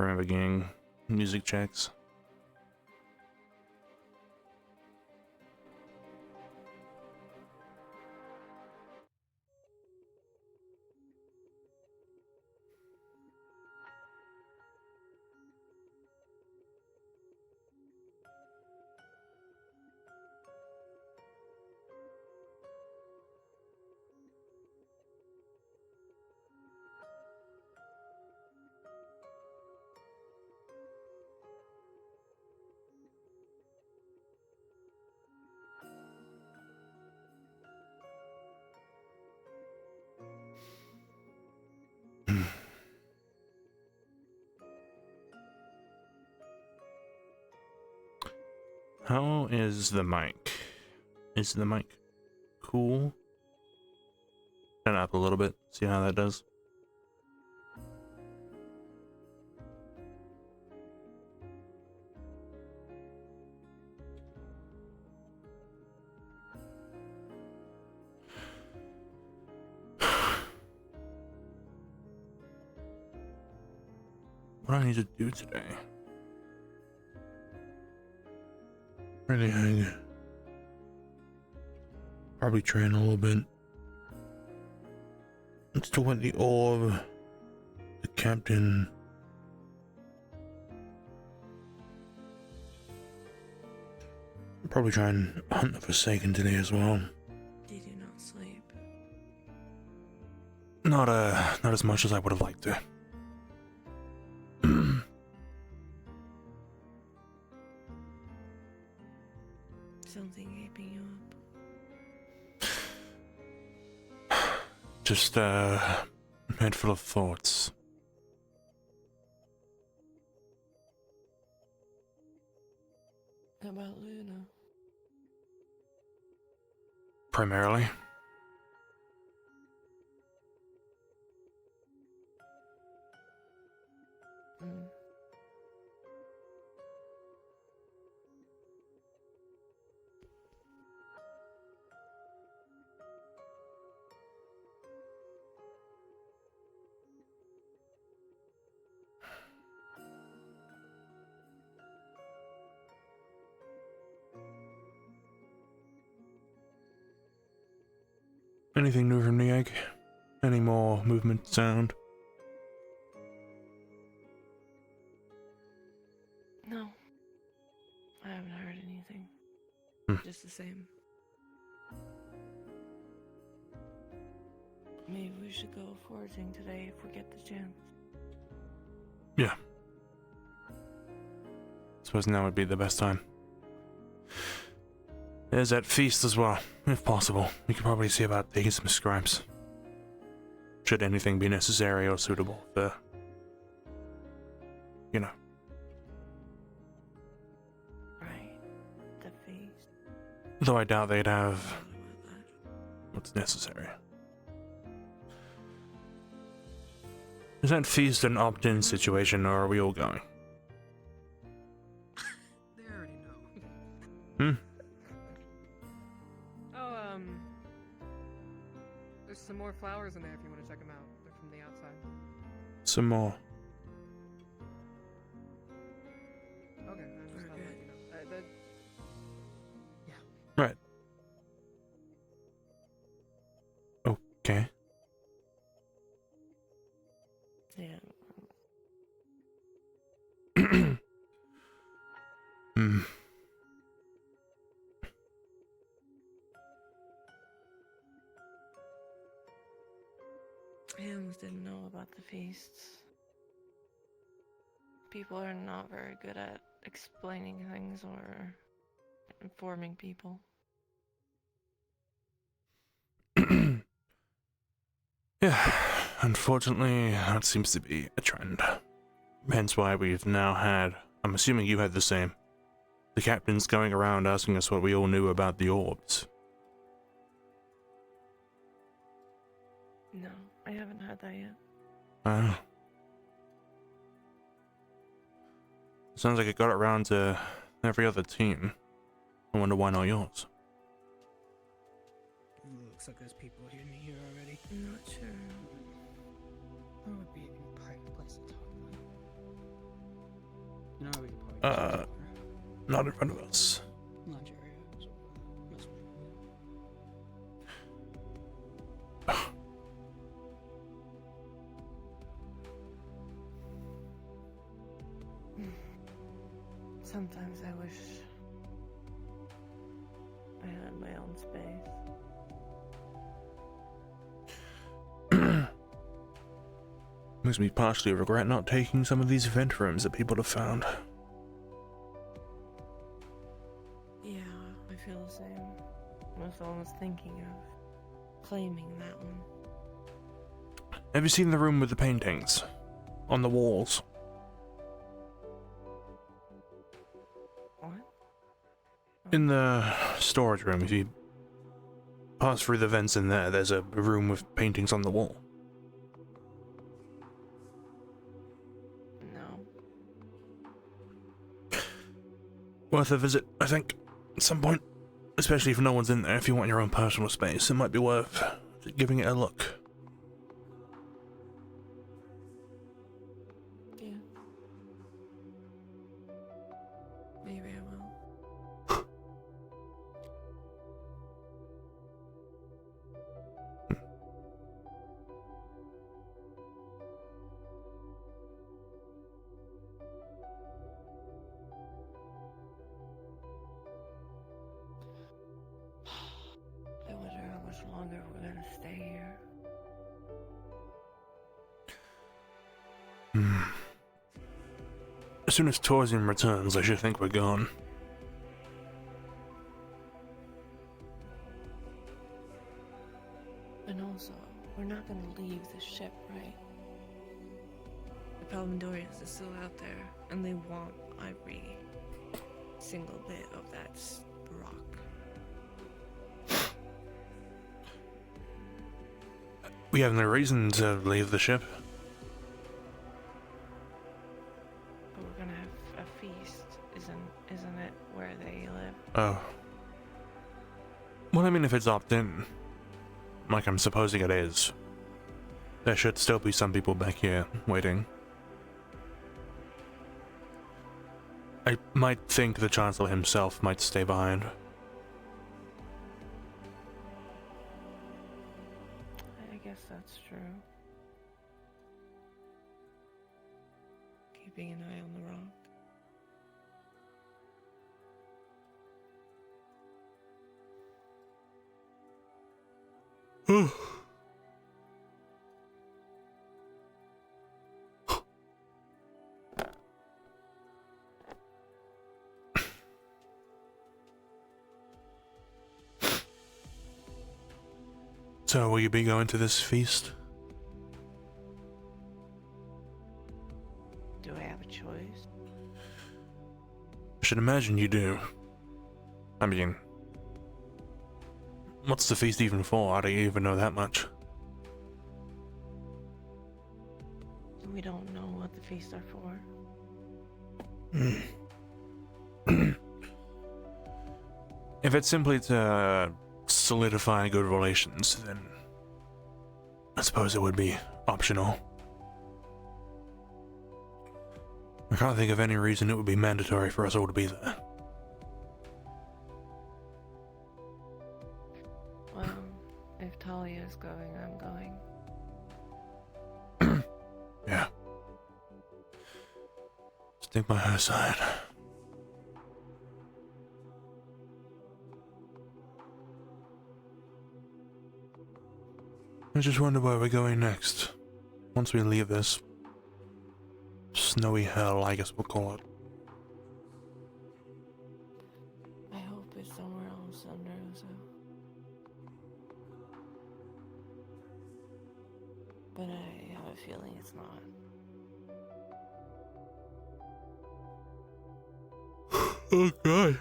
remember getting music checks. How is the mic? Is the mic cool? Turn it up a little bit, see how that does. What do I need to do today? Really, probably train a little bit. Let's talk about the orb, the captain. Probably try and hunt the Forsaken today as well. Did you not sleep? Not as much as I would have liked to. Something keeping you up? Just a head full of thoughts. About Luna? Primarily. Mm. Anything new from the egg? Any more movement sound? No. I haven't heard anything. Just the same. Maybe we should go foraging today if we get the chance. Yeah. Suppose now would be the best time. There's that feast as well, if possible. We could probably see about taking some scribes. Should anything be necessary or suitable for, you know. Right. The feast. Though I doubt they'd have what's necessary. Is that feast an opt-in situation, or are we all going? They already know. Hmm? Oh, there's some more flowers in there if you want to check them out. They're from the outside. Some more. Okay, I just thought I'd let you know. Yeah. Right. Okay. Yeah. Hmm. Hams didn't know about the feasts. People are not very good at explaining things or informing people. Yeah, unfortunately, that seems to be a trend. Hence why we've now had, I'm assuming you had the same, the captains going around asking us what we all knew about the orbs. No, I haven't had that yet. Sounds like it got around to every other team. I wonder why not yours. Looks like there's people here near already. I'm not sure. That would be a private place to talk about. Not in front of us. Lunch area. So, must- Sometimes I wish I had my own space. Makes me partially regret not taking some of these vent rooms that people have found. Yeah, I feel the same. I was almost thinking of claiming that one. Have you seen the room with the paintings? On the walls? What? In the storage room, if you pass through the vents in there, there's a room with paintings on the wall. No. Worth a visit, I think, at some point. Especially if no one's in there. If you want your own personal space, it might be worth giving it a look. Yeah. Maybe I will. I wonder how much longer we're gonna stay here. As soon as Torsium returns, I should think we're gone. And also, we're not gonna leave the ship, right? The Palmandorians are still out there, and they want every single bit of that rock. We have no reason to leave the ship. But we're gonna have a feast, isn't it, where they live? Oh. Well, I mean, if it's opt-in, like I'm supposing it is, there should still be some people back here waiting. I might think the Chancellor himself might stay behind. I guess that's true. Keeping an eye on the rock. So, will you be going to this feast? Do I have a choice? I should imagine you do. I mean, what's the feast even for? I don't even know that much. We don't know what the feasts are for. If it's simply to solidify good relations, then I suppose it would be optional. I can't think of any reason it would be mandatory for us all to be there. Well, if Talia's going, I'm going. Yeah. Stick by her side. I just wonder where we're going next. Once we leave this snowy hell, I guess we'll call it. I hope it's somewhere else under Rosa. But I have a feeling it's not. Okay.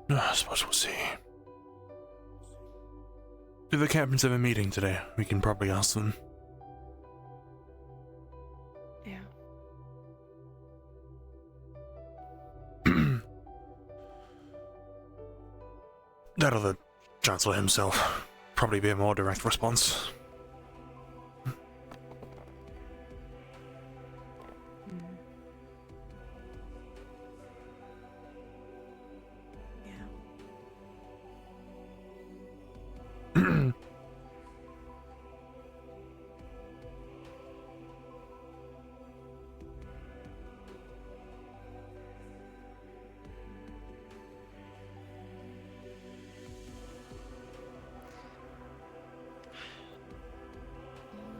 I suppose we'll see. Do the captains have a meeting today? We can probably ask them. Yeah. That or the Chancellor himself. Probably be a more direct response. We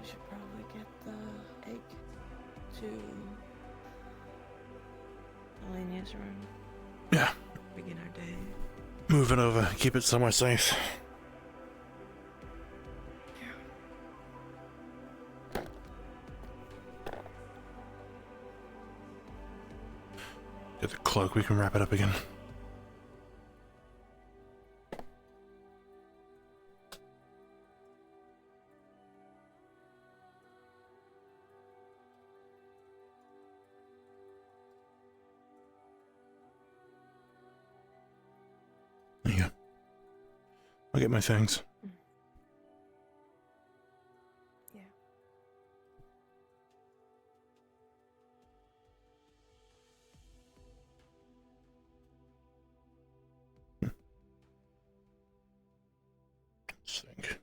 should probably get the egg to Alenia's room. Yeah, Begin our day. move it over. Keep it somewhere safe. Get the cloak. We can wrap it up again. There you go. I'll get my things. Yeah. Let's think.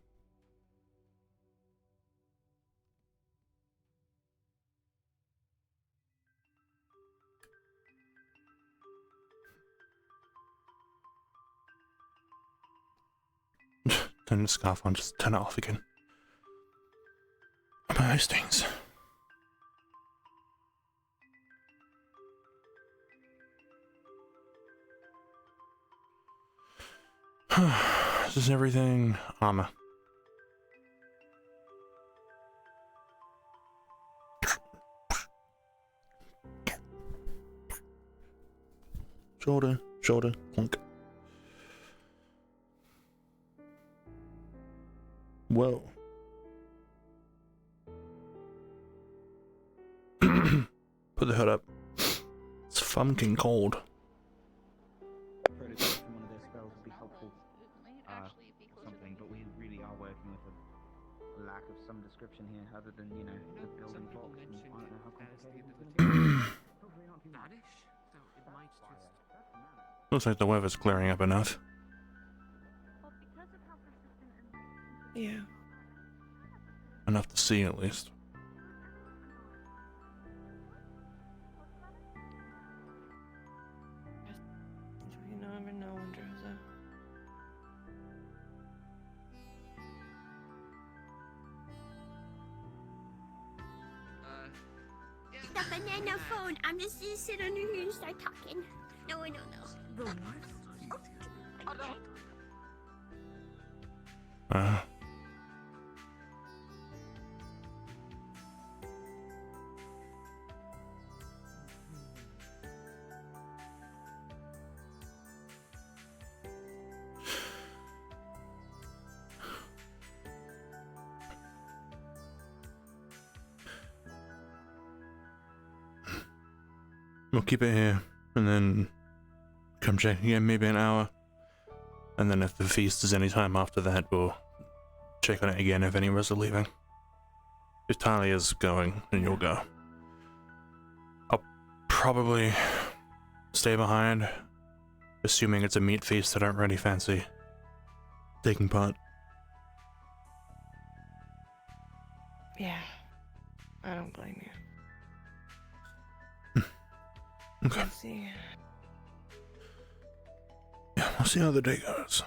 Turn the scarf on, just turn it off again. My eye stings. This is everything armor. Shoulder, shoulder, clunk. Whoa. Put the hood up. It's funkin' cold. Prototype from one of their spells would be helpful, or something, but we really are working with a lack of some description here, other than, you know, the building blocks, and I don't know how complicated it's going to be. Looks like the weather's clearing up enough. Yeah. Enough to see, at least. You never know, Androza. The banana phone. I'm just gonna sit under here and start talking. No. The what? Oh, no. We'll keep it here, and then come check again, maybe an hour. And then if the feast is any time after that, we'll check on it again if any of us are leaving. If Talia's going, then you'll go. I'll probably stay behind, assuming it's a meat feast. I don't really fancy taking part. Yeah. I don't blame you. Okay. Let's see. Yeah, we'll see how the day goes.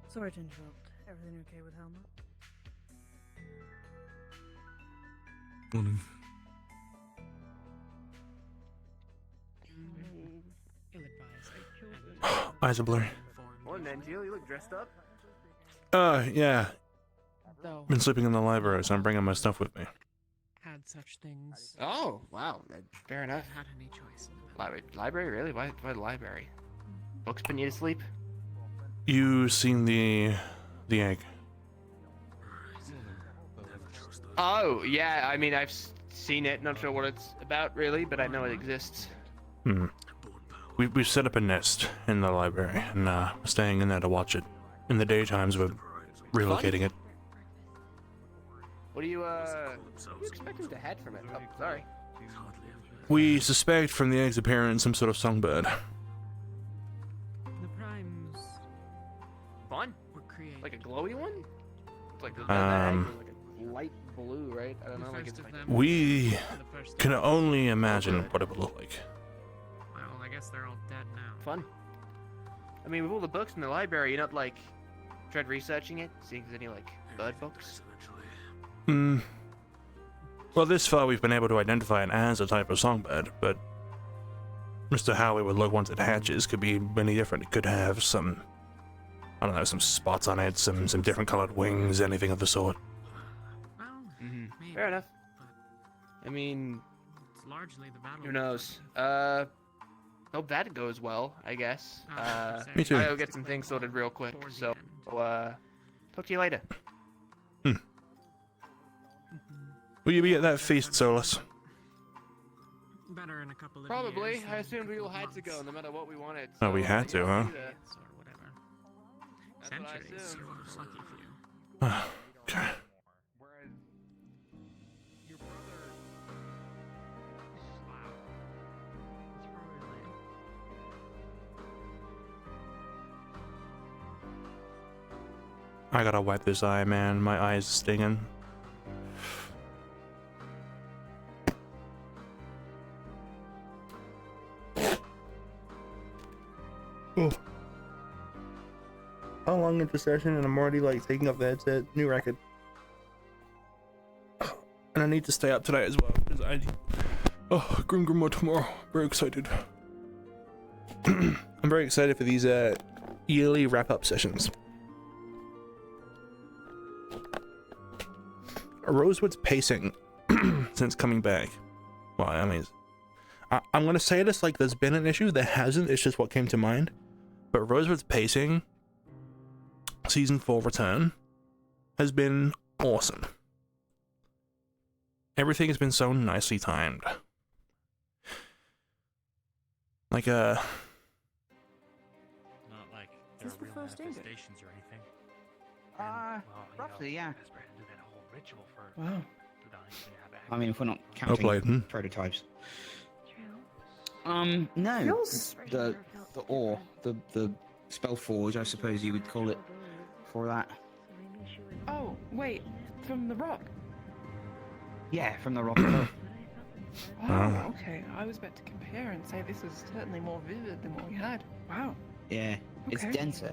Sorry to interrupt. Everything okay with Helma? Morning. Eyes are blurry. Morning, Angel. You look dressed up. Yeah. Though Been sleeping in the library, so I'm bringing my stuff with me. had such things. Oh, wow. Fair enough. Had any choice. Library, really? Why the library? Books put you to sleep? You seen the egg? Oh, yeah. I mean, I've seen it. Not sure what it's about, really, but I know it exists. We've set up a nest in the library, and we're staying in there to watch it. In the daytimes, we're relocating it. What do you expecting to head from it? Oh, sorry. We suspect from the egg's appearance some sort of songbird. The prize sometimes Fun. we're creative. Like a glowy one? It's like Um, like a light blue, right? I don't know. Like First it's of like them- We the first can of- only imagine what it would look like. Well, I guess they're all dead now. fun. I mean, with all the books in the library, you're not like tried researching it, seeing if there's any like bird books. Hmm. Well, this far we've been able to identify it as a type of songbird, but Mr. How it would look once it hatches could be many different. It could have some, I don't know, some spots on it, some different colored wings, anything of the sort. Well, maybe, Fair enough. but I mean, it's largely the battle. who knows? Hope that goes well, I guess. Me too. I'll get some things sorted real quick, so, talk to you later. Will you be at that feast, Solus? Better in a couple of Probably. years I than assumed a we all couple had to go, months. no matter what we wanted. Oh, we so, had to, yeah, huh? I'll do that. Or whatever. That's what I Centuries. assumed. So lucky for you. Okay. Whereas your brother, wow, it's probably like I gotta wipe this eye, man. My eye's stinging. Oh. How long into session and I'm already like taking off the headset? New record. And I need to stay up tonight as well because Grim Grimoire tomorrow. Very excited. I'm very excited for these yearly wrap-up sessions. Rosewood's pacing since coming back. Well, I mean, I'm gonna say this like there's been an issue. There hasn't. It's just what came to mind. But Rosewood's pacing, season 4 return, has been awesome. Everything has been so nicely timed. Like Not like there Is this are the real first ending? manifestations or anything. roughly, yeah. Esper had to do that whole ritual for Wow. dying to have I mean, if we're not oh, counting Blayden. prototypes. True. No. Feels- The ore, the spell forge, I suppose you would call it, for that. Oh, wait. From the rock. Yeah, from the rock. itself. Oh, okay. I was about to compare and say this is certainly more vivid than what we had. Wow. Yeah, it's Okay. denser,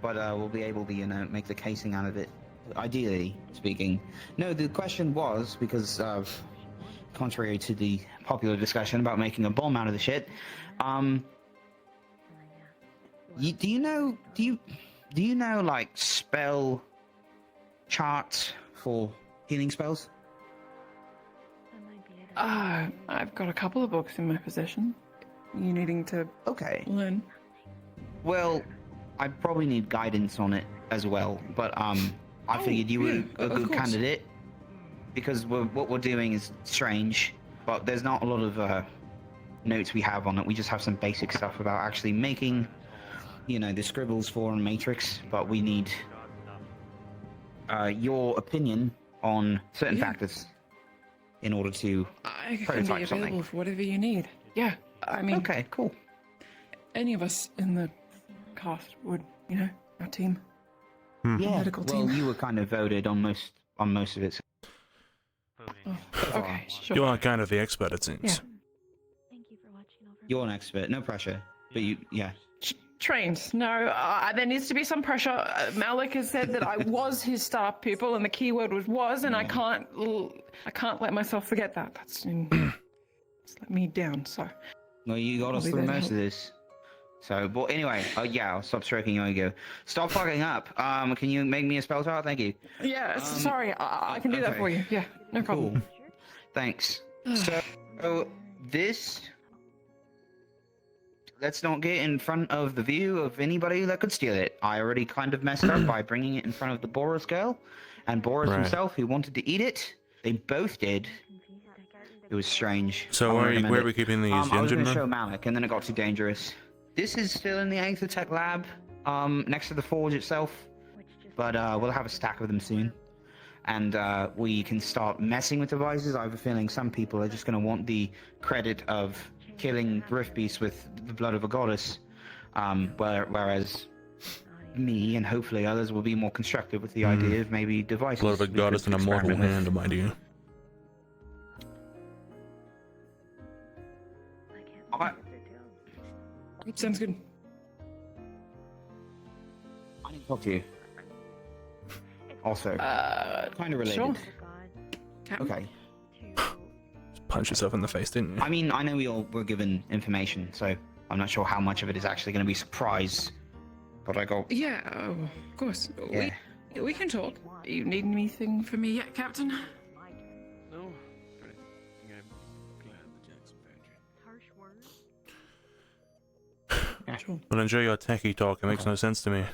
but we'll be able to, make the casing out of it. Ideally speaking. No, the question was because contrary to the popular discussion about making a bomb out of the shit, do you know like spell charts for healing spells? I've got a couple of books in my possession. You needing to Okay. learn? Well, I probably need guidance on it as well, but I figured you were yeah, a of good course. candidate because what we're doing is strange, but there's not a lot of notes we have on it. We just have some basic stuff about actually making, the scribbles for a matrix, but we need your opinion on certain Yeah. factors in order to. I can Prototype be something. available for whatever you need. Yeah, I mean, Okay, cool. any of us in the cast would, our team. Yeah. Medical Well, team. you were kind of voted on most of it. Oh, okay, sure. You are kind of the expert, it seems. Yeah. Thank you for watching over. You're an expert, no pressure. But yeah. Trained. No, there needs to be some pressure. Malik has said that I was his star pupil, and the key word was, and I can't let myself forget that. It's let me down. So Well, you got I'll us be through there to most of this. So, but anyway, I'll stop stroking your ego. Stop fucking up. Can you make me a spell chart? Thank you. yeah, sorry, I can do that okay. for you. Yeah, no problem. Cool. Thanks. So, this. Let's not get in front of the view of anybody that could steal it. I already kind of messed up by bringing it in front of the Boris girl, and Boris Right. himself, who wanted to eat it. They both did. It was strange. So I wanna where recommend are it. we keeping these? I was engine going to show room? Malik, and then it got too dangerous. This is still in the Aethertech lab, next to the forge itself, but we'll have a stack of them soon. And we can start messing with devices. I have a feeling some people are just going to want the credit of killing Rift Beasts with the blood of a goddess. Whereas me and hopefully others will be more constructive with the idea of maybe devices. A lot of a we goddess could and a mortal experiment with. hand, mind you. Sounds good. I need to talk to you. Also, kind of related. Sure. Okay. Just punch yourself in the face, didn't you? I mean, I know we all were given information, so I'm not sure how much of it is actually going to be surprise. But I go. Yeah, of course. Yeah. We can talk. You need anything from me yet, Captain? No. Sure. Well, enjoy your techie talk. It makes no sense to me.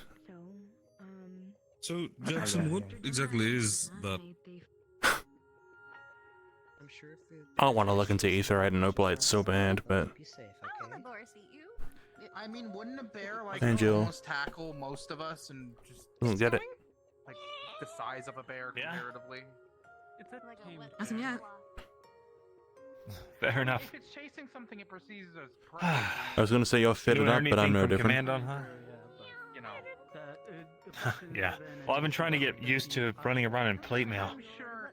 So, Jackson, what exactly is that? I'm sure if I don't want to look into etherite and opalite so bad, but I'll let the boars eat you. I mean, wouldn't a bear like Angel. almost tackle most of us and just don't get it. like the size of a bear Yeah. comparatively? It's a tame As in bear. yet. Fair enough. If it's chasing something, it perceives as prey. I was gonna say you're fitted Doing up, but I'm anything no from different. Command on, huh? You know, Yeah. Well, I've been trying to get used to running around in plate mail, I'm sure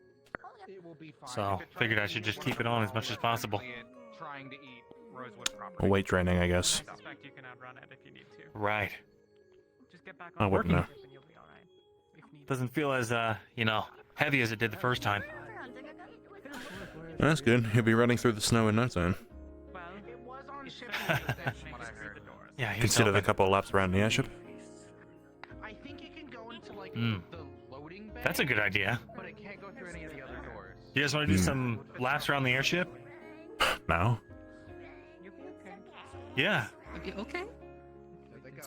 it will be fine. so If it tries figured to I should eat just keep it on as much as possible. Trying to eat Rosewood property. Or weight training, I guess. I suspect you can outrun it if you need to. Right. Just get back I on wouldn't know. working and you'll be all right. If needed. Doesn't feel as heavy as it did the first time. That's good. You'll be running through the snow in no time. Well, It was on ship from what I heard. yeah. he's Consider the helping. couple of laps around the airship. I think it can go into like Mm. the loading bay, That's a good idea. but it can't go through any of the other doors. You guys want to do some laps around the airship? Now? Yeah. Okay. There they go.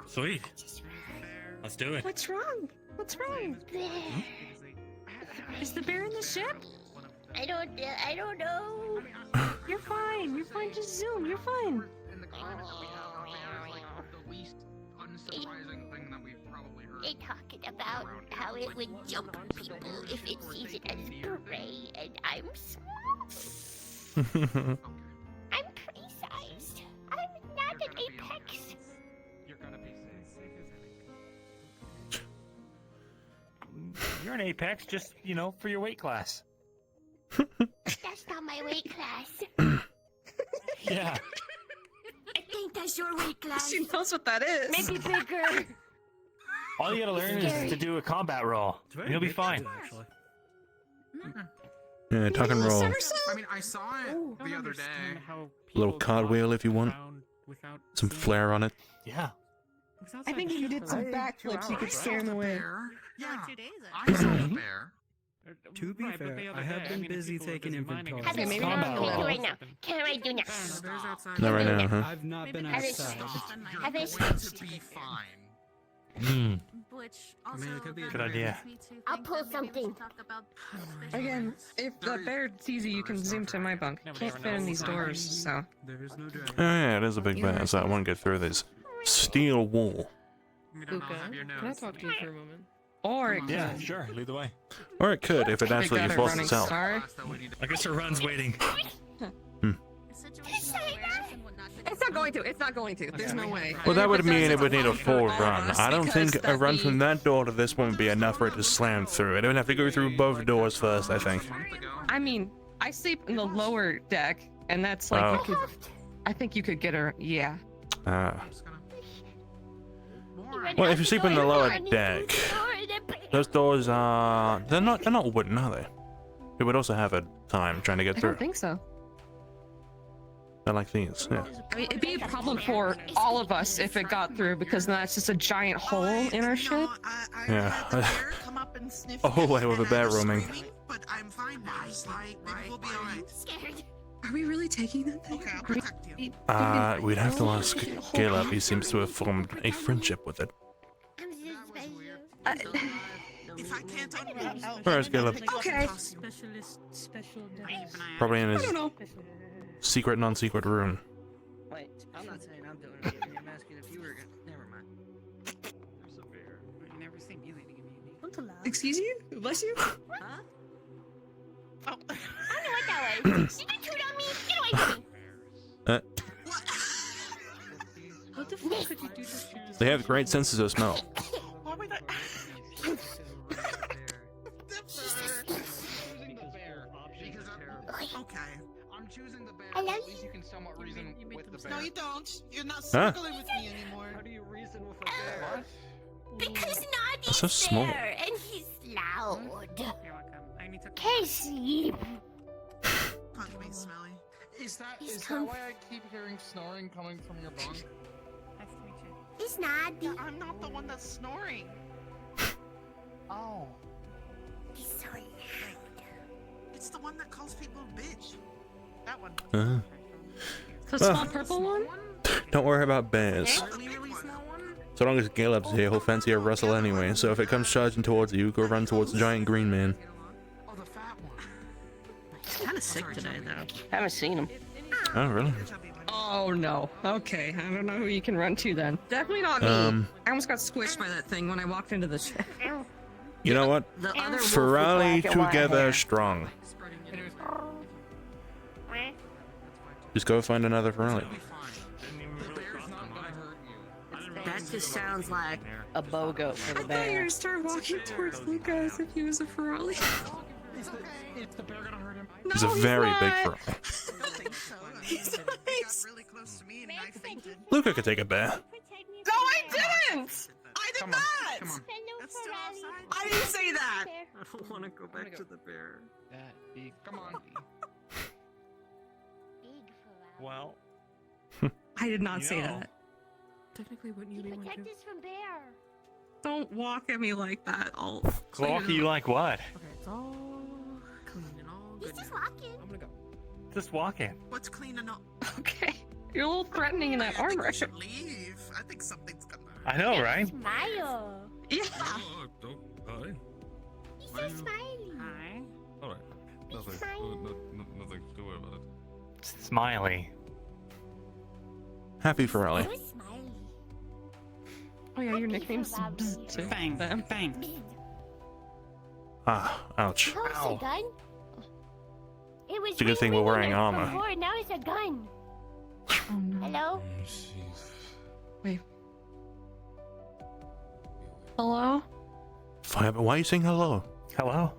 Sweet. Let's do it. What's wrong? What's wrong? Is the bear in the ship? I don't know. You're fine. You're fine. Just zoom. You're fine. In the climate that we have, a bear is like the least unsurprising thing that we've probably heard. They talking about how it would jump people if it sees it as prey, and I'm small. I'm pretty sized. I'm not an apex. You're gonna be safe. You're an apex, just for your weight class. That's not my weight class. Yeah. I think that's your weight class. She knows what that is. Maybe bigger. All you gotta learn is to do a combat roll. And you'll be fine. Yeah, tuck and roll. I mean, I saw it the other day. Little cartwheel if you want. Some flair on it. Yeah. I think if you did some backflips, you could scare him away. Yeah, 2 days I saw the bear. To be fair, I have been busy taking inventory. Have a maybe small not can we now. do right now? Can I do now? Not right now, huh? I've not been Have a outside. have a Going to be fine. Hmm. I mean, it could be a Good idea. I'll pull something. Again, if the bear sees you, you can zoom to my bunk. Can't fit in these doors, so. There is no Oh dragon. yeah, it is a big bear, so I want to get through this steel wall. Luca, can I talk to you for a moment? Or it Yeah, could. sure. Lead the way. Or it could, if it They absolutely got a forced running itself. star. I guess her run's waiting. It's not going to. It's not going to. There's no way. Well, that would If it mean does, it it's would need a fine for full all of run. us, I don't because think a run from that door to this one would be enough for it to slam through. It would have to go through both doors first, I think. I mean, I sleep in the lower deck, and that's like Oh. you could. I think you could get her. Yeah. Well, if you sleep in the lower deck, those doors are they're not wooden, are they? It would also have a time trying to get I through. don't think so. They're like these. Yeah. I mean, it'd be a problem for all of us if it got through, because then that's just a giant hole in our ship. Yeah. A hallway with a bear roaming. But I'm fine now. We'll be alright. Scared. Are we really taking that thing? Okay, I'll protect you. We'd have to ask Caleb. He seems to have formed a friendship with it. I'm so special. If I can't unmute, Where is Caleb? Okay. Probably in I his don't know. secret, non-secret room. Wait, I'm not saying I'm doing it. I'm asking if you were gonna. Never mind. There's a bear. I never seen you leading immunity. Excuse you? Bless you? Huh? I don't know what that was. Did you toot on me? Get away from me. They have great senses of smell. Why would I? Okay. I'm choosing the bear. I love At least you can somewhat reason with the bear. No, you don't. You're not Huh? circling with me anymore. How do you reason with a bear? Because That's Noddy's so small. there and he's loud. You're welcome. I need to. Can't sleep. Punch me, Smelly. Is that He's why I keep hearing snoring coming from your bunk? Nice to meet you. He's Noddy. I'm not the one that's snoring. Oh. He's so loud. It's the one that calls people a bitch. That one. Uh, The small purple one? don't worry about bears. Really, really small one? So long as Caleb's here, he'll fancy a rustle anyway. So if it comes charging towards you, go run towards the giant green man. Oh, the fat one. He's kind of sick today, though. Haven't seen him. Oh, really? Oh no. Okay, I don't know who you can run to then. Definitely not me. I almost got squished by that thing when I walked into the ship. You know what? The other wolf Ferrari with black and white together hair. strong. Just go find another Ferrari. That just sounds like A BOGO for the I thought you were bear. gonna start walking towards Luca as if he was a Ferrari. Is the bear gonna hurt him? He's a very big Ferrari. I don't think so. He got really close to me and I fainted. Luca could take a bear. No, I didn't! I did not! Come on. That's still outside. I didn't say that! I don't want to go back to the bear. That big. Come on. Well, I did not say No. that. Technically, wouldn't you be one too? us from bear. Don't walk at me like that. I'll walk you like what? Okay, it's all clean and all He's good just now. walking. I'm gonna go. Just walking. What's cleaning up? Okay. You're a little threatening in that I think arm we rush. should leave. I think something's gonna. I know, right? Smile. Yeah. Oh, hi. He's so smiley. Hi. Alright. Nothing. Nothing to worry about it. Smiley. Happy Ferrari. So smiley. Oh yeah, your nickname's Bzz too. Bang. Them. Bang. Ah, ouch. Oh, it's a gun? It was It's a good thing we're wearing armor. before, now it's a gun. Oh no. Hello? Wait. Hello? Fire, but why are you saying hello? Hello?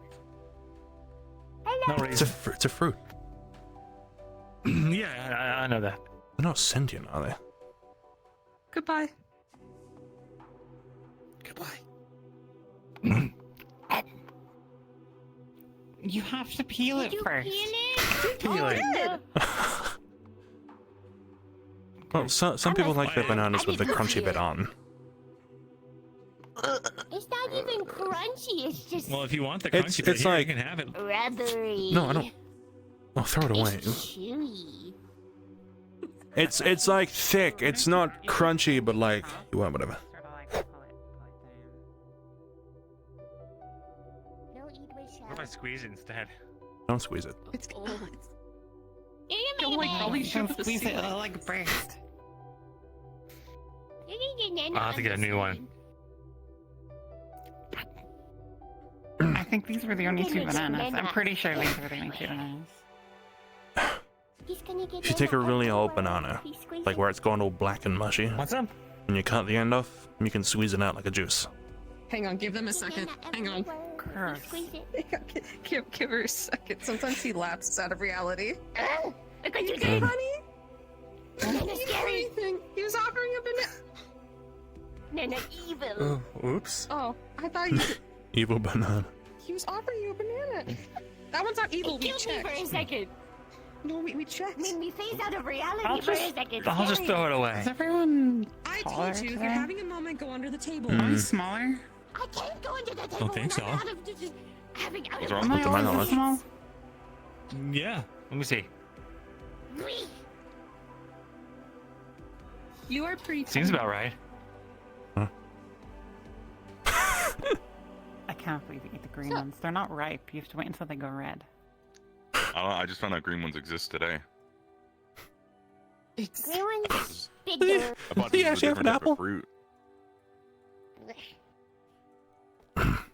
Hello? No It's a, reason. it's a fruit. Yeah, I know that. They're not sentient, are they? Goodbye. Goodbye. You have to peel Did it you first. peel it? Peel it. No. Well, some people like their bananas with the crunchy bit on. It's not even crunchy, it's just Well, if you want the It's- crunchy bit, it's here, like- you can have it. rubbery. No, I don't. Oh, throw it away. It's chewy. It's like thick. It's not crunchy, but like whatever. Sort of like pull it down. No, eat with What if I squeeze it instead? Don't squeeze it. It's You can Don't make like it. all these Don't shit with the squeeze it ceiling. like burst. You can get I'll have to get a new one. I think these were the only two Give me some bananas. I'm banana. pretty sure these were the only two bananas. He's gonna get If you take a really old everywhere. banana, He squeezes like where it's gone all black and mushy, What's up? and you cut the end off, you can squeeze it out like a juice. Hang on, give them a second. Hang on. everywhere. He squeezes it. Give her a second. Sometimes he lapses out of reality. Oh, look what you You did. did, honey? Nana He didn't do scary. anything. He was offering a banana. Nana evil. Oops. Oh, I thought you. Evil banana. He was offering you a banana. That one's not evil. It We killed me for a checked. second. No, we checked. Made me phase out of reality I'll for a just, second. I'll just throw it away. Is everyone I taller told you, if today? you're having a moment, go under the table. Am I smaller? I can't go into the table. Don't think when I'm so. out of just having out What's of wrong? Am I to my always knowledge. this small? Yeah. Let me see. Wee. You are pretty. Seems tiny. about right. I can't believe you eat the green ones. They're not ripe. You have to wait until they go red. I just found out green ones exist today. Green one's bigger. I thought Do you this was a actually have different an type apple? of fruit.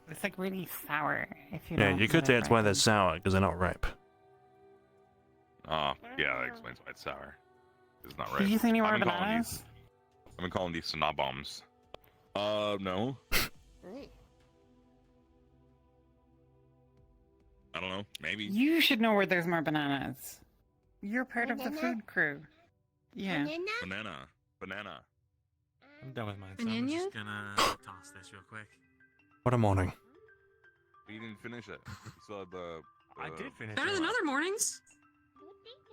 It's like really sour. If you Yeah, don't you could let say it it's why they're ripen. sour, because they're not ripe. Yeah, that explains why it's sour. It's not right. Did you see any more I've been calling bananas? I've been calling these Sanaa bombs. No. I don't know. Maybe. You should know where there's more bananas. You're part of the food crew. Yeah. Banana. I'm done with mine, so I'm just gonna toss this real quick. What a morning. You didn't finish it. You still had the I did finish Better it. than other mornings.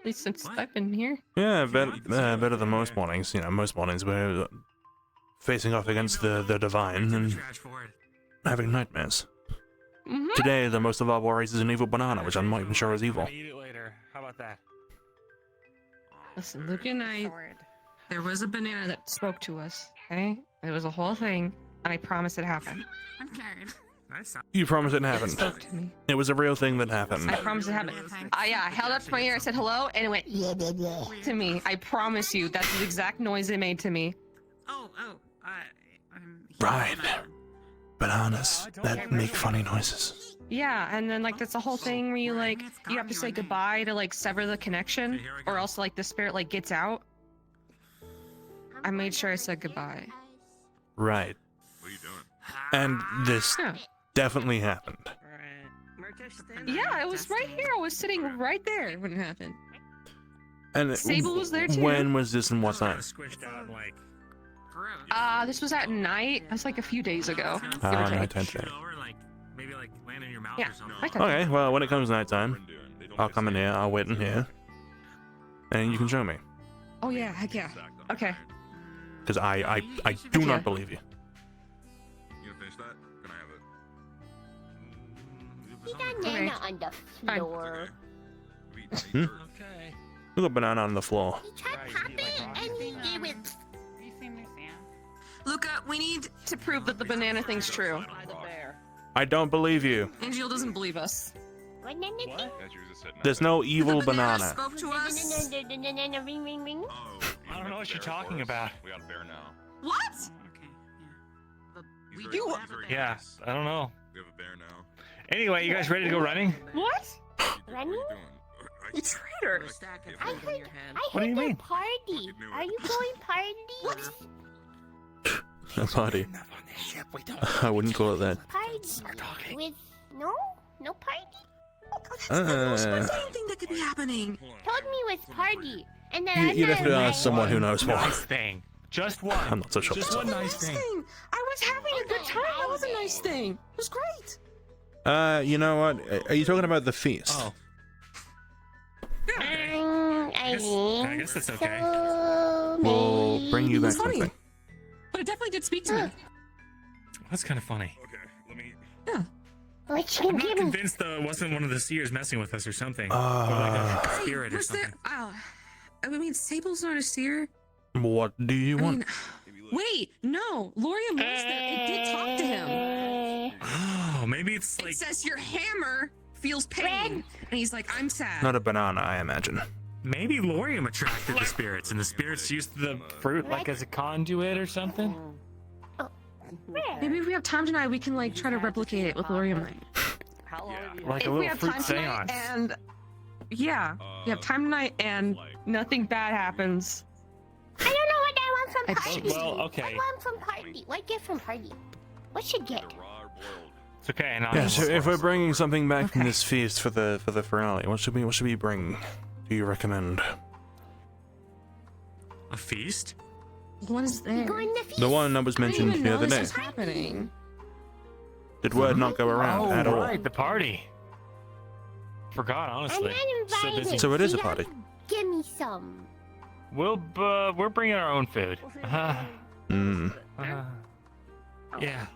At least since I've been here. Yeah, better than most mornings. You know, most mornings we're facing off against the divine and having nightmares. Today, the most of our worries is an evil banana, which I'm not even sure is evil. Eat it later. How about that? Listen, Luke and I, there was a banana that spoke to us, okay? It was a whole thing, and I promise it happened. I'm scared. You promised it It happened. spoke to me. It was a real thing that happened. I promise it happened. I held up to my ear, I said hello, and it went to me. I promise you, that's the exact noise it made to me. Right. Bananas that make funny noises. Yeah, and then like that's the whole thing where you like you have to say goodbye to like sever the connection, or else like the spirit like gets out. I made sure I said goodbye. Right. What are you doing? And this definitely happened. Yeah, it was right here. I was sitting right there when it happened. And Sable was there too. When was this and what time? This was at night. That's like a few days ago. Nighttime today. Maybe like land in your mouth Yeah. or something. Okay, well, when it comes nighttime, I'll come in here, I'll wait in here, and you can show me. Oh yeah, heck yeah. Okay. Because I do not believe you. You gonna finish that? Can I have it? He got Nana on the floor. Okay. Look at banana on the floor. He tried popping and he gave it. Luca, we need to prove that the banana thing's true. I don't believe you. Angel doesn't believe us. What? Yeah, she was just sitting There's no evil banana. Spoke to us. Ring, ring, ring. I don't know what you're talking about. We got a bear now. What? You. Yeah, I don't know. We have a bear now. Anyway, you guys ready to go running? What? Running? You traitor. I heard What do you mean? party. Are you going party? A party. I wouldn't call it that. Party. With no party. Most mundane thing that could be happening. Told me with party, and then You'd have to ask someone who knows more. Nice thing. Just one. I'm not so sure. Just one nice thing. I was having a good time. That was a nice thing. It was great. You know what? Are you talking about the feast? Oh. I guess that's okay. We'll bring you back It's funny. something. But it definitely did speak to me. That's kind of funny. Okay, let me. What I'm you not giving? convinced though it wasn't one of the seers messing with us or something. Or like a spirit or Was something. there? I mean, Sable's not a seer. What do you want? Wait, no. Loria was there. It did talk to him. Oh, maybe it's like. It says your hammer feels pain, and he's like, I'm sad. Not a banana, I imagine. Maybe Lorium attracted the spirits, and the spirits used the fruit like as a conduit or something. Maybe if we have time tonight, we can like try to replicate it with Lorium. Like If a we little have fruit time tonight, seance. and yeah, we have time tonight, and nothing bad happens. I don't know what I want from party. Well, okay. I want from party. What get from party? What should get? It's okay. And Yeah, so if we're bringing something back from this feast for the finale, what should we bring? Do you recommend? A feast? What is there? Going to feast. The one that was mentioned the other day. This is happening. Did word not go around at all? Right, the party. Forgot, honestly. I'm not invited. So it is a You party. gotta Give me some. We're bringing our own food. Yeah.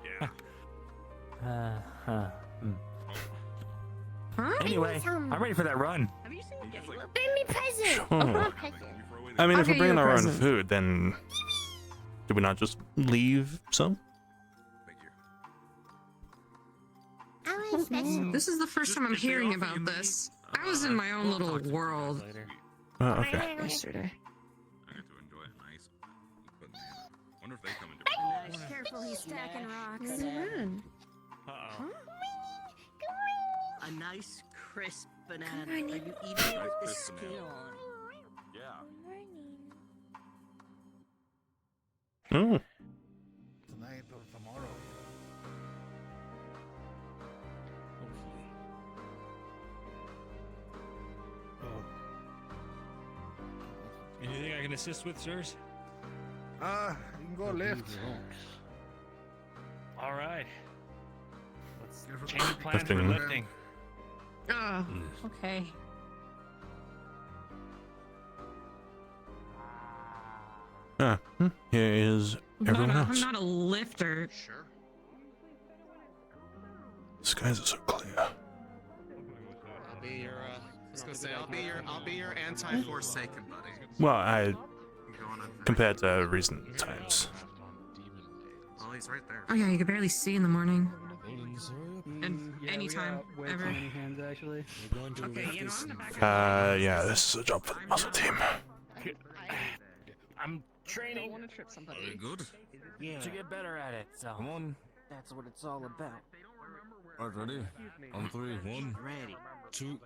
Anyway, I'm ready for that run. Bring me present. Sure. Open a present. I mean, I'll if we're get you bringing a our own present. food, then do we not just leave some? I want special. This is the first time I'm hearing about this. I was in my own little world Oh, okay. yesterday. I get to enjoy a nice banana. Wonder if they come into. Careful, he's stacking rocks. Uh-oh. A nice crisp banana. Are you eating it Nice with the crisp skin banana. on? Yeah. Oh. Tonight or tomorrow. Hopefully. Oh. Anything I can assist with, sirs? You can go left. All right. Let's change plans for Lifting. lifting. Oh, okay. Here is everyone I'm else. not a lifter. Sure. Skies are so clear. I'll be your. I was gonna say I'll be your anti-Forsaken buddy. Well, Going on. compared to recent times. Oh, he's right there. Oh yeah, you can barely see in the morning. And anytime, way ever. too many hands, actually. Okay, you know, I'm the back Yeah, this is a job for the muscle team. I'm training. I want to trip somebody. Very good. Yeah. To get better at it. So Come on. That's what it's all about. Alright, ready? On three. One, Ready. two.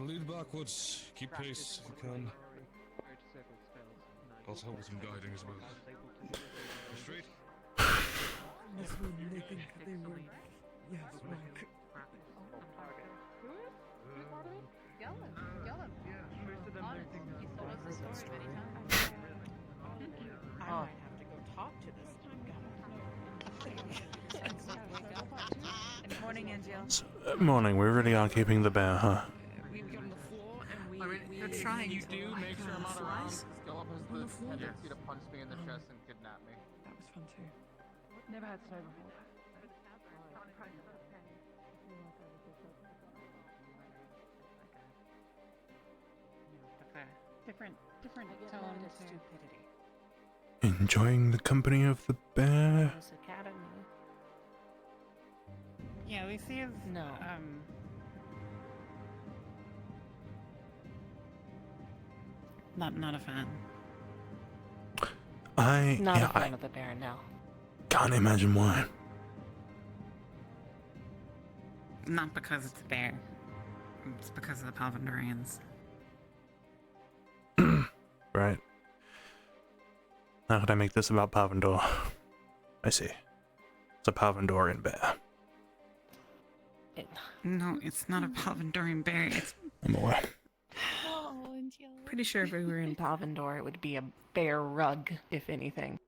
Lead backwards. Keep pace if you can. Also help with some guiding as well. Straight. Morning, we really are keeping the bear, huh? They're trying. You do make sure I'm not around. Skillup has the tendency to punch me in the chest and kidnap me. That was fun too. Never had snow before. Different tone to stupidity. Enjoying the company of the bear? Yeah, we see is No. Not a fan. Not a fan of the bear, no. Can't imagine why. Not because it's a bear. It's because of the Palvandorians. Right. How could I make this about Palvandor? I see. It's a Palvandorian bear. No, it's not a Palvandorian bear. It's I'm aware. Pretty sure if we were in Palvandor, it would be a bear rug, if anything.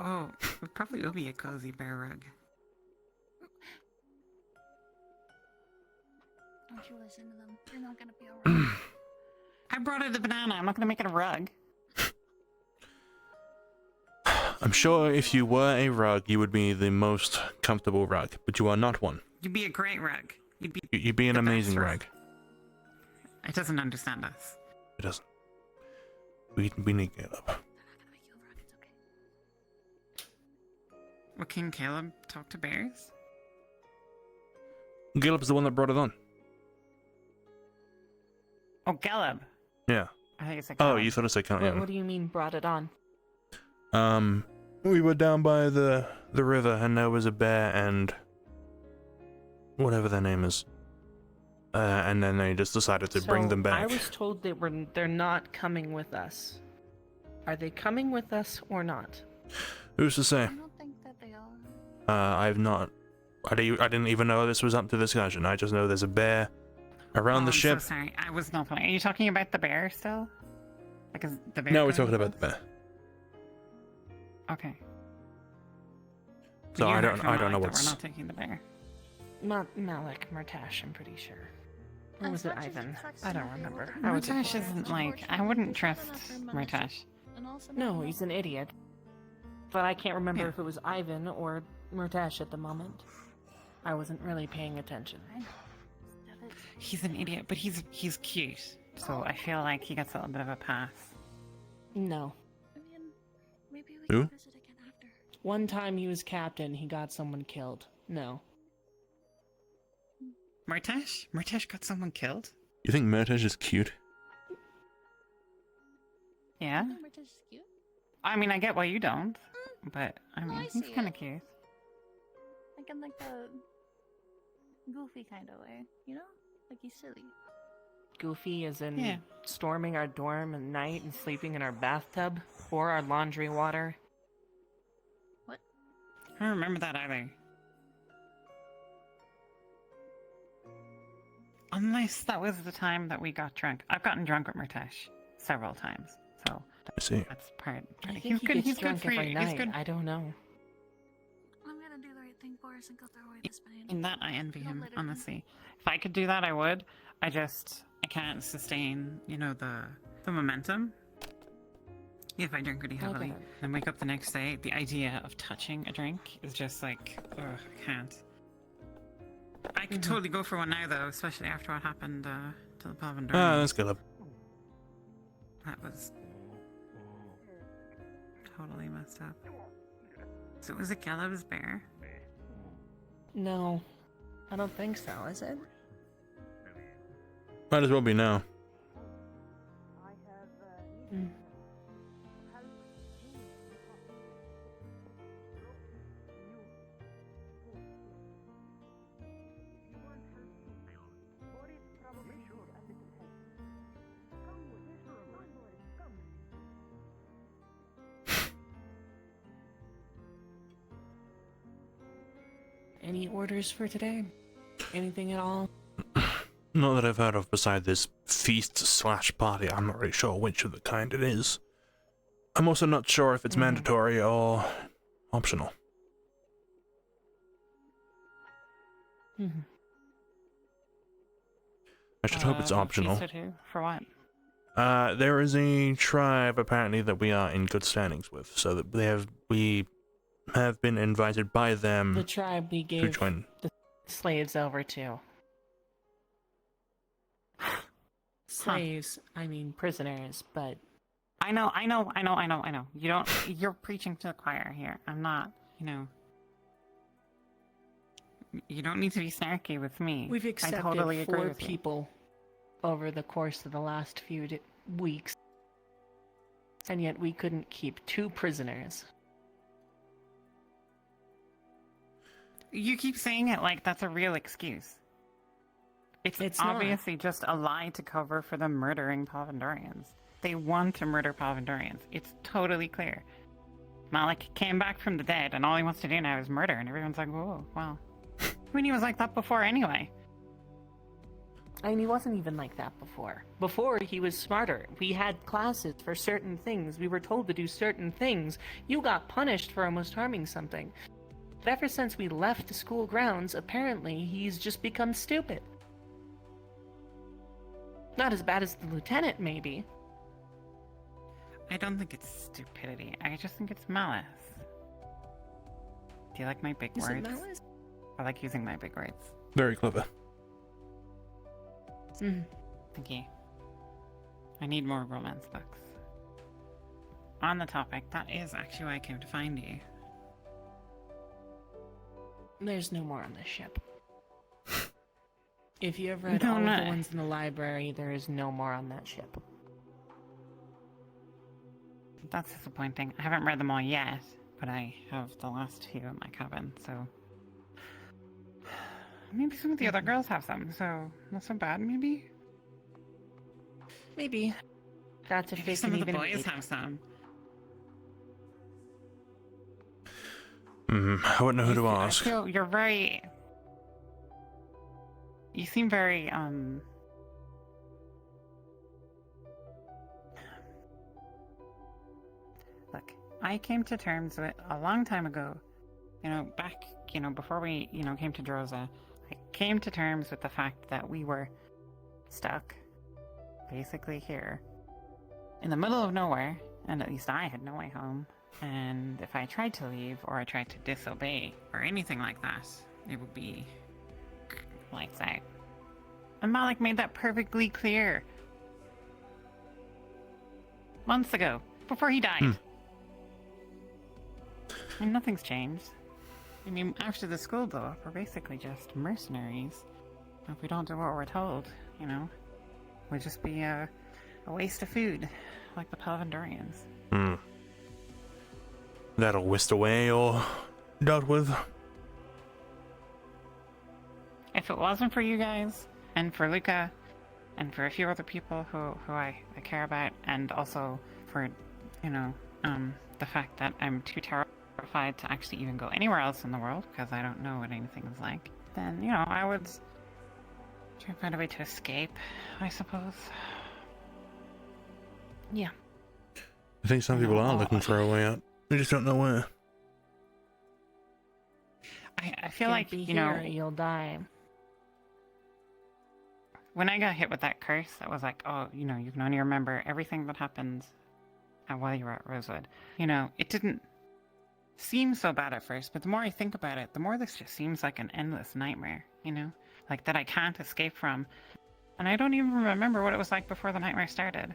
oh, it probably will be a cozy bear rug. Don't you listen to them. You're not gonna be alright. I brought her the banana. I'm not gonna make it a rug. I'm sure if you were a rug, you would be the most comfortable rug, but you are not one. You'd be a great rug. You'd be an the best amazing rug. rug. It doesn't understand us. It doesn't. We need Caleb. Well, can Caleb talk to bears? Caleb's the one that brought it on. Oh, Caleb. Yeah. I think it's a Oh, Caleb. you thought it said What do you mean brought it on? We were down by the river and there was a bear and whatever their name is. And then they just decided to bring them back. I was told they're not coming with us. Are they coming with us or not? Who's to say? I don't think that they are. I've not. I didn't even know this was up to discussion. I just know there's a bear around the I'm ship. So sorry, I was not playing. Are you talking about the bear still? Because the bear. No, we're coming talking with about the bear. us? Okay. So You I heard don't from know Malik that what's. We're not taking the bear. Malik, Murtash, I'm pretty sure. Or was it Ivan? I don't remember. Murtash isn't like. I wouldn't trust Murtash. No, he's an idiot. But I can't remember Yeah. if it was Ivan or Murtash at the moment. I wasn't really paying attention. He's an idiot, but he's cute. So I feel like he gets a little bit of a pass. No. Maybe we Who? can visit again after. One time he was captain, he got someone killed. No. Murtash? Murtash got someone killed? You think Murtash is cute? Yeah. We're just cute. I mean, I get why you don't, but I mean, I he's see kind of it. cute. Like in like a goofy kind of way, you know? Like he's silly. Goofy as in Yeah. storming our dorm at night and sleeping in our bathtub or our laundry water? I don't remember that either. Unless that was the time that we got drunk. I've gotten drunk with Murtesh several times, so I see. that's part. I think He's he good. gets He's good drunk for every you. night. He's good. I don't know. I'm gonna do the right thing, Boris, and go throw away this banana. In that, I envy Don't him. let it Honestly, if I could do that, I would. I can't sustain, the momentum. If I drink really heavily, Okay. then wake up the next day, the idea of touching a drink is just like, ugh, I can't. I could totally go for one now, though, especially after what happened to the Pavendor. Ah, that's good. That was totally messed up. So was it Geleb's bear? No, I don't think so, is it? Might as well be now. Mm. Any orders for today? Anything at all? Not that I've heard of beside this feast/party. I'm not really sure which of the kind it is. I'm also not sure if it's mandatory or optional. Mm-hmm. I should hope it's optional. For what? There is a tribe apparently that we are in good standings with, so that we have been invited by them The tribe we to gave join. the slaves over to. Slaves, I mean prisoners, but I know. You're preaching to the choir here. I'm not, You don't need to be snarky with me. we've accepted I totally agree 4 with you. people over the course of the last few weeks, and yet we couldn't keep 2 prisoners. You keep saying it like that's a real excuse. It's not. obviously just a lie to cover for them murdering Pavendorians. They want to murder Pavendorians. It's totally clear. Malik came back from the dead, and all he wants to do now is murder, and everyone's like, whoa, wow. I mean, he was like that before anyway. I mean, he wasn't even like that before. Before, he was smarter. We had classes for certain things. We were told to do certain things. You got punished for almost harming something. But ever since we left the school grounds, apparently he's just become stupid. Not as bad as the lieutenant, maybe. I don't think it's stupidity. I just think it's malice. Do you like my big Is it words? malice? I like using my big words. Very clever. Mm. Thank you. I need more romance books. On the topic, that is actually why I came to find you. There's no more on this ship. If you have read No, all of the not- ones in the library, there is no more on that ship. That's disappointing. I haven't read them all yet, but I have the last 2 in my cabin, so... Maybe some of the other girls have some, so not so bad, maybe? Maybe. That's if Maybe they some can of the even boys read. have some. I wouldn't know who to I ask. feel you're very... You seem very, Look, I came to terms with a long time ago, back, before we, came to Droza, I came to terms with the fact that we were stuck, basically here, in the middle of nowhere, and at least I had no way home, and if I tried to leave, or I tried to disobey, or anything like that, it would be lights out. And Malik made that perfectly clear. Months ago, before he died. I mean, nothing's changed. I mean, after the school blew up, we're basically just mercenaries. If we don't do what we're told, we'll just be a waste of food, like the Pavendorians. That'll whisked away or dealt with. If it wasn't for you guys, and for Luca, and for a few other people who I care about, and also for, the fact that I'm too terrified to actually even go anywhere else in the world because I don't know what anything is like, then, I would try to find a way to escape, I suppose. Yeah. I think some people are looking for a way out. They just don't know where. I feel like, you'll die. When I got hit with that curse, that was like, oh, you can only remember everything that happened while you were at Rosewood. It didn't seem so bad at first, but the more I think about it, the more this just seems like an endless nightmare, like that I can't escape from. And I don't even remember what it was like before the nightmare started.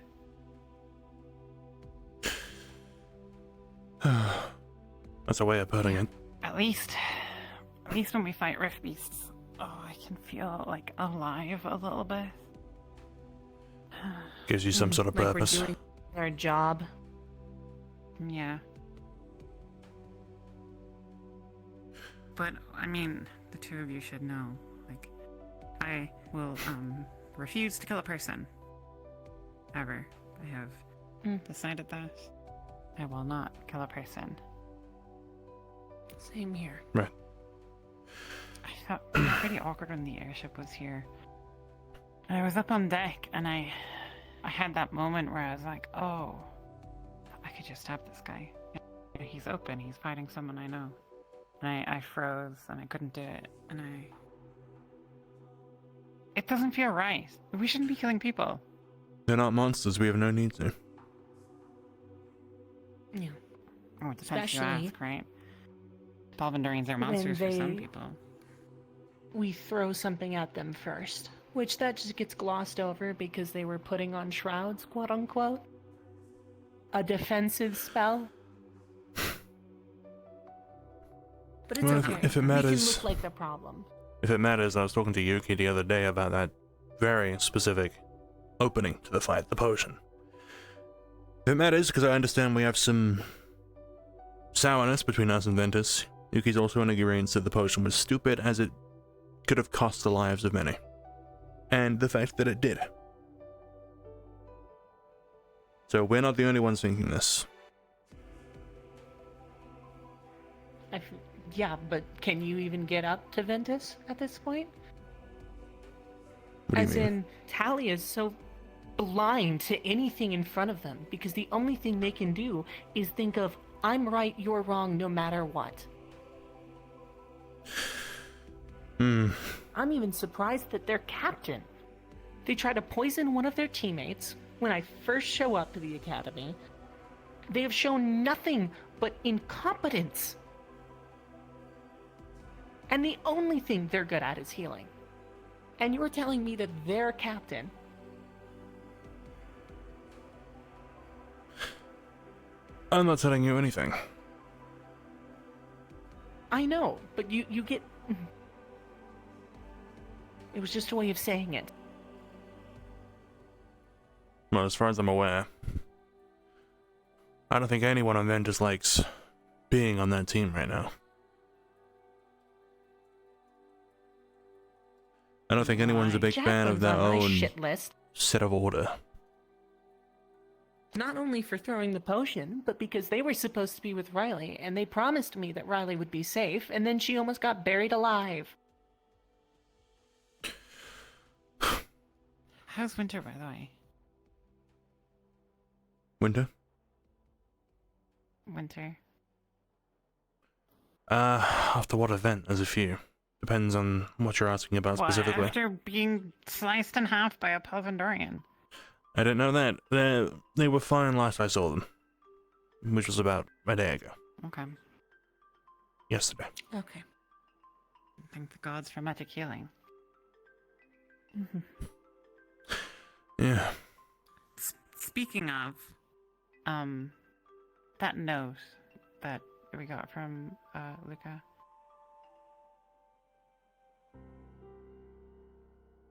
That's a way of putting it. At least when we fight rift beasts, I can feel like alive a little bit. Gives you some sort of purpose. We're doing our job. Yeah. But, the two of you should know, I will, refuse to kill a person. Ever. I have decided that. I will not kill a person. Same here. Right. I felt pretty awkward when the airship was here. And I was up on deck, and I had that moment where I was like, oh, I could just stab this guy. He's open, he's fighting someone I know. And I froze, and I couldn't do it, and it doesn't feel right. We shouldn't be killing people. They're not monsters, we have no need to. Yeah. Oh, it depends who you ask, right? Palvandorians are monsters for some people. We throw something at them first, which that just gets glossed over because they were putting on shrouds, quote unquote. A defensive spell. But it's okay. If it matters, we can look like the problem. If it matters, I was talking to Yuki the other day about that very specific opening to the fight, the potion. If it matters, because I understand we have some sourness between us and Ventus. Yuki's also in agreement that the potion was stupid, as it could have cost the lives of many. And the fact that it did. So we're not the only ones thinking this. Yeah, but can you even get up to Ventus at this point? What do you As mean? in, Talia is so blind to anything in front of them because the only thing they can do is think of, I'm right, you're wrong, no matter what. I'm even surprised that their captain. They try to poison one of their teammates when I first show up to the academy. They have shown nothing but incompetence. And the only thing they're good at is healing. And you're telling me that their captain... I'm not telling you anything. I know, but you get... It was just a way of saying it. Well, as far as I'm aware, I don't think anyone on Ventus likes being on that team right now. I don't think anyone's a big fan of their own shit list. set of order. Not only for throwing the potion, but because they were supposed to be with Riley, and they promised me that Riley would be safe, and then she almost got buried alive. How's Winter, by the way? Winter? Winter. After what event? There's a few. Depends on what you're asking about specifically. After being sliced in half by a Palvandorian. I didn't know that. They were fine last I saw them. Which was about a day ago. Okay. Yesterday. Okay. Thank the gods for magic healing. Yeah. Speaking of, that note that we got from, Luca.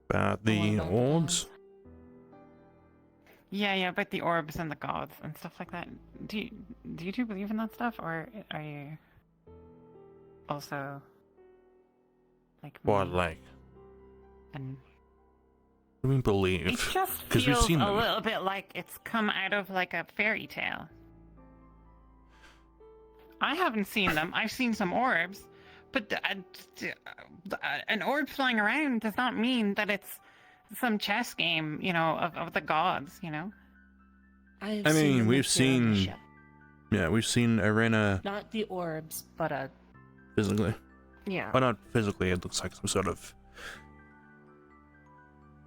About the orbs? Yeah, about the orbs and the gods and stuff like that. Do you two believe in that stuff, or are you also like me? What, like? And do we believe? It just Because we've feels seen a them. little bit like it's come out of like a fairy tale. I haven't seen them. I've seen some orbs, but an orb flying around does not mean that it's some chess game, you know, of the gods, you know? I mean, we've seen... Yeah, we've seen Arena Not the orbs, but physically. yeah. Well, not physically, it looks like some sort of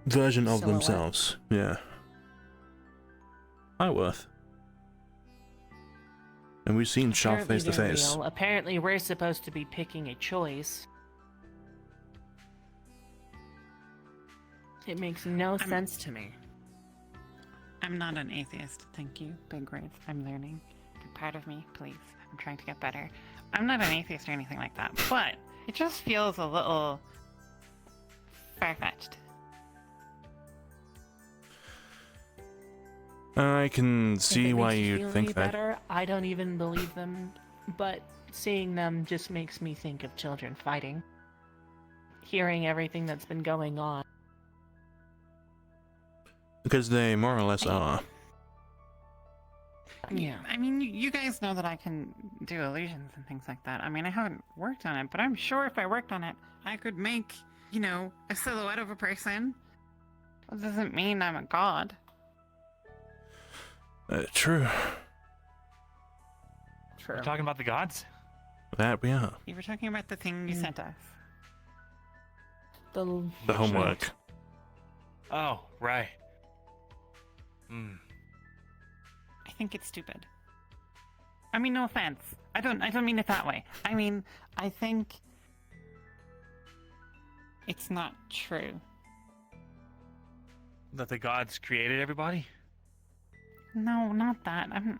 version of Silhouette. themselves. Yeah. Highworth. And we've seen Shaw Apparently face to they're face. real. Apparently we're supposed to be picking a choice. It makes no sense to me. I'm not an atheist, thank you. Big grades. I'm learning. Be proud of me, please. I'm trying to get better. I'm not an atheist or anything like that, but it just feels a little far-fetched. I can If see it why makes you you feel think any that. better, I don't even believe them, but seeing them just makes me think of children fighting. Hearing everything that's been going on. Because they more or less are. Yeah. I mean, you guys know that I can do illusions and things like that. I mean, I haven't worked on it, but I'm sure if I worked on it, I could make, you know, a silhouette of a person. That doesn't mean I'm a god. True. We're talking about the gods? That we are. You were talking about the thing you sent us. The homework. Oh, right. I think it's stupid. I mean, no offense. I don't mean it that way. I mean, I think it's not true. That the gods created everybody? No, not that. I'm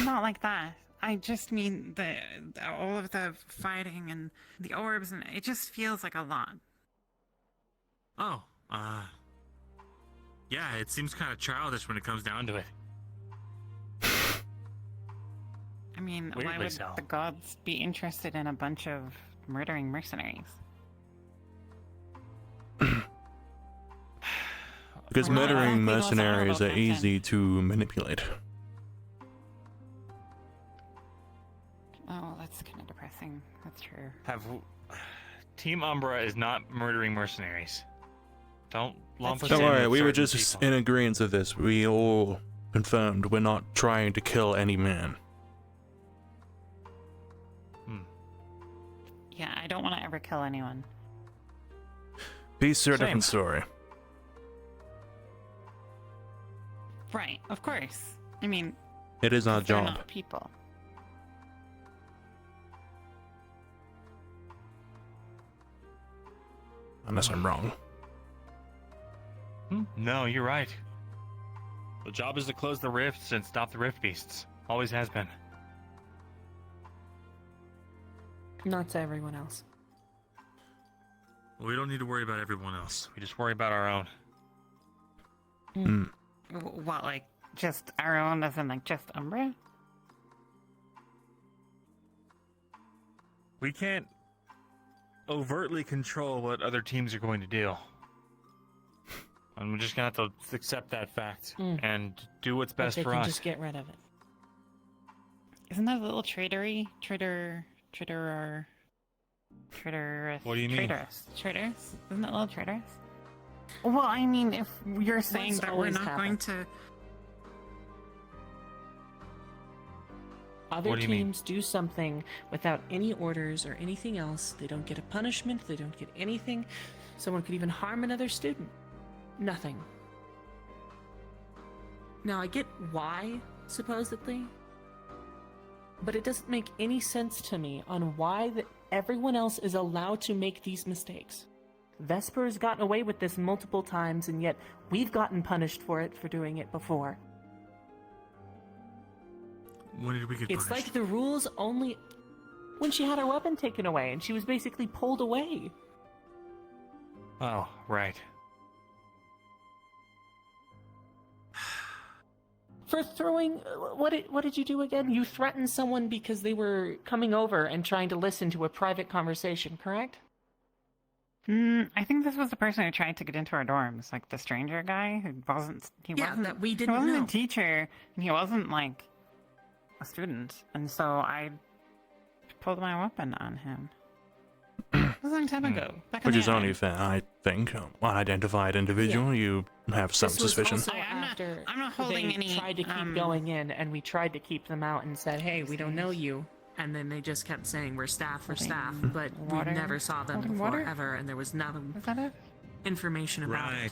not like that. I just mean all of the fighting and the orbs, and it just feels like a lot. Oh, yeah, it seems kind of childish when it comes down to it. I mean, why Weirdly would so. the gods be interested in a bunch of murdering mercenaries? Because Well, I don't murdering think those are mercenaries about are easy to manipulate. Oh, that's kind of depressing. That's true. Team Umbra is not murdering mercenaries. Don't lump us Don't in worry, with we were certain just people. in agreement of this. We all confirmed we're not trying to kill any man. Yeah, I don't want to ever kill anyone. Peace are a Same. different story. Right, of course. I mean, It is our 'cause they're job. not people. Unless I'm wrong. No, you're right. The job is to close the rifts and stop the rift beasts. Always has been. Not to everyone else. We don't need to worry about everyone else. We just worry about our own. What, like, just our own, as in, like, just Umbra? We can't overtly control what other teams are going to do. And we're just gonna have to accept that fact and do what's best But they for can us. just get rid of it. Isn't that a little traitory? Traitorous. What do you mean? Traitorous. Isn't that a little traitorous? Well, I mean, if you're saying What's that we're always not going happened? to... Other What do you mean? teams do something without any orders or anything else. They don't get a punishment. They don't get anything. Someone could even harm another student. Nothing. Now, I get why, supposedly, but it doesn't make any sense to me on why everyone else is allowed to make these mistakes. Vesper's gotten away with this multiple times, and yet we've gotten punished for it for doing it before. When did we get It's punished? like the rules only when she had her weapon taken away and she was basically pulled away. Oh, right. For throwing what did you do again? You threatened someone because they were coming over and trying to listen to a private conversation, correct? I think this was the person who tried to get into our dorms, like the stranger guy who wasn't. He wasn't. that we He didn't wasn't know. a teacher, and he wasn't like a student, and so I pulled my weapon on him. It was a long time ago. Back in Which the is only fair, I think. Unidentified individual, you have some This was suspicion. also I'm after not holding they any, tried to keep going in, and we tried to keep them out and said, "Hey, we don't know you." And then they just kept saying, "We're staff, we're staff," but water? we never saw them Holding before water? ever, and there was none Is that it? information about it.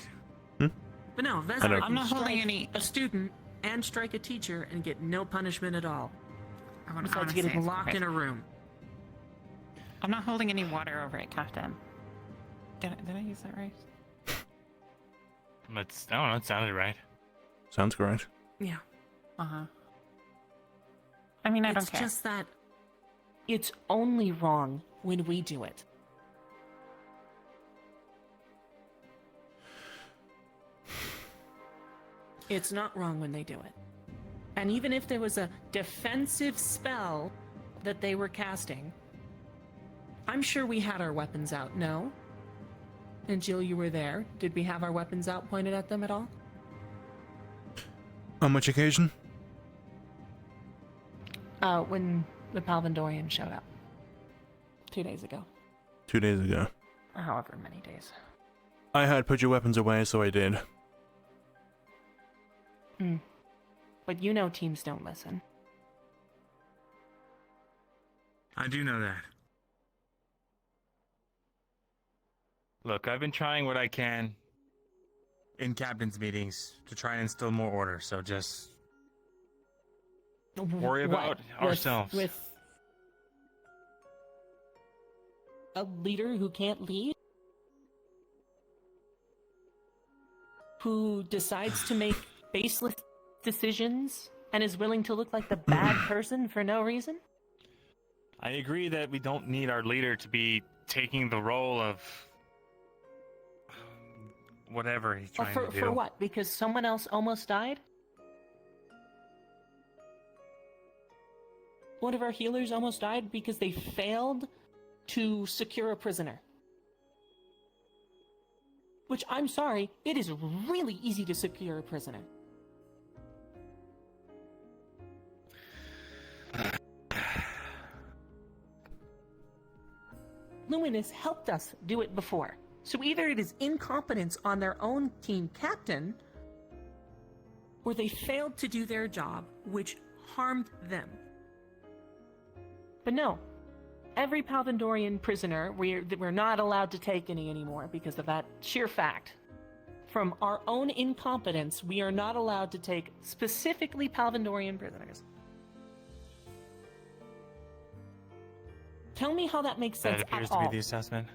Hmm? But no, I Vesna don't- can I'm not holding strike any- a student and strike a teacher and get no punishment at all. I wanna Besides say getting it's locked in a room. I'm not holding any water over at Captain. Did I use that right? I don't know, it sounded right. Sounds correct. Yeah. Uh-huh. I mean, I don't It's care. just that it's only wrong when we do it. It's not wrong when they do it. And even if there was a defensive spell that they were casting, I'm sure we had our weapons out, no? And Jill, you were there. Did we have our weapons out pointed at them at all? On which occasion? When the Palvandorian showed up. 2 days ago. 2 days ago. Or however many days. I had put your weapons away, so I did. But you know teams don't listen. I do know that. Look, I've been trying what I can in captain's meetings to try and instill more order, so just worry about ourselves. With a leader who can't lead? Who decides to make baseless decisions and is willing to look like the bad person for no reason? I agree that we don't need our leader to be taking the role of whatever he's trying to do. For what? Because someone else almost died? One of our healers almost died because they failed to secure a prisoner. Which, I'm sorry, it is really easy to secure a prisoner. Luminous helped us do it before. So either it is incompetence on their own team captain, or they failed to do their job, which harmed them. But no, every Palvandorian prisoner, we're not allowed to take any anymore because of that sheer fact. From our own incompetence, we are not allowed to take specifically Palvandorian prisoners. Tell me how that makes sense That appears at all. to be the assessment.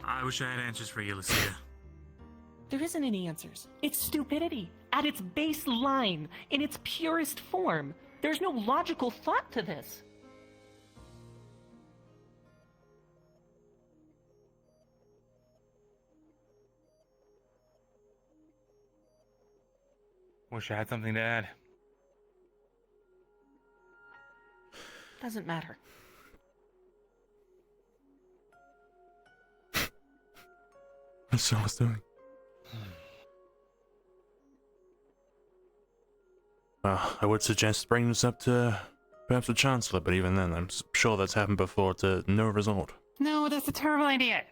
I wish I had answers for you, Lucia. There isn't any answers. It's stupidity. At its baseline, in its purest form. There's no logical thought to this. Wish I had something to add. Doesn't matter. That's all I was doing. Well, I would suggest bringing this up to perhaps the Chancellor, but even then, I'm sure that's happened before to no result. No, that's a terrible idea.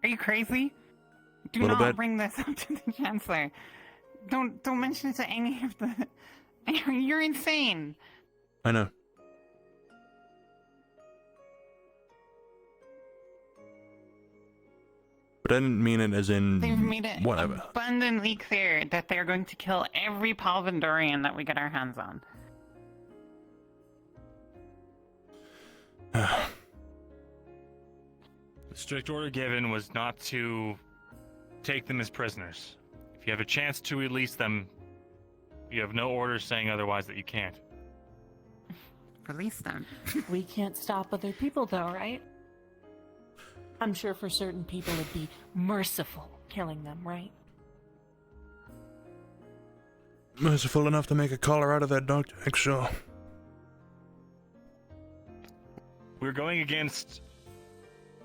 Are you crazy? Do Little not bit. bring this up to the Chancellor. Don't mention it to any of the... You're insane. I know. But I didn't mean it as in They've made it whatever. abundantly clear that they're going to kill every Palvandorian that we get our hands on. The strict order given was not to take them as prisoners. If you have a chance to release them, you have no order saying otherwise that you can't. Release them. We can't stop other people, though, right? I'm sure for certain people it'd be merciful killing them, right? Merciful enough to make a collar out of that dog tag, sure. We're going against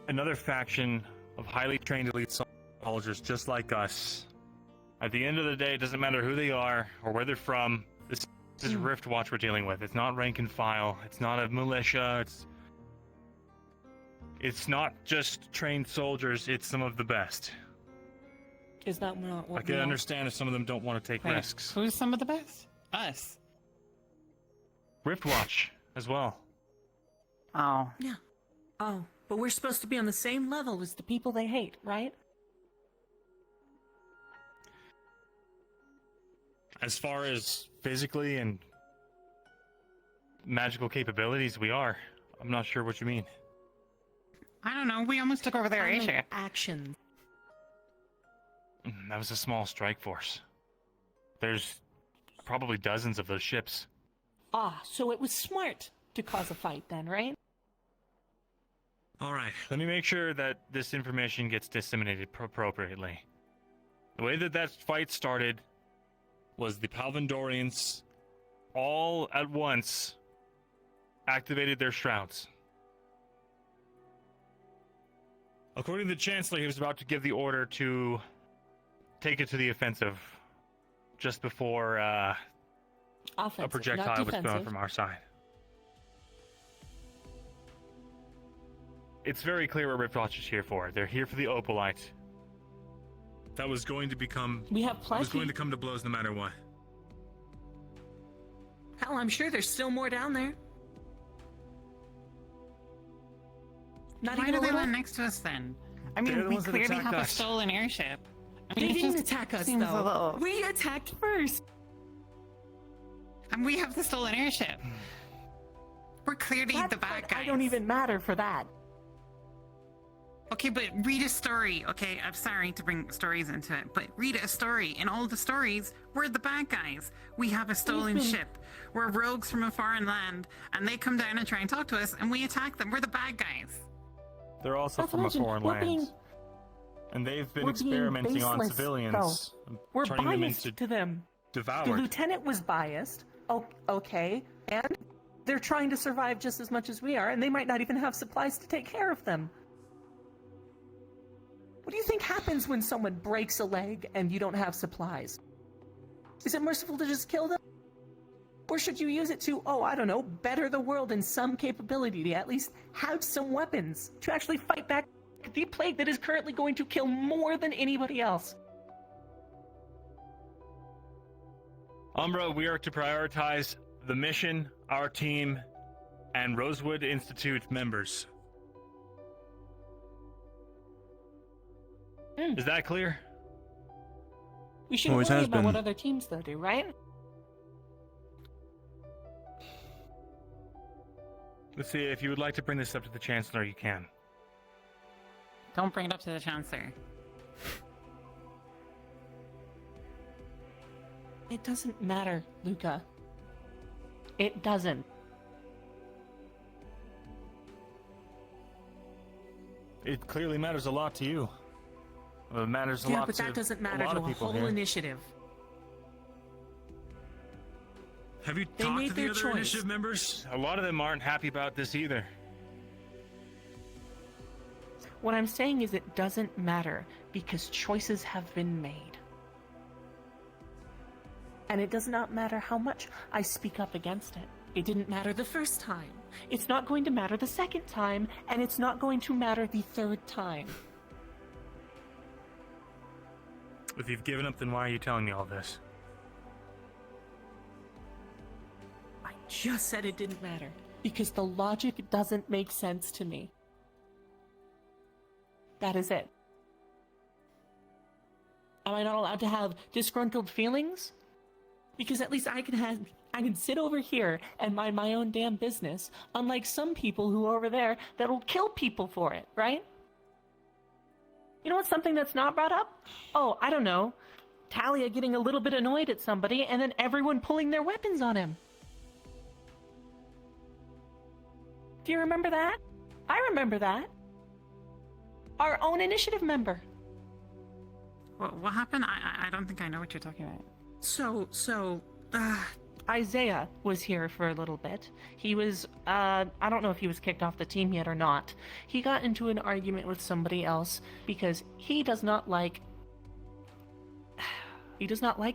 another faction of highly trained elite soldiers just like us. At the end of the day, it doesn't matter who they are or where they're from. This is Rift Watch we're dealing with. It's not rank and file. It's not a militia. It's not just trained soldiers. It's some of the best. Is that not what I can understand if some of them don't want to take risks. Who's some of the best? Us. Rift Watch as well. Oh. Yeah. Oh, but we're supposed to be on the same level as the people they hate, right? As far as physically and magical capabilities, we are. I'm not sure what you mean. I don't know. We almost took over their airship. Action. That was a small strike force. There's probably dozens of those ships. Ah, so it was smart to cause a fight then, right? All right, let me make sure that this information gets disseminated appropriately. The way that fight started was the Palvandorians all at once activated their shrouds. According to the Chancellor, he was about to give the order to take it to the offensive just before a projectile was thrown from our side. It's very clear what Rift Watch is here for. They're here for the Opalite. That was going to become... We have plenty. Was going to come to blows no matter what. Hell, I'm sure there's still more down there. Why do they land next to us then? I mean, we clearly have a stolen airship. I mean, They didn't attack us, though. We attacked first. And we have the stolen airship. We're clearly the bad guys. I don't even matter for that. Okay, but read a story. Okay, I'm sorry to bring stories into it, but read a story. In all the stories, we're the bad guys. We have a stolen ship. We're rogues from a foreign land, and they come down and try and talk to us, and we attack them. We're the bad guys. They're also from a foreign land. And they've been experimenting on civilians. We're turning them biased into to them. devoured. The lieutenant was biased. Oh, okay. And they're trying to survive just as much as we are, and they might not even have supplies to take care of them. What do you think happens when someone breaks a leg and you don't have supplies? Is it merciful to just kill them? Or should you use it to, oh, I don't know, better the world in some capability, to at least have some weapons, to actually fight back the plague that is currently going to kill more than anybody else? Umbra, we are to prioritize the mission, our team, and Rosewood Institute members. Is that clear? We shouldn't worry about what other teams though do, right? Let's see, if you would like to bring this up to the Chancellor, you can. Don't bring it up to the Chancellor. It doesn't matter, Luca. It doesn't. It clearly matters a lot to you. Well, it matters a lot to but that doesn't matter to a whole initiative. Have you talked to the other initiative members? A lot of them aren't happy about this either. What I'm saying is it doesn't matter because choices have been made. And it does not matter how much I speak up against it. It didn't matter the first time. It's not going to matter the second time, and it's not going to matter the third time. If you've given up, then why are you telling me all this? I just said it didn't matter because the logic doesn't make sense to me. That is it. Am I not allowed to have disgruntled feelings? Because at least I can sit over here and mind my own damn business, unlike some people who are over there that'll kill people for it, right? You know what's something that's not brought up? Oh, I don't know. Talia getting a little bit annoyed at somebody and then everyone pulling their weapons on him. Do you remember that? I remember that. Our own initiative member. What happened? I don't think I know what you're talking about. So, Isaiah was here for a little bit. He was, I don't know if he was kicked off the team yet or not. He got into an argument with somebody else because he does not like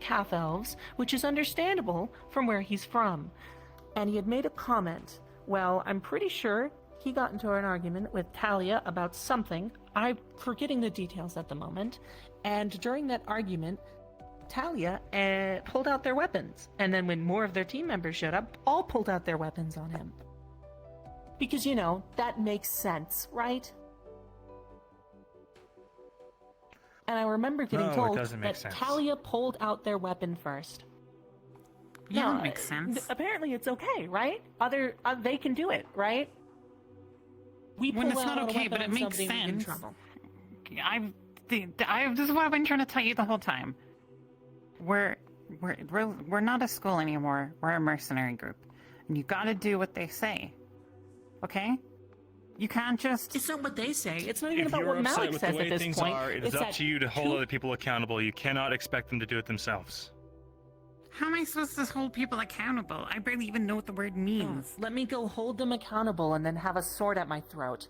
half-elves, which is understandable from where he's from. And he had made a comment. Well, I'm pretty sure he got into an argument with Talia about something. I'm forgetting the details at the moment. And during that argument, Talia pulled out their weapons. And then when more of their team members showed up, all pulled out their weapons on him. Because, you know, that makes sense, right? And I remember getting told that Talia pulled out their weapon first. Yeah, that makes sense. Apparently it's okay, right? They can do it, right? When it's not okay, but it makes sense. This is what I've been trying to tell you the whole time. We're not a school anymore. We're a mercenary group, and you got to do what they say. Okay? You can't just. It's not what they say. It's not even If about you're what upset Malik with says the way at this things point. are, it is up to you to hold other people accountable. You cannot expect them to do it themselves. How am I supposed to hold people accountable? I barely even know what the word means. Let me go hold them accountable and then have a sword at my throat.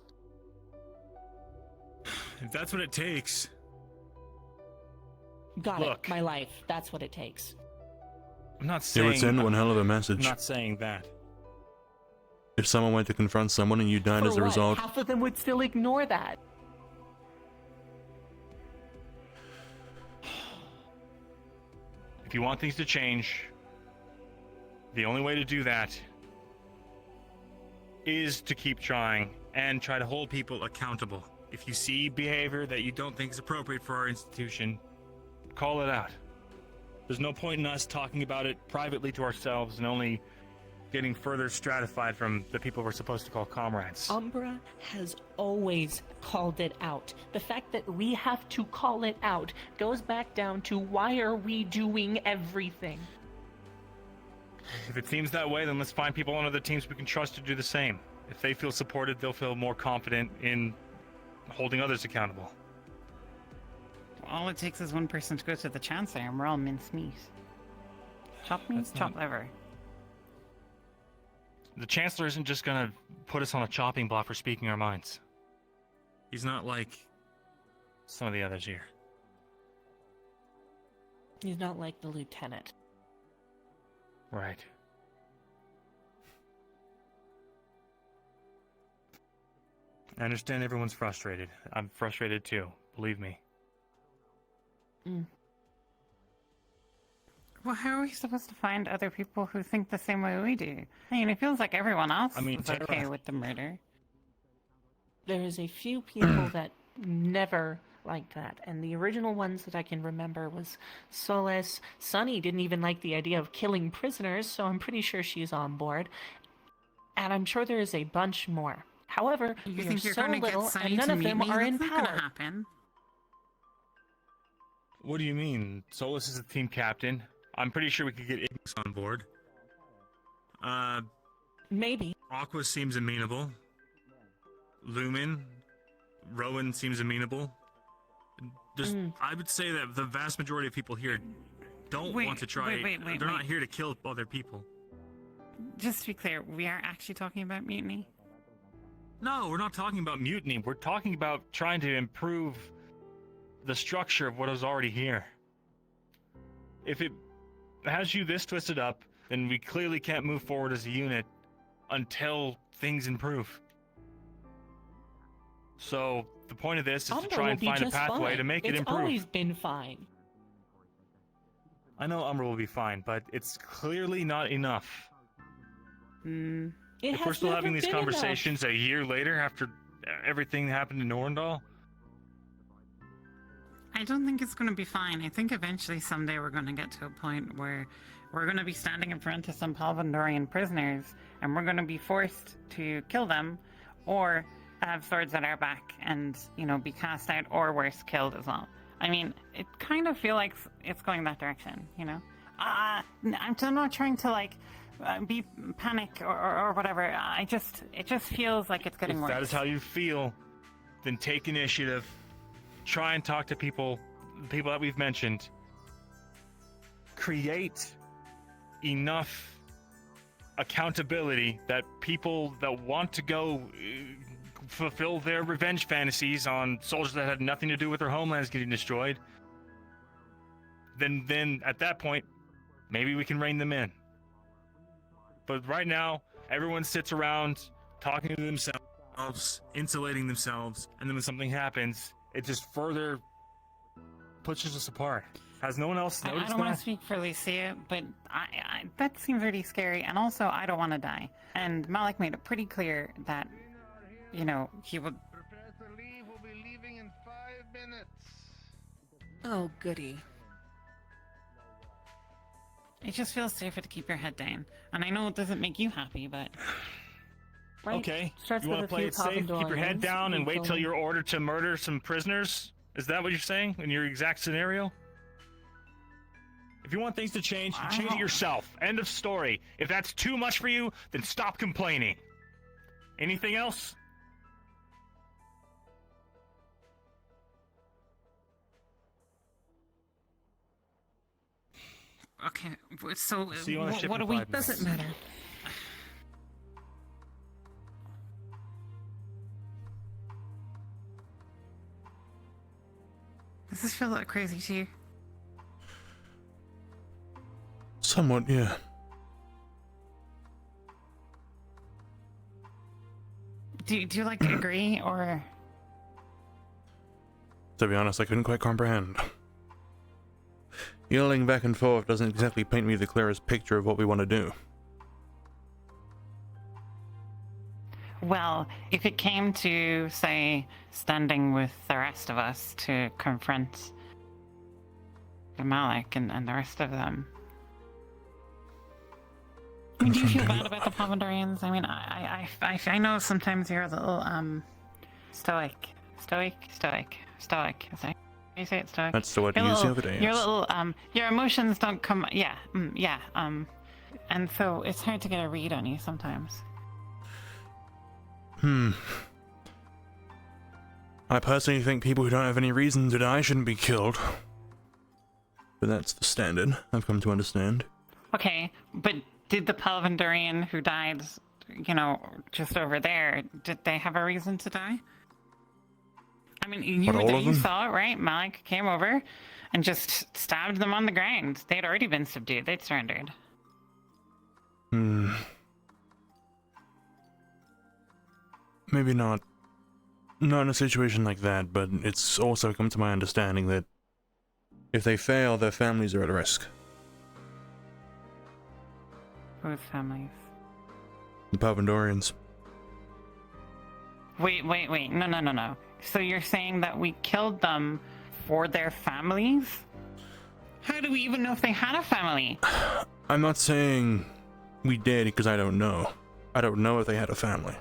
If that's what it takes. Got it. My life. That's what it takes. I'm not saying. It would send one hell of a message. I'm not saying that. If someone went to confront someone and you died as a result. Half of them would still ignore that. If you want things to change, the only way to do that is to keep trying and try to hold people accountable. If you see behavior that you don't think is appropriate for our institution, call it out. There's no point in us talking about it privately to ourselves and only getting further stratified from the people we're supposed to call comrades. Umbra has always called it out. The fact that we have to call it out goes back down to why are we doing everything? If it seems that way, then let's find people on other teams we can trust to do the same. If they feel supported, they'll feel more confident in holding others accountable. All it takes is one person to go to the Chancellor and we're all mincemeat. Chop meat, chop liver. The Chancellor isn't just gonna put us on a chopping block for speaking our minds. He's not like some of the others here. He's not like the Lieutenant. Right. I understand everyone's frustrated. I'm frustrated too, believe me. Well, how are we supposed to find other people who think the same way we do? I mean, it feels like everyone else is okay with the murder. There is a few people that never liked that, and the original ones that I can remember was Solace. Sunny didn't even like the idea of killing prisoners, so I'm pretty sure she's on board. And I'm sure there is a bunch more. However, You we think are you're so going to get little, Sunny and none to of meet them me? are That's in not power. gonna happen. What do you mean? Solus is the team captain. I'm pretty sure we could get Ignis on board. Maybe. Aqua seems amenable. Lumen, Rowan seems amenable. I would say that the vast majority of people here don't want to try. They're not here to kill other people. Just to be clear, we are actually talking about mutiny? No, we're not talking about mutiny. We're talking about trying to improve the structure of what is already here. If it has you this twisted up, then we clearly can't move forward as a unit until things improve. So the point of this is to try and find a pathway to make it improve. It's always been fine. I know Umbra will be fine, but it's clearly not enough. If we're still having these conversations a year later after everything happened in Norndal, I don't think it's going to be fine. I think eventually someday we're going to get to a point where we're going to be standing in front of some Palvandorian prisoners and we're going to be forced to kill them or have swords at our back and, you know, be cast out or worse, killed as well. I mean, it kind of feels like it's going that direction, you know? I'm not trying to, like, be panic or whatever. It just feels like it's getting worse. If that is how you feel, then take initiative. Try and talk to people that we've mentioned. Create enough accountability that people that want to go fulfill their revenge fantasies on soldiers that had nothing to do with their homelands getting destroyed, then at that point, maybe we can rein them in. But right now, everyone sits around talking to themselves, insulating themselves, and then when something happens, it just further pushes us apart. Has no one else noticed I don't want to speak for Lucia, but I that seems really scary, and also I don't want to die. And Malik made it pretty clear that, you know, he would... Prepare to leave. We'll be leaving in 5 minutes. Oh, goody. It just feels safer to keep your head down. And I know it doesn't make you happy, but... Right? Okay, Starts you with want a to play few it safe, keep your head Pavendorians, down, and you wait kill till them. you're ordered to murder some prisoners? Is that what you're saying in your exact scenario? If you want things to change, you change it yourself. End of story. If that's too much for you, then stop complaining. Anything else? Okay, so See you on the ship what in do we... 5 minutes. Doesn't matter. Does this feel a little crazy to you? Somewhat, yeah. Do you like agree, or... To be honest, I couldn't quite comprehend. Yelling back and forth doesn't exactly paint me the clearest picture of what we want to do. Well, if it came to, say, standing with the rest of us to confront Malik and the rest of them... I mean, do you feel bad about the Pavendorians? I mean, I know sometimes you're a little, stoic. Is that how you say it? Stoic? That's the word You're you used the little- other day, You're yes. a little, your emotions don't come, and so it's hard to get a read on you sometimes. I personally think people who don't have any reason to die shouldn't be killed. But that's the standard, I've come to understand. Okay, but did the Pavendorian who died, you know, just over there, did they have a reason to die? I mean, you What, were all there, of you them? saw it, right? Malik came over and just stabbed them on the ground. They'd already been subdued, they'd surrendered. Maybe not. Not in a situation like that, but it's also come to my understanding that if they fail, their families are at risk. Whose families? The Pavendorians. Wait, no. So you're saying that we killed them for their families? How do we even know if they had a family? I'm not saying we did because I don't know. I don't know if they had a family.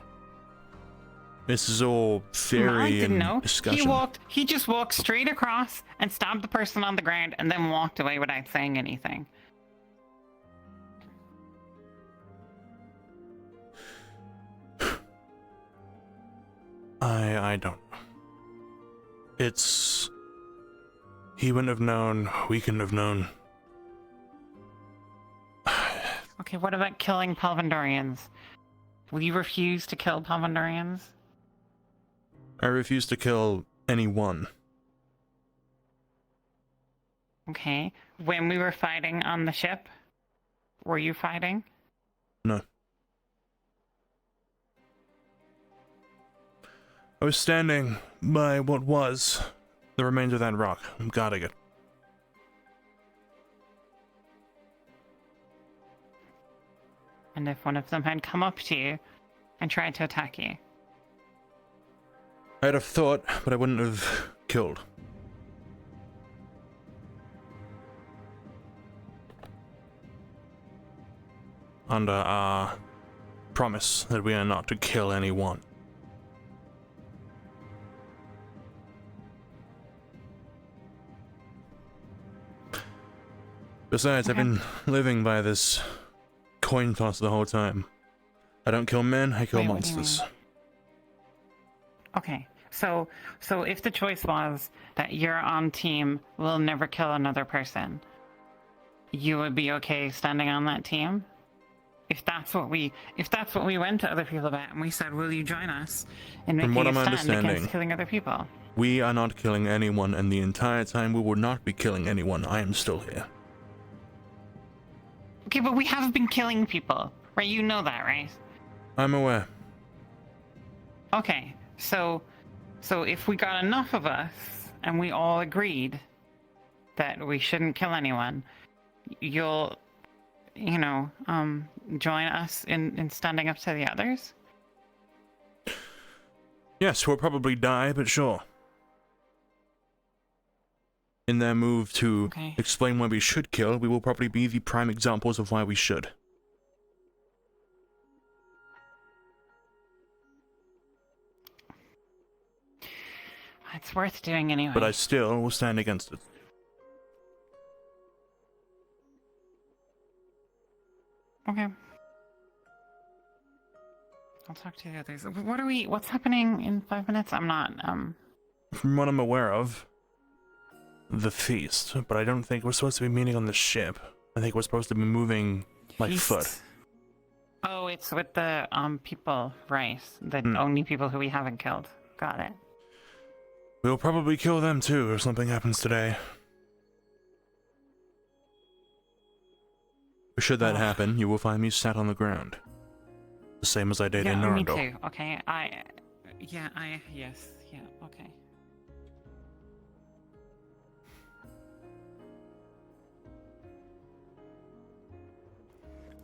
This is all Malik theory didn't and know. discussion. He just walked straight across and stabbed the person on the ground and then walked away without saying anything. I don't know. It's... He wouldn't have known, we couldn't have known. Okay, what about killing Pavendorians? Will you refuse to kill Pavendorians? I refuse to kill anyone. Okay. When we were fighting on the ship, were you fighting? No. I was standing by what was the remains of that rock. I'm guarding it. And if one of them had come up to you and tried to attack you? I'd have thought, but I wouldn't have killed. Under our promise that we are not to kill anyone. Besides, I've been living by this coin toss the whole time. I don't kill men, I kill Wait, what do you monsters. mean? Okay, so if the choice was that you're on team, we'll never kill another person, you would be okay standing on that team? if that's what we went to other people about and we said, will you join us in From making what a I'm stand understanding, against killing other people? we are not killing anyone, and the entire time we will not be killing anyone. I am still here. Okay, but we have been killing people, right? You know that, right? I'm aware. Okay, so if we got enough of us and we all agreed that we shouldn't kill anyone, you'll, join us in standing up to the others? Yes, we'll probably die, but sure. In their move to explain why we should kill, we will probably be the prime examples of why we should. It's worth doing anyway. But I still will stand against it. Okay. I'll talk to the others. What's happening in 5 minutes? I'm not, From what I'm aware of, the feast, but I don't think we're supposed to be meeting on the ship. I think we're supposed to be moving, like, Feast? foot. Oh, it's with the, people, right. The only people who we haven't killed. Got it. We'll probably kill them too if something happens today. Should that happen, you will find me sat on the ground. The same as I did in me Narendal. too, okay? Yes, okay.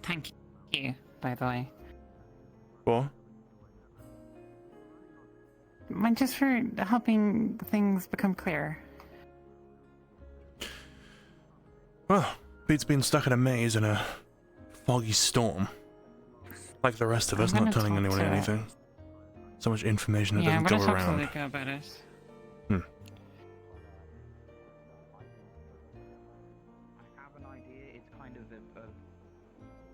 Thank you, by the way. What? Just for helping things become clear. Well, beats being stuck in a maze in a foggy storm. Like the rest of us, not telling anyone anything. So much information that doesn't go around. I'm gonna talk to Luca about it. I have an idea. It's kind of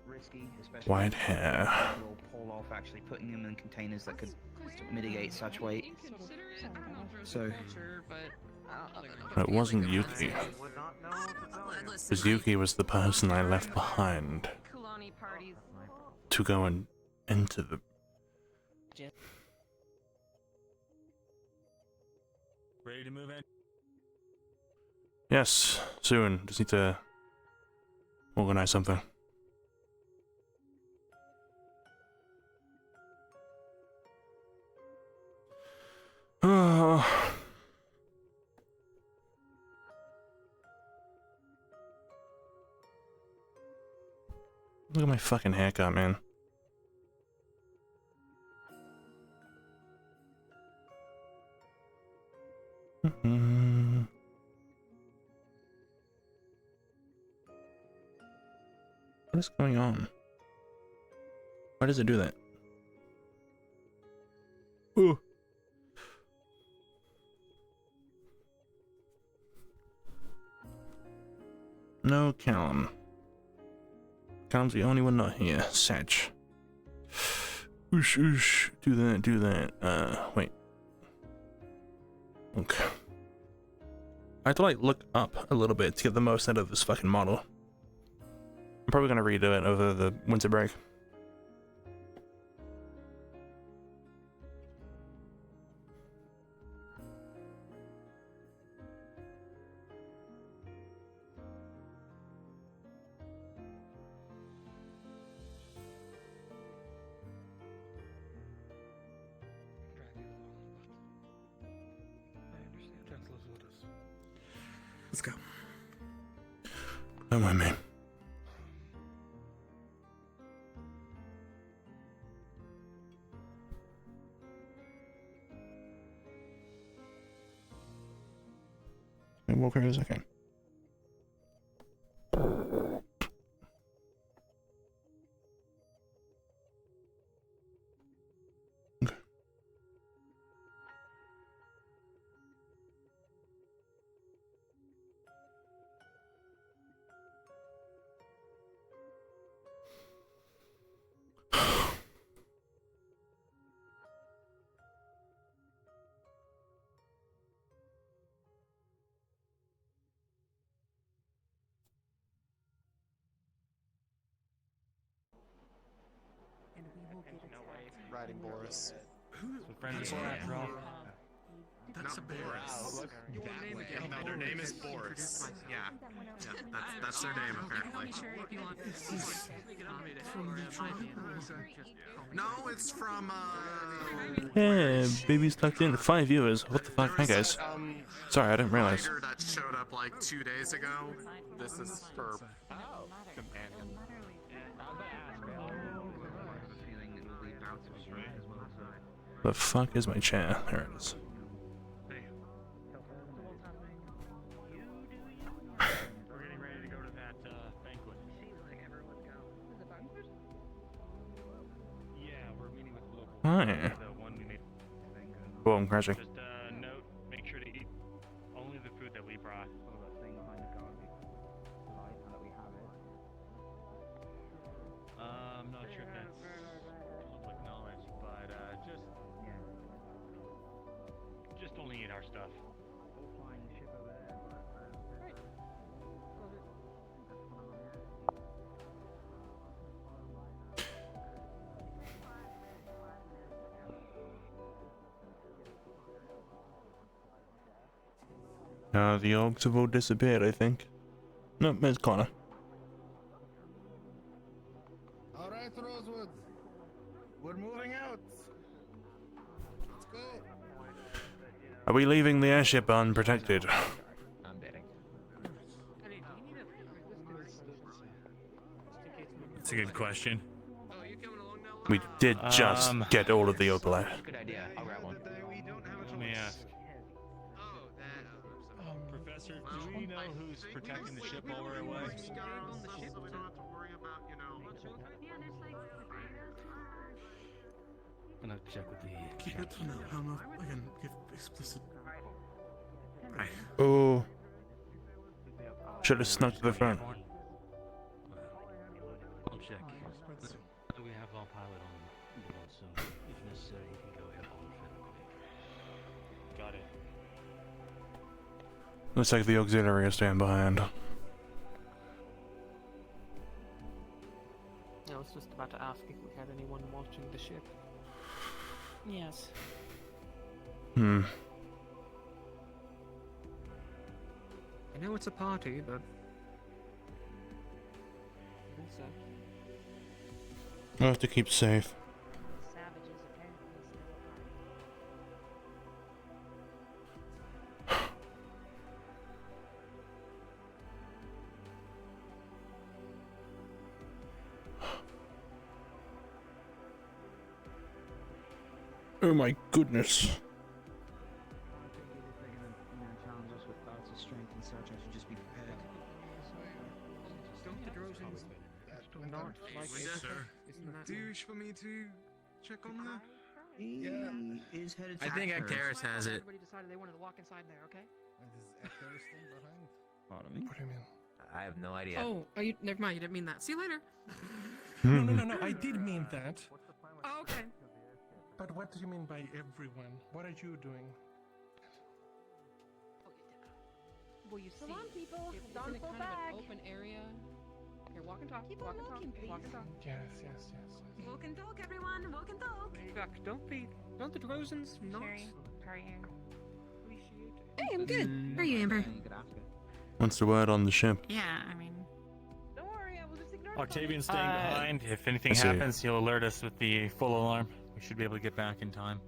risky, especially White hair. pull off actually putting them in containers that could mitigate such weight. So It wasn't Yuki. Because Yuki was the person I left behind to go and into the... Ready to move in? Yes, soon. Just need to organize something. Look at my fucking haircut, man. What is going on? Why does it do that? Ooh. No, Callum. Callum's the only one not here. Satch. Oosh, oosh. Do that, do that. Wait. Okay. I have to, like, look up a little bit to get the most out of this fucking model. I'm probably gonna redo it over the winter break. Let's go. Don't mind me. Walk her a second. fighting Boris. Friends of after all. That's a Boris. No, their name is Boris. Yeah. That's their name apparently. No, it's from Yeah, baby's tucked in. 5 viewers. What the fuck? Hi guys. Sorry, I didn't realize. Tiger that showed up like 2 days ago. This is her companion. The fuck is my chair? There it is. We're getting ready to go to that banquet. Yeah, we're meeting with the local. Hi. The one we made. Oh, I'm crashing. Just note, make sure to eat only the food that we brought. I'm not sure if that's public knowledge, but just only eat our stuff. The orcs have all disappeared, I think. No, there's Connor. Alright, Rosewood. We're moving out. Let's go. Are we leaving the airship unprotected? I'm betting. That's a good question. We did just get all of the overlay. Good idea. I'll grab one. Let me ask. Professor, do we know who's protecting the ship while we're away? I'm gonna check with the Keep it for now. I can give explicit. Right. Oh. Should have snuck to the front. I'll check. We have our pilot on board, so if necessary, he can go ahead on the Got it. Looks like the auxiliary is staying behind. I was just about to ask if we had anyone watching the ship. Yes. I know it's a party, but I think so. I'll have to keep safe. Oh my goodness. Challenge us with bouts of strength and such. I should just be prepared. Don't the Drozens not like Yes, sir. Isn't that Douche for me to check on that? He is headed to I think Akers. Actaris has it. Everybody decided they wanted to walk inside there, okay? Pardon me? What do you mean? I have no idea. Oh, you? Never mind. You didn't mean that. See you later. No. I did mean that. Oh, okay. But what do you mean by everyone? What are you doing? Well, you see, Come on, people. It's Don't in a pull kind of back. an open area. Here, walk and talk. Keep walk on and walking, talk. please. Walk and talk. Yes. Walk and talk, everyone. Walk and talk. Chuck, don't the Drozens not Sherry, how are you? appreciate it? Hey, I'm good. How are you, Amber? What's the word on the ship? Yeah, I mean, Don't worry, I will just ignore Octavian's staying behind. If anything I see. happens, he'll alert us with the full alarm. We should be able to get back in time.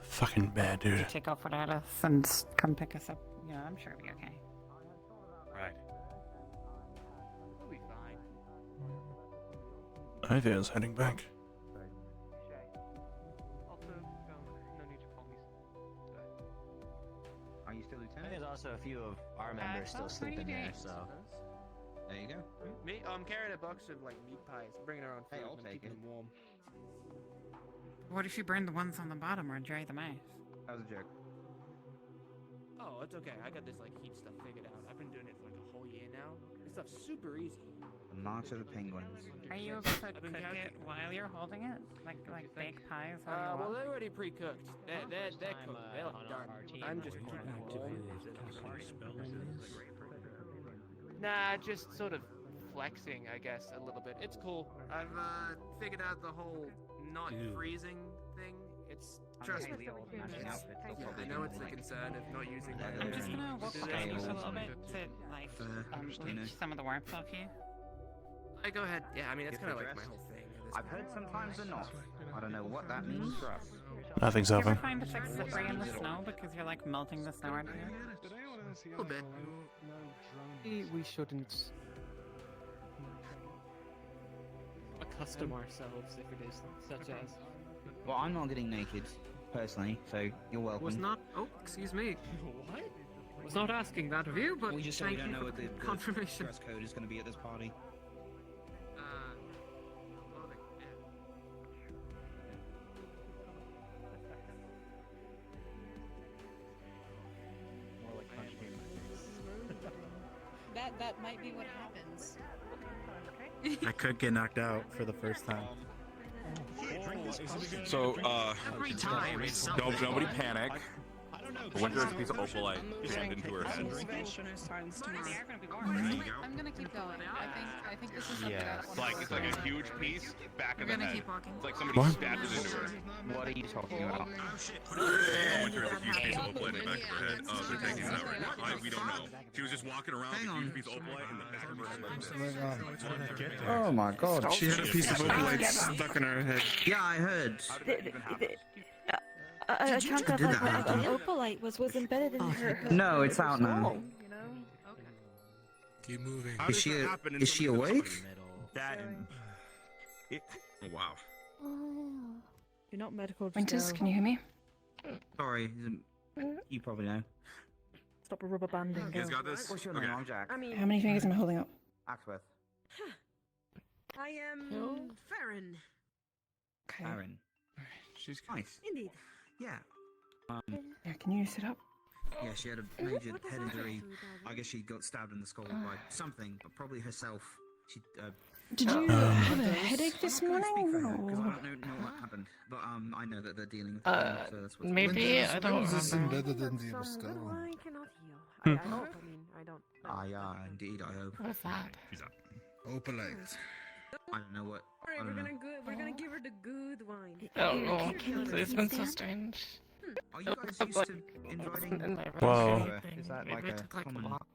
Fucking bad, dude. take off without us and come pick us up. Yeah, I'm sure it'll be okay. Right. We'll be fine. Ivia's heading back. Also, no need to call me. Are you still I lieutenant? think there's also a few of our members still sleeping there, so there you go. Me, I'm carrying a box of like meat pies. I'm bringing our own food. Hey, I'll and take keeping it. them warm. What if you burn the ones on the bottom or dry them out? That was a joke. Oh, it's okay. I got this like heat stuff figured out. I've been doing it for like a whole year now. This stuff's super easy. The March of the Penguins. Are you able to cook been it calculating. while you're holding it? Like baked pies? while you're Well, walking? they're already pre-cooked. They're cooked. They're like done. I'm just keeping them warm. Spell on this? Nah, just sort of flexing, I guess, a little bit. It's cool. I've figured out the whole not freezing thing. It's trust me. I know it's a concern of not using my I'm just gonna walk behind you a little bit to like leech some of the warmth off you. Go ahead. Yeah, I mean that's kind of like my whole thing. I've heard sometimes they're not. I don't know what that means for us. Nothing's Do you happening. ever find it like slippery in the snow because you're like melting the snow out of you? A little bit. We shouldn't accustom ourselves if it is such as. Well, I'm not getting naked, personally, so you're welcome. Was not. Oh, excuse me. What? Was not asking that of you, but we just thank don't you know for what the confirmation. dress code is going to be at this party. That might be what happens. I could get knocked out for the first time. So, Every time it's nobody panic. Winter's piece of opalite jammed into her head. I'm gonna keep going. I think this is something It's like a huge piece back We're of the gonna head. keep walking. It's like somebody stabbed it into her. What are you talking about? Winter has a huge piece of opalite in the back of her head. They're taking it out right now. We don't know. She was just walking around with a huge piece of opalite in the back of her head. Oh my god. She had a piece of opalite stuck in her head. Yeah, I heard. A chunk of do that? opalite was embedded in her. No, it's out now. Keep moving. Is she awake? Oh, wow. You're not medical. Winters, can you hear me? Sorry, you probably know. Stop a rubber banding. You guys got this? What's your name? I'm Jack. How many fingers am I holding up? Axworth. I am Farron. Okay. Aaron. She's nice. Indeed. Yeah. Yeah, can you sit up? Yeah, she had a major head injury. I guess she got stabbed in the skull by something, but probably herself. She. Did you have a headache this morning? Because I don't know what happened, but I know that they're dealing with it, so that's what's Maybe I don't This remember. embedded in the skull. I cannot heal. I hope. I mean, I don't. Yeah, indeed, I hope. What's that? Opalite. I don't know what. Alright, I don't know. we're gonna give her the good wine. Oh, it's been so strange. Are you guys used to inviting? Whoa. Is that Maybe like we a took like a common? walk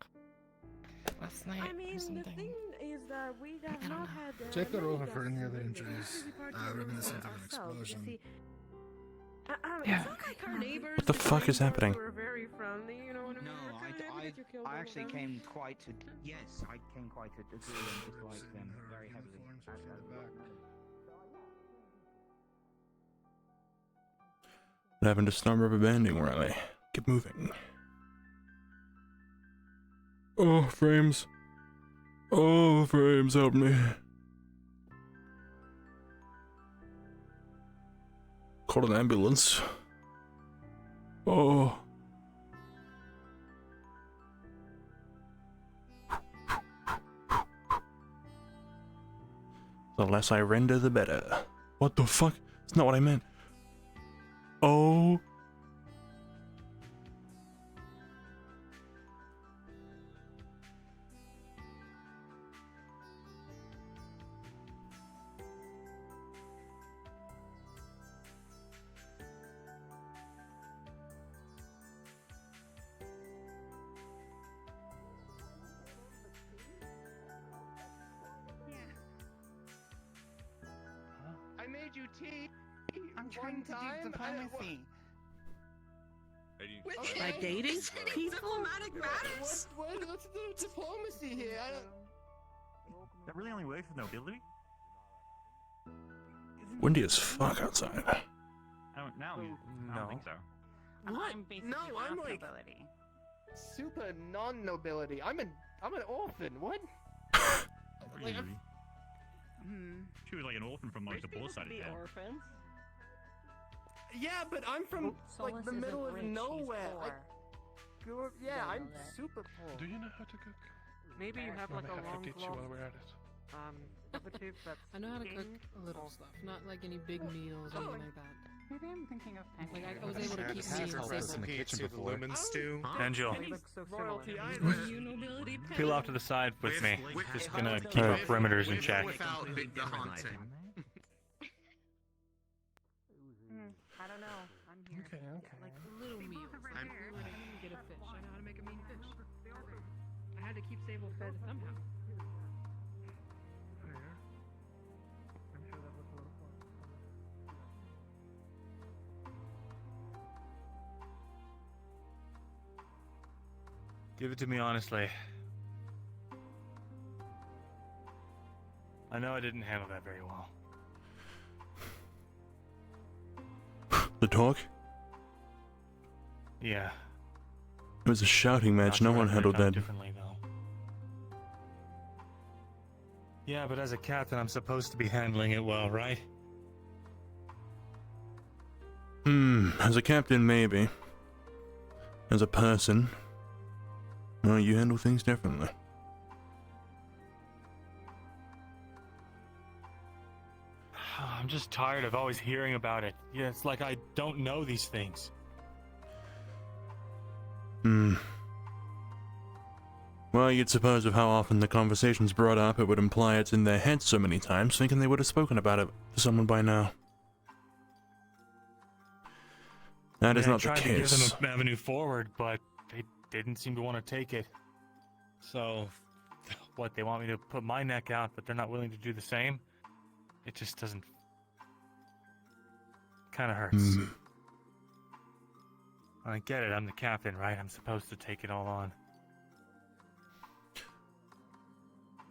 last night I mean, or the something. thing is that we have not had. Check her many over for guests any other living injuries, there. reminiscent of an Ourselves, you explosion. see. Yeah. It's not like our neighbors. What the fuck is happening? Were very friendly, you know what I mean? No, We're kinda happy that you killed I one of actually them. came quite to. Yes, I came quite to agree and dislike them very heavily. What happened to snow rubber banding, Riley? Get moving. Oh, frames. Oh, frames, help me. Call an ambulance. Oh. The less I render, the better. What the fuck? That's not what I meant. Oh. I made you tea. I'm trying to do diplomacy. By dating people? Diplomatic matters. What's the diplomacy here? I don't. That really only works with nobility? Windy as fuck outside. I don't think so. What? I'm basically No, I'm half like nobility. super non-nobility. I'm an orphan. What? Like, Really? She was like an orphan from like the poor side of town. Orphans? yeah, but I'm from like Solus the isn't middle of rich, he's nowhere. poor. Grew up, yeah, don't I'm know that. super poor. Do you know how to cook? Maybe you have like Maybe a I could long teach you cloth. while we're at it. I know how to cook a little stuff, not like any big meals or anything like that. Maybe I'm thinking of Like I was able to keep me helped us in the kitchen before. Lumen stew. Angel, You nobility peel off to the side with me. Just gonna keep Alright. our perimeters in check. Without the haunting. I don't know. I'm here. Okay. like little meals. Like, I'm- let me get a fish. I know how to make a mean fish. I had to keep Sable fed somehow. Give it to me honestly. I know I didn't handle that very well. The talk? Yeah. It was a shouting match. No one handled that. Differently, though. Yeah, but as a captain, I'm supposed to be handling it well, right? As a captain, maybe. As a person, well, you handle things differently. I'm just tired of always hearing about it. Yeah, it's like I don't know these things. Well, you'd suppose with how often the conversation's brought up, it would imply it's in their heads so many times, thinking they would have spoken about it to someone by now. That is not the I tried to give case. them an avenue forward, but they didn't seem to want to take it. So, what, they want me to put my neck out, but they're not willing to do the same? It just doesn't... Kind of hurts. I get it, I'm the captain, right? I'm supposed to take it all on.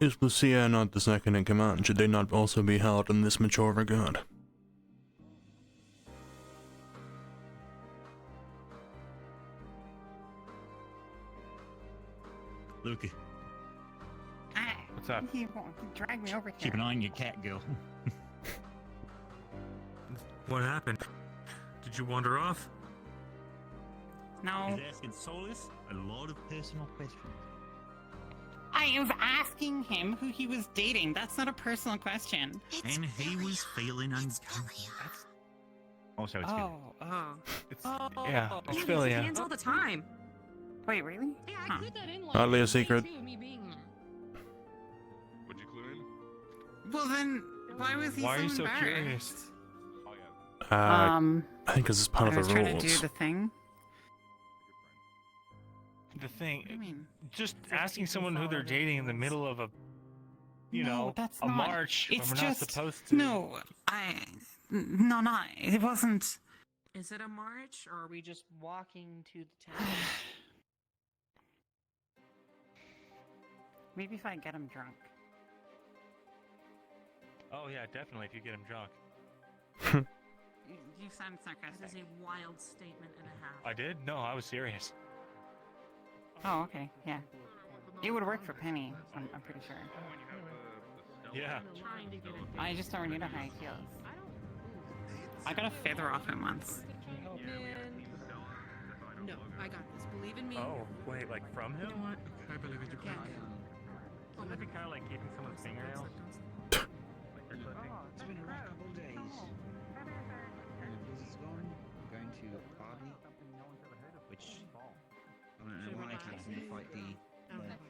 Is Lucia not the second in command? Should they not also be held in this mature regard? Lukey, What's up? He dragged me over here. keep an eye on your cat, girl. What happened? Did you wander off? No. He's asking Solus a lot of personal questions. I was asking him who he was dating. That's not a personal question. And he was feeling uncomfortable. Also, it's Oh, Yeah, it's he Philly, uses yeah. hands all the time. Wait, really? Yeah, I Huh. clued that in like Hardly a secret. day two of me being here. Would you clue in? Well then, why was he Why so are you so embarrassed? curious? Oh yeah. I think this is part I of was the trying rules. to do the thing. The thing, I mean, just asking someone who they're dating in the middle of a, no, know, that's a not, march when It's we're just not supposed to. no. No, it wasn't. Is it a march, or Are we just walking to the town? Maybe if I get him drunk. Oh yeah, definitely. If you get him drunk. You sound that sarcastic. is a wild statement and a half? I did? No, I was serious. Oh, okay, yeah. It would work for Penny. I'm pretty sure. Yeah. Trying to get it. I just don't need a high heels. I got a feather off him once. No, I got this. Believe in me. Oh, wait, like from You him? know what? I believe in you. Yeah. Wouldn't that be kind of like keeping someone's fingernails? It's been a rough couple of days. This is going to Barbie, which I don't know why I can't fight the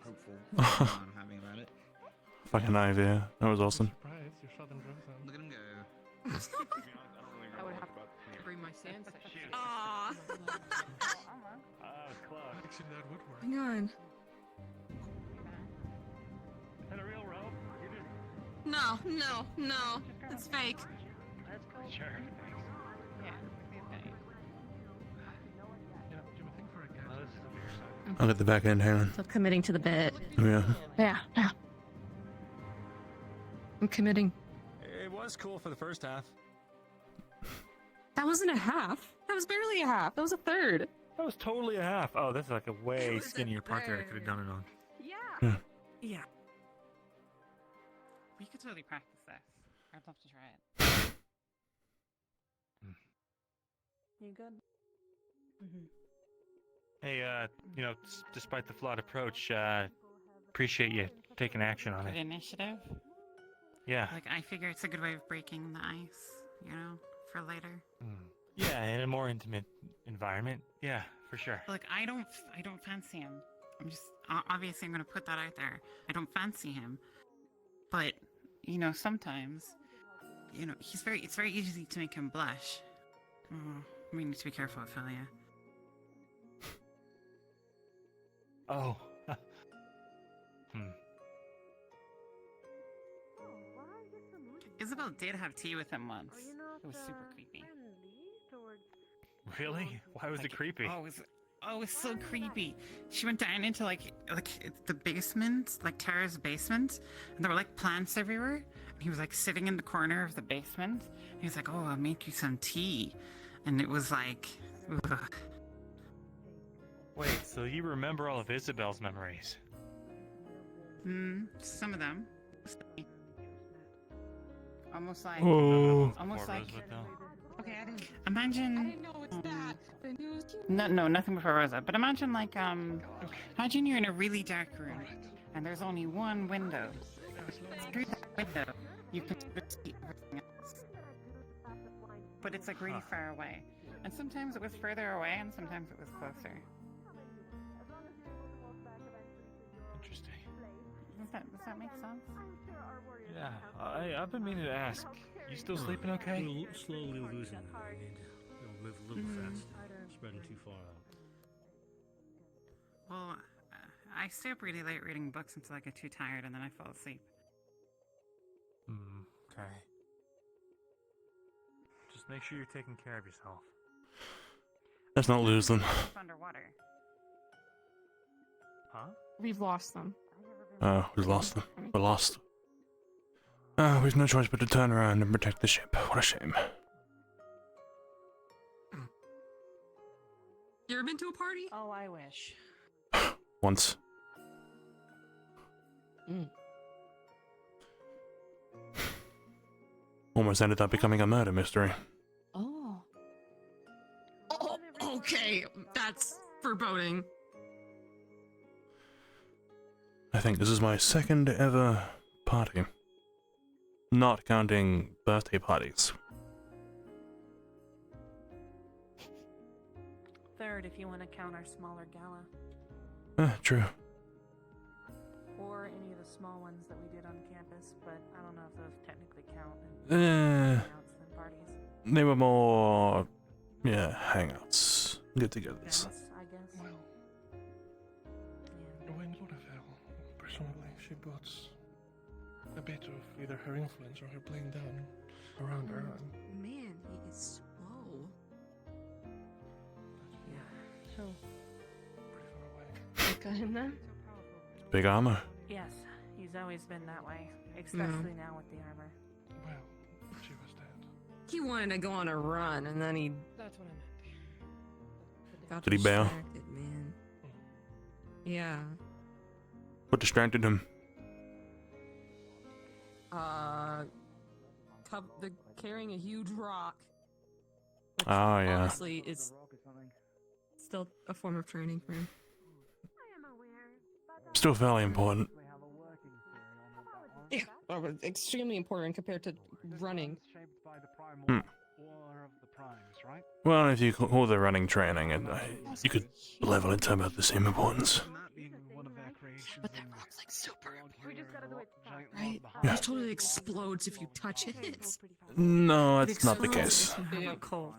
hopeful I'm having about it. Fucking idea. That was awesome. Surprise, you shot them drugs on. Look at him go. I would have to bring my sand section. Aww. Close. Actually, that would work. Hang on. Is that a real rope? No. It's fake. Sure. I'll get the back end, hang on. So committing to the bit. Yeah. Yeah. I'm committing. It was cool for the first half. That wasn't a half. That was barely a half. That was a third. That was totally a half. Oh, that's like a way skinnier Parker I could have done it on. Yeah. Yeah. We could totally practice this. I'd love to try it. You good? Hey, despite the flawed approach, appreciate you taking action on Good it. initiative. Yeah. Like, I figure it's a good way of breaking the ice, you know, for later. Yeah, in a more intimate environment. Yeah, for sure. Like, I don't fancy him. I'm just, obviously I'm gonna put that out there. I don't fancy him. But, you know, sometimes, you know, it's very easy to make him blush. We need to be careful, Ophelia. Oh. Isabel did have tea with him once. It was super creepy. Really? Why was it creepy? Oh, it was so creepy. She went down into like the basement, like Tara's basement, and there were like plants everywhere. And he was like sitting in the corner of the basement. And he was like, "Oh, I'll make you some tea," and it was like, ugh. Wait, so you remember all of Isabel's memories? Some of them. Almost like, Oh. almost like. Rosewood, though? Okay, I didn't. Imagine. I didn't know it's that. The news. No, nothing before Rosa. But imagine like imagine you're in a really dark room, and there's only one window. Through that window, you can see everything else. But it's like really far away, and sometimes it was further away, and sometimes it was closer. Interesting. Does that make sense? Yeah, I've been meaning to ask. You still sleeping okay? We're slowly losing it. I mean, it'll move a little faster, spreading too far out. Well, I stay up really late reading books until I get too tired, and then I fall asleep. Okay. Just make sure you're taking care of yourself. Let's not lose them. Underwater. Huh? We've lost them. Oh, we lost them. We're lost. We've no choice but to turn around and protect the ship. What a shame. You ever been to a party? Oh, I wish. Once. Almost ended up becoming a murder mystery. Oh. Oh, okay. That's foreboding. I think this is my second ever party. Not counting birthday parties. Third, if you want to count our smaller gala. True. Or any of the small ones that we did on campus, but I don't know if those technically count. Parties. They were more, hangouts, get-togethers. I guess. When Lauderdale, personally, she brought a bit of either her influence or her playing down around her. Man, he is slow. So, Got him then? Big armor. yes, he's always been that way, especially now with the armor. Well, she was dead. He wanted to go on a run, and then he. That's what I meant. Got Did he bail? distracted, man. Yeah. What distracted him? Carrying a huge rock. Oh, yeah. Honestly, it's still a form of training for him. Still fairly important. Yeah, extremely important compared to running. Well, if you call the running training, you could level it to about the same importance. But that rock's like super important, right? Yeah. It totally explodes if you touch it. No, that's not the case. Cold.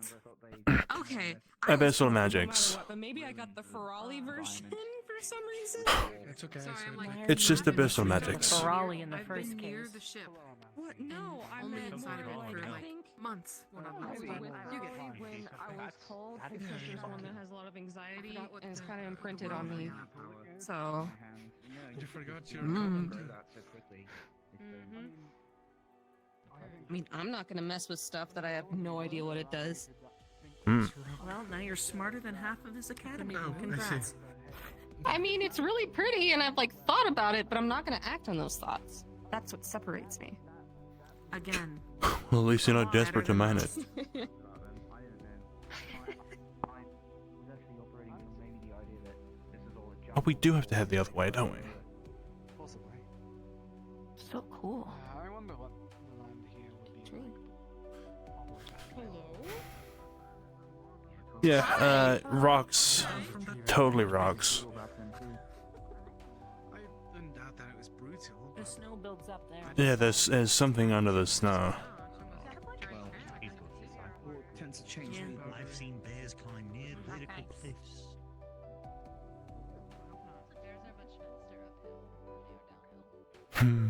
Okay. Abyssal magics. But maybe I got the Ferrari version for some reason. It's okay. Sorry, I'm like, It's just abyssal magics. Ferrari in the I've first been near case. the ship. What? No, I Only meant inside of it more for like, like months. When I was you get when I was told because there's one that has a lot of anxiety and it's kind of imprinted on me. So. You forgot your I mean, I'm not gonna mess with stuff that I have no idea what it does. Mm. Well, now you're smarter than half of this academy. Oh, I see. Congrats. I mean, it's really pretty and I've like thought about it, but I'm not gonna act on those thoughts. That's what separates me. Again. Well, at least you're not desperate to mine it. But we do have to head the other way, don't we? So cool. I remember what Yeah, rocks. Totally rocks. I didn't doubt that it was brutal. The snow builds up there. Yeah, there's something under the snow. Tends to change. I've seen bears climb near vertical cliffs. Hmm.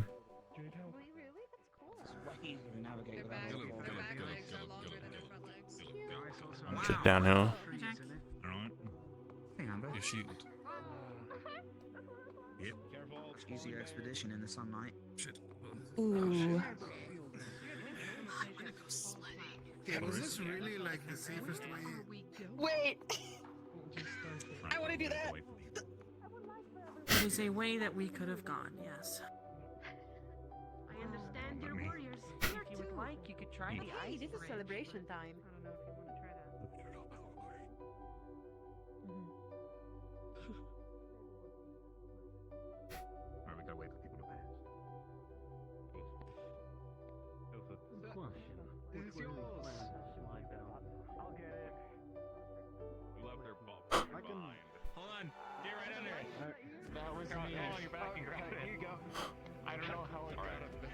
Shit downhill. Your shield. Yep. Easy expedition in the sunlight. Shit. Ooh. Was this really like the safest way? Wait! I want to do that! It is a way that we could have gone, yes. I understand your warriors. If you would like, you could try the ice. This is bridge. celebration time. I don't know if you want to try that. Alright, we gotta wait for people to pass. It's yours. I'll get it. Left her ball. Hold on. Get right under it. That was Come on, me. come on your back and grab it. Here you go. I don't know how I got up there.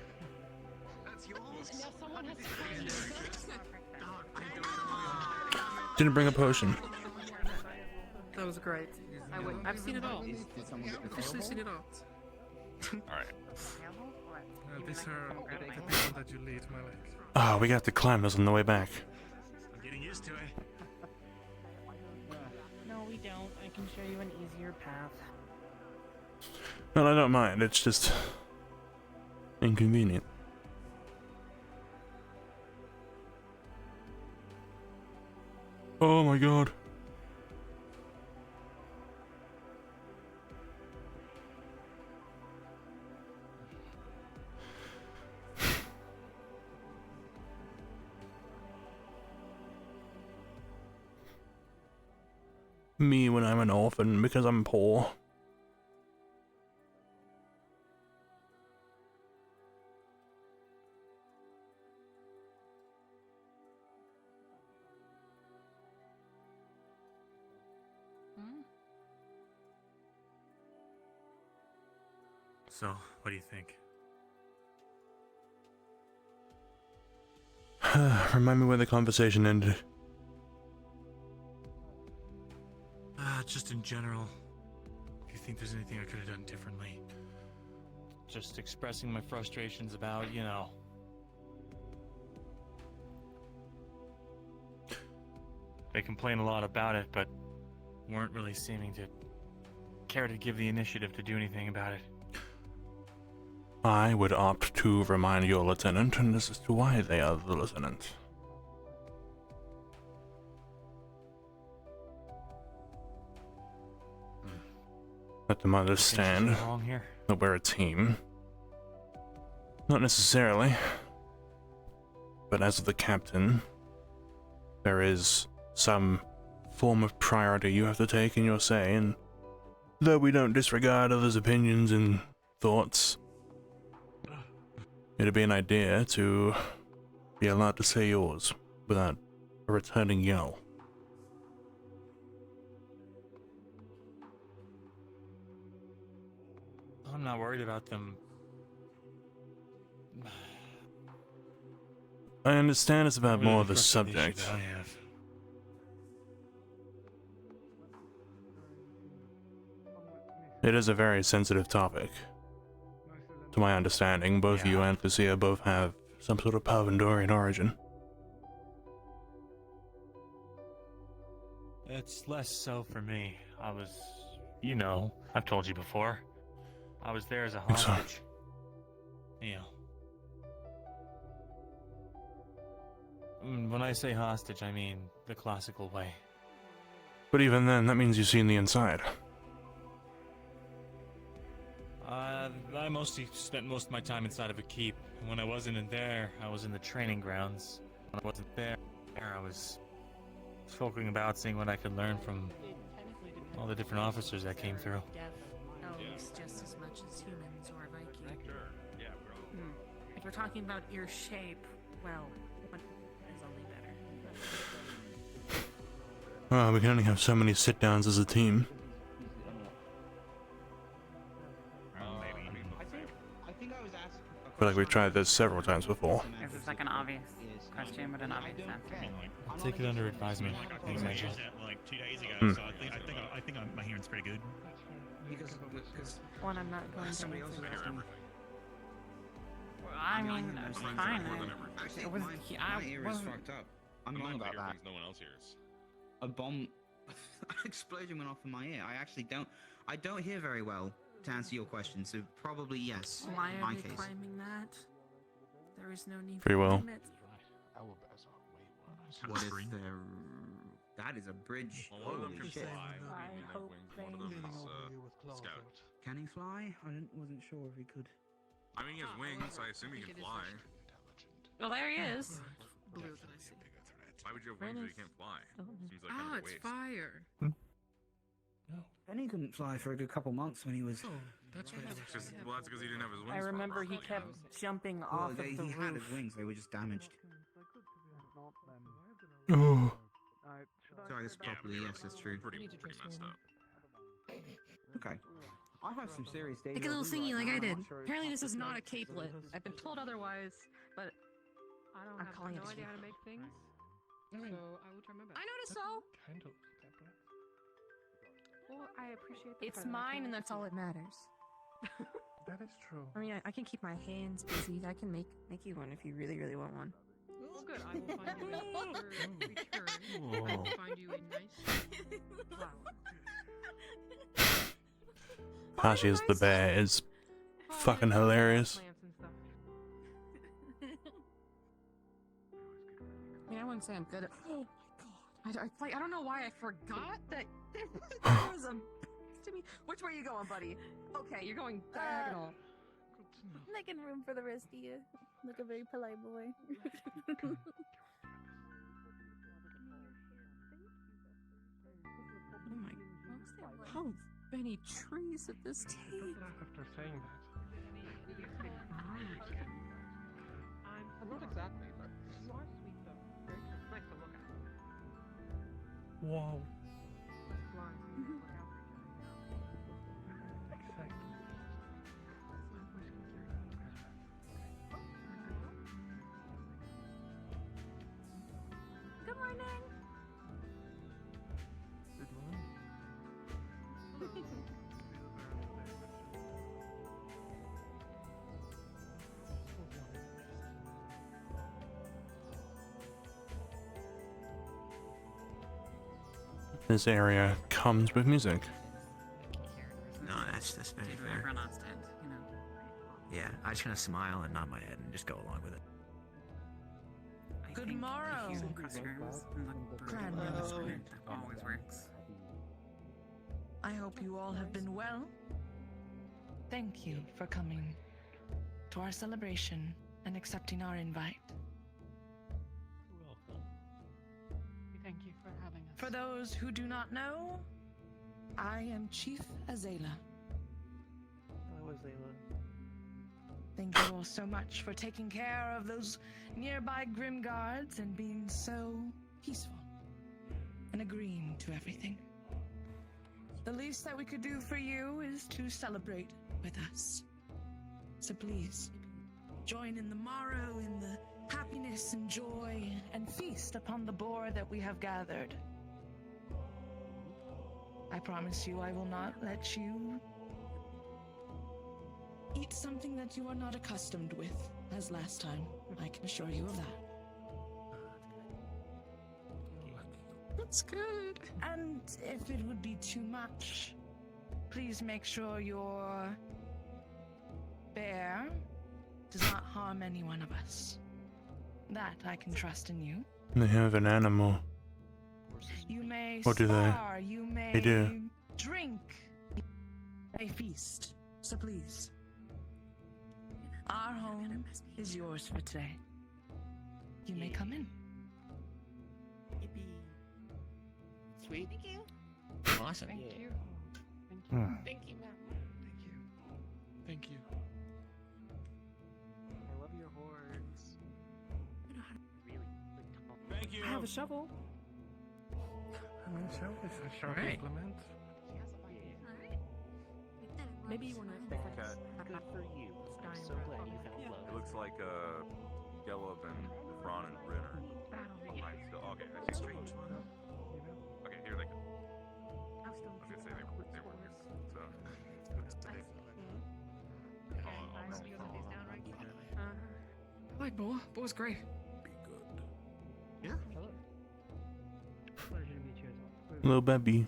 That's yours. Now someone has to find Didn't bring a potion. That was great. I've seen it all. Officially seen it all. Alright. These are the people that you lead, Malik. Oh, we got to climb this on the way back. I'm getting used to it. No, we don't. I can show you an easier path. No, I don't mind. It's just inconvenient. Oh my god. Me when I'm an orphan because I'm poor. So, what do you think? Remind me where the conversation ended. Just in general. If you think there's anything I could have done differently. Just expressing my frustrations about, you know. They complain a lot about it, but weren't really seeming to care to give the initiative to do anything about it. I would opt to remind your lieutenant, and this is to why they are the lieutenant. Let them understand wrong here? that we're a team. Not necessarily. But as the captain, there is some form of priority you have to take in your say, and though we don't disregard others' opinions and thoughts, it'd be an idea to be allowed to say yours without a returning yell. I'm not worried about them. I understand it's about Really more of the frustrated subject. issue that I have. It is a very sensitive topic. To my understanding, both you and Lucia both have some sort of Palvandorian origin. It's less so for me. I was, you know, I've told you before. I was there as a So- hostage. You know. When I say hostage, I mean the classical way. But even then, that means you've seen the inside. I mostly spent most of my time inside of a keep. And when I wasn't in there, I was in the training grounds. When I wasn't there, I was skulking about, seeing what I could learn from all the different officers that came through. Elves just as much as humans or Viking. If we're talking about ear shape, well, one is only better. We can only have so many sit-downs as a team. I think I was asked. I feel like we've tried this several times before. This is like an obvious question, but an obvious answer. I'll take it under advisement. I used that like 2 days ago, Hmm. so I think my hearing's pretty good. Because One I'm not going to somebody else answer. is asking. I mean, it's fine. Actually, It was. my I ear is wasn't. fucked up. I'm wrong about that. No one else hears. A bomb explosion went off in my ear. I don't hear very well, to answer your question, so probably yes. Why in are my they case. climbing that? There is no need Pretty for well. climate. What is there? That is a bridge. Well, one of them Holy can shit. fly. I Maybe no hope wings. they One of them know. is scout. Can he fly? Wasn't sure if he could. I mean, he has wings. I assume he can fly. Well, there he is. Blue that I see. Why would you have wings if you can't fly? Seems like Oh, kind of a it's waste. fire. Benny couldn't fly for a good couple months when he was. Oh, that's why. Well, that's because he didn't have his wings. I remember he kept jumping Well, off of the he roof. had his wings. They were just damaged. Oh. So I guess properly, yes, that's true. Pretty messed up. Okay. I have some serious data. Make a little on you thingy right like now. I did. I'm not sure it's Apparently, this is possible. not a capelet. I've been told otherwise, but I don't I'm have calling no it a idea how to capelet. make things, so I will try my best. I noticed so. Kind of tablet. Well, I appreciate the It's part that I mine, can and that's all that matters. That is true. I mean, I can keep my hands busy. I can make you one if you really, really want one. Well, good. I will find you a return. I will find you a nice flower. Hashi as the bear is fucking hilarious. Plants and stuff. I mean, I wouldn't say I'm good at. Oh my god! I don't know why I forgot that there was a. To me, which way are you going, buddy? Okay, you're going diagonal. Making room for the rest of you. Look a very polite boy. Oh my! How many trees at this cave? After saying that. I'm not exactly, but you are sweet though. Very nice to look at. Wow. Flies. Look out for each other. Exactly. Good morning. Good morning. This area comes with music. No, that's very Did fair. everyone else did, you know. Yeah, I just kind of smile and nod my head and just go along with it. I Good think morrow. if you cross your arms and look Grand brutal, Rosewood. that always works. I hope you all have been well. Thank you for coming to our celebration and accepting our invite. Welcome. We thank you for having us. For those who do not know, I am Chief Azela. Hello, Azela. Thank you all so much for taking care of those nearby grim guards and being so peaceful and agreeing to everything. The least that we could do for you is to celebrate with us. So please, join in the morrow in the happiness and joy and feast upon the boar that we have gathered. I promise you I will not let you eat something that you are not accustomed with, as last time. I can assure you of that. That's good. And if it would be too much, please make sure your bear does not harm any one of us. That I can trust in you. They have an animal. You may What do they? spar, you may They do. drink, a feast. So please, our home is yours for today. You may come in. Sweet. Thank you. Awesome. Thank you. Thank Hmm. you. Thank you, ma'am. Thank you. Thank you. I love your horns. I know how to Really tall. Thank you. I have a shovel. Shall we? Shall we Alright. implement? Maybe you want to. Good for you. I'm so glad you found love. It looks like Gelub and Ron and Rin are right still. Okay, I see. Strange one. Okay, here they go. I was gonna say they were here. So. I like Boa. Boa's great. Yeah. Pleasure to meet you as well. Little baby.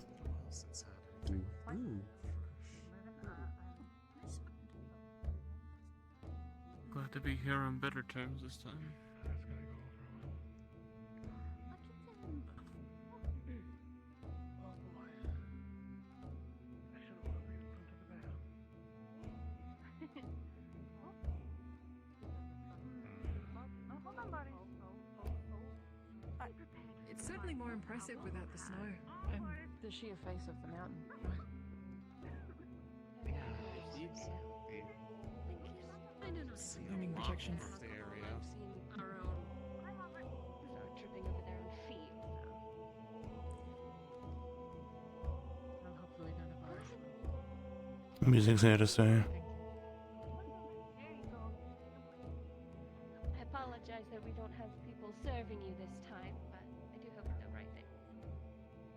Glad to be here on better terms this time. It's certainly more impressive without the snow and the sheer face of the mountain. Swimming protection. Tripping over their own feet. Well, hopefully none of ours will. Music's here to stay. I apologize that we don't have people serving you this time, but I do hope it's the right thing.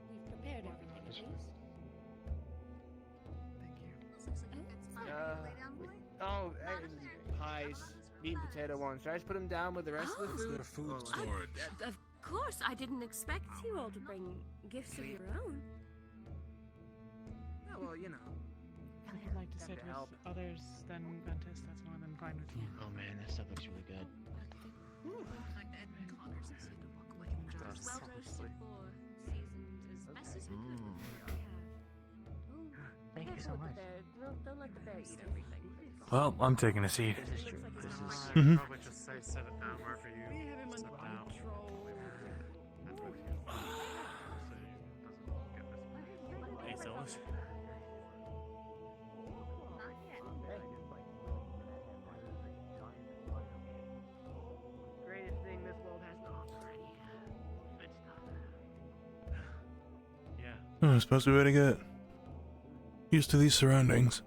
We've prepared everything, at least. Pies, meat and potato ones. Should I just put them down with the rest of the food? Of course, I didn't expect you all to bring gifts of your own. Yeah, well, you know. If you'd like to sit with others than Ventus, that's more than fine with me. Oh man, that stuff looks really good. Well roasted boar, seasoned as best as we could. Thank you so much. Don't let the bear eat everything. Well, I'm taking a seat. Probably just say set it down wherever you step down. Thanks, Ellis. Greatest thing this world has to offer. Good stuff. Yeah. Oh, I suppose we better get used to these surroundings.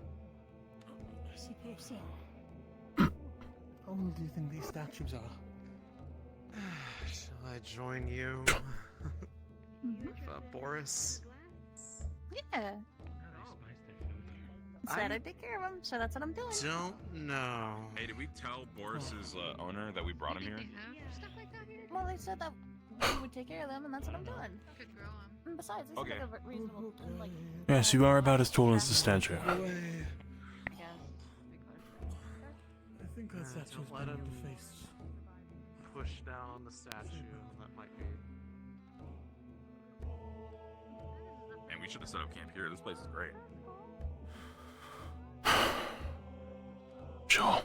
How old do you think these statues are? Shall I join you, Boris? Yeah. Said I'd take care of him, so that's what I'm doing. Don't know. Hey, did we tell Boris's owner that we brought him here? Well, they said that we would take care of them, and that's what I'm doing. Good girl. And besides, this Okay. is like a reasonable, like. Yes, you are about as tall as the statue. I think that statue's let got him the face push down on the statue. That might be. Man, we should have set up camp here. This place is great. Sure.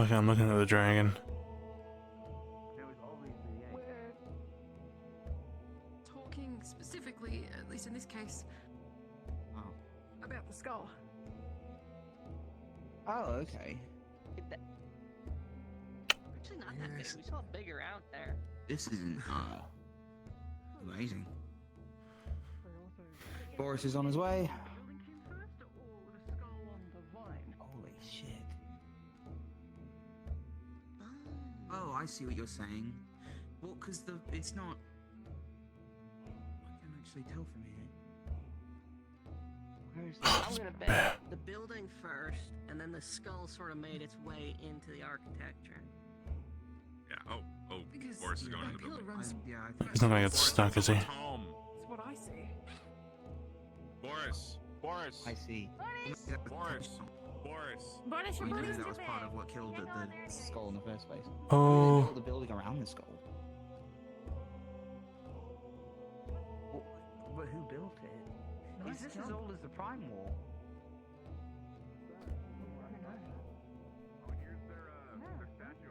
Okay, I'm looking at the dragon. We're talking specifically, at least in this case, about the skull. Oh, okay. Actually, not that big. We saw it bigger out there. This isn't amazing. Boris is on his way. Holy shit. Oh, I see what you're saying. Well, because it's not. I can actually tell from here. I'm gonna bet the building first, and then the skull sort of made its way into the architecture. Yeah. Oh, Boris is going in the building. I He's not gonna get stuck, is he? Tom. That's what I see. Boris. I see. Boris. Boris, We your knew body's that too was part big. of what killed the skull in the first place. Oh. We built the building around the skull. But who built it? Is this as old as the Prime Wall?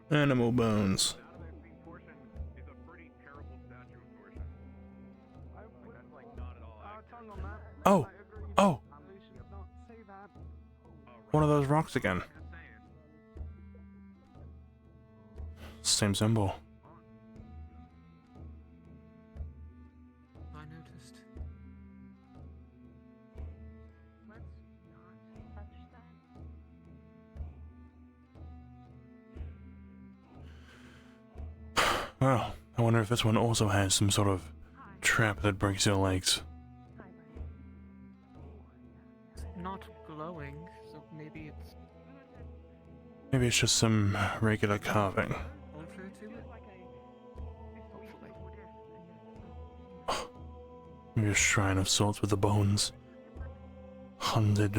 Animal bones. Oh! Oh! One of those rocks again. Same symbol. I noticed. Let's not touch that. Well, I wonder if this one also has some sort of trap that breaks your legs. It's not glowing, so maybe it's Maybe it's just some regular carving. ultra to it. Maybe a shrine of sorts with the bones. Haunted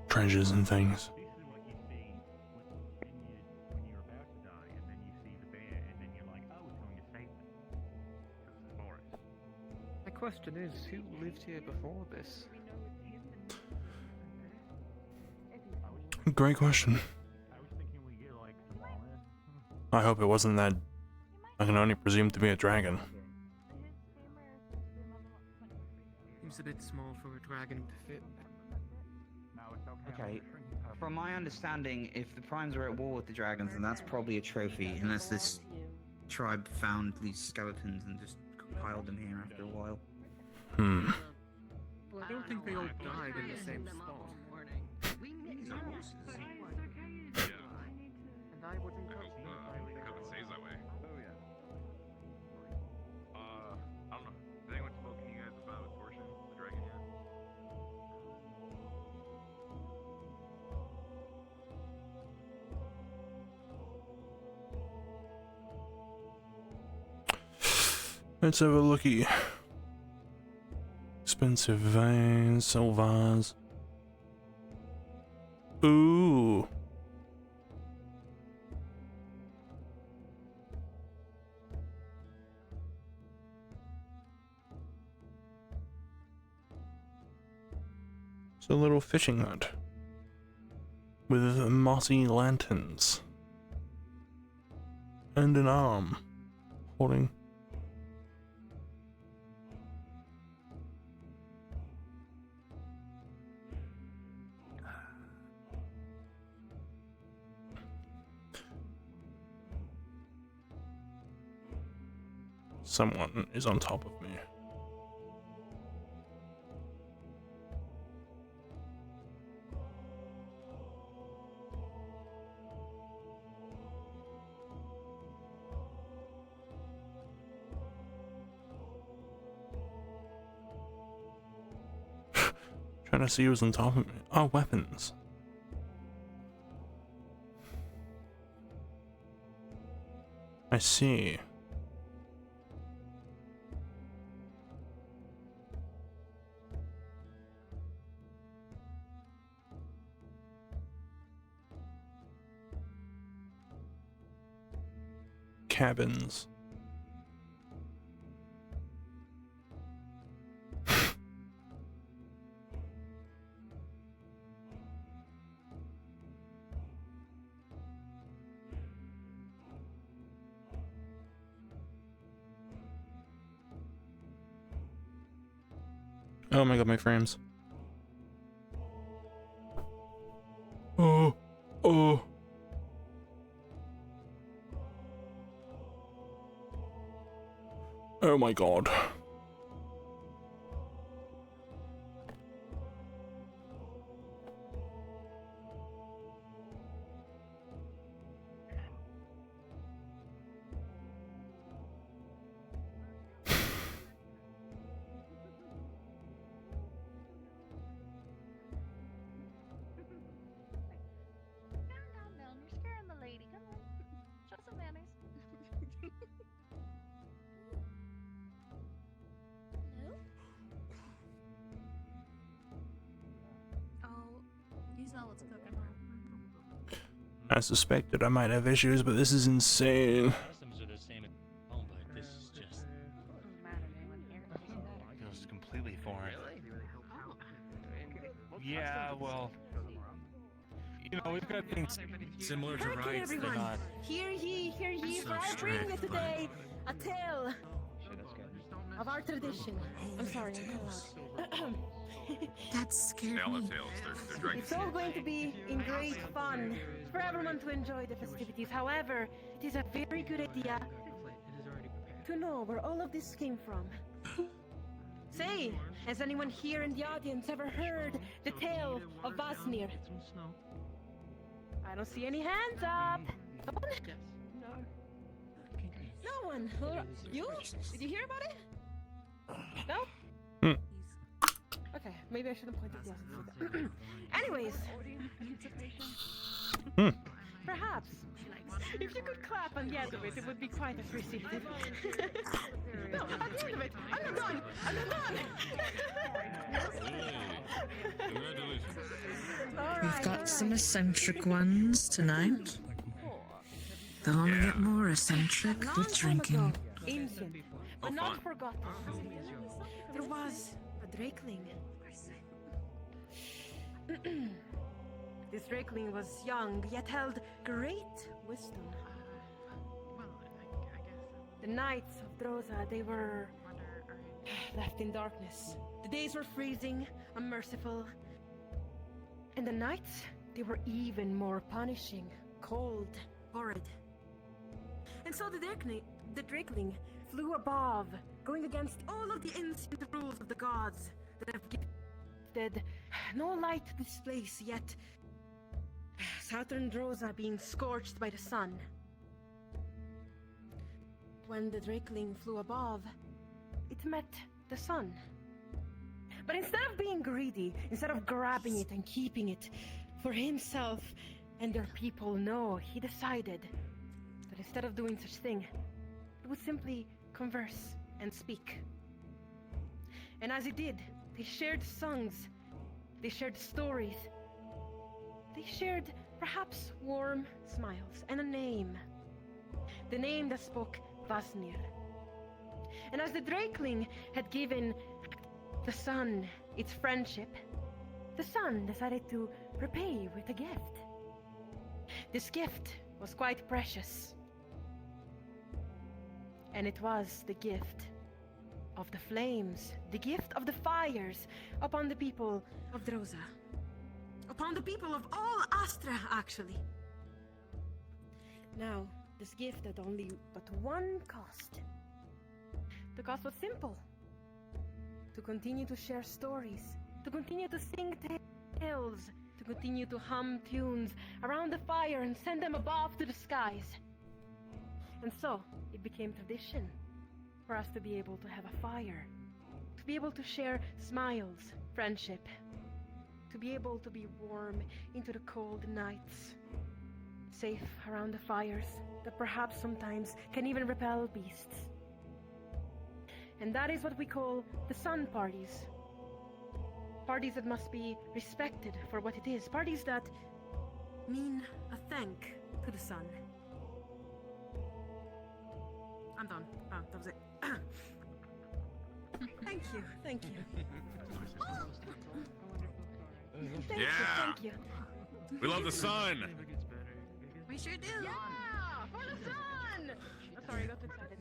treasures and things. My question is, who lived here before this? Great question. I hope it wasn't that. I can only presume to be a dragon. Seems a bit small for a dragon to fit. Okay, from my understanding, if the primes were at war with the dragons, then that's probably a trophy, unless this tribe found these skeletons and just piled them here after a while. Well, I don't think they all died in the same spot. These are horses. And I wouldn't I hope it stays that way. Oh yeah. I don't know. Has anyone spoken to you guys about Torsion, the dragon yet? Let's have a looky. Expensive vase, soul vase. Ooh. It's a little fishing hut with mossy lanterns and an arm holding. Someone is on top of me. Trying to see who's on top of me. Oh, weapons. I see. Cabins. Oh my god, my frames. Oh. Oh my god. Down, you're scaring the lady. Come on. Show some manners. Hello? Oh, you saw what's cooking. I suspected I might have issues, but this is insane. Customs are the same at home, but this is just feels completely foreign. Yeah, well, you know, we've got things similar to rights. They're not. Hear ye, So for I bring strict, you today a tale Shit, that's good. of our tradition. I'm sorry, I'm too loud. That scared They all have me. tails. They're dragons. It's all going to be in great fun for everyone to enjoy the festivities. However, it is a very good idea to know where all of this came from. Say, has anyone here in the audience ever heard the tale of Vasnir? I don't see any hands up. No one? No one. You? Did you hear about it? No? Okay, maybe I shouldn't point at the others. Anyways. Perhaps. If you could clap on the end of it, it would be quite appreciated. No, at the end of it. I'm not done. I'm not done. We've got some eccentric ones tonight. They'll only get more eccentric with drinking. Ancient, but not forgotten. There was a drakeling. This drakeling was young, yet held great wisdom. The nights of Droza, they were left in darkness. The days were freezing, unmerciful. And the nights, they were even more punishing, cold, horrid. And so the drakeling flew above, going against all of the ancient rules of the gods that have gifted no light to this place, yet southern Droza being scorched by the sun. When the drakeling flew above, it met the sun. But instead of being greedy, instead of grabbing it and keeping it for himself and their people, no, he decided that instead of doing such thing, it would simply converse and speak. And as he did, they shared songs, they shared stories, they shared perhaps warm smiles and a name. The name that spoke Vasnir. And as the drakeling had given the sun its friendship, the sun decided to repay with a gift. This gift was quite precious. And it was the gift of the flames, the gift of the fires upon the people of Droza. Upon the people of all Astra, actually. Now, this gift had only but one cost. The cost was simple. To continue to share stories, to continue to sing tales, to continue to hum tunes around the fire and send them above to the skies. And so, it became tradition for us to be able to have a fire, to be able to share smiles, friendship, to be able to be warm into the cold nights, safe around the fires that perhaps sometimes can even repel beasts. And that is what we call the sun parties. Parties that must be respected for what it is. Parties that mean a thank to the sun. I'm done. Oh, that was it. Thank you, thank you. Thank you. We love the sun. We sure do. Yeah, for the sun! Oh, sorry, I got excited.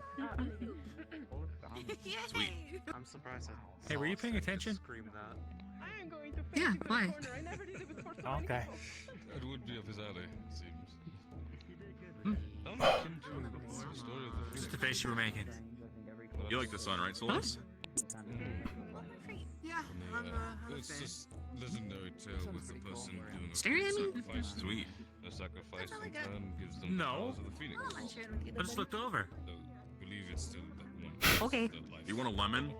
Sweet. I'm surprised. Hey, were you paying attention? Scream that. I am going to Yeah, why? corner. I never did it before. So Okay. It would be up his alley, it seems. Just the face you were making. You like the sun, right, Solus? Yeah, It's just legendary tale with the person doing Staring at me? sacrifice. Sweet. A sacrifice That's really in good. turn gives them No. the powers of the phoenix. Oh, I'm sharing with you. I just looked over. So, believe it's still that one. Okay. That life You want a lemon?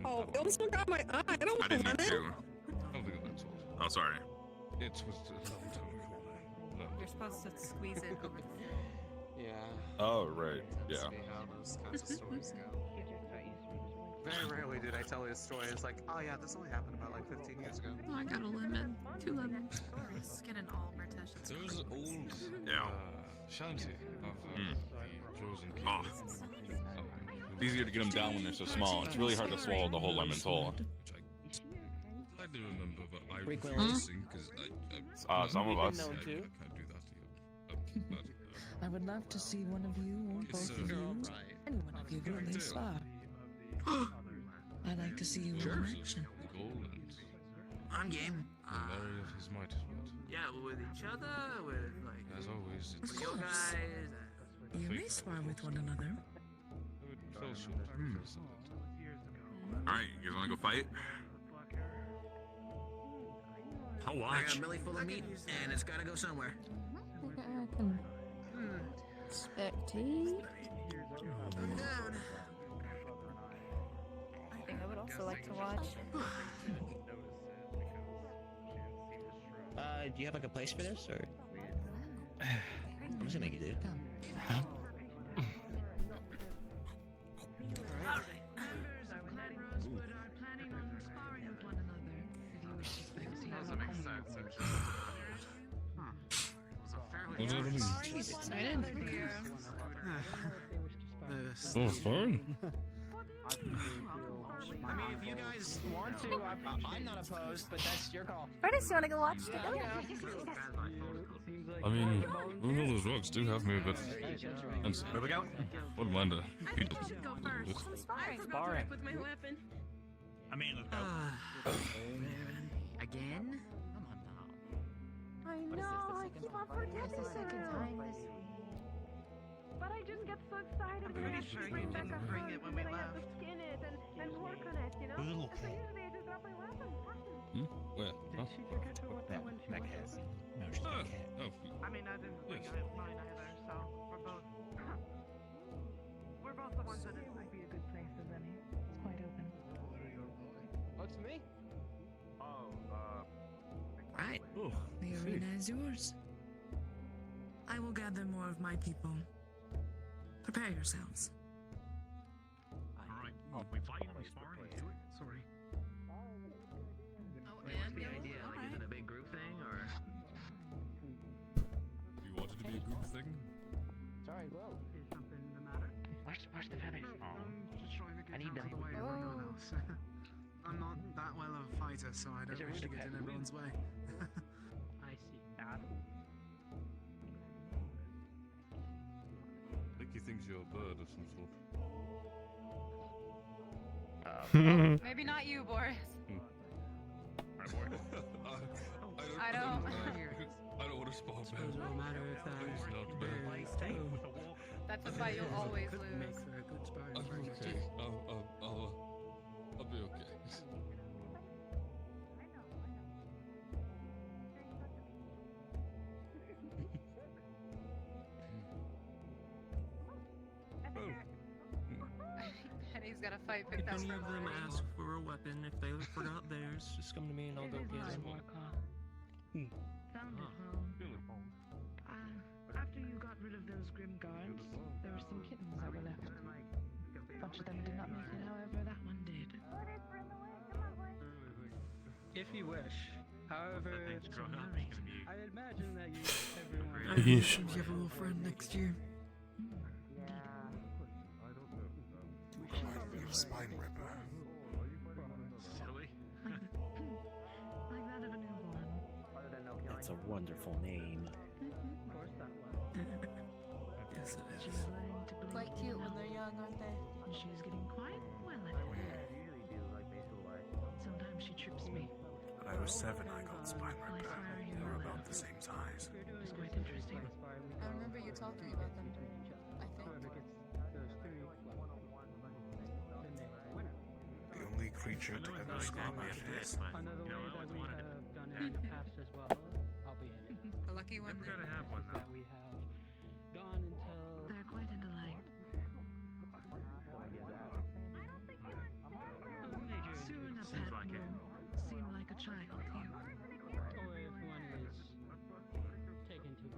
Ow, don't look at my eye. I don't I didn't need to. I don't think that's all. Oh, sorry. It was a long time ago. You're supposed to squeeze it over the Yeah. Oh, right. Yeah. That's how those kinds of stories go. Very rarely did I tell you a story. It's like, oh yeah, this only happened about like 15 years ago. Oh, I got a lemon. 2 lemons. This is getting all British. It's There was an old Yeah. shanty of the chosen king. Oh. It's easier to get them down when they're so small. It's really hard to swallow the whole lemon whole. I do remember, but I Frequently. refuse to sing because Some of us. I can't do that to you. I would love to see one of you or both of you, any one of you go this far. I like to see you in Sure. action. Goal and I'm game. Larry of his might. Yeah, with each other, with like. As always, it's with your guys. You may spar with one another. It fell short. Alright, you guys wanna go fight? I'll watch. I got a belly full of meat, and it's gotta go somewhere. I can spectate. I'm down. I think I would also like to watch. Do you have like a place for this, or? I'm just gonna make you do. Doesn't make sense. It just. It was a fairly. He's excited. Oh, fun. I mean, if you guys want to, I'm not opposed, but that's your call. I just want to go watch together. I mean, all those rocks do have me a bit. And Where we go? wouldn't mind a beat. Sparring. With my weapon. I mean, let's go. Again? Come on now. I know, I keep on forgetting the second time this week. But I just get so excited when I have to bring back a bring it when we I have to left. skin it and work on it, you know? Little. So usually I just drop my weapon. Where? Huh? That cat. No, she's Ah, not a cat. oh, I mean, I didn't Yes. think I had mine either, so we're both the ones that it would be a good place as any. It's quite open. Looks to me. Right. oh, The arena is yours. I will gather more of my people. Prepare yourselves. Alright, we fight and we spar and we do it. Sorry. What's the idea? Like, is it a big group thing, or? You want it to be a group thing? Sorry, well. Is something the matter? Where's the feathers? Just trying to I need them. out of the way of everyone else. I'm not that well of a fighter, so I don't there wish to really get in bad everyone's way. I see. I think he thinks you're a bird of some sort. Maybe not you, Boris. I don't- I don't want to spar Suppose it won't matter if Please that not, bear man. is tame. That's a fight you'll always Could make lose. for a good sparring I'm partner, okay. too. I'll be okay. And he's got a fight If picked out any for of them Boris. ask for a weapon, if they forgot theirs, just come to me and I'll go get them. Found it, well. After you got rid of those grim guards, there were some kittens that were left. A bunch of them did not make it, however, that one did. If you wish. However, I imagine that you Yeesh. everyone give a little friend next year. Spine ripper. Silly. Like that of a newborn. That's a wonderful name. Of course that was. Yes, it is. She's learning to believe Quite cute when they're young, aren't they? and she's getting quite well at it. Sometimes she trips me. When I was 7, I got spine ripper. They were about the same size. It's quite interesting. I remember you talking about them. I think. The only creature to ever scar my face. Another way that we have done it in the past as well, albeit A lucky one. is that we have gone until They're quite into light. Soon a pet will seem like a child to you. or if one is taken to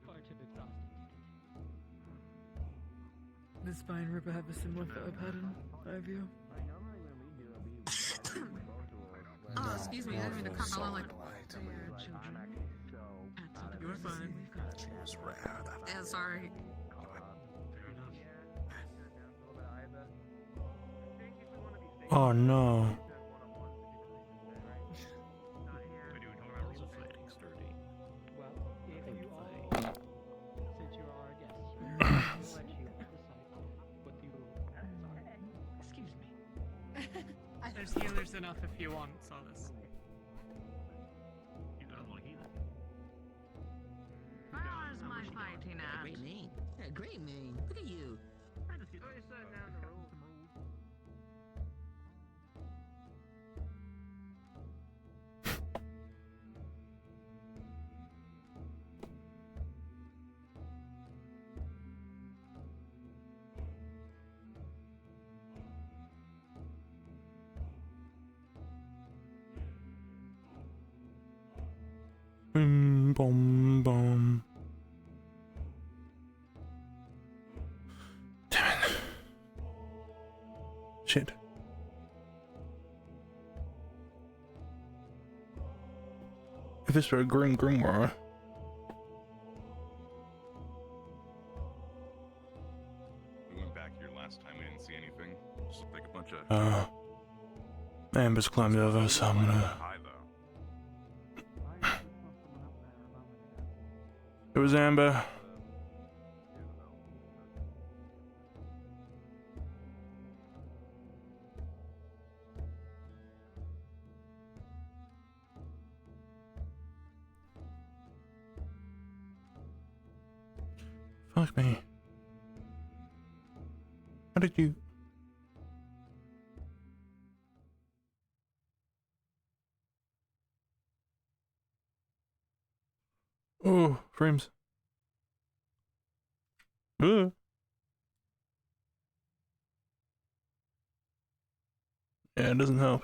far too exhausted. Does Spine Ripper have a similar photo pattern, Ivy? Oh, excuse me. I didn't mean to cut my like. You're fine. It's rare that Yeah, sorry. Oh no. Well, if you all, since you're our guests, we'll let you decide what you Excuse me. I There's healers enough if you want, Solace. You don't like either. Where's my fighting at? Great name. Yeah, great name. Look at you. Boom, boom, boom. Damn it. Shit. If this were a grimoire. We went back here last time, we didn't see anything. Just looked like a bunch of... Amber's climbed over, so I'm gonna... high, though. It was Amber. Fuck me. How did you... Oh, frames. Yeah, it doesn't help.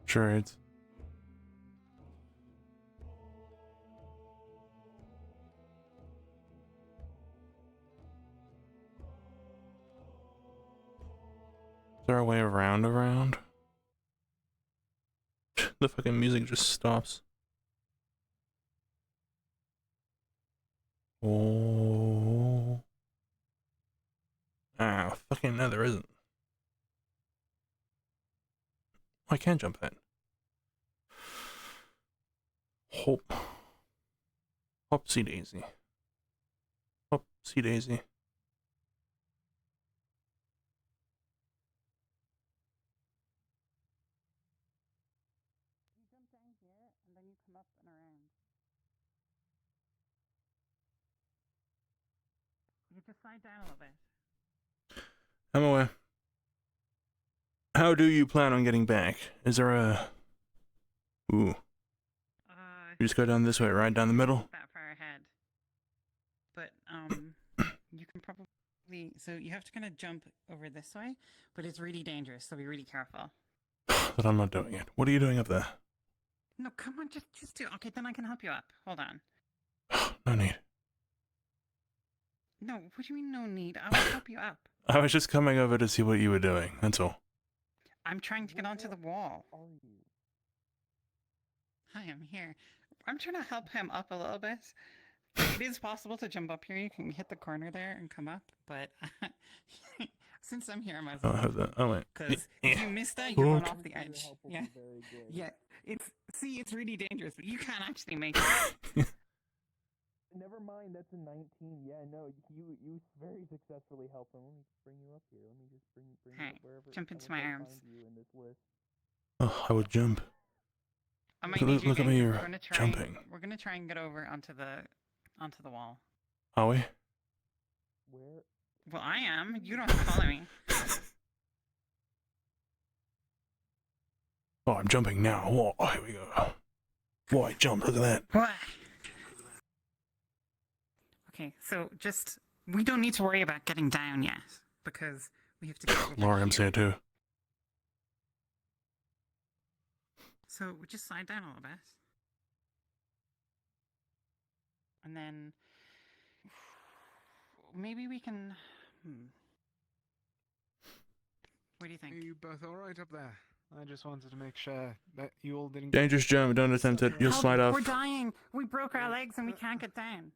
Charades. Is there a way around? The fucking music just stops. Oh. Ah, fucking no, there isn't. I can jump that. Hope. Hopsy daisy. Hopsy daisy. You jump down here and then you come up and around. You just slide down a little bit. I'm away. How do you plan on getting back? Is there a... Ooh. You just go down this way, right? Down the middle? That far ahead. But, you can probably... So you have to kind of jump over this way, but it's really dangerous, so be really careful. But I'm not doing it. What are you doing up there? No, come on, just do... Okay, then I can help you up. Hold on. No need. No, what do you mean no need? I will help you up. I was just coming over to see what you were doing, that's all. I'm trying to get onto the wall. Hi, I'm here. I'm trying to help him up a little bit. It is possible to jump up here. You can hit the corner there and come up, but since I'm here, I might as well. I'll have that. Oh, wait. Because if you miss that, you run off the edge. Yeah. Yeah. It's really dangerous, but you can't actually make it. Never mind, that's a 19. Yeah, no, you very successfully helped him. Let me bring you up here. Let me just bring you up wherever. Jump into my arms. Find you in this list. Oh, I would jump. I might Look at me, you're jumping. We're gonna try and get over onto the wall. Are we? Where? Well, I am. You don't have to follow me. Oh, I'm jumping now. Whoa, here we go. Whoa, I jumped. Look at that. What? Okay, so we don't need to worry about getting down yet, because we have to get over Lauriam's here too. So we just slide down a little bit. And then maybe we can... What do you think? Are you both alright up there? I just wanted to make sure that you all didn't... Dangerous jump, don't attempt it. You'll slide off. We're dying! We broke our legs and we can't get down.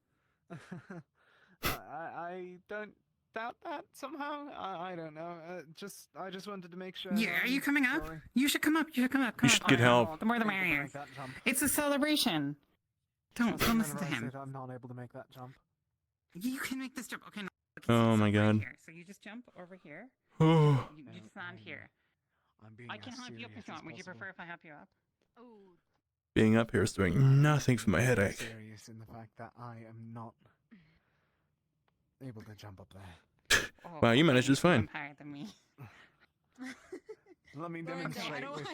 I don't doubt that somehow. I don't know. I just wanted to make sure. Yeah, are you coming up? You should come up. You should come up. You should get help. The more the merrier. It's a celebration. Don't listen to him. I'm not able to make that jump. You can make this jump. Okay. No, Oh my god. here. So you just jump over here. Oh. You just land here. I can help you up if you want. Would you prefer if I help you up? Being up here is doing nothing for my headache. Serious in the fact that I am not able to jump up there. Wow, you managed just fine. Higher than me. Let me demonstrate with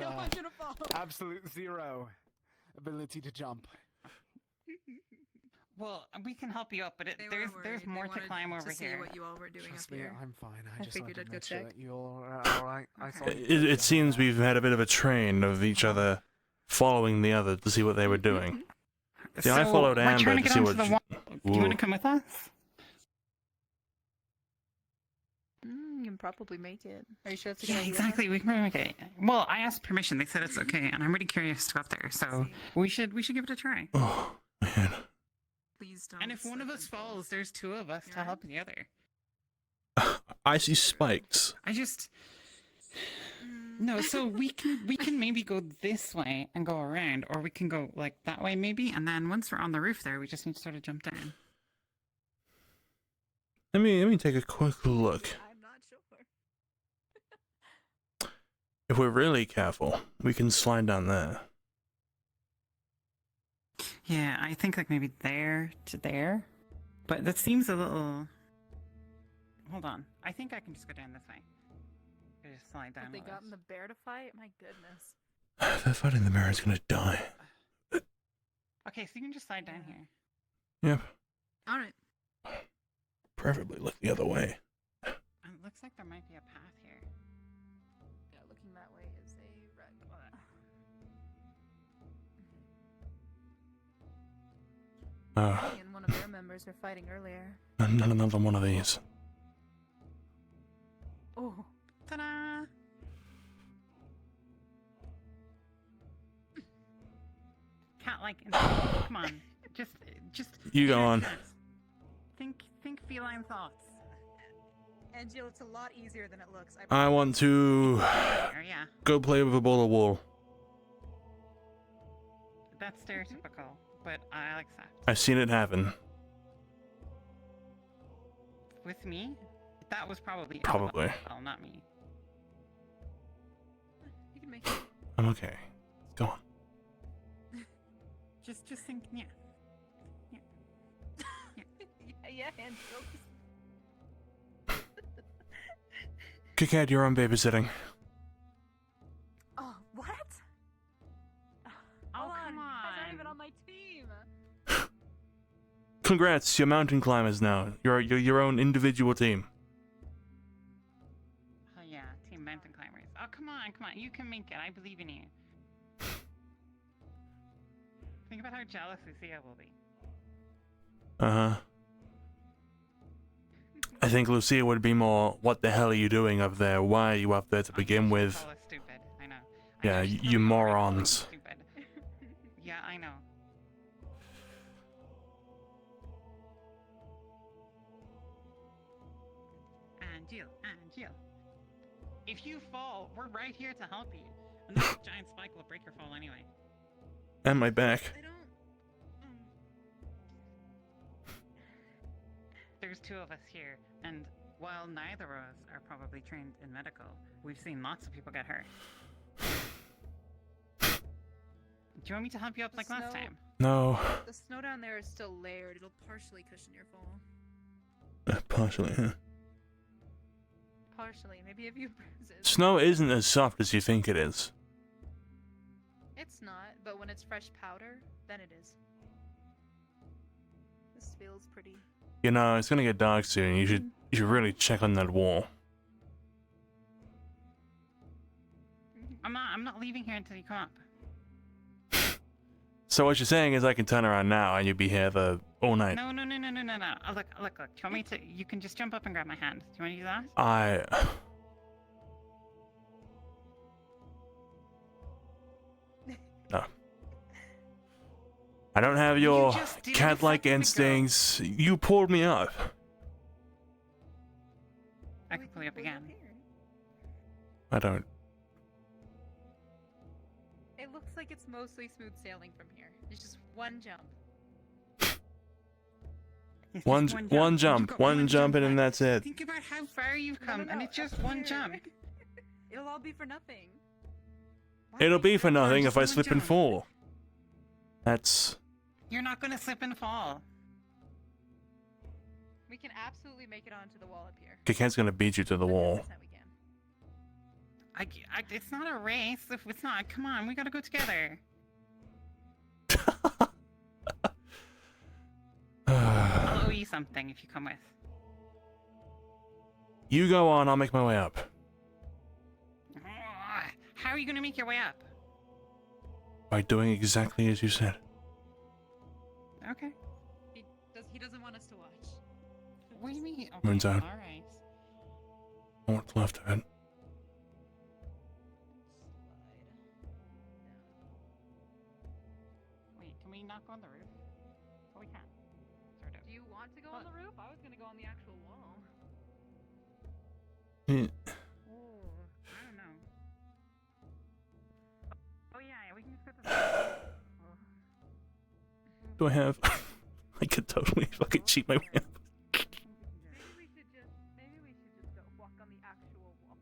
absolute zero ability to jump. Well, we can help you up, but there's more to climb over here. What you all were doing Trust up me, here. I'm fine. I just figured wanted I'd to go make sure check. that you all are alright. I saw It seems we've had a bit of a train of each other following the other to see what they were doing. See, I followed we're Amber trying to to get see onto what. the wall. Do you want to come with us? You can probably make it. Are you sure it's a good Yeah, idea? exactly. We can probably make it. Well, I asked permission. They said it's okay, and I'm really curious to go up there. So we should give it a try. Oh man. Please don't. And if one of us falls, there's two of us to help the other. I see spikes. I just no. So we can maybe go this way and go around, or we can go like that way maybe. And then once we're on the roof there, we just need to sort of jump down. Let me take a quick look. I'm not sure. If we're really careful, we can slide down there. Yeah, I think like maybe there to there, but that seems a little. Hold on, I think I can just go down this way. I just slide down. Have they a little gotten the bear to fight? My goodness. If they're fighting, the bear is gonna die. bit. Okay, so you can just slide down here. Yep. All right. Preferably look the other way. And it looks like there might be a path here. Yeah, looking that way is a wreck. Me and one of their members were fighting earlier. Not another one of these. Oh. Ta-da! Cat-like. Come on, just. You go on. Think feline thoughts. And Jill, it's a lot easier than it looks. I want to Yeah. go play with a ball of wool. That's stereotypical, but I like that. I've seen it happen. With me, that was probably Probably. Well, not me. You can make it. I'm okay. Go on. Just think, yeah. Yeah, and Kickhead, you're on babysitting. Oh, what? Oh, come on. That's not even on my team. Congrats, you're mountain climbers now. You're your own individual team. Oh yeah, Team Mountain Climbers. Oh, come on. You can make it. I believe in you. Think about how jealous Lucia will be. Uh-huh. I think Lucia would be more, what the hell are you doing up there? Why are you up there to begin with? Call us stupid. I know. Yeah, you morons. Stupid. Yeah, I know. And Jill. If you fall, we're right here to help you. And this giant spike will break your fall anyway. And my back. There's two of us here, and while neither of us are probably trained in medical, we've seen lots of people get hurt. Do you want me to help you up like last time? No. The snow down there is still layered. It'll partially cushion your fall. Partially, huh? Partially. Maybe a few bruises. Snow isn't as soft as you think it is. It's not, but when it's fresh powder, then it is. This feels pretty. You know, it's gonna get dark soon. You should really check on that wall. I'm not leaving here until you come up. So what you're saying is I can turn around now and you'd be here for all night. No. Oh, look. Do you want me to? You can just jump up and grab my hand. Do you want to do that? No. I don't have your cat-like instincts. You pulled me up. I can pull you up again. I don't. It looks like it's mostly smooth sailing from here. It's just one jump. One jump, one jump, and then that's it. Think about how far you've come, and it's just one jump. It'll all be for nothing. It'll be for nothing if I slip and fall. That's. You're not gonna slip and fall. We can absolutely make it onto the wall up here. Kikan's gonna beat you to the wall. It's not a race. If it's not, come on, we gotta go together. I'll owe you something if you come with. You go on, I'll make my way up. How are you gonna make your way up? By doing exactly as you said. Okay. He doesn't want us to watch. What do you mean? Okay, Moon's out. Alright. What's left of it? Wait, can we not go on the roof? Oh, we can. Sort of. Do you want to go on the roof? I was gonna go on the actual wall. I don't know. Oh yeah, we can just go to the Do I have? I could totally fucking cheat my way up. Maybe we should just go walk on the actual wall.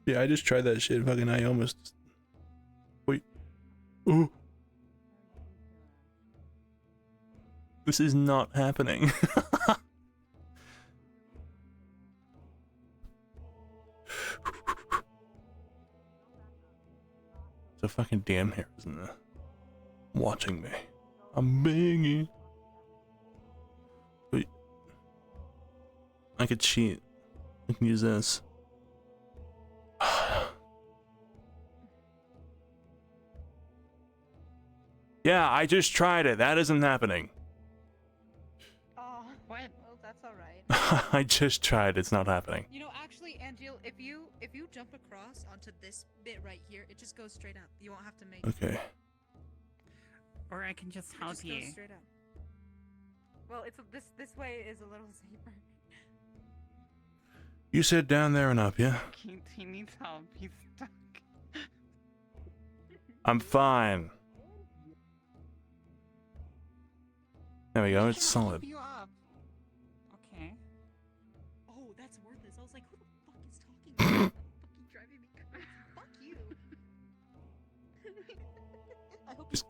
Yeah, I just tried that shit. Fucking, I almost. Wait. Ooh. This is not happening. It's a fucking damn here, isn't it? Watching me. I'm begging. Wait. I could cheat. I can use this. Yeah, I just tried it. That isn't happening. Oh, what? Well, that's all right. I just tried. It's not happening. You know, actually, Angel, if you jump across onto this bit right here, it just goes straight up. You won't have to make. Okay. Or I can just help just you. goes straight up. Well, it's this way is a little safer. You said down there and up, yeah? He needs help. He's stuck. I'm fine. There we go. It's solid. You up. Okay. Oh, that's worthless. I was like, who the fuck is talking? Fucking driving me crazy. Fuck you.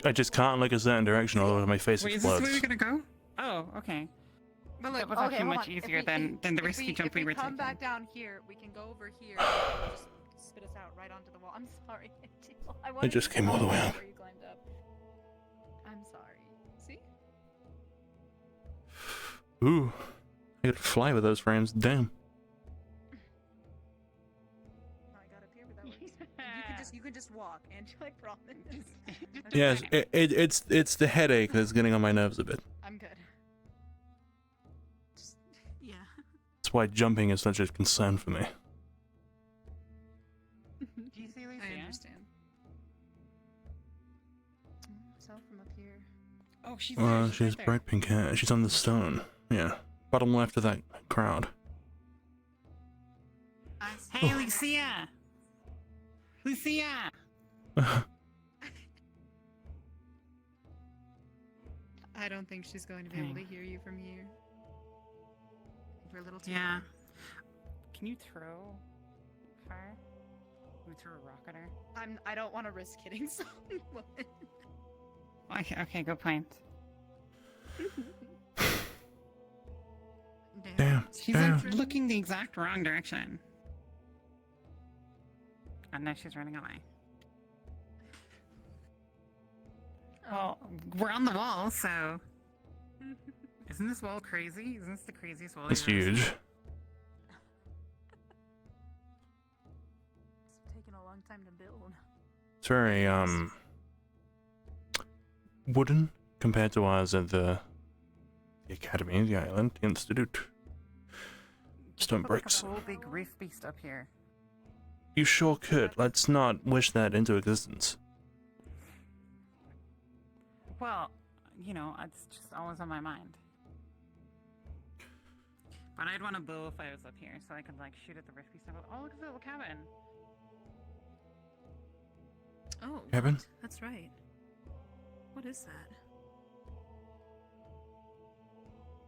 I just can't look a certain direction, otherwise my face Wait, explodes. is this where we're gonna go? Oh, okay. But That was actually much easier than the risky jump we were come taking. back down here, we can go over here and just spit us out right onto the wall. I'm sorry, Angel. I just came all the way up. Before you climbed up. I'm sorry. See? Ooh. I could fly with those frames. Damn. I got up here, but that works. You can just walk, Angel. I promise. Yes, it's the headache that's getting on my nerves a bit. I'm good. Just, yeah. That's why jumping is such a concern for me. Do you see Lucy? I understand. So from up here. Oh, she's She's right bright pink hair. She's on the stone. Yeah. Bottom left of that crowd. Hey, Lucia! Lucia! I don't think she's going to be able to hear you from here. We're a little too Yeah. far. Can you throw far? Can we throw a rock at her? I don't want to risk hitting someone. Okay, good point. Damn. She's like looking the exact wrong direction. And now she's running away. Well, we're on the wall, so... Isn't this wall crazy? Isn't this the craziest wall It's you've ever huge. seen? It's taken a long time to build. It's very, wooden compared to ours at the academy, the island, the institute. Stone Put bricks. like a whole big roof beast up here. You sure could. Let's not wish that into existence. Well, you know, it's just always on my mind. But I'd want a bow if I was up here, so I could like shoot at the roof beast. And go, oh, look at the little cabin. Oh, Cabin? what? That's right. What is that?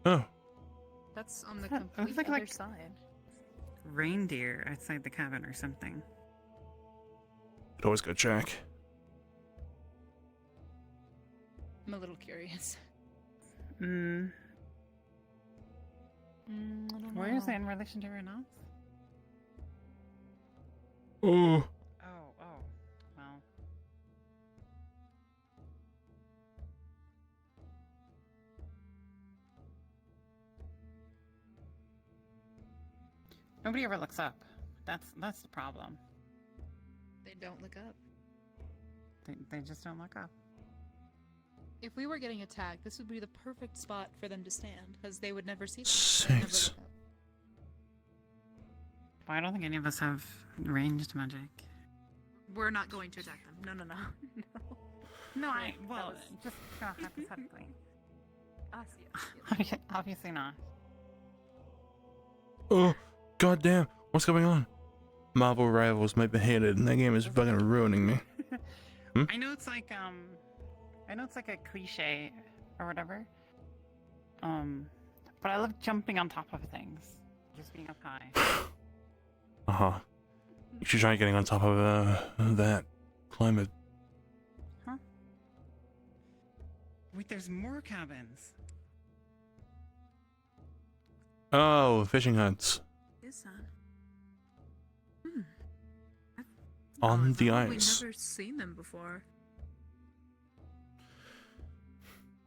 Oh. That's on the It complete looks like, other like side. reindeer outside the cabin or something. Could always go check. I'm a little curious. Hmm. I don't Where is know. it in relation to everyone else? Oh. Oh, well. Nobody ever looks up. That's the problem. They don't look up. They just don't look up. If we were getting attacked, this would be the perfect spot for them to stand, because they would never see them. They'd never Six. look up. Well, I don't think any of us have ranged magic. We're not going to attack them. No. No, Well, just hypothetically. Us, yes. Obviously not. Oh, goddamn! What's going on? Marvel Rivals might be hated, and that game is fucking ruining me. I know it's like a cliche or whatever. But I love jumping on top of things, just being up high. Uh-huh. You should try getting on top of that climate. Huh? Wait, there's more cabins. Oh, fishing huts Is that? on the We've ice. never seen them before.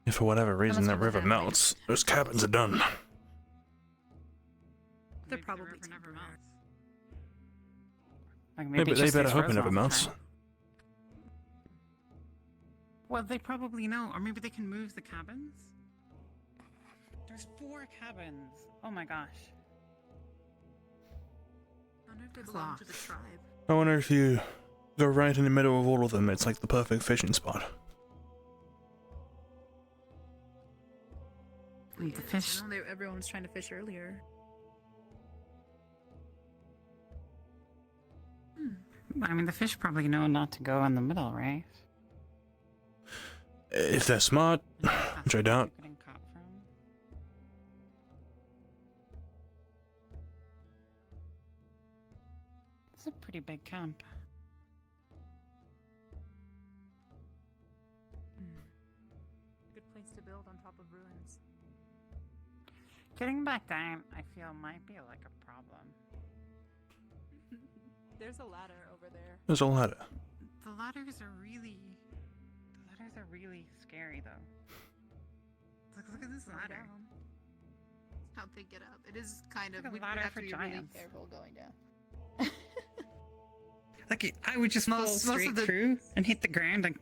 If for whatever reason that river melts, those cabins are done. They're probably never melts. Like Maybe they just better gets hope it frozen never all the melts. time. Well, they probably know, or maybe they can move the cabins. There's 4 cabins. Oh my gosh. I wonder if they belong to the tribe. I wonder if you go right in the middle of all of them, it's like the perfect fishing spot. The fish. I know everyone was trying to fish earlier. I mean, the fish probably know not to go in the middle, right? If they're smart, which I doubt. Getting caught from. It's a pretty big camp. Good place to build on top of ruins. Getting back down, I feel might be like a problem. There's a ladder over there. There's a ladder. The ladders are really scary, though. Look at this ladder. How'd they get up? It is kind of. Like a We ladder have for to be really giants. careful going down. Like I would just fall Most straight of the- through and hit the ground and.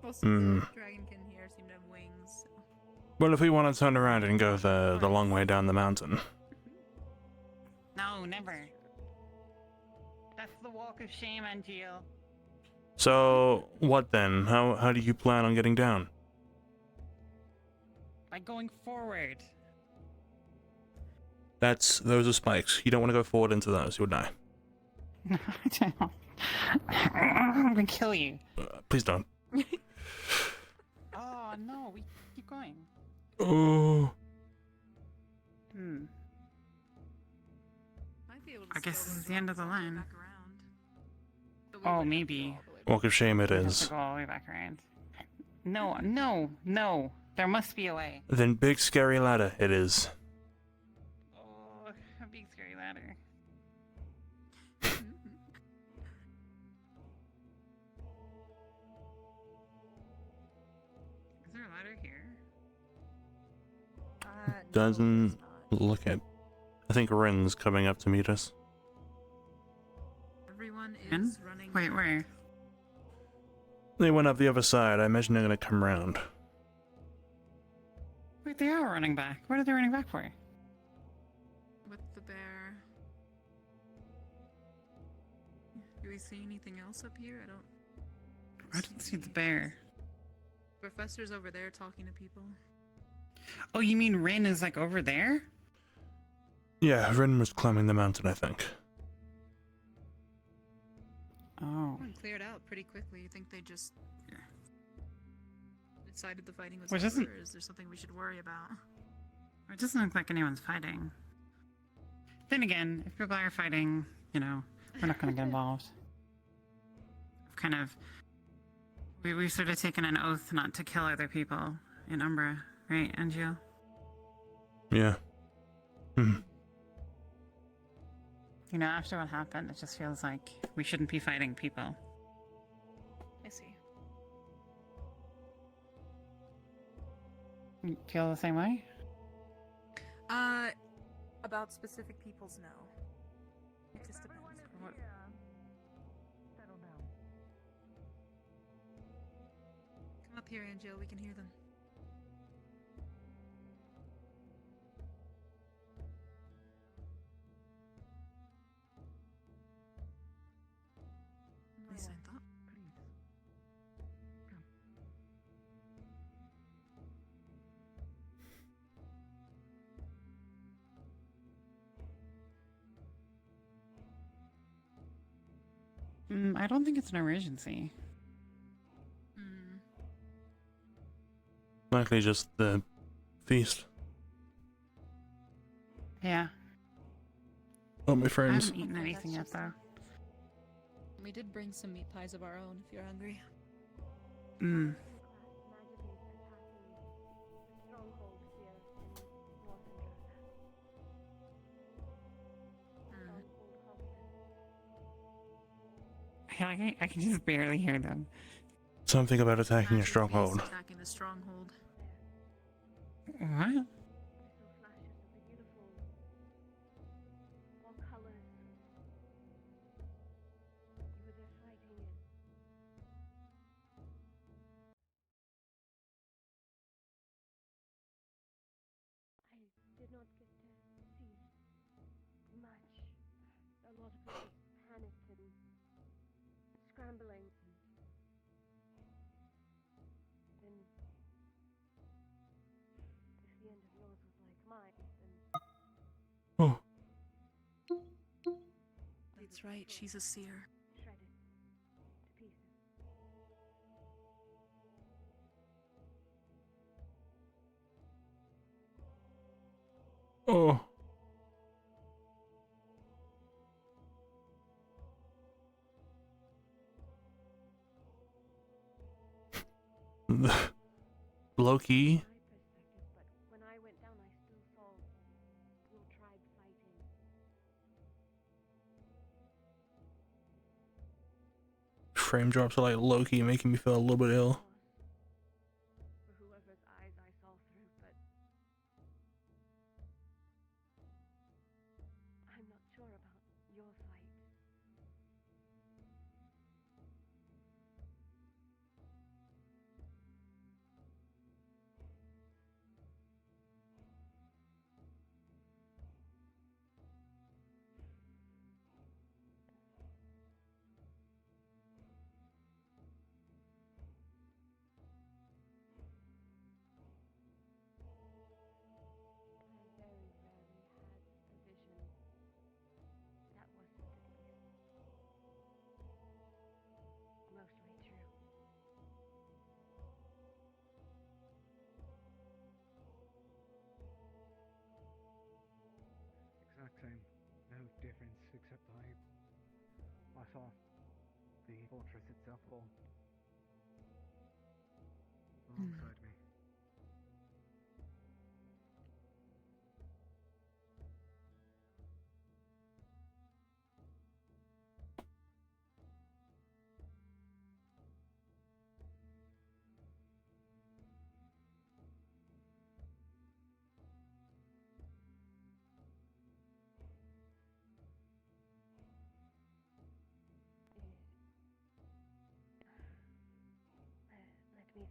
Most of the dragonkin here seem to have wings. So. Well, if we want to turn around and go the long way down the mountain. No, never. That's the walk of shame, Angeal. So, what then? How do you plan on getting down? By going forward. Those are spikes. You don't want to go forward into those, you'll die. I'm gonna kill you. Please don't. Oh no, we keep going. Oh. Might be able to I guess scale this is those the end of the rocks all way line. back around. But we Oh, wouldn't maybe. Walk of shame it We have is. to go all the way back around. No. There must be a way. Then big scary ladder it is. Oh, a big scary ladder. Is there a ladder here? Doesn't look at. I think Ren's coming up to meet us. Everyone is running. Wait, where? They went up the other side. I imagine they're gonna come round. Wait, they are running back. What are they running back for? With the bear. Do we see anything else up here? I didn't see the bear. Professor's over there talking to people. Oh, you mean Rin is like over there? Yeah, Ren was climbing the mountain, I think. Oh. Everyone cleared out pretty quickly. You think they just decided the fighting was Which over, isn't- or is there something we should worry about? It doesn't look like anyone's fighting. Then again, if people are fighting, you know, we're not going to get involved. Kind of, we've sort of taken an oath not to kill other people in Umbra, right, Angel? Yeah. Hmm. You know, after what happened, it just feels like we shouldn't be fighting people. I see. You feel the same way? About specific people's no. It just depends. What... Settle down. Come up here, Angel. We can hear them. At least I thought. I don't think it's an emergency. Likely just the feast. Yeah. Oh, my I friends. haven't eaten anything yet, though. We did bring some meat pies of our own if you're hungry. Mm. I can just barely hear them. Something about attacking a stronghold. Attacking the stronghold. What? Did not get to see much. A lot of people panicked and scrambling. Then, if the end of yours was like mine, then Oh. That's right, she's a seer. shredded to pieces. Oh. Loki. But when I went down, I still saw your tribe fighting. Frame drops are like Loki, making me feel a little bit ill. For whoever's eyes I saw through, but I'm not sure about your fight. I very rarely had a vision that wasn't at least mostly true. Exact same. No difference except I saw the fortress itself fall alongside me. If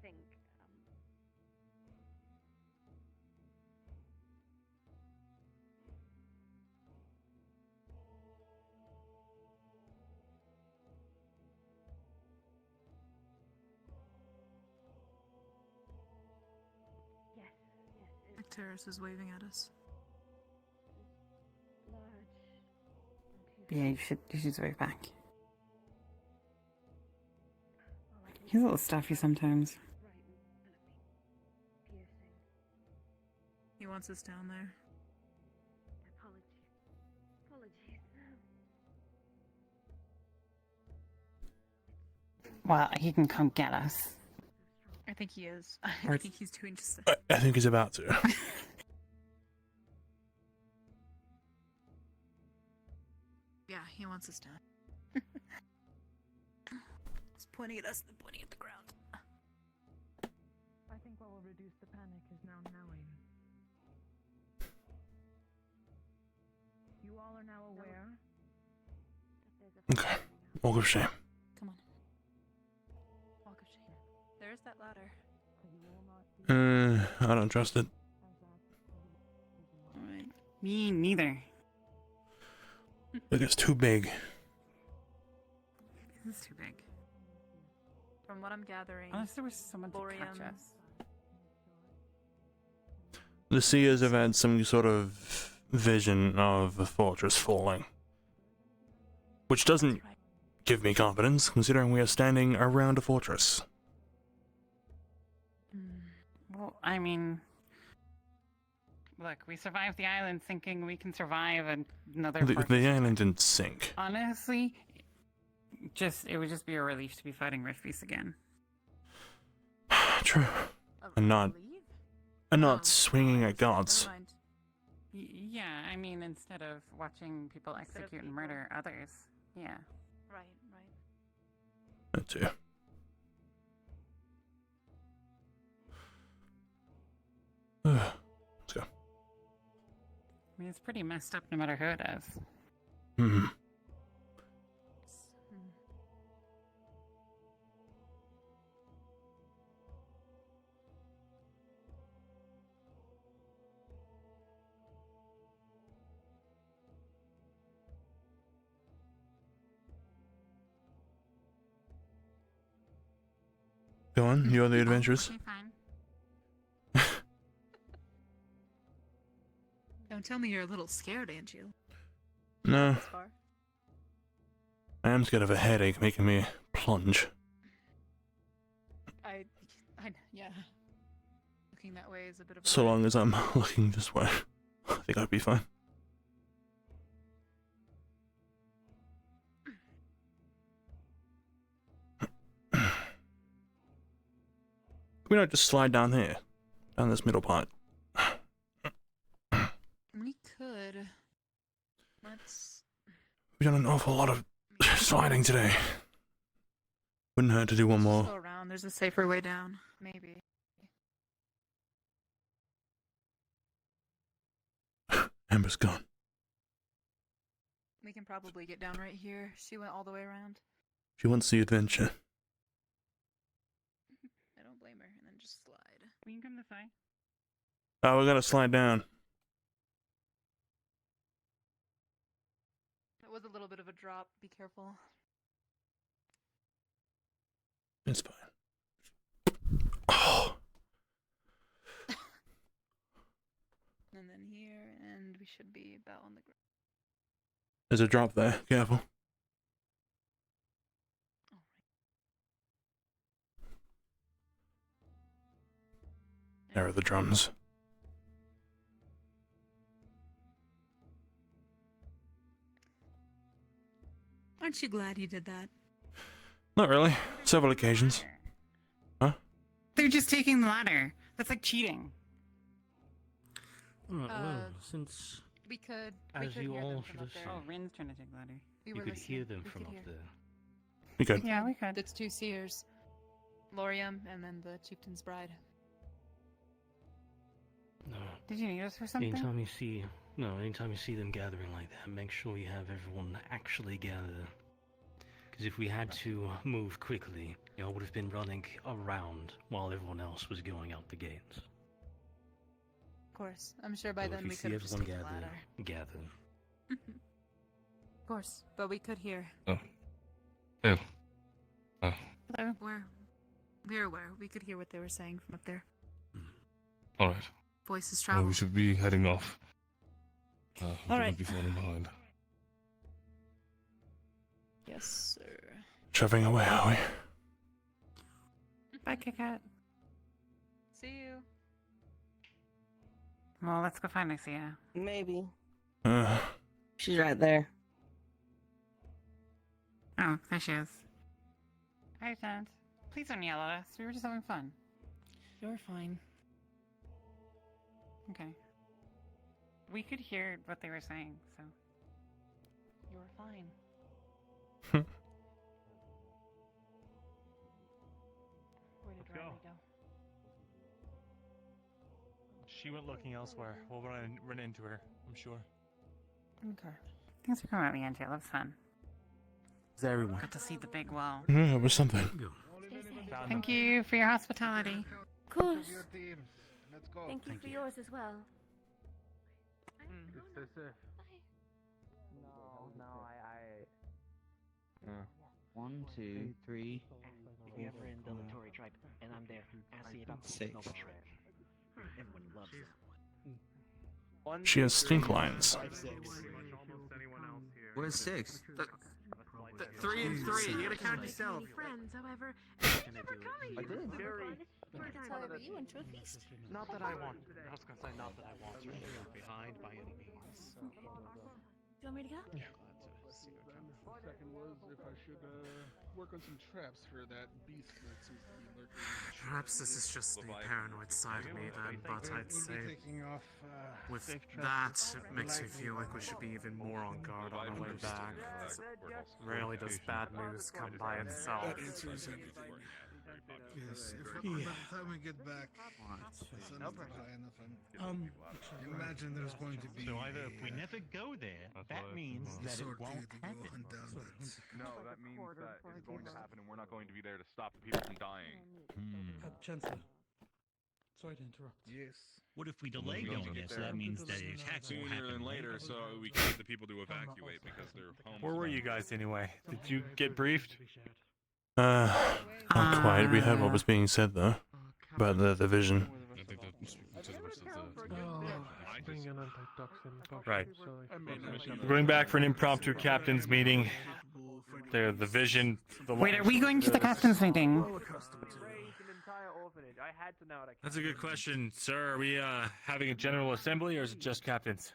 think. Yes, yes. Terrace is waving at us. Yeah, you should wave back. He's a little stuffy sometimes. He wants us down there. Apologies. Well, he can come get us. I think he is. Or- I think he's too interested. I think he's about to. Yeah, he wants us down. He's pointing at us, then pointing at the ground. I think what will reduce the panic is now knowing. You all are now aware. Okay. Walk of shame. Come on. Walk of shame. There's that ladder. I don't trust it. Alright. Me neither. Look, it's too big. It's too big. From what I'm gathering, Unless there was someone to catch Lorium- us. The seers have had some sort of vision of a fortress falling. Which doesn't give me confidence, considering we are standing around a fortress. Well, I mean, look, we survived the island thinking we can survive another fortress. The island didn't sink. Honestly, it would just be a relief to be fighting Rift Beast again. True. And not swinging at gods. Yeah, I mean, instead of watching people execute and murder others. Yeah. Right. That too. Let's go. I mean, it's pretty messed up no matter who it is. Hmm. Go on, you are the adventurers. Okay, fine. Don't tell me you're a little scared, ain't you? No, This far? I am scared of a headache making me plunge. I yeah. Looking that way is a bit of a So long as I'm looking this way, I think I'd be fine. Can we not just slide down here? Down this middle part? We could. Let's. We've done an awful lot of sliding today. Wouldn't hurt to do one more. Go around. There's a safer way down. Maybe. Amber's gone. We can probably get down right here. She went all the way around. She wants the adventure. I don't blame her. And then just slide. We can come this way. Oh, we gotta slide down. That was a little bit of a drop. Be careful. It's fine. Oh. And then here, and we should be about on the ground. There's a drop there. Careful. There are the drums. Aren't you glad you did that? Not really. Several occasions. Huh? They're just taking the ladder. That's like cheating. Well, since We could. as you all should have Oh, said, Rin's trying to take the ladder. We you were could listening. hear them We from could up hear. there. We could. Yeah, we could. That's two seers. Lorium and then the chieftain's bride. No. Did you need us for something? Anytime you see them gathering like that, make sure you have everyone actually gather. Because Because if we had to move quickly, y'all would have been running around while everyone else was going out the gates. Of course. I'm sure by So then if we we see could have just everyone taken the ladder. gather. Of course, but we could hear. Oh. Yeah. Oh. Hello. We're aware. We could hear what they were saying from up there. Alright. Voices Well, travel. we should be heading off. We Alright. won't be falling behind. Yes, sir. Shoving away, are we? Bye, Cat. See you. Well, let's go find Lucia. Maybe. Uh, She's right there. Oh, there she is. Hi, Dad. Please don't yell at us. We were just having fun. You're fine. Okay. We could hear what they were saying, so. You're fine. Where did Riley go? She went looking elsewhere. We'll run into her, I'm sure. Okay. Thanks for coming out, Leandro. That was fun. Is everyone? Got to see the big wall. Yeah, it was something. Thank you for your hospitality. Of course. Let's go. Thank you for yours as well. One, two, three. If you're ever in the Latori tribe and I'm there, ask me about the Nova shred. Everyone loves that one. She has stink lines. Where's 6? 3 and 3. You gotta count yourself. Friends, however. I did. You went to a feast. Not that I want. I was gonna say not that I want to leave behind by any means. Do you want me to go? Yeah. Second was if I should work on some traps for that beast that seems to be lurking. Perhaps this is just the paranoid side of me then, but I'd We'll say be taking off, with safe that, traps. it makes me feel like we should be even more on guard on our way back. Rarely does bad news come by itself. That answers everything. Yes, if we, by the time we get back, the sun is not high enough. Imagine there's going to be. So either if we never go there, that means that it won't happen. No, that means that it's going to happen and we're not going to be there to stop the people from dying. Chancellor. Sorry to interrupt. Yes. What if we delay going there? So that means that the attack will Sooner happen than later, so we can get the people to evacuate because their homes. Where were you guys anyway? Did you get briefed? Not quite. We heard what was being said though about the division. I think that's just the rest of Bring an antitoxin. Right. So We're going back for an impromptu captain's meeting. The vision. Wait, are we going to the captain's meeting? That's a good question, sir. Are we having a general assembly or is it just captains?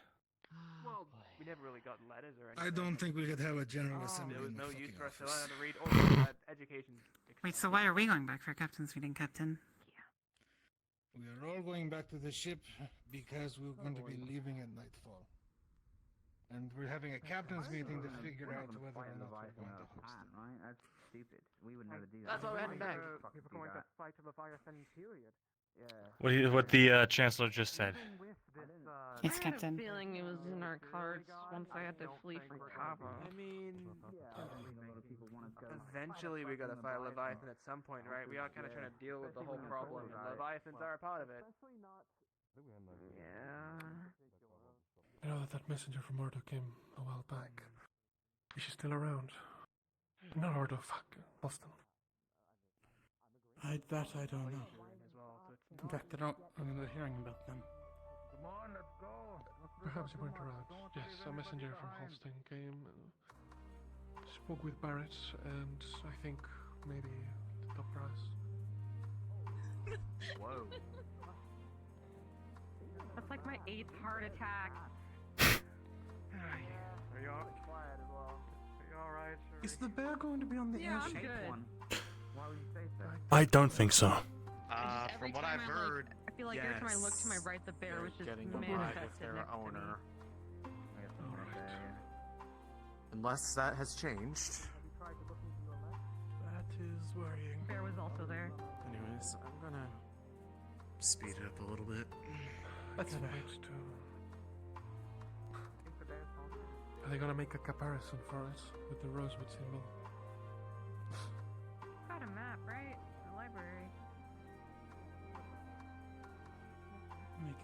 Well, we never really got letters or I don't think we could have a general assembly. There was in the no use fucking for us to office. learn how to read or education. Wait, so why are we going back for a captain's meeting, Captain? We are all going back to the ship because we're going to be leaving at nightfall. And we're having a captain's meeting to figure out whether or not we're going to host it. Right? That's stupid. We would never do That's that. why we're heading back. People People going to fight till the Firefang period. What the chancellor just said. Yes, I had a Captain. feeling it was in our cards once I had to flee from Cabo. I mean, eventually we gotta fight Leviathan at some point, right? We are kind of trying to deal with the whole problem, and Leviathans are a part of it. Yeah. You know that messenger from Ordo came a while back. Is she still around? Not Ordo, fuck. Boston. I don't know. In fact, I don't remember hearing about them. Come on, let's go. Perhaps you weren't around. Yes, a messenger from Holstein came and spoke with Barrett, and I think maybe the top brass. Whoa. That's like my 8th heart attack. Are you all quiet as well? Are you alright? Is the bear going to be on the Yeah, I'm airship? good. Why would you say so? I don't think so. From what I've heard, I feel like every time I looked to my right, the bear was just manifested next to me. Unless that has changed. That is worrying. Bear was also there. Anyways, I'm gonna speed it up a little bit. That's right. Are they gonna make a comparison for us with the Rosewood symbol?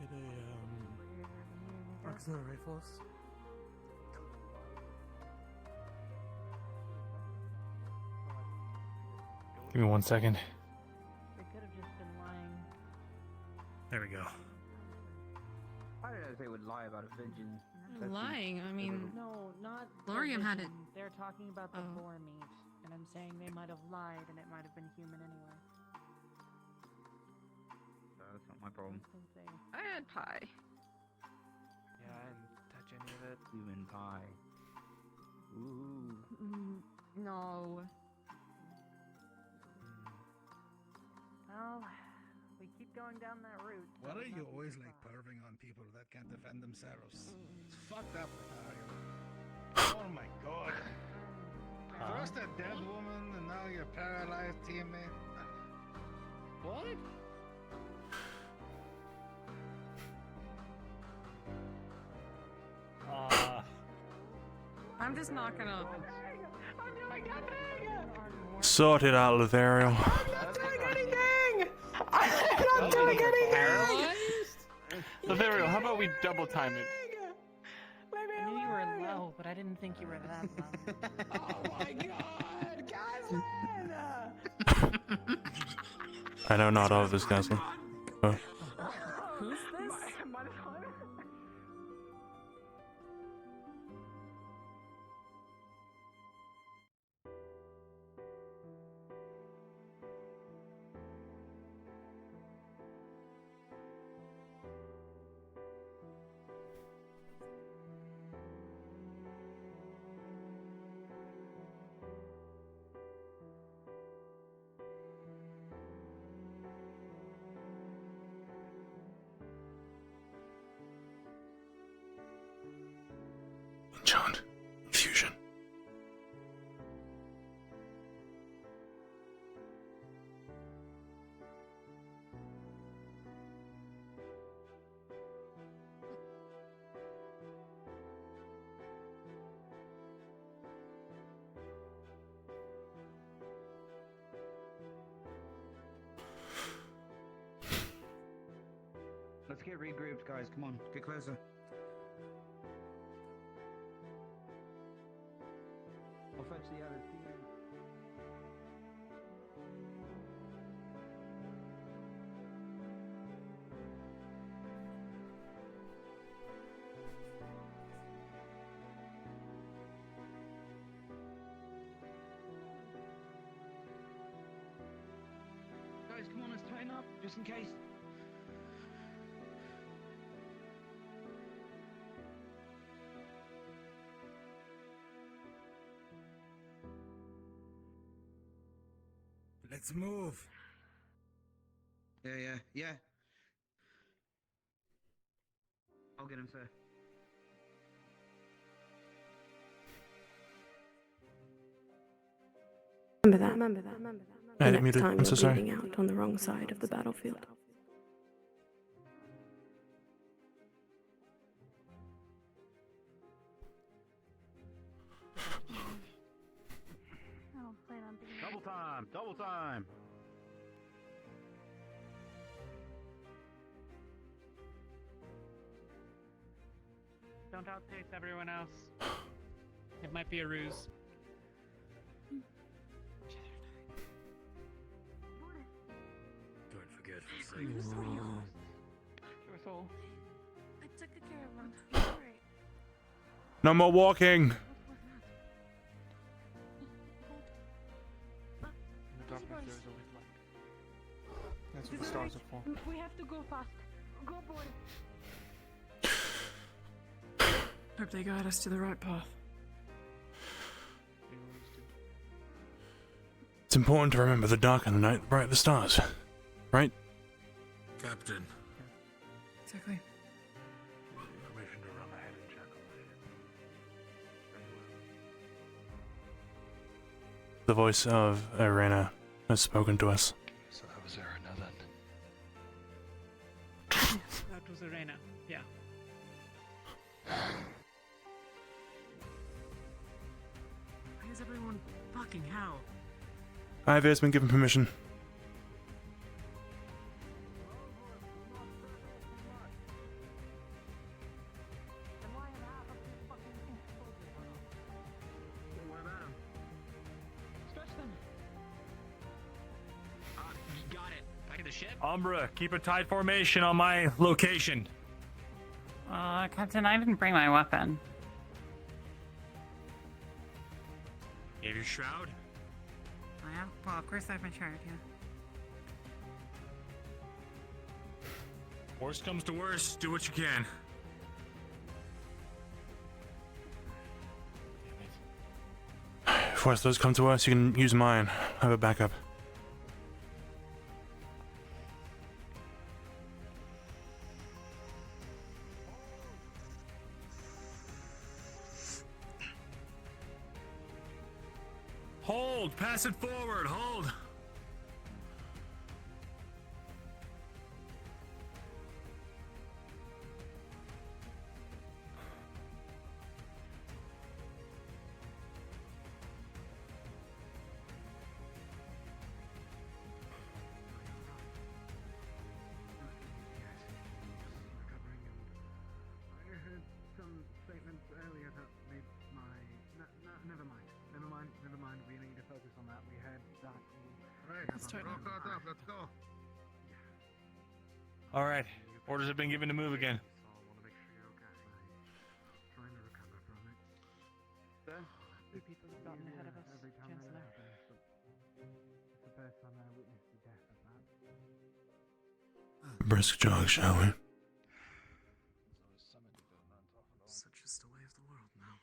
get a auxiliary force? Give me 1 second. They could have just been lying. There we go. I don't know if they would lie about a vision. Lying, I mean... No, not. Lorian had it. They're talking about the Oh. boar meat, and I'm saying they might have lied, and it might have been human anyway. That's not my problem. Since they... I had pie. Yeah, I didn't touch any of it. Human pie. Ooh. No. Well, we keep going down that route. What are you always like perving on people that can't defend themselves? It's fucked up, Lothario. Oh my god. First a dead woman and now your paralyzed teammate. What? I'm just not gonna... Sort it out, Lothario. I'm not doing anything! Lothario, how about we double time it? I knew you were low, but I didn't think you were that low. Oh my god, Goslin! I know not all of this, Goslin. Oh. Who's this? Enchant. Fusion. Let's get regrouped, guys. Come on, get closer. I'll fetch the other team. Guys, come on, let's tighten up, just in case. Let's move. Yeah. I'll get him, sir. Remember that. I The didn't mean next to- time I'm you're so sorry. bleeding out on the wrong side of the battlefield. I don't plan on being Double time! Don't outpace everyone else. It might be a ruse. Don't forget, for I'm sake. sorry. Your soul. I took care of him. He's alright. No more walking. In the darkness, there is always light. That's what the stars are for. We have to go fast. Go, boy. Hope they guide us to the right path. They always do. It's important to remember the dark and the night, the bright the stars. Right? Captain. Exactly. Permission to run ahead and check on it. The voice of Irena has spoken to us. So that was Arena then. That was Arena, yeah. Why is everyone fucking how? Ivy has been given permission. Umbra, keep a tight formation on my location. Captain, I didn't bring my weapon. You have your shroud? Yeah, well, of course I have my shard, yeah. Worst comes to worst, do what you can. If worse does come to us, you can use mine. I have a backup. Hold! Pass it forward! Hold! I heard some statements earlier that made my... never mind. Never mind. We need to focus on that. We heard that... Right, let's caught up. Let's go. Alright, orders have been given to move again. Trying to recover from it. Two people have gotten ahead of us, Every time Chancellor. that happens, but it's the first time I witnessed the death of that. Brisk jog, shall we? Such is the way of the world now.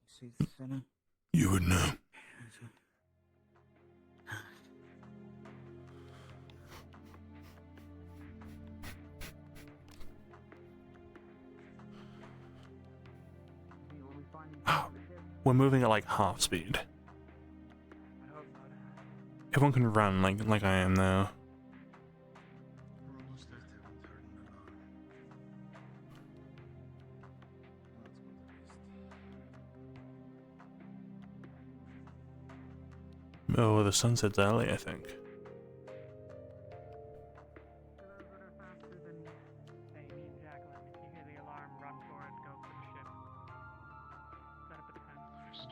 See the center? You would know. We're moving at like half speed. Everyone can run like I am now. Oh, the sun sets early, I think. Amy and Jacqueline, if you hear the alarm, run for it, go for the ship. Set up a defense. Understood.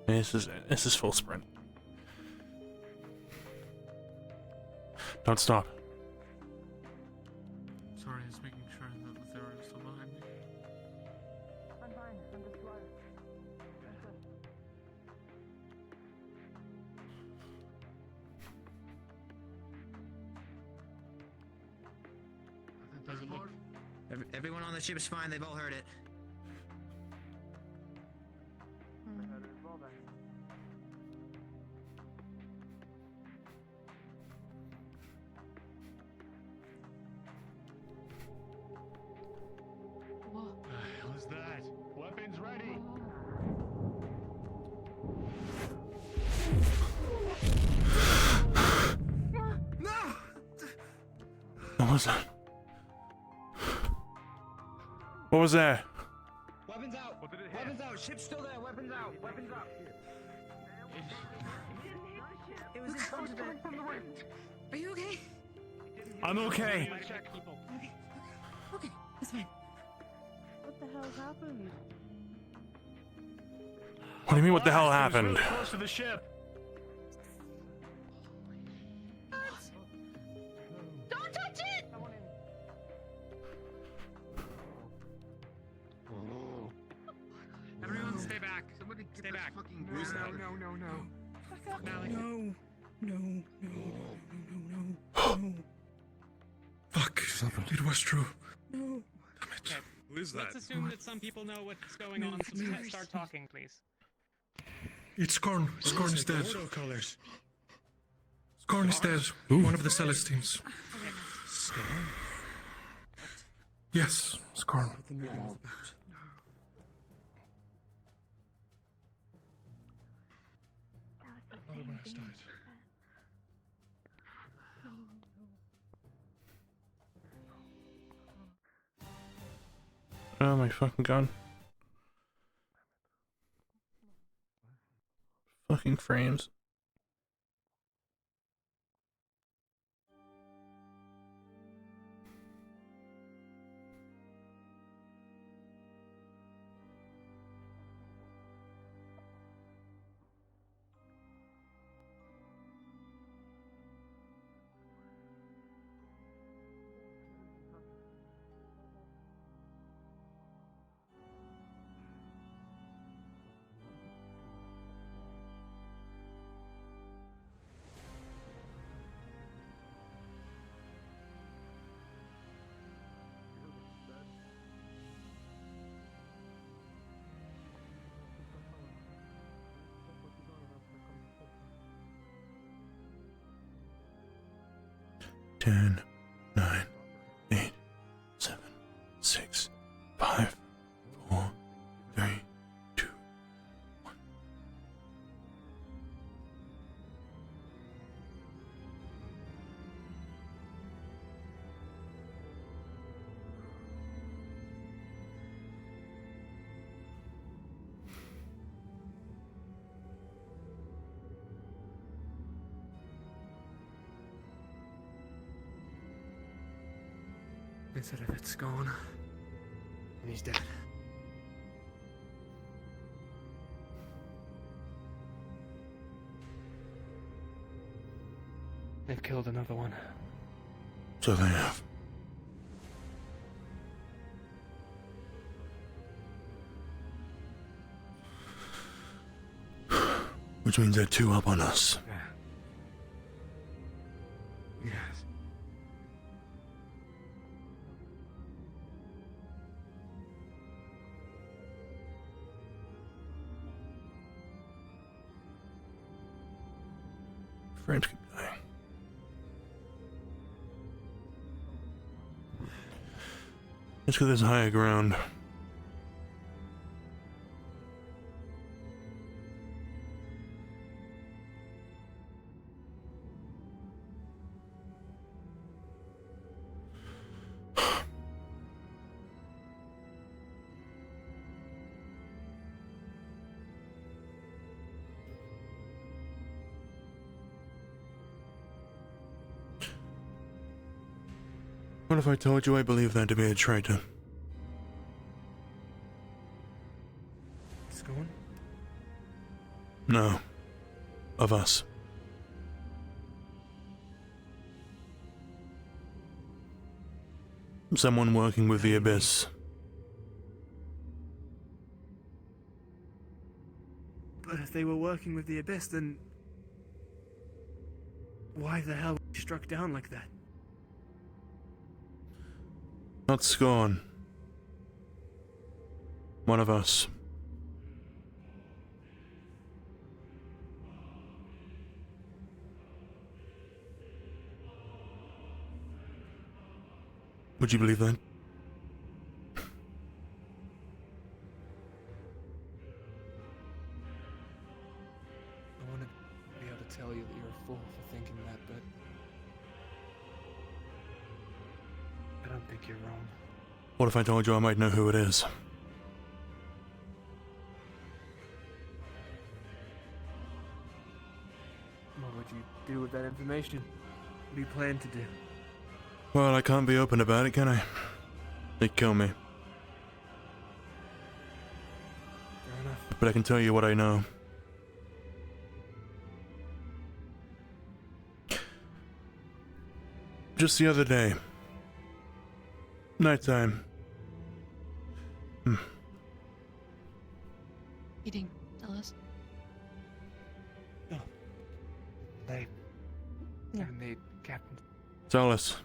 This is full sprint. Don't stop. Sorry, just making sure that the Thera is still behind me. I'm fine. I'm just slow. Everyone on the ship is fine. They've all heard it. I heard it as well then. What the hell is that? Weapons ready! No! What was that? What was that? Weapons out! Weapons out! Ship's still there! Weapons out! Weapons out! It was in front of it. Are you okay? I'm okay. Okay, that's fine. What the hell happened? What do you mean, what the hell It was happened? really close to the ship. Don't touch it! Everyone stay back. Somebody stay back. Fucking Who's that? no. Malik. No. Fuck, it was true. No. Okay, Who is that? Let's assume that some people know what's going on, so start talking, please. It's Scorn. Scorn is dead. Show colors. Scorn is dead. One of the Celestines. Scorn? Yes, Scorn. Another one has died. Oh my fucking gun. Fucking frames. 10, 9, 8, 7, 6, 5, 4, 3, 2, 1. They said if it's gone, then he's dead. They've killed another one. So they have. Which means they're two up on us. Yes. Frames keep dying. Let's go this higher ground. What if I told you I believe that to be a traitor? Scorned? No. Of us. Someone working with the Abyss. But if they were working with the Abyss, then why the hell were you struck down like that? Not Scorn. One of us. Would you believe that? I want to be able to tell you that you're a fool for thinking that, but I don't think you're wrong. What if I told you I might know who it is? What would you do with that information? What do you plan to do? Well, I can't be open about it, can I? They'd kill me. Fair enough. But I can tell you what I know. Just the other day. Nighttime. Eating. Tell us. Oh. They made Captain. Tell us.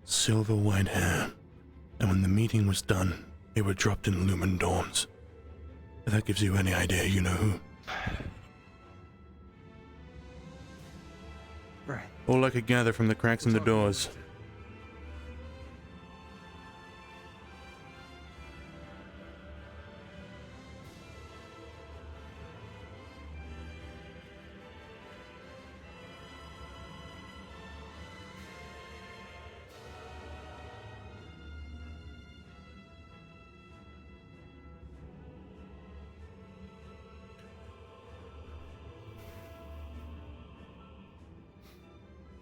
Silver white hair. And when the meeting was done, they were dropped in Lumen dorms. If that gives you any idea, you know who. Right. All I could gather from the cracks in the doors.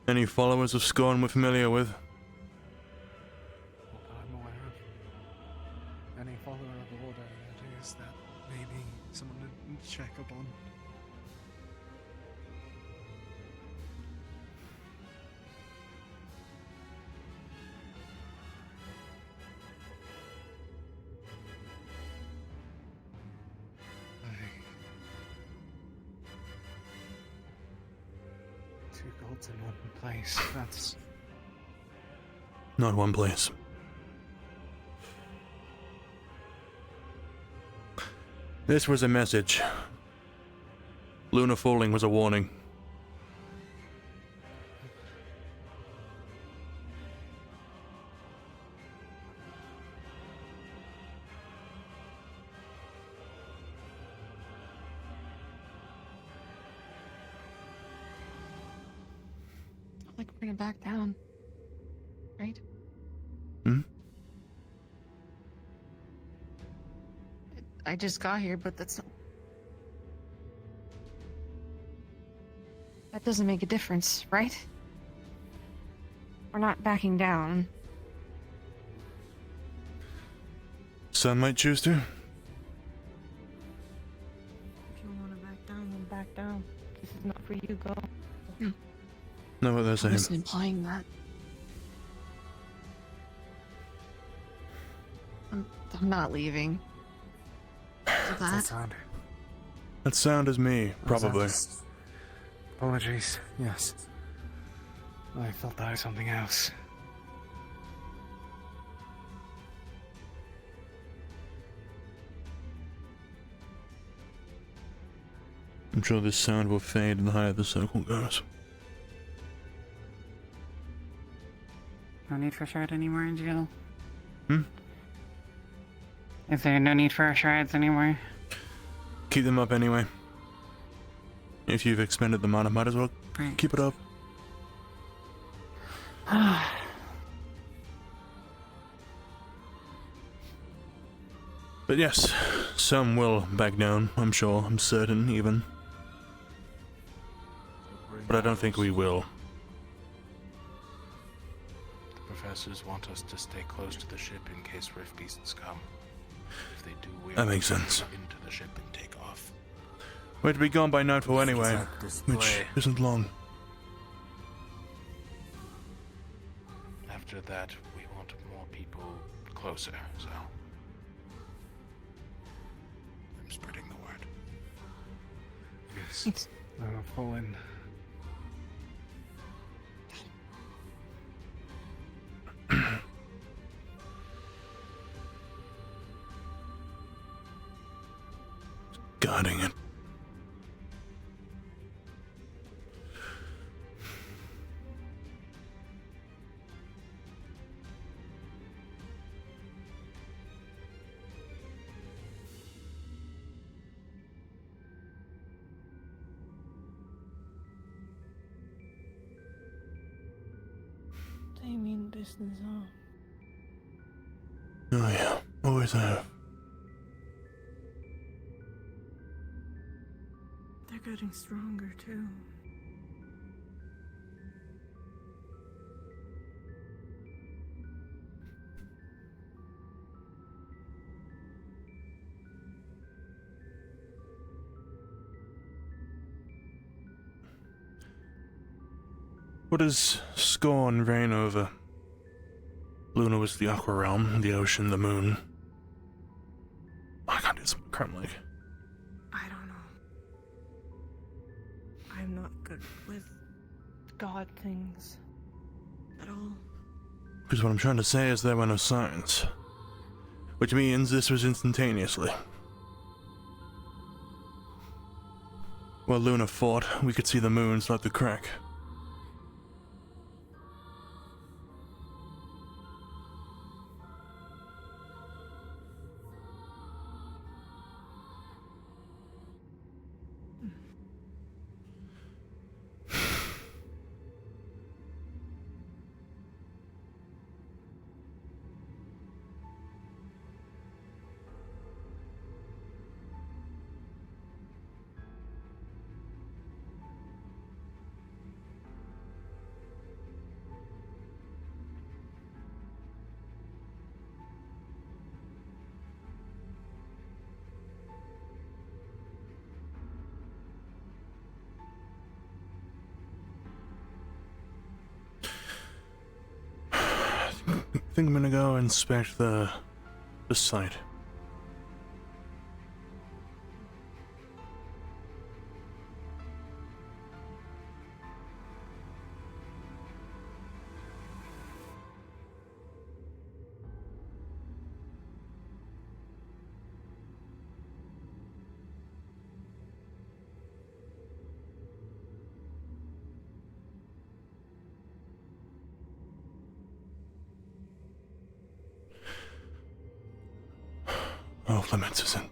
Any followers of Scorn we're familiar with? What I'm aware of. Any follower of the Order, that is, that maybe someone to check up on. Two gods in one place. That's Not one place. This was a message Luna falling was a warning. Not like we're gonna back down, right? Hmm? I just got here, but that doesn't make a difference, right? We're not backing down. Some might choose to. If you want to back down, then back down. This is not for you, go. Know what they're I saying. wasn't implying that. I'm not leaving. So that. sound. That sound is me, probably. Apologies, yes. I thought that was something else. I'm sure this sound will fade the higher the circle goes. No need for shred anymore, Jill? Hmm? Is there no need for shreds anymore? Keep them up anyway. If you've expended the mana, might as well keep it up. But yes, some will back down, I'm sure, I'm certain even. But I don't think we will. The professors want us to stay close to the ship in case rift beasts come. If they do, we That makes sense. into the ship and take off. We're to be gone by nightfall anyway, which isn't long. After that, we want more people closer, so I'm spreading the word. Yes. Fallen. Guarding it. They mean business, huh? Oh yeah, always have. They're getting stronger too. What does Scorn reign over? Luna was the Aqua Realm, the ocean, the moon. I can't do something crap like. I don't know. I'm not good with God things at all. Because what I'm trying to say is there were no signs. Which means this was instantaneously. While Luna fought, we could see the moon start to crack. I think I'm gonna go inspect the site. off limits, isn't?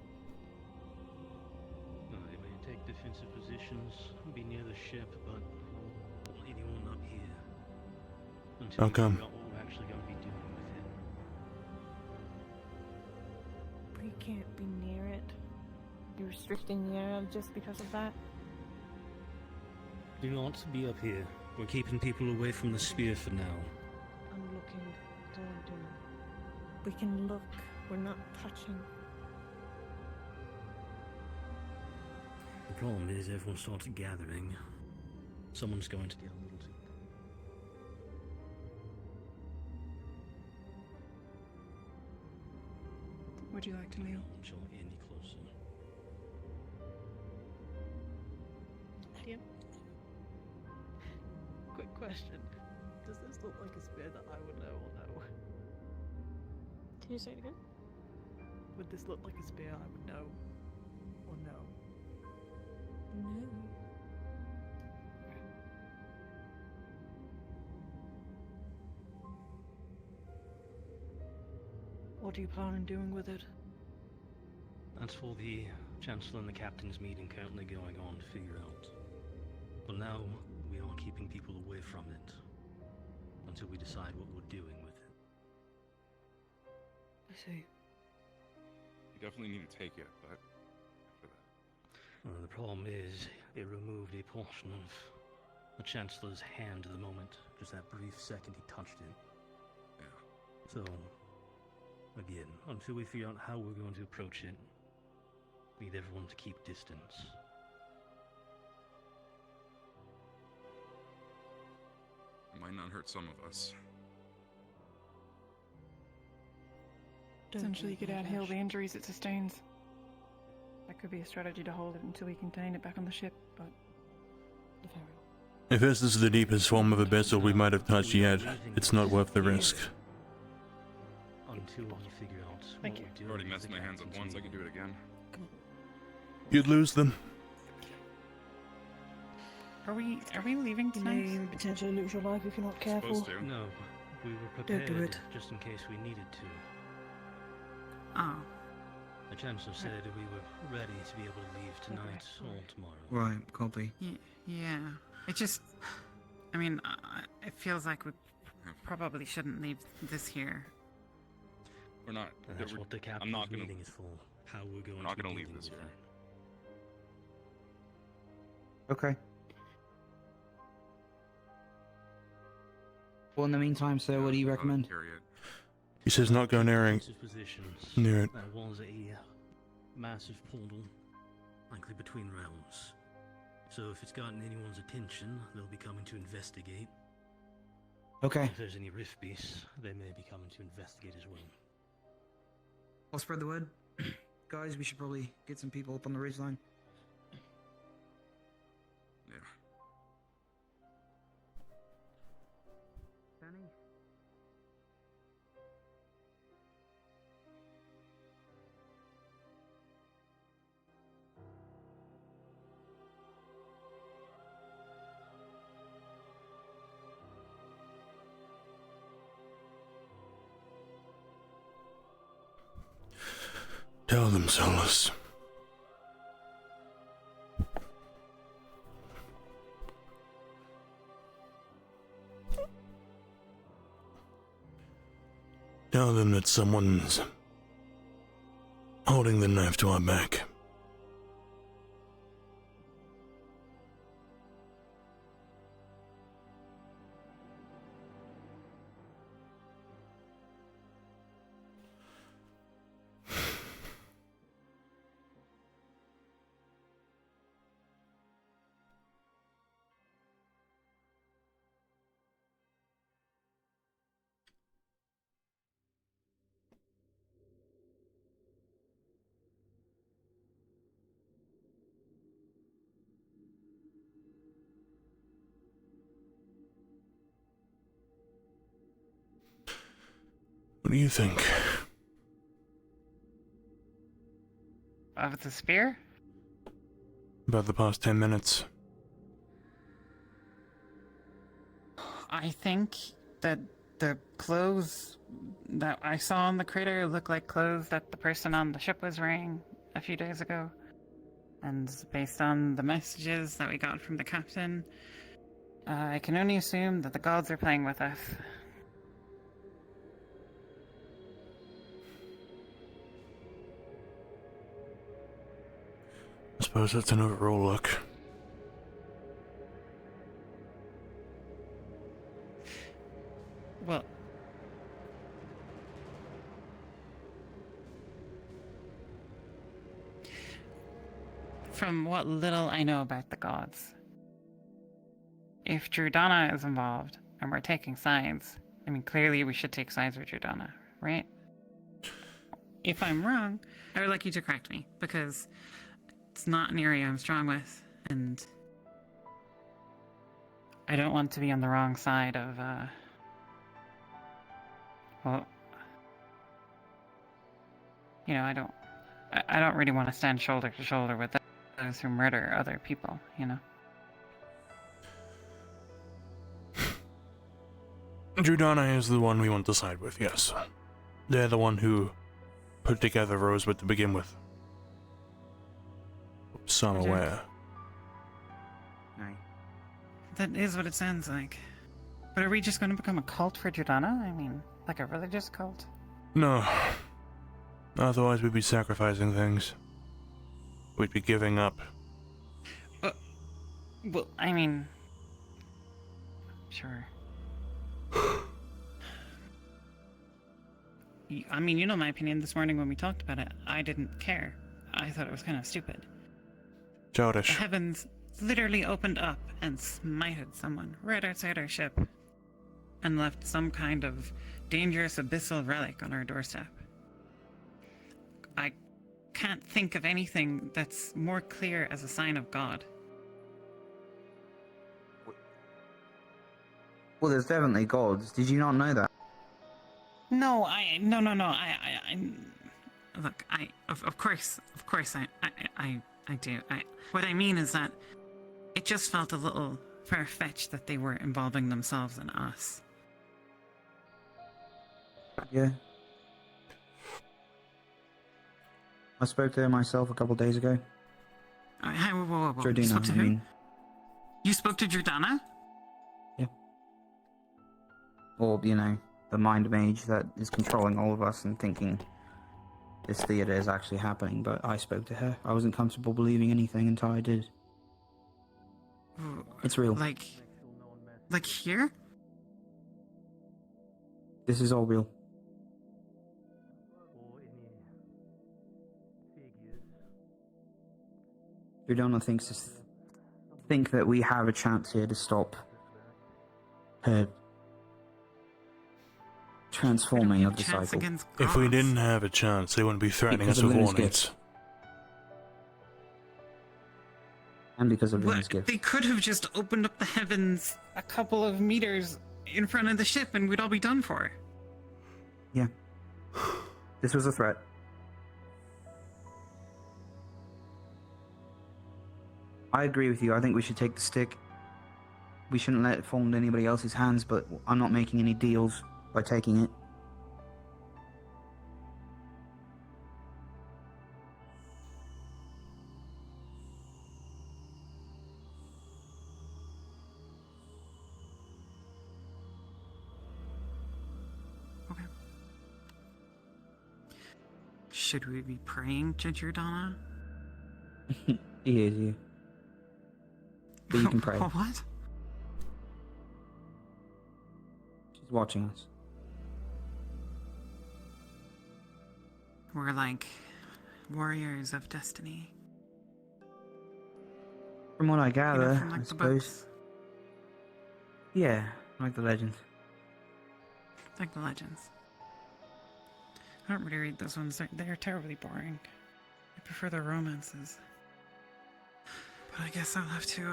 They may take defensive positions, be near the ship, but don't let anyone up here until How we come? figure out what we're actually going to be doing with it. We can't be near it. You're restricting the area just because of that? Do not be up here. We're keeping people away from the spear for now. I'm looking. That's all I'm doing. We can look. We're not touching. The problem is everyone starts gathering. Someone's going to get a little too... Would you like to kneel? Shall I get any closer? Dear? Quick question. Does this look like a spear that I would know or no? Can you say it again? Would this look like a spear I would know or no? No. What do you plan on doing with it? That's for the Chancellor and the Captain's meeting currently going on to figure out. For now, we are keeping people away from it until we decide what we're doing with it. I see. You definitely need to take it, but after that. The problem is, it removed a portion of the Chancellor's hand at the moment, just that brief second he touched it. Yeah. So, again, until we figure out how we're going to approach it, we need everyone to keep distance. It might not hurt some of us. Essentially, you could add heal the injuries it sustains. That could be a strategy to hold it until we contain it back on the ship, but... If this is the deepest form of abyssal we might have touched yet, it's not worth the risk. Until we figure out Thank you. I've already messed my hands up once, I can do it again. You'd lose them. Are we leaving You tonight? may potentially lose your life if you're not careful. Supposed to. No, we were Don't prepared do it. just in case we needed to. Oh. The Chancellor said we were ready to be able to leave tonight or tomorrow. Right, copy. Yeah. It just... I mean, it feels like we probably shouldn't leave this here. We're not. And that's what the Captain's meeting is for. How we're going We're not to gonna be leave dealing this with here. it. Okay. Well, in the meantime, sir, what do you recommend? He says not go near Positions. near it. There was a massive portal, likely between realms. So if it's gotten anyone's attention, they'll be coming to investigate. Okay. If there's any rift beasts, they may be coming to investigate as well. I'll spread the word. Guys, we should probably get some people up on the ridgeline. Yeah. Benny? Tell them, Solus. Tell them that someone's holding the knife to our back. What do you think? Of the spear? About the past 10 minutes. I think that the clothes that I saw in the crater look like clothes that the person on the ship was wearing a few days ago. And based on the messages that we got from the captain, I can only assume that the gods are playing with us. I suppose that's an overall look. Well, from what little I know about the gods, if Jordana is involved and we're taking sides, I mean, clearly we should take sides with Jordana, right? If I'm wrong, I would like you to correct me, because it's not an area I'm strong with, and I don't want to be on the wrong side of, well, you know, I don't really want to stand shoulder to shoulder with those who murder other people, you know? Jordana is the one we want to side with, yes. They're the one who put together Rosewood to begin with. So I'm aware. That is what it sounds like. But are we just going to become a cult for Jordana? I mean, like a religious cult? No. Otherwise we'd be sacrificing things. We'd be giving up. Well, I mean... Sure. I mean, you know my opinion this morning when we talked about it. I didn't care. I thought it was kind of stupid. Childish. The heavens literally opened up and smited someone right outside our ship. And left some kind of dangerous abyssal relic on our doorstep. I can't think of anything that's more clear as a sign of God. Well, there's definitely gods. Did you not know that? No, no. Look, of course, I do. What I mean is that it just felt a little far-fetched that they were involving themselves in us. Yeah. I spoke to her myself a couple days ago. Whoa. Jordana, You spoke to who? I mean. You spoke to Jordana? Yeah. Or, you know, the mind mage that is controlling all of us and thinking this theater is actually happening, but I spoke to her. I wasn't comfortable believing anything until I did. It's real. Like here? This is all real. Jordana think that we have a chance here to stop her transforming of the cycle. If we didn't have a chance, they wouldn't be threatening us with warnings. And because of Luna's gift. They could have just opened up the heavens a couple of meters in front of the ship and we'd all be done for. Yeah. This was a threat. I agree with you. I think we should take the stick. We shouldn't let it fall into anybody else's hands, but I'm not making any deals by taking it. Okay. Should we be praying to Jordana? He hears you. But you can pray. What? She's watching us. We're like warriors of destiny. From what I gather, from, like, I the suppose. books. Yeah, like the legends. Like the legends. I don't really read those ones. They're terribly boring. I prefer the romances. But I guess I'll have to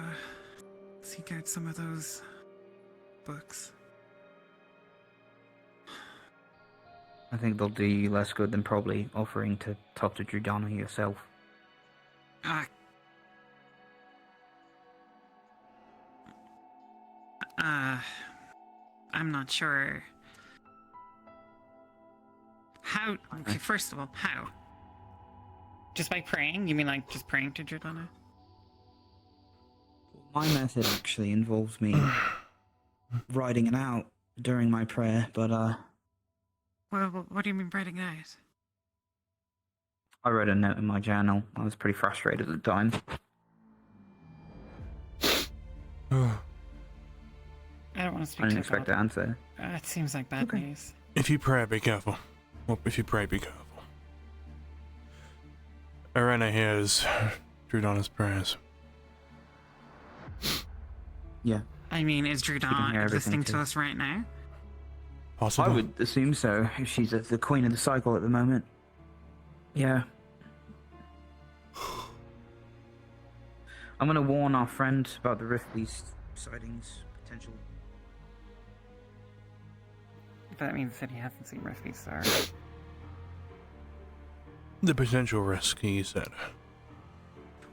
seek out some of those books. I think they'll do you less good than probably offering to talk to Jordana yourself. I'm not sure How? Okay, first of all, how? Just by praying? You mean like just praying to Jordana? My method actually involves me writing it out during my prayer, but Well, what do you mean writing it out? I wrote a note in my journal. I was pretty frustrated at the time. I don't want to speak I didn't to expect that. an answer. It seems like bad news. If you pray, be careful. Well, if you pray, be careful. Arena hears Drudana's prayers. Yeah. I mean, is can hear Drudana everything listening too. to us right now? Possible. I would assume so, if she's the queen of the cycle at the moment. Yeah. I'm gonna warn our friend about the Riftbeast sightings potential. That means that he hasn't seen Riffy, sir. The potential risk, he said.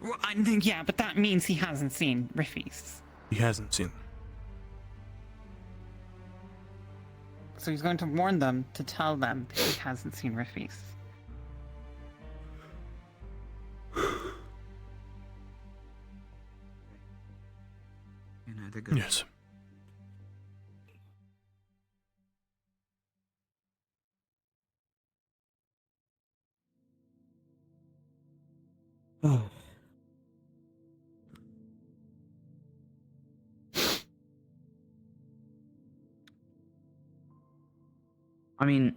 Well, yeah, but that means he hasn't seen Riffies. He hasn't seen them. So he's going to warn them to tell them that he hasn't seen Riffies. You know, they're good. Yes. Oh. I mean,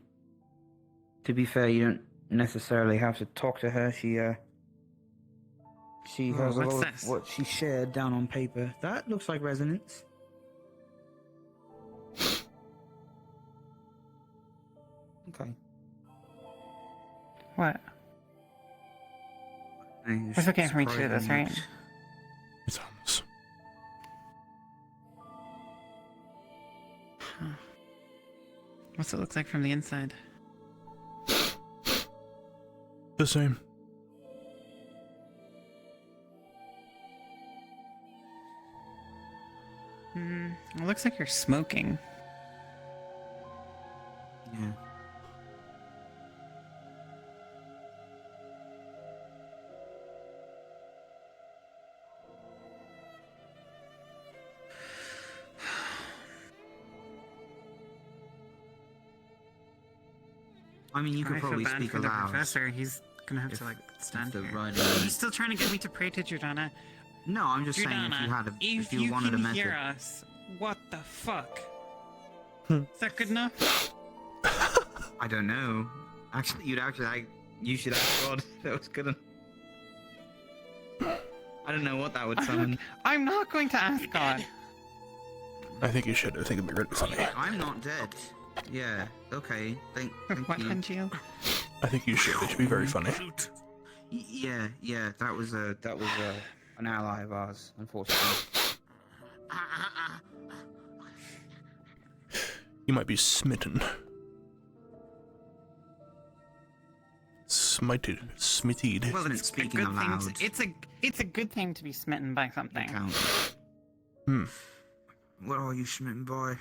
to be fair, you don't necessarily have to talk to her. She has a what's lot this? of what she shared down on paper. That looks like resonance. Okay. What? It's okay for me to do this, right? It's harmless. Huh. What's it look like from the inside? The same. It looks like you're smoking. Yeah. I mean, you could I feel probably bad speak for the aloud. professor. He's gonna have If- to like stand the here. writing- He's still trying to get me to pray to Jordana. No, I'm just saying if Jordana, you had a, if you wanted a can method. hear us, what the fuck? Is that good enough? I don't know. Actually, you should ask God. That was good. I don't know what that would summon. I'm not going to ask God. I think you should. I think it'd be really funny. I'm not dead. Yeah. Okay. Thank What, you. Angel? I think you should. It should be very funny. Yeah. That was an ally of ours, unfortunately. You might be smitten. Smited. Smitted. Wasn't it speaking aloud? It's a good thing to be smitten by something. What are you smitten by? It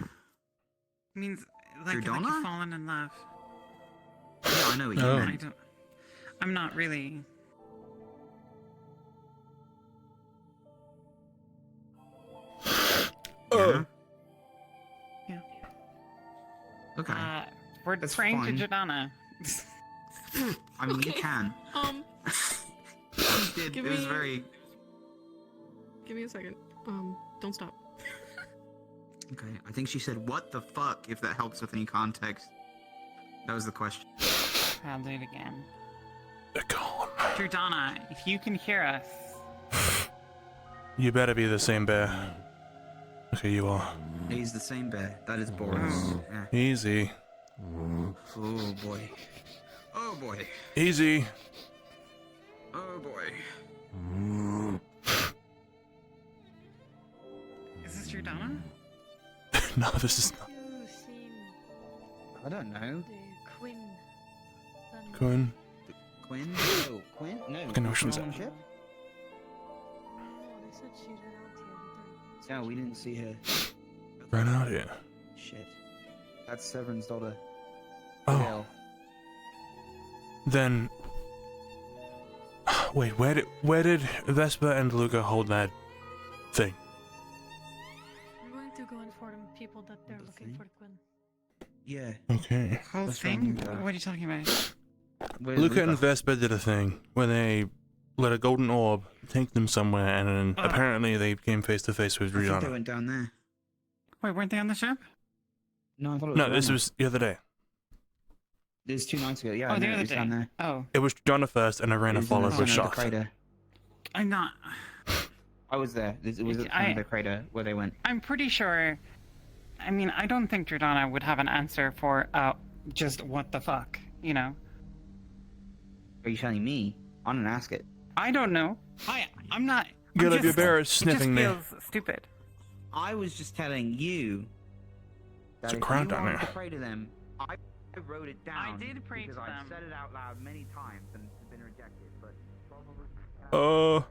means like you've Jordana? fallen in love. Yeah, I know what you Oh. meant. I'm not really. Yeah. Yeah. Okay. We're That's praying fine. to Jordana. I mean, you can. She did. Give It was me- very. Give me a second. Don't stop. Okay, I think she said, "What the fuck?" If that helps with any context. That was the question. I'll do it again. They're gone. Jordana, if you can hear us. You better be the same bear. Okay, you are. He's the same bear. That is Boris. Yeah. Easy. Oh boy. Oh boy. Easy. Oh boy. Is this Jordana? No, this is not. You seem I don't know. the Quinn. Quinn. Quinn? No. Quinn? No. Fucking ocean's She's on end. ship? Oh, they said she ran out here. No, we didn't see her. Ran out here. Shit. That's Severin's daughter. Oh. Gail. then wait, where did Vesper and Luca hold that thing? I'm going to go inform people that they're looking for Quinn. Yeah. Okay. Whole What's thing? wrong with What are you talking about? Luca and Vesper did a thing where they let a golden orb take them somewhere, and then apparently they came face to face with I think they Rihanna. went down there. Wait, weren't they on the ship? No, I thought it was No, this Rihanna. was the other day. It was 2 nights ago. Yeah, Oh, I the know, other it was down day. there. Oh. It was Rihanna first, and It Arena was in the followed with center of the Shot. crater. I'm not. I was there. It was at the center of the crater where they went. I'm pretty sure. I mean, I don't think Jordana would have an answer for just what the fuck, you know? Are you telling me? I didn't ask it. I don't know. I'm not. Get up your bear, It just sniffing me. feels stupid. I was just telling you that There's a if crowd you down wanted there. to pray to them, I wrote it down. I did pray because to them. I've said it out loud many times and it's been rejected, but probably. Oh.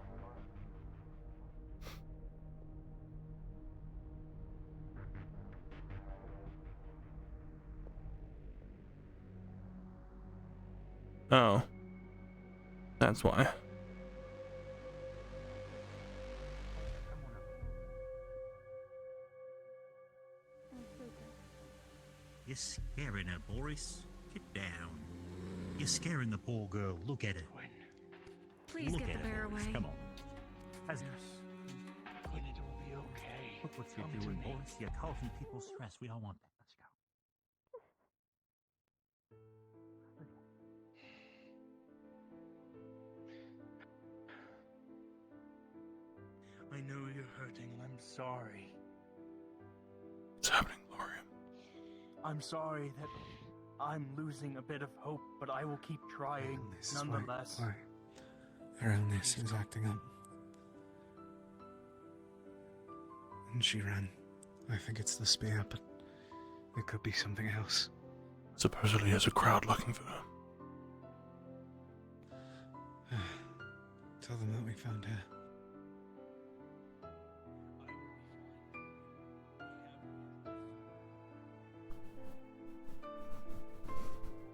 That's why. You're scaring her, Boris. Get down. You're scaring the poor girl. Look at her. Please Look get at the her, bear Boris. away. Come on. Has Quinn, it will be okay. Look what Come you're to doing, me. Boris. You're causing people stress. We don't want that. Let's go. I know you're hurting, and I'm sorry. What's happening, Gloria? I'm sorry that I'm losing a bit of hope, but I will keep trying nonetheless. Why? Her illness is acting up. And she ran. I think it's the spear, but it could be something else. Supposedly there's a crowd looking for her. Tell them that we found her.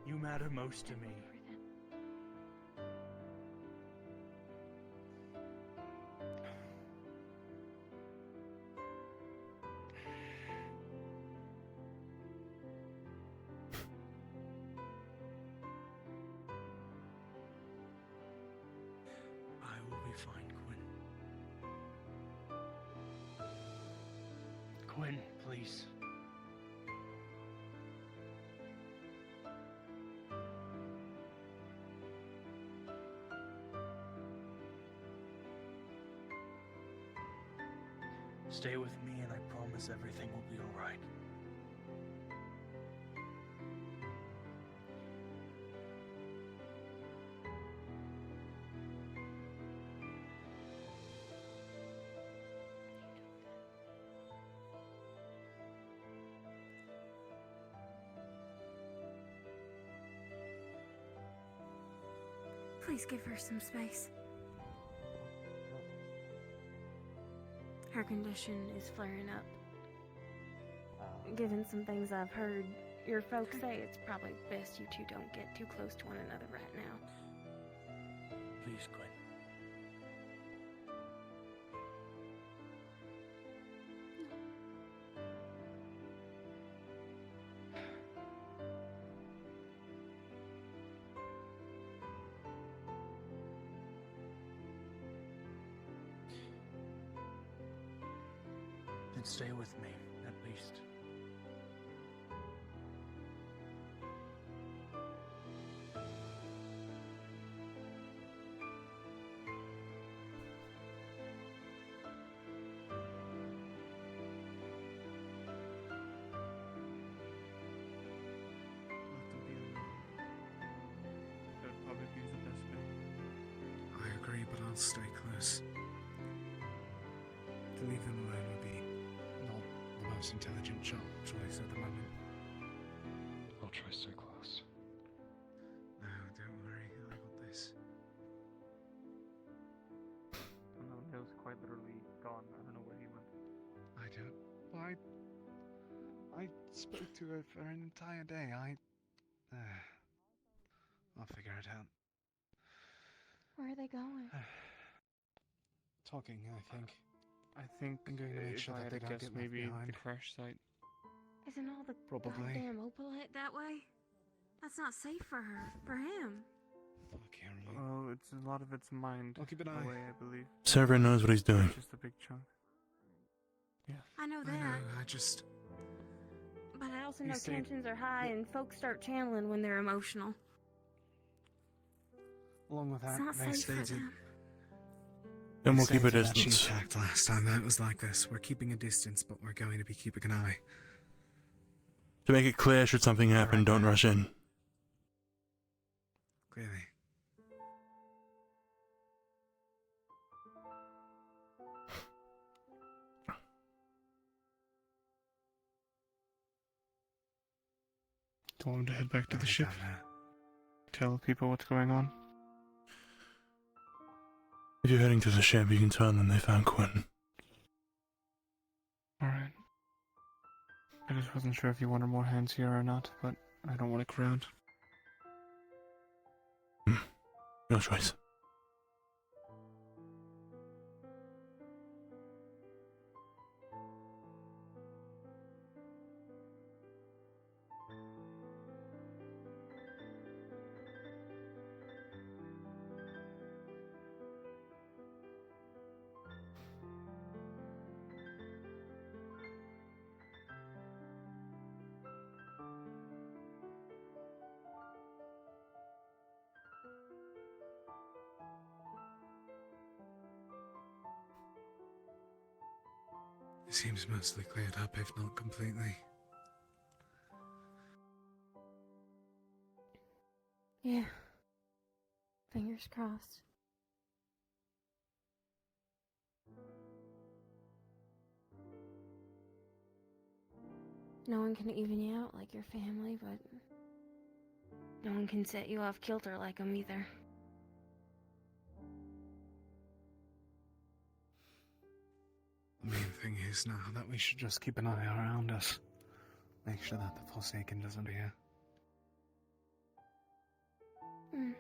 You matter most to me. I will be fine, Quinn. Quinn, please. Stay with me and I promise everything will be alright. Please give her some space. Her condition is flaring up. Given some things I've heard, your folks say it's probably best you two don't get too close to one another right now. Please, Quinn. Then stay with me, at least. That would probably be the best bet. I agree, but I'll stay close. To leave them alone would be not the most intelligent choice at the moment. I'll try to stay close. No, don't worry. I got this. Oh no, Neil's quite literally gone. I don't know where he went. I don't. I spoke to her for an entire day. I'll figure it out. Where are they going? Talking, I think. I think I'm going to make sure that they don't get left maybe behind. the crash site. Isn't all the Probably. goddamn opalite that way? That's not safe for her. For him. Fuck, Caroline. Well, it's a lot of its mind I'll keep an eye. away, I believe. Severin knows what he's doing. Just a big chunk. Yeah. I know I that. know, I just... But I also You know say- tensions are high and folks start channeling when they're emotional. Along with that, It's not they safe for stated... them. Then we'll they keep a stated that she distance. attacked last time that it was like this. We're keeping a distance, but we're going to be keeping an eye. To make it clear, should something happen, don't rush in. Clearly. Do you want him to head back to the ship? Tell people what's going on? If you're heading to the ship, you can tell them they found Quinn. Alright. I just wasn't sure if you wanted more hands here or not, but I don't want a crowd. Your choice. It seems mostly cleared up, if not completely. Yeah. Fingers crossed. No one can even you out like your family, but no one can set you off kilter like them either. The main thing is now that we should just keep an eye around us. Make sure that the Forsaken doesn't hear. Mm.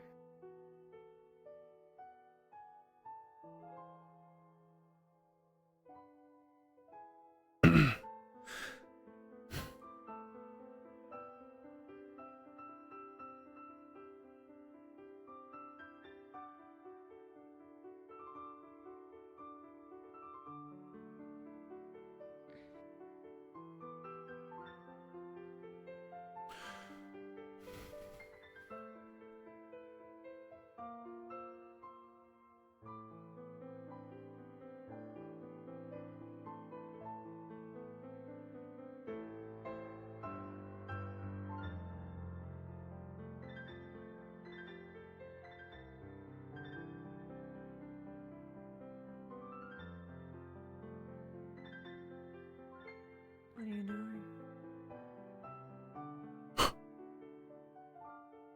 What are you doing?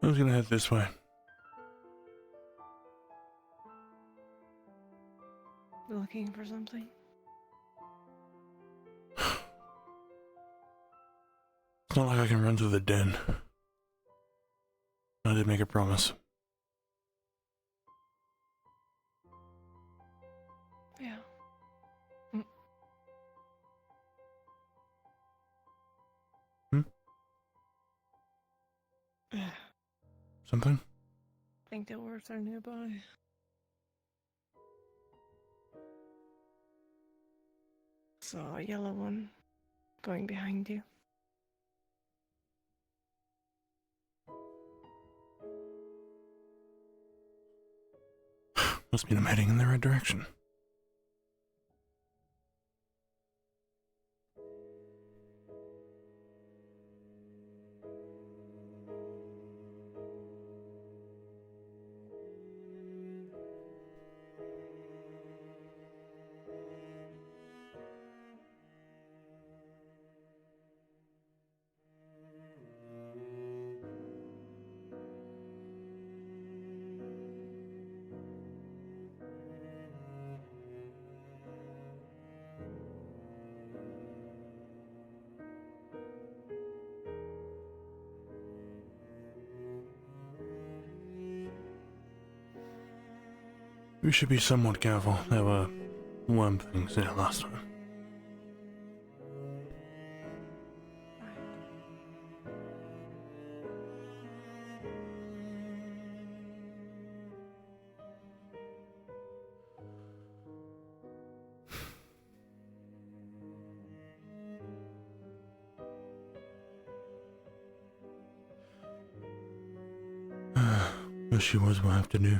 I was gonna head this way. Looking for something? It's not like I can run through the den. I did make a promise. Yeah. Yeah. Something? I think the orcs are nearby. Saw a yellow one going behind you. Must mean I'm heading in the right direction. We should be somewhat careful. There were worm things there last time. Wish she was what I have to do.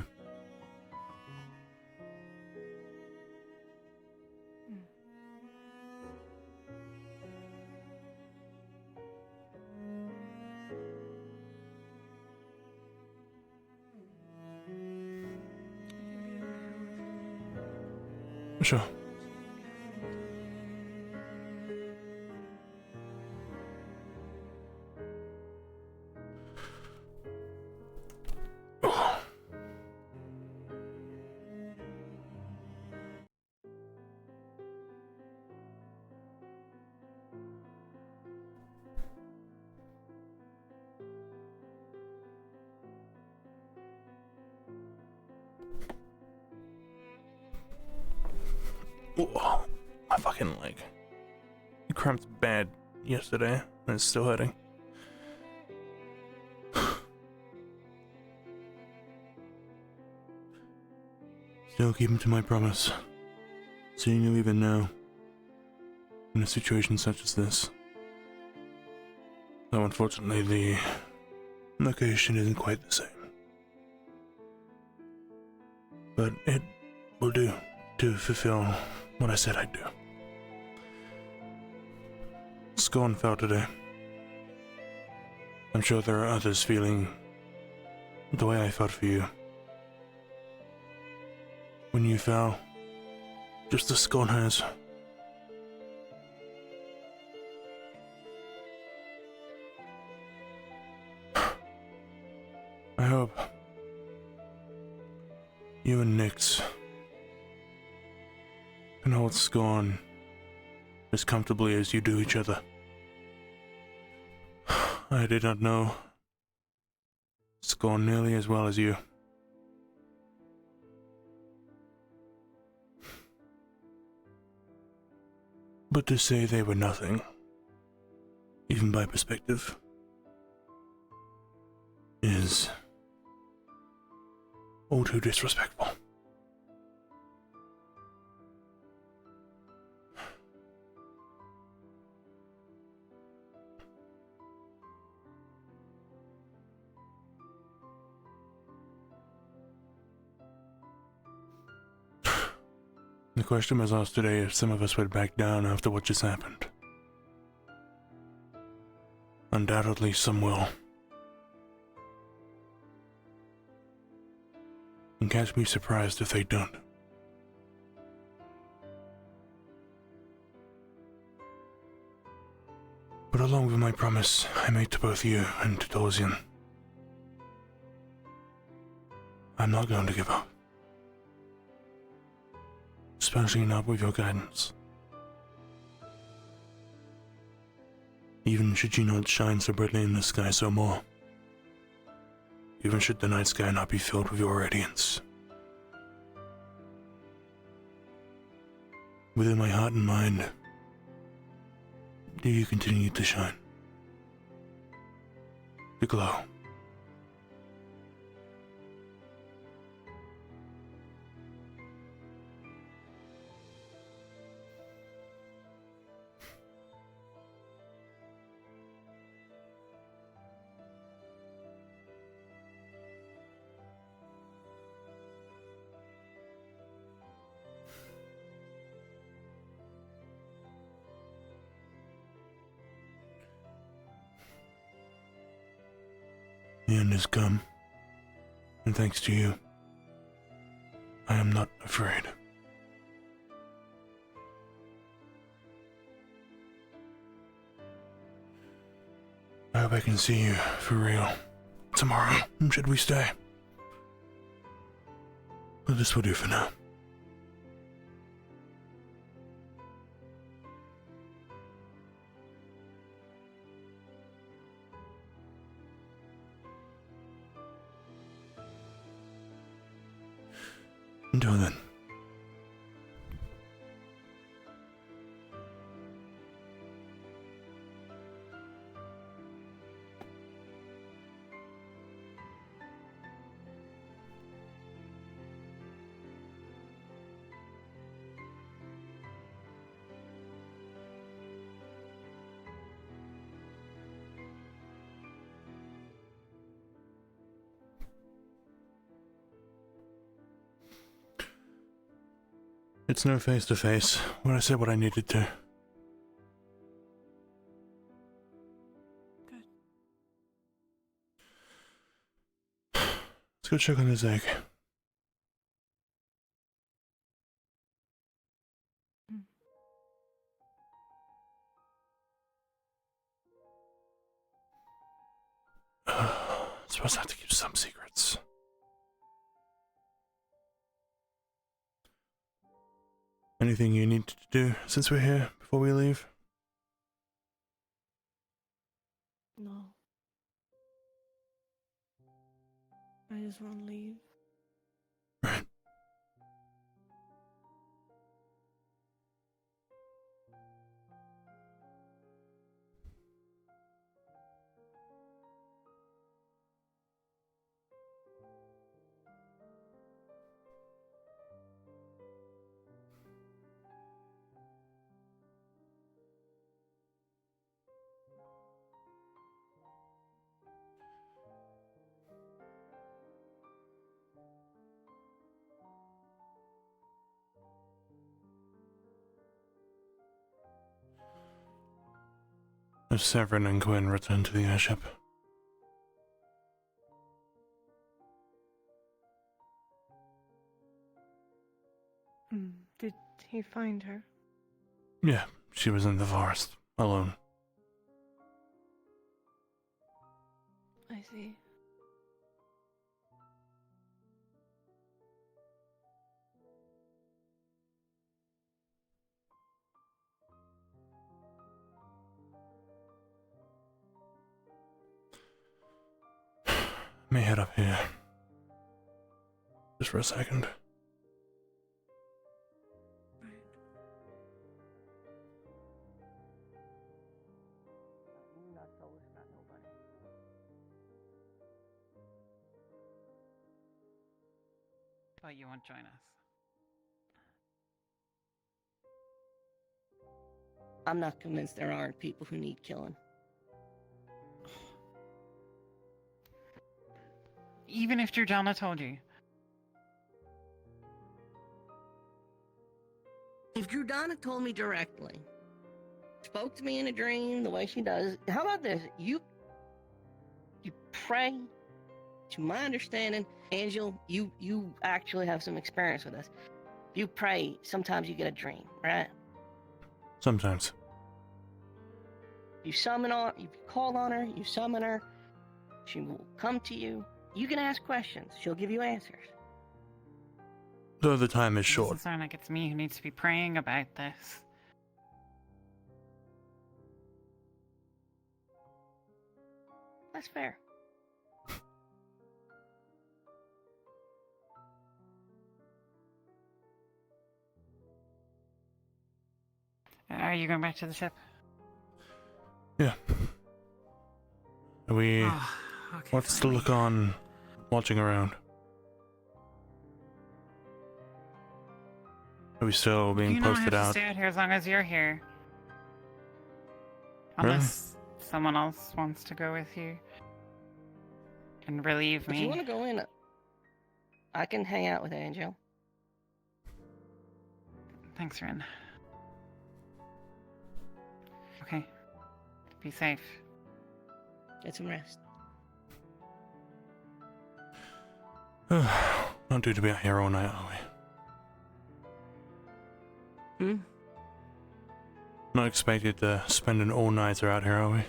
Sure. Whoa, my fucking leg. It cramped bad yesterday, and it's still hurting. Still keeping to my promise. Seeing you even now, in a situation such as this. Though unfortunately the location isn't quite the same. But it will do to fulfill what I said I'd do. Scorned fell today. I'm sure there are others feeling the way I felt for you. When you fell, just as Scorn has. I hope you and Nyx can hold Scorn as comfortably as you do each other. I did not know Scorn nearly as well as you. But to say they were nothing, even by perspective, is all too disrespectful. The question was asked today if some of us would back down after what just happened. Undoubtedly some will. And catch me surprised if they don't. But along with my promise I made to both you and to Dorsian, I'm not going to give up. Especially not with your guidance. Even should you not shine so brightly in the sky so more. Even should the night sky not be filled with your radiance. Within my heart and mind, do you continue to shine? To glow. The end has come, and thanks to you, I am not afraid. I hope I can see you for real tomorrow, should we stay. But this will do for now. Until then. It's no face-to-face, but I said what I needed to. Good. Let's go check on his egg. Supposed to have to keep some secrets. Anything you need to do since we're here before we leave? No. I just want to leave. Right. As Severin and Gwen return to the airship. Did he find her? Yeah, she was in the forest, alone. I see. May head up here. Just for a second. But you won't join us. I'm not convinced there aren't people who need killing. Even if Jordana told you. If Jordana told me directly, spoke to me in a dream the way she does, how about this? You pray, to my understanding, Angel, you actually have some experience with this. You pray, sometimes you get a dream, right? Sometimes. You summon on, you call on her, you summon her, she will come to you. You can ask questions, she'll give you answers. Though the time is It short. doesn't sound like it's me who needs to be praying about this. That's fair. Are you going back to the ship? Yeah. Are we... Oh, okay, what's to look on watching around? Are we still being You don't posted have to out? stay out here as long as you're here. Really? Unless someone else wants to go with you. And relieve If me. you want to go in, I can hang out with Angel. Thanks, Ren. Okay. Be safe. Get some rest. Not due to be out here all night, are we? Not expected to spend an all-nighter out here, are we?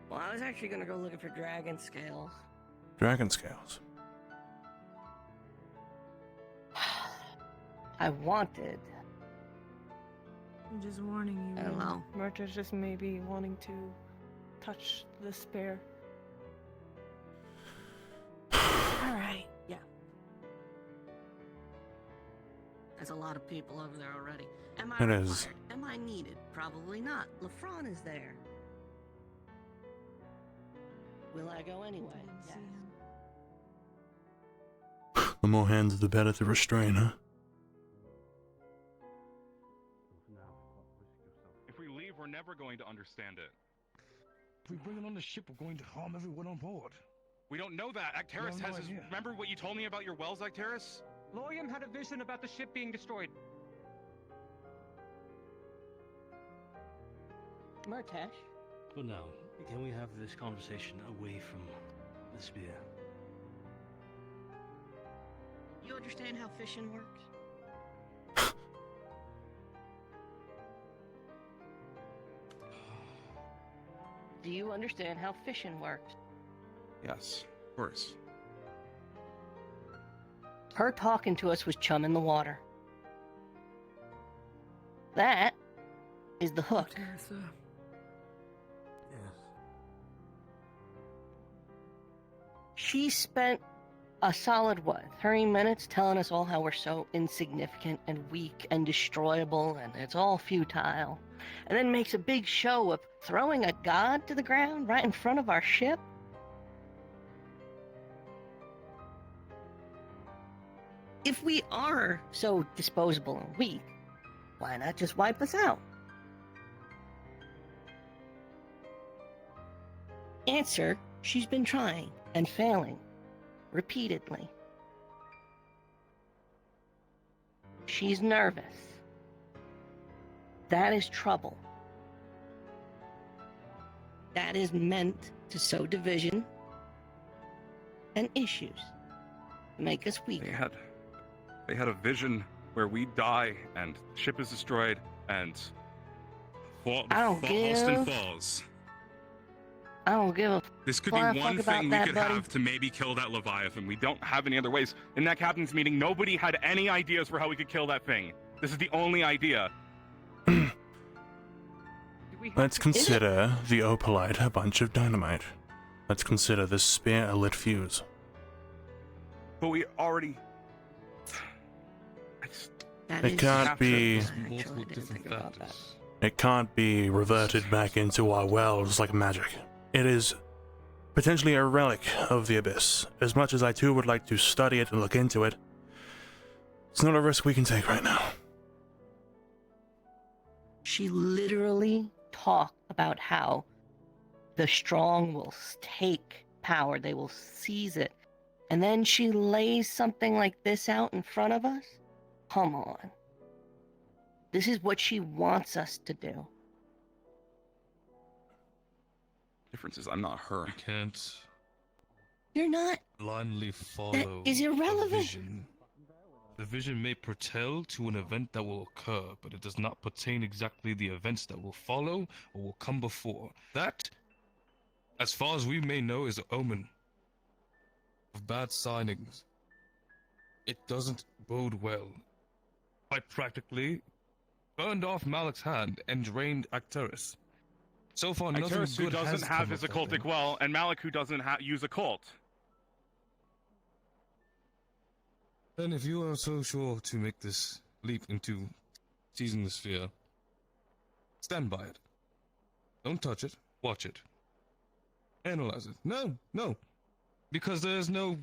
Well, I was actually gonna go looking for dragon scales. Dragon scales. I wanted. I'm just warning you. Hello. Murta's just maybe wanting to touch the spare. Alright, yeah. There's a lot of people over there already. Am I It required? is. Am I needed? Probably not. LaFron is there. Will I go anyway? Yes. The more hands, the better to restrain, huh? If we leave, we're never going to understand it. If we bring it on the ship, we're going to harm everyone on board. We don't know that. Acteris have no has his... idea. Remember what you told me about your wells, Acteris? Lorian had a vision about the ship being destroyed. Martesh? But now, can we have this conversation away from the spear? You understand how fishing works? Do you understand how fishing works? Yes, of course. Her talking to us was chum in the water. That is the hook. Yes. She spent a solid, 30 minutes telling us all how we're so insignificant and weak and destroyable and it's all futile. And then makes a big show of throwing a god to the ground right in front of our ship. If we are so disposable and weak, why not just wipe us out? Answer, she's been trying and failing repeatedly. She's nervous. That is trouble. That is meant to sow division and issues, make us weaker. They had a vision where we die and the ship is destroyed and Halston falls. I don't give a This could be flying one fuck thing we about that, could buddy. have to maybe kill that Leviathan. We don't have any other ways. In that captain's meeting, nobody had any ideas for how we could kill that thing. This is the only idea. Let's consider the opalite a bunch of dynamite. Let's consider this spear a lit fuse. But we already... It can't be... Multiple different factors. It can't be reverted back into our wells like magic. It is potentially a relic of the Abyss. As much as I too would like to study it and look into it, it's not a risk we can take right now. She literally talked about how the strong will take power, they will seize it. And then she lays something like this out in front of us? Come on. This is what she wants us to do. Difference is I'm not her. We can't You're not. blindly follow is irrelevant. a vision. The vision may foretell to an event that will occur, but it does not pertain exactly the events that will follow or will come before. That, as far as we may know, is an omen of bad signings. It doesn't bode well. I practically burned off Malik's hand and drained Acteris. So far, nothing Acteris, who good has doesn't come have his of that occultic thing. well, and Malik, who doesn't use a cult. Then if you are so sure to make this leap into seizing the sphere, stand by it. Don't touch it. Watch it. Analyze it. No. Because there's no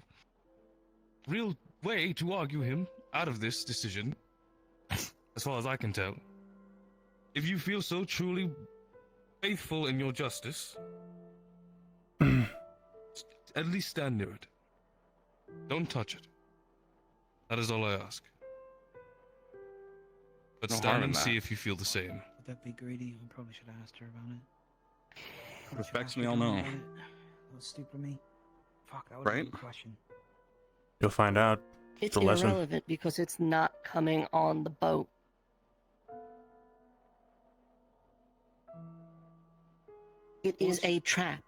real way to argue him out of this decision, as far as I can tell. If you feel so truly faithful in your justice, at least stand near it. Don't touch it. That is all I ask. But No stand harm in and that. see if you feel the same. Would that be greedy? I probably should have asked her about it. Respects me, I'll know. That was stupid of me. Fuck, that was Right? a good question. You'll find out. It's The lesson. irrelevant because it's not coming on the boat. It is a trap.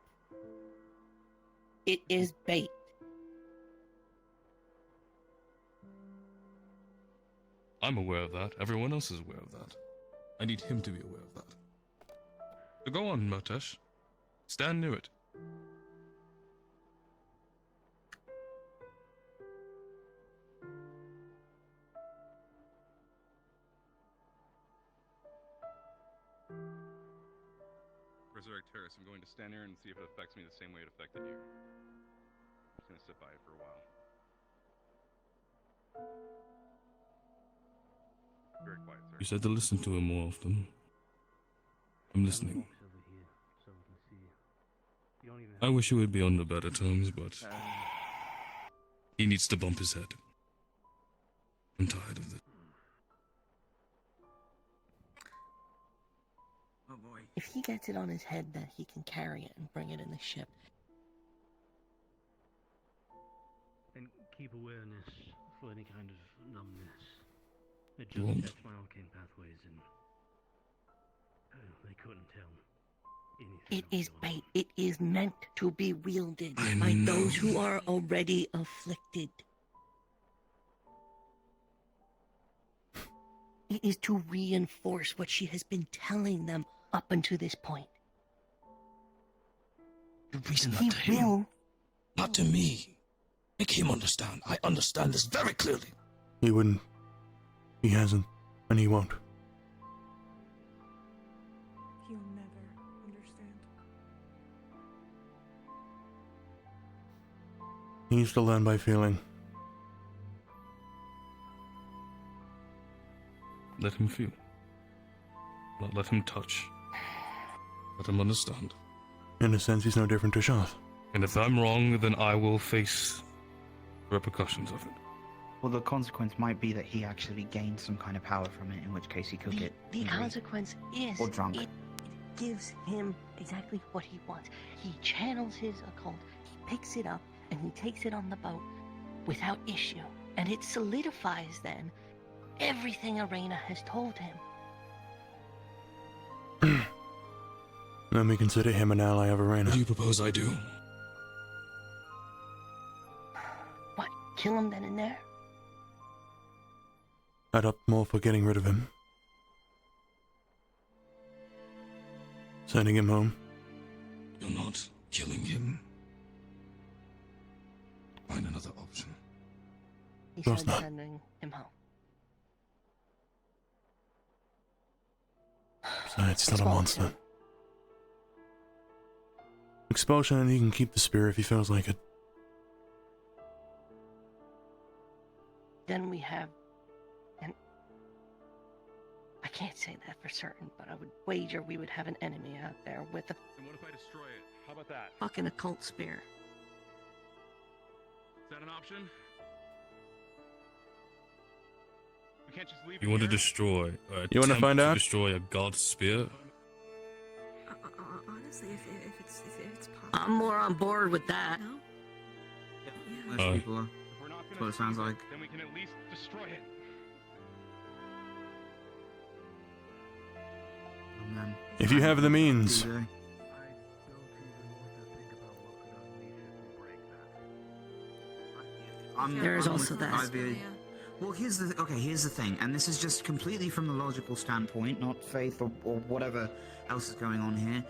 It is bait. I'm aware of that. Everyone else is aware of that. I need him to be aware of that. So go on, Motesh. Stand near it. Resurrect Terrace. I'm going to stand here and see if it affects me the same way it affected you. I'm just gonna sit by it for a while. Very quiet, sir. You said to listen to him more often. I'm listening. I wish he would be on the better terms, but he needs to bump his head. I'm tired of this. Oh boy. If he gets it on his head that he can carry it and bring it in the ship. And keep awareness for any kind of numbness. It You just won't. sets my arcane pathways and they couldn't tell anything. It is bait. It is meant to be wielded I by know. those who are already afflicted. It is to reinforce what she has been telling them up until this point. You reason He that to him, will. not to me. Make him understand. I understand this very clearly. He wouldn't. He hasn't, and he won't. He'll never understand. He needs to learn by feeling. Let him feel. Not let him touch. Let him understand. In a sense, he's no different to Shoth. And if I'm wrong, then I will face the repercussions of it. Well, the consequence might be that he actually gained some kind of power from it, in which case he could get The angry. consequence is Or drunk. It gives him exactly what he wants. He channels his occult, he picks it up, and he takes it on the boat without issue. And it solidifies then everything Arena has told him. Then we consider him an ally of Arena. What do you propose I do? What? Kill him then and there? I'd opt more for getting rid of him. Sending him home. You're not killing him. Find another option. He Course said not. sending him home. Besides, he's not a Expulsion. monster. Expulsion, and he can keep the spear if he feels like it. Then we have, and I can't say that for certain, but I would wager we would have an enemy out there with a And what if I destroy it? How about that? fucking occult spear. Is that an option? We can't just leave You it want to here? destroy? You wanna attempt find to out? Destroy a god's spear? Honestly, if it's possible. I'm more on board with that. No? Most Uh, people are. If we're not That's gonna what it sounds seize like. then we can at least destroy it. Oh, man. If you have the means. Do they? I don't even want to think about what could unleash if we break that. There is I'm also with that. IVA. Well, here's the thing, and this is just completely from the logical standpoint, not faith or whatever else is going on here.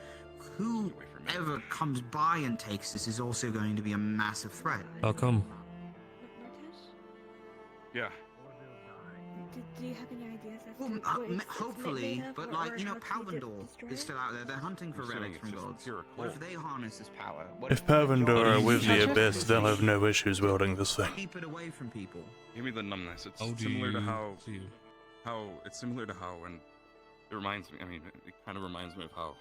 Whoever comes by and takes this is also going to be a massive threat. How come? Yeah. Do you have any ideas as Well, to what it's hopefully, made of, but or like, you know, how to Palvendor destroy is it? still out there. They're hunting for You're saying relics it's from just gods. pure What if occult. they harness this power? What If Pavendor are with the Abyss, they'll have no issues wielding this thing. Keep it away from people. Give me the numbness. It's How do similar to you how feel? it's similar to how, and it reminds me. I mean, it kind of reminds me of how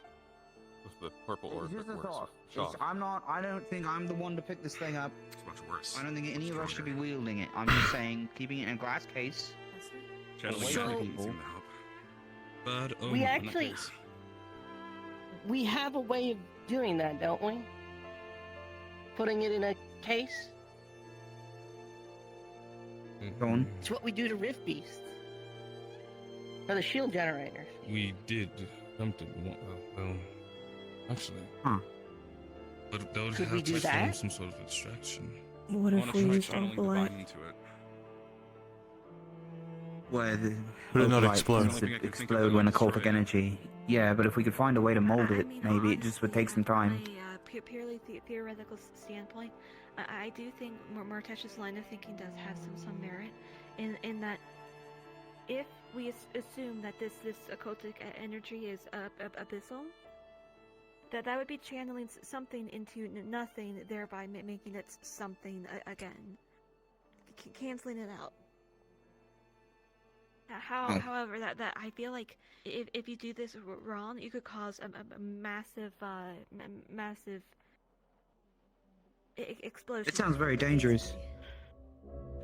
with the purple orb Here's that the works thought. with Shaw. I don't think I'm the one to pick this thing up. It's much worse. I don't think any of us should be wielding it. I'm just saying, keeping it in a glass case. Channeling away that from doesn't people. seem to help. Bad omen. We actually, we have a way of doing that, don't we? Putting it in a case. Go on. It's what we do to Rift Beasts. For the shield generators. We did attempt it. Well, actually. Huh. But that would Could we have do to form that? some sort of distraction. What I if wanna we try used channeling Opalite? divine into it. Where the Would it not Opalite explode? tends to explode when occultic energy. Yeah, but if we could find a way to mold it, maybe it just would take some time. From a purely theoretical standpoint, I do think Murtesh's line of thinking does have some merit in that if we assume that this occultic energy is abyssal, that would be channeling something into nothing, thereby making it something again, canceling it out. However, that I feel like if you do this wrong, you could cause a massive explosion. It sounds very dangerous.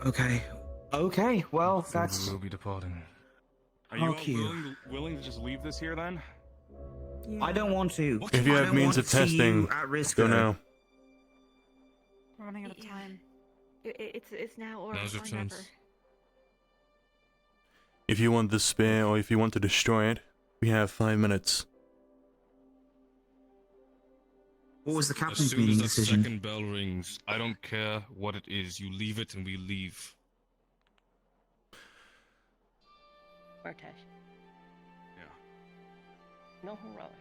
Okay. Okay, well, So that's... we'll be departing. Are you Fuck you. willing to just leave this here then? I don't want to. If you I have don't means want of to see you testing, at risk go though. now. We're running out of time. It's now or Now's your never. chance. If you want the spear or if you want to destroy it, we have 5 minutes. What was the As captain's soon meeting as that decision? second bell rings, I don't care what it is. You leave it and we leave. Bartesh. Yeah. No heroic.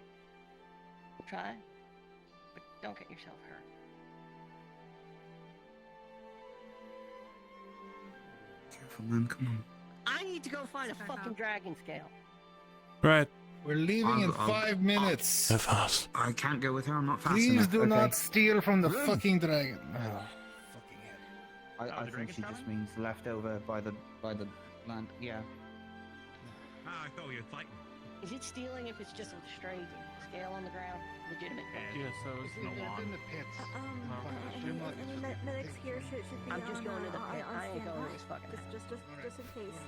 Try, but don't get yourself hurt. Careful, man, come on. I need to go find a fucking dragon scale. Right. We're leaving in 5 minutes. They're fast. I can't go with her, I'm not fast Please enough. do Okay. not steal from the fucking dragon. I think she just means left over by the land. Yeah. Ah, I thought you were fighting. Is it stealing if it's just a straight scale on the ground? Legitimate question. Yeah, so it's in the pits. Any medics here should be I'm just going to the pit. I ain't going to this fucking just in case.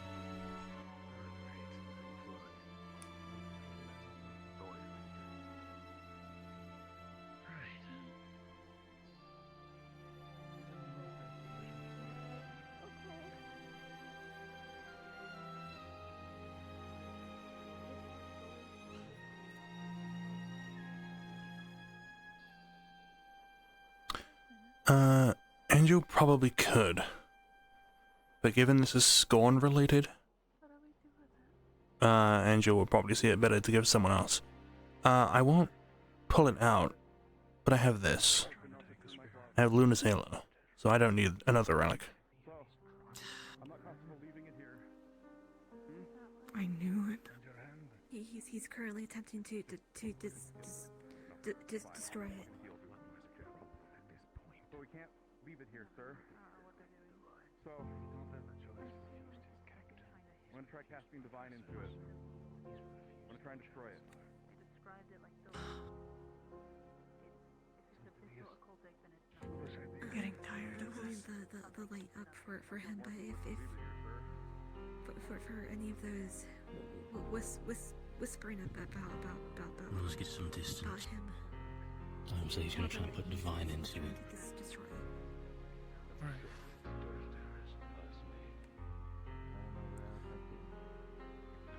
Angel probably could. But given this is Scorned related, Angel will probably see it better to give someone else. I won't pull it out, but I have this. I have Luna's Halo, so I don't need another relic. I knew it. He's currently attempting to destroy it. So we can't leave it here, sir. So, I'm gonna try casting Divine into it. I'm gonna try and destroy it. I'm getting tired of holding the light up for him, but if for any of those whispering about Let's get some distance. about him. I would say he's gonna try and put Divine into it. Destroy it.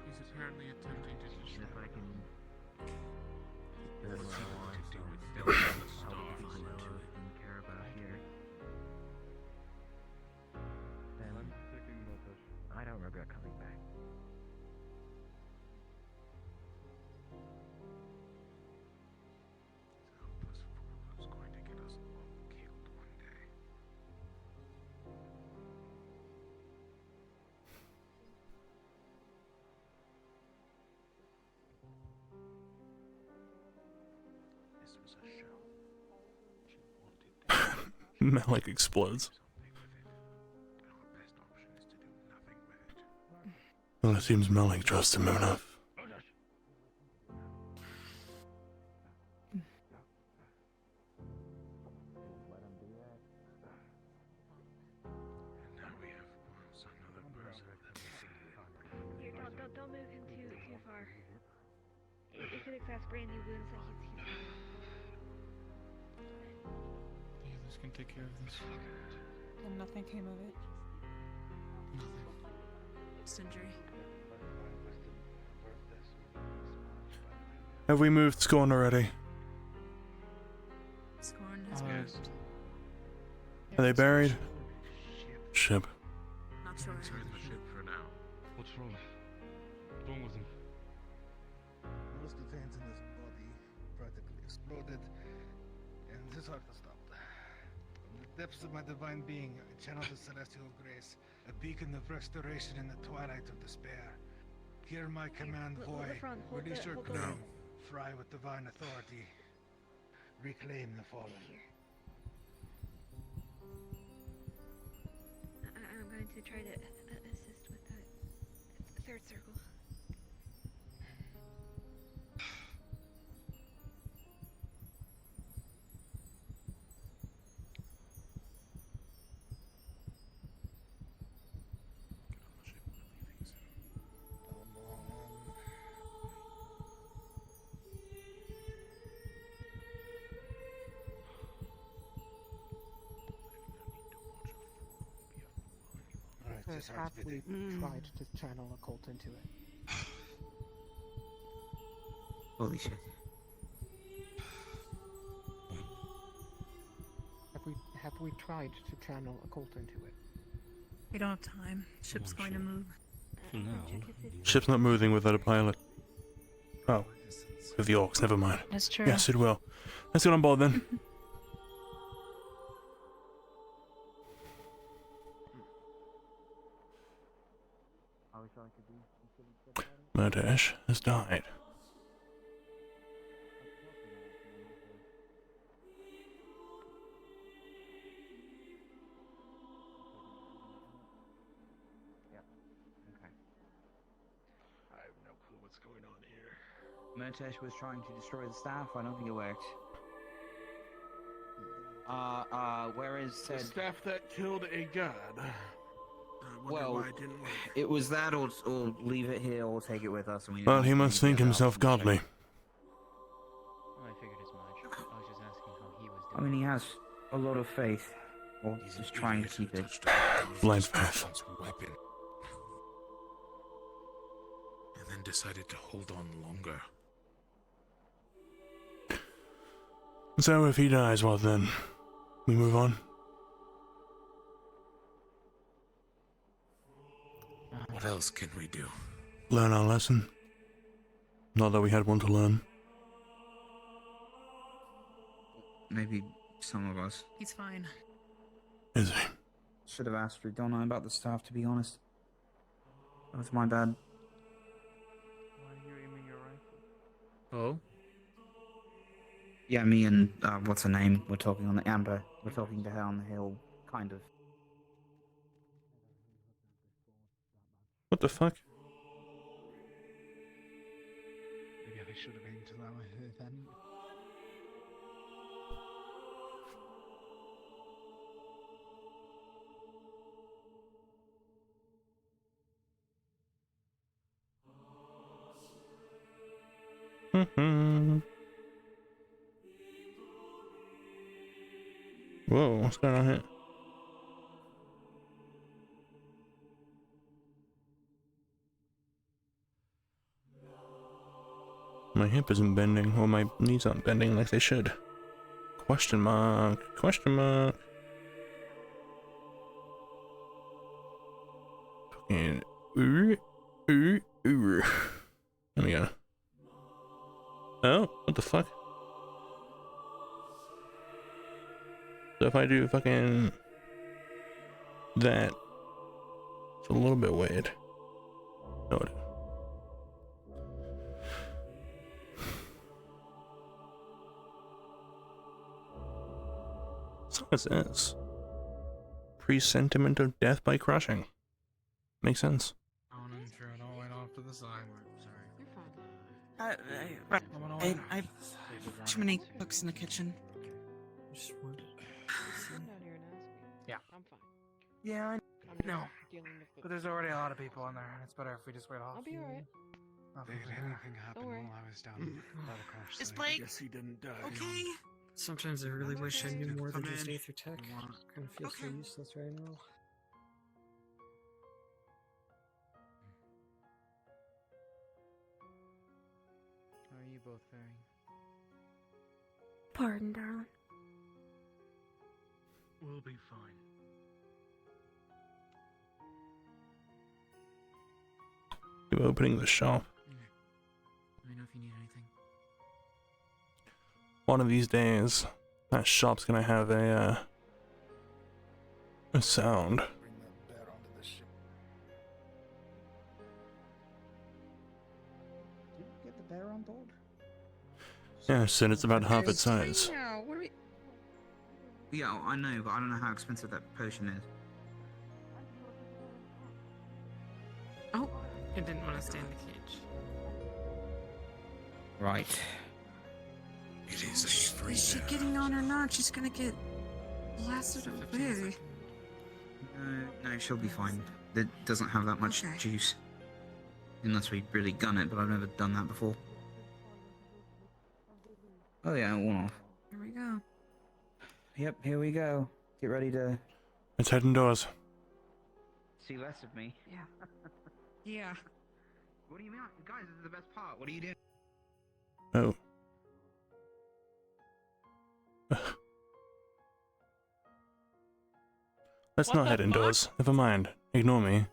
He's apparently attempting to destroy If I can... What does he want to do with I'll filling the follow stars? and care about here. Then I don't regret coming back. Who's going to get us all killed one day? This was a show. She wanted Malik explodes. our best option is to do nothing with it. Well, it seems Malik trusts him enough. And now we have another person that we see. Here, don't move him too far. It could exasperate any wounds that he's Yeah, this can take care of this. And nothing came of it. Just injury. Have we moved Scorn already? Scorned has moved. Are they buried? Ship. Not sure. Inside the ship for now. What's wrong? What's wrong with him? Most of the veins in his body practically exploded, and it's hard to stop. From the depths of my divine being, I channel the celestial grace A beacon of restoration in the twilight of despair. Hear my command, boy. Release your claim. Fry with divine authority. Reclaim the fallen. I'm going to try to assist with that third circle. Because have we tried to channel a cult into it? Holy shit. Have we tried to channel a cult into it? We don't have time. Ship's going to move. For now. Ship's not moving without a pilot. Oh. With the orcs, never mind. That's true. Yes, it will. Let's get on board then. Murdesh has died. I have no clue what's going on here. Murtesh was trying to destroy the staff. I don't think it worked. Where is The said... staff that killed a god. Well, it was that or leave it here or take it with us. And we Well, he must think himself godly. Well, I figured as much. I was just asking how he was I mean, he has a lot of faith. Or just trying to keep it. Blind faith. Weapon. And then decided to hold on longer. So if he dies, what then? We move on? What else can we do? Learn our lesson. Not that we had one to learn. Maybe some of us. He's fine. Is he? Should have asked Donna about the staff, to be honest. That was my bad. Why are you aiming your rifle? Oh? Yeah, me and, what's her name? We're talking on the Amber. We're talking to her on the hill, kind of. What the fuck? Maybe I should have aimed to that way then. Whoa, what's going on here? My hip isn't bending, or my knees aren't bending like they should. Question mark, question mark. Fucking there we go. Oh, what the fuck? So if I do fucking that, it's a little bit weird. No, it. So what's this? Presentiment of death by crushing. Makes sense. On and throw it all right off to the side. I have too many cooks in the kitchen. Just wanted Yeah. I'm fine. Yeah, I know. Dealing with But there's already a lot of people in there, and it's better if we just wait off. I'll be alright. Nothing. Did anything happen worry. while I was down by the crash Is site? Blake I guess he didn't die. okay? Sometimes I really wish I knew more than Come just in. Aether Tech. Kind of feels so useless right now. How are you both faring? Pardon, darling. We'll be fine. You're opening the shop. Let me know if you need anything. One of these days, that shop's gonna have a sound. Bring that bear onto the ship. Yeah, I said it's about half its Tiny size. now. What are we? Yeah, I know, but I don't know how expensive that potion is. Oh, I didn't want to stay in the cage. Right. It is a free. Is she getting on or not? She's gonna get blasted away. No, she'll be fine. It doesn't have that much juice. Unless we really gun it, but I've never done that before. Oh yeah, it went off. Here we go. Yep, here we go. Get ready to Let's head indoors. see less of me. Yeah. Yeah. What do you mean? Guys, this is the best part. What are you doing? Oh. Let's What not the head indoors. Never mind. Ignore me. You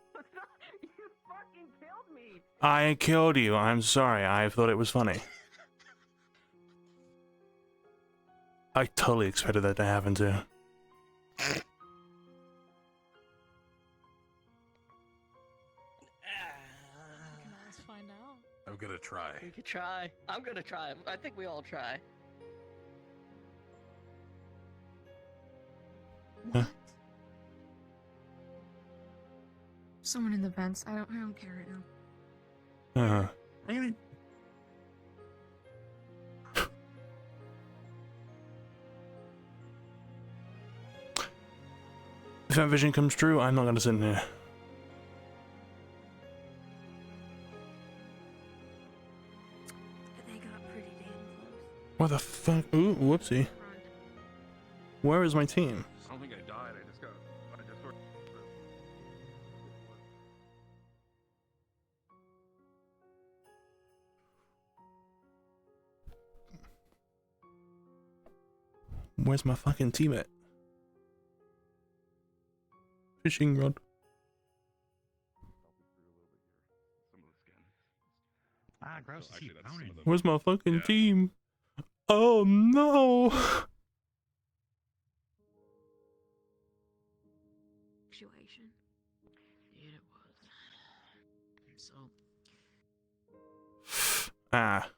fucking killed me! I killed you. I'm sorry. I thought it was funny. I totally expected that to happen too. Let's find out. I'm gonna try. We could try. I'm gonna try. I think we all try. Huh? Someone in the vents. I don't care right now. Uh-huh. If that vision comes true, I'm not gonna sit in here. They got pretty damn close. What the fuck? Ooh, whoopsie. Where is my team? I don't think I died. I just sort of. Where's my fucking teammate? Fishing rod. Ah, gross. Actually, that's some of them. Where's my fucking team? Oh no! Situation. Yeah, it was. So. Ah.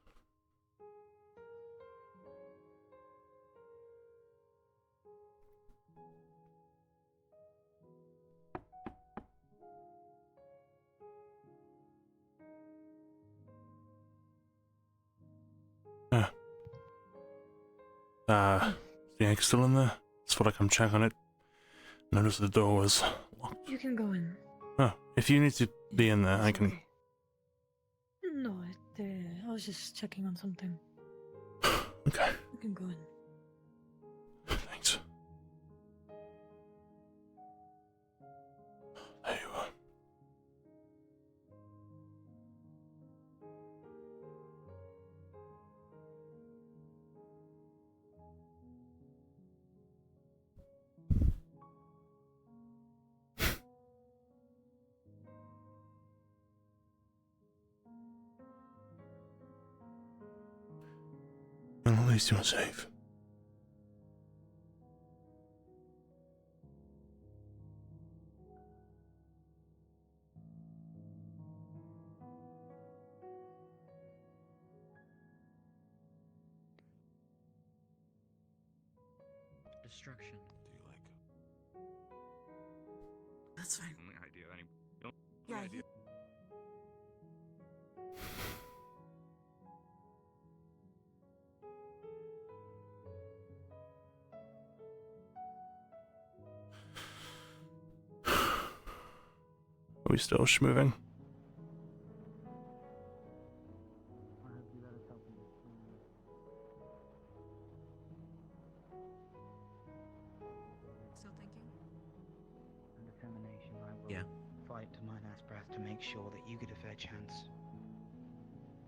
Is the egg still in there? Just thought I'd come check on it. Noticed the door was locked. You can go in. Oh, if you need to be in there, I can. No, I was just checking on something. Okay. You can go in. Thanks. There you are. Well, at least you're safe. Destruction. Do you like? That's fine. Only idea. Any? Yeah, idea. Are we still schmoving? Still thinking? And determination, I will fight to my last breath to make sure that you get a fair chance.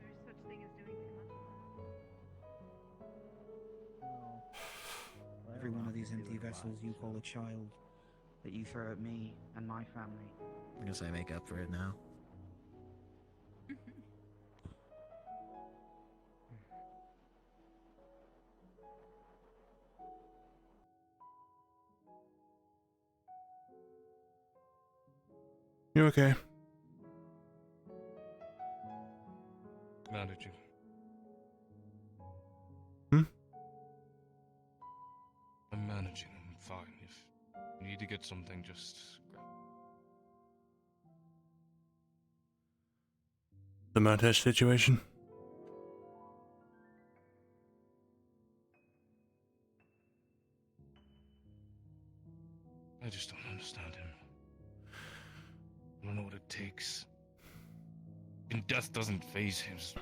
There's such thing as doing too much. Every one of these empty vessels you call a child that you throw at me and my family. I guess I make up for it now. You okay? Now did you? fine. If you need to get something, just grab. The Montesh situation? I just don't understand him. I don't know what it takes. And death doesn't phase his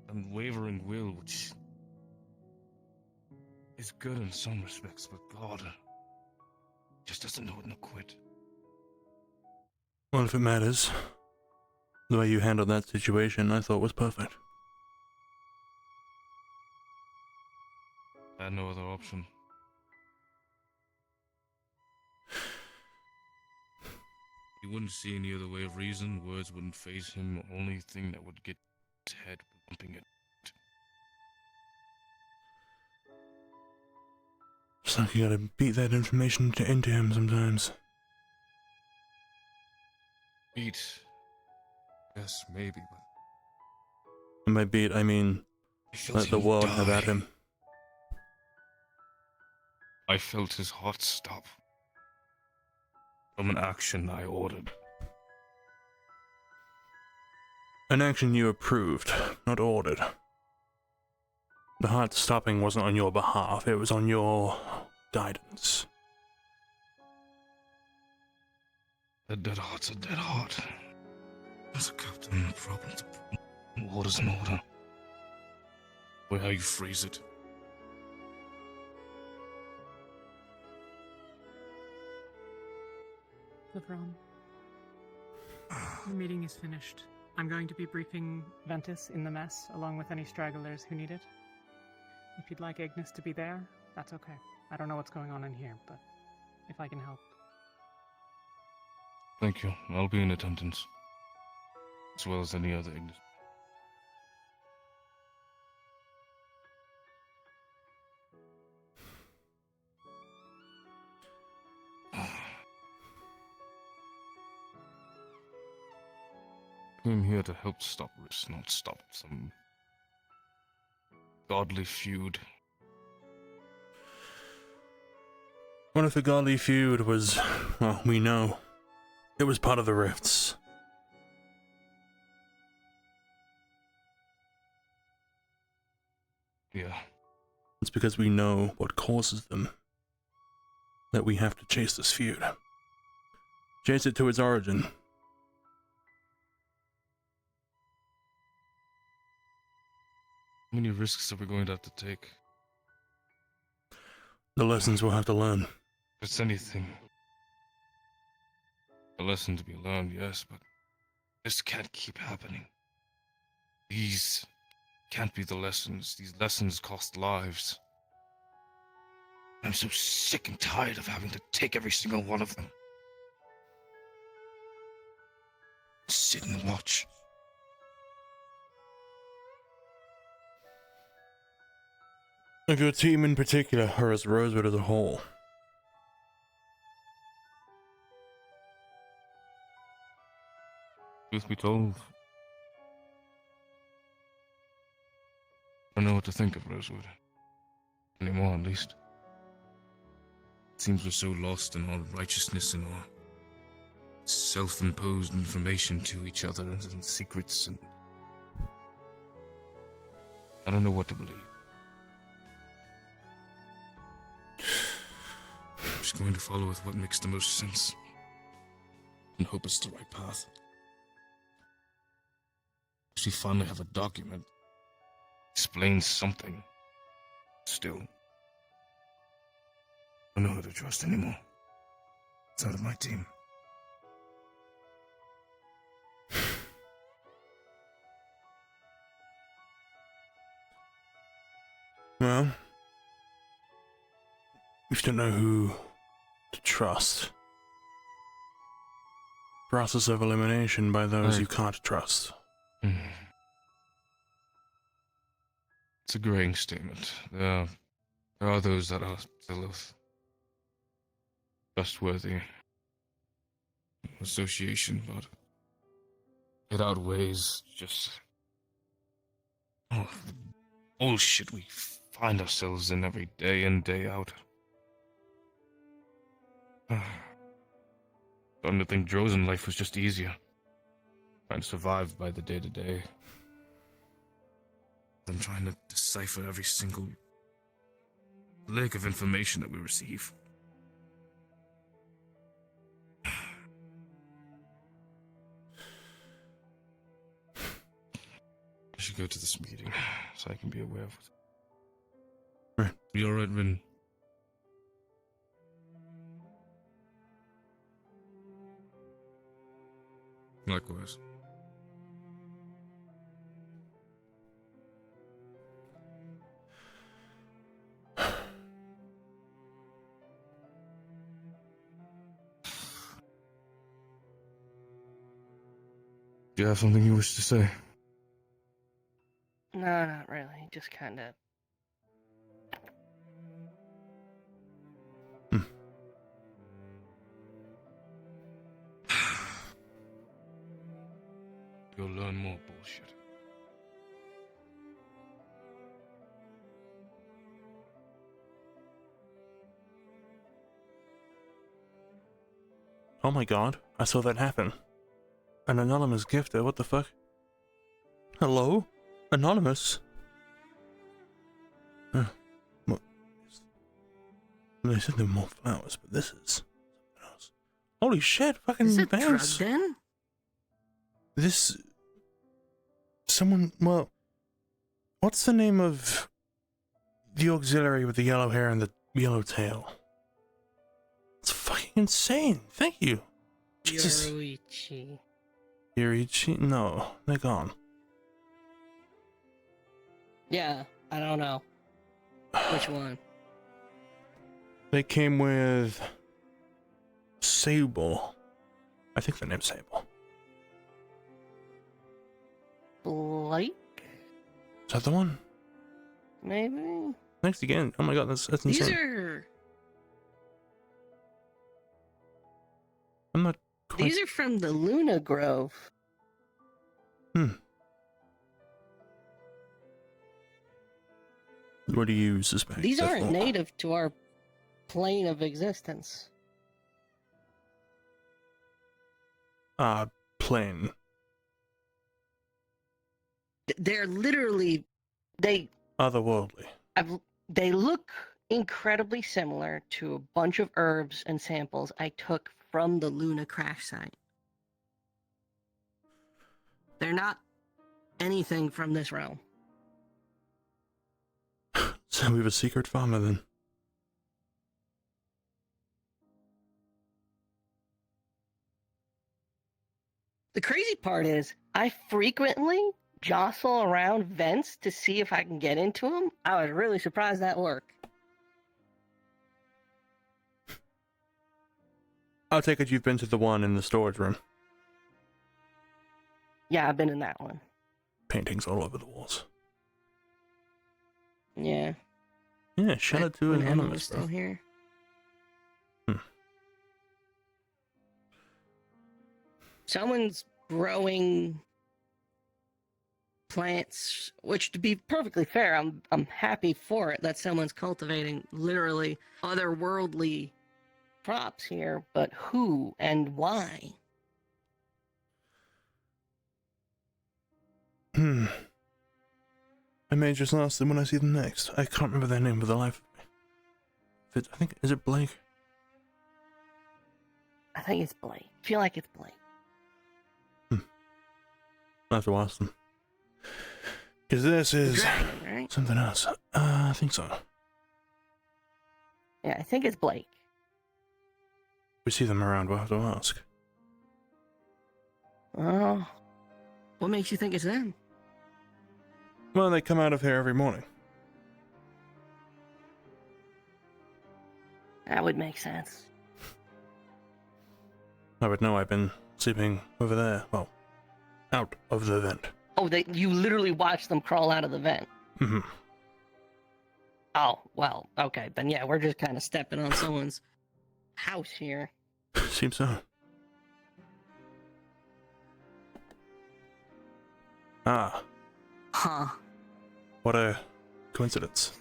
unwavering will, which is good in some respects, but God just doesn't know when to quit. Well, if it matters, the way you handled that situation I thought was perfect. I had no other option. He wouldn't see any other way of reason. Words wouldn't phase him. The only thing that would get his head pumping it. It's like you gotta beat that information into him sometimes. Beat. Yes, maybe, but And by beat, I mean let the world have at him. I felt his heart stop from an action I ordered. An action you approved, not ordered. The heart stopping wasn't on your behalf, it was on your guidance. A dead heart's a dead heart. As a captain, the problem's a problem. Order's an order. Way how you phrase it. Lebron, the meeting is finished. I'm going to be briefing Ventus in the mess, along with any stragglers who need it. If you'd like Ignis to be there, that's okay. I don't know what's going on in here, but if I can help. Thank you. I'll be in attendance. As well as any other Ignis. Came here to help stop this, not stop some godly feud. What if the godly feud was, well, we know. It was part of the rifts. Yeah. It's because we know what causes them that we have to chase this feud. Chase it to its origin. How many risks are we going to have to take? The lessons we'll have to learn. If it's anything, a lesson to be learned, yes, but this can't keep happening. These can't be the lessons. These lessons cost lives. I'm so sick and tired of having to take every single one of them. Sit and watch. Of your team in particular, or as Rosewood as a whole? Truth be told, I don't know what to think of Rosewood. Anymore, at least. It seems we're so lost in our righteousness and our self-imposed information to each other and secrets, and I don't know what to believe. I'm just going to follow with what makes the most sense and hope it's the right path. We finally have a document. Explains something. Still, I don't know who to trust anymore. It's out of my team. Well, if you don't know who to trust, process of elimination by those you can't trust. It's a graying statement. There are those that are still of trustworthy association, but it outweighs just the bullshit we find ourselves in every day in, day out. Starting to think Drozen life was just easier. Trying to survive by the day to day. I'm trying to decipher every single lick of information that we receive. I should go to this meeting so I can be aware of it. Right. You alright, Vin? Likewise. Do you have something you wish to say? No, not really. Just kind of. You'll learn more bullshit. Oh my god, I saw that happen. An anonymous gifter, what the fuck? Hello? Anonymous? What? They said there were more flowers, but this is something else. Holy shit, fucking Is it Vance. drugged in? This... Someone, well... What's the name of the auxiliary with the yellow hair and the yellow tail? It's fucking insane. Thank you. Jesus. Yoruichi. Yurichi? No, they're gone. Yeah, I don't know. Which one? They came with... Sable. I think their name's Sable. Blake? Is that the one? Maybe? Next again. Oh my god, that's insane. These are... I'm not quite... These are from the Luna Grove. What do you suspect? These they're aren't for? native to our plane of existence. Plane. They're literally... They... Otherworldly. They look incredibly similar to a bunch of herbs and samples I took from the Luna crash site. They're not anything from this realm. So we have a secret farmer then. The crazy part is, I frequently jostle around vents to see if I can get into them. I was really surprised that worked. I'll take it you've been to the one in the storage room. Yeah, I've been in that one. Paintings all over the walls. Yeah. Yeah, shout out to When Emma Anonymous, was still bro. here. Someone's growing plants, which, to be perfectly fair, I'm happy for it that someone's cultivating literally otherworldly crops here, but who and why? I may just ask them when I see them next. I can't remember their name for the life of me. I think, is it Blake? I think it's Blake. I feel like it's Blake. I'll have to ask them. Because this is Dragon, right? something else. I think so. Yeah, I think it's Blake. We see them around, we'll have to ask. Oh. What makes you think it's them? Well, they come out of here every morning. That would make sense. I would know. I've been sleeping over there. Well, out of the vent. Oh, you literally watched them crawl out of the vent. Mm-hmm. Oh, well, okay. Then yeah, we're just kind of stepping on someone's house here. Seems so. Ah. Huh. What a coincidence.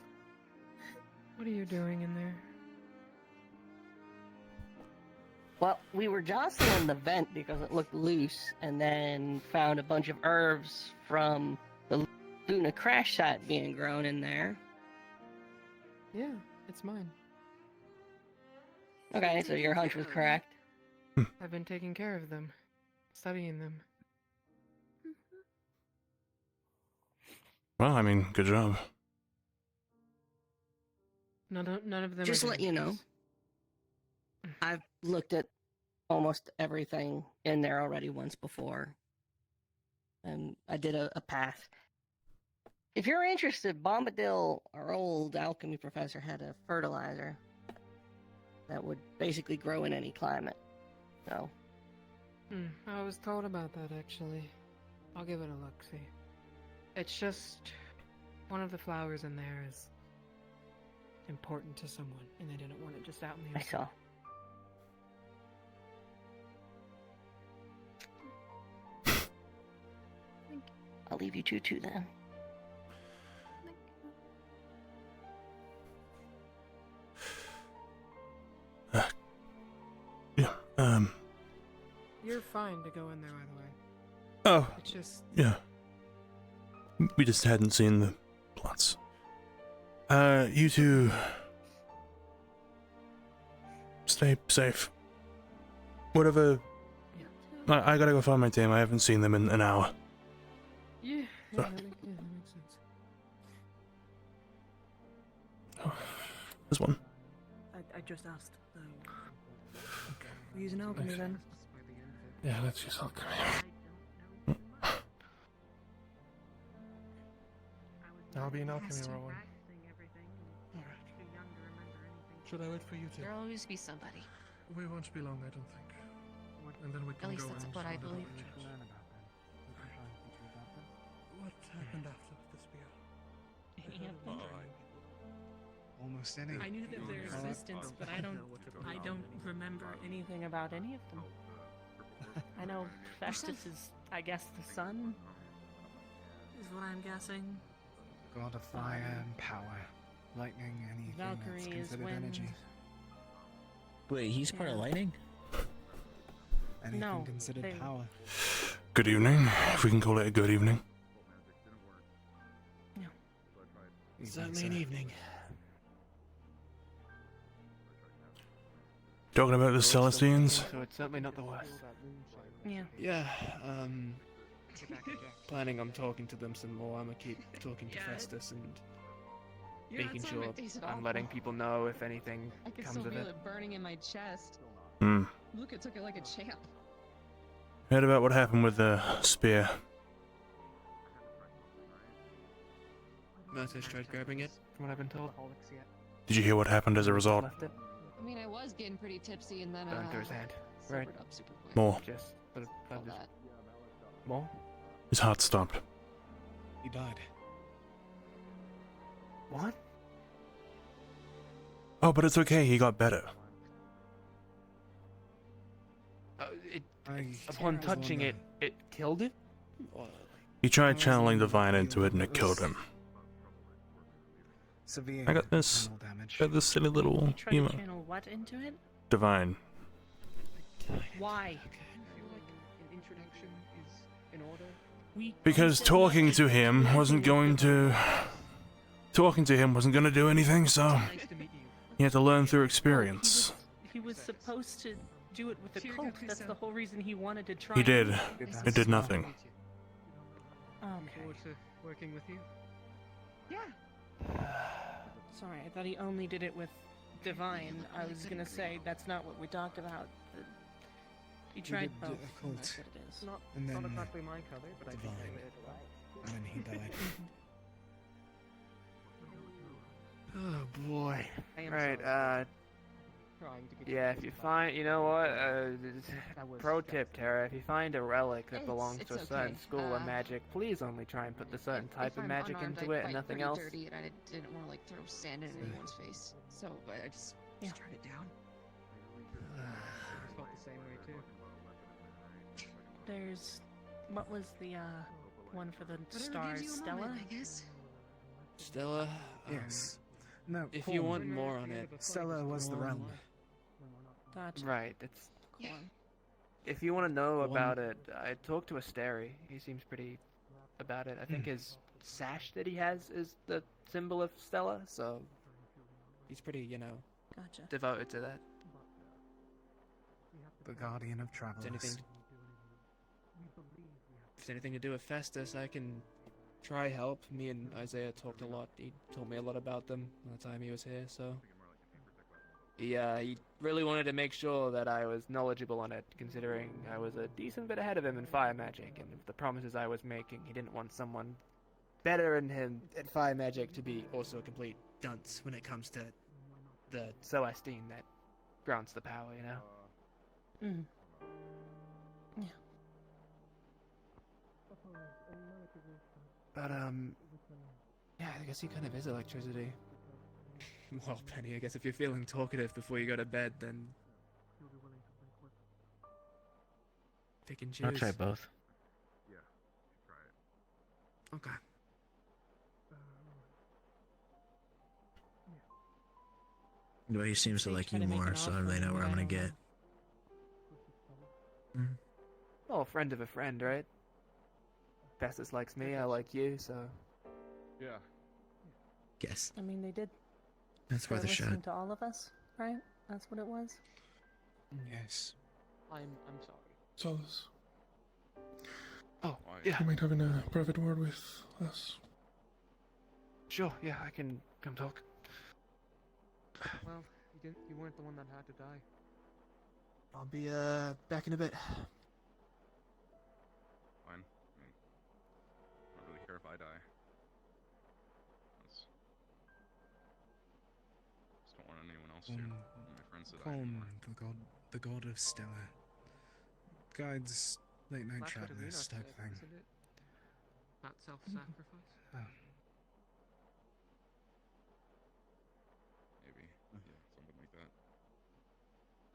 What are you doing in there? Well, we were jostling the vent because it looked loose, and then found a bunch of herbs from the Luna crash site being grown in there. Yeah, it's mine. Okay, so your hunch was correct. I've been taking care of them, studying them. Well, I mean, good job. None of them. Just are let you know, dangerous. I've looked at almost everything in there already once before. And I did a path. If you're interested, Bombadil, our old alchemy professor, had a fertilizer that would basically grow in any climate. So, I was told about that, actually. I'll give it a look, see. It's just one of the flowers in there is important to someone, and they didn't want it just out in the I open. saw. I'll leave you two then. Yeah, You're fine to go in there, by the way. Oh. It's just... Yeah. We just hadn't seen the plots. You two... Stay safe. Whatever... I gotta go find my team. I haven't seen them in an hour. Yeah, So- that makes sense. There's one. I just asked, though. We're using alchemy then. Yeah, let's use alchemy. I'll be an alchemy roll. Should I wait for you two? There'll always be somebody. We won't be long, I don't think. And then we can At least go that's and what I sort it believe. out. What happened after the spear? Almost any. I knew that their existence, but I don't remember anything about any of them. I know Festus is, I guess, the sun, is what I'm guessing. God of fire and power. Lightning, anything that's Valkyrie is considered wind. energy. Wait, he's part of Yeah. lightning? Anything No, considered they- power. Good evening, if we can call it a good evening. Certainly an evening. Talking about the Celestines? So it's certainly not the worst. Yeah. Yeah, planning on talking to them some more. I'm gonna keep talking to Festus and making sure I'm letting people know if anything I can comes still of feel it. it burning in my chest. Luca took it like a champ. Heard about what happened with the spear. Murta's tried grabbing it, from what I've been told. Did you hear what happened as a result? Left it. I mean, I was getting pretty tipsy and then Burned through his hand. Right. sobered up super quick. More. Just, but All just that. more. His heart stopped. He died. What? Oh, but it's okay, he got better. Upon touching it, it killed it? He tried channeling divine into it and it killed him. Severe I got this. internal damage. Got this silly little Try to emo. channel what into it? Divine. Why? An introduction is in order. Because talking to him wasn't going to do anything, so he had to learn through experience. He was supposed to do it with the cult. That's the whole reason he wanted to try. He did. It. It did nothing. Okay. Forward to working with you. Yeah. Sorry, I thought he only did it with divine. I was gonna say that's not what we talked about. He tried did both. a cult, That's what it is. Not, and not then exactly my color, but I think I divine. read it right. And then he died. Oh boy. I am Right, Trying to get yeah, if you find, you know what, That was pro tip, Tara, if you find a relic that belongs to a it's certain okay. school of magic, please only try and put the certain type if of I'm magic unarmed, into I'd it and fight nothing pretty else. dirty, and I didn't want to like throw sand in anyone's face, so I just turned it down. I felt the same way too. There's what was the one for the Whatever stars, gives you a Stella? moment, I guess. Stella? Yes. No, If Paul. you want more on it. Stella was the realm. Gotcha. Right, it's popcorn. If you want to know about it, I talked to Asteri. He seems pretty about it. I think his sash that he has is the symbol of Stella, so he's pretty, Gotcha. devoted to that. The guardian of If travelers. there's anything to do with Festus, I can try help. Me and Isaiah talked a lot. He told me a lot about them the time he was here, so... He really wanted to make sure that I was knowledgeable on it, considering I was a decent bit ahead of him in fire magic, and the promises I was making, he didn't want someone better than him at fire magic to be also a complete dunce when it comes to the Celestine that grants the power, Mm. Yeah. But, yeah, I guess he kind of is electricity. Well, Penny, I guess if you're feeling talkative before you go to bed, then pick and choose. I'll try both. Yeah, try it. Okay. Well, he seems to like you more, so I really know where I'm gonna get. Well, a friend of a friend, right? Festus likes me, I like you, so... Yeah. Yes. I mean, they did. That's start worth a listening shot. to all of us, right? That's what it was. Yes. I'm sorry. Solace, Oh, yeah. you mind having a private word with us? Sure, yeah, I can come talk. Well, you weren't the one that had to die. I'll be, back in a bit. Fine. I mean, I don't really care if I die. Just don't want anyone else to. My friends to die anymore. The god of Stella. Guides late night travelers type thing. Isn't it? Not self-sacrifice. Oh. Maybe. Yeah, something like that.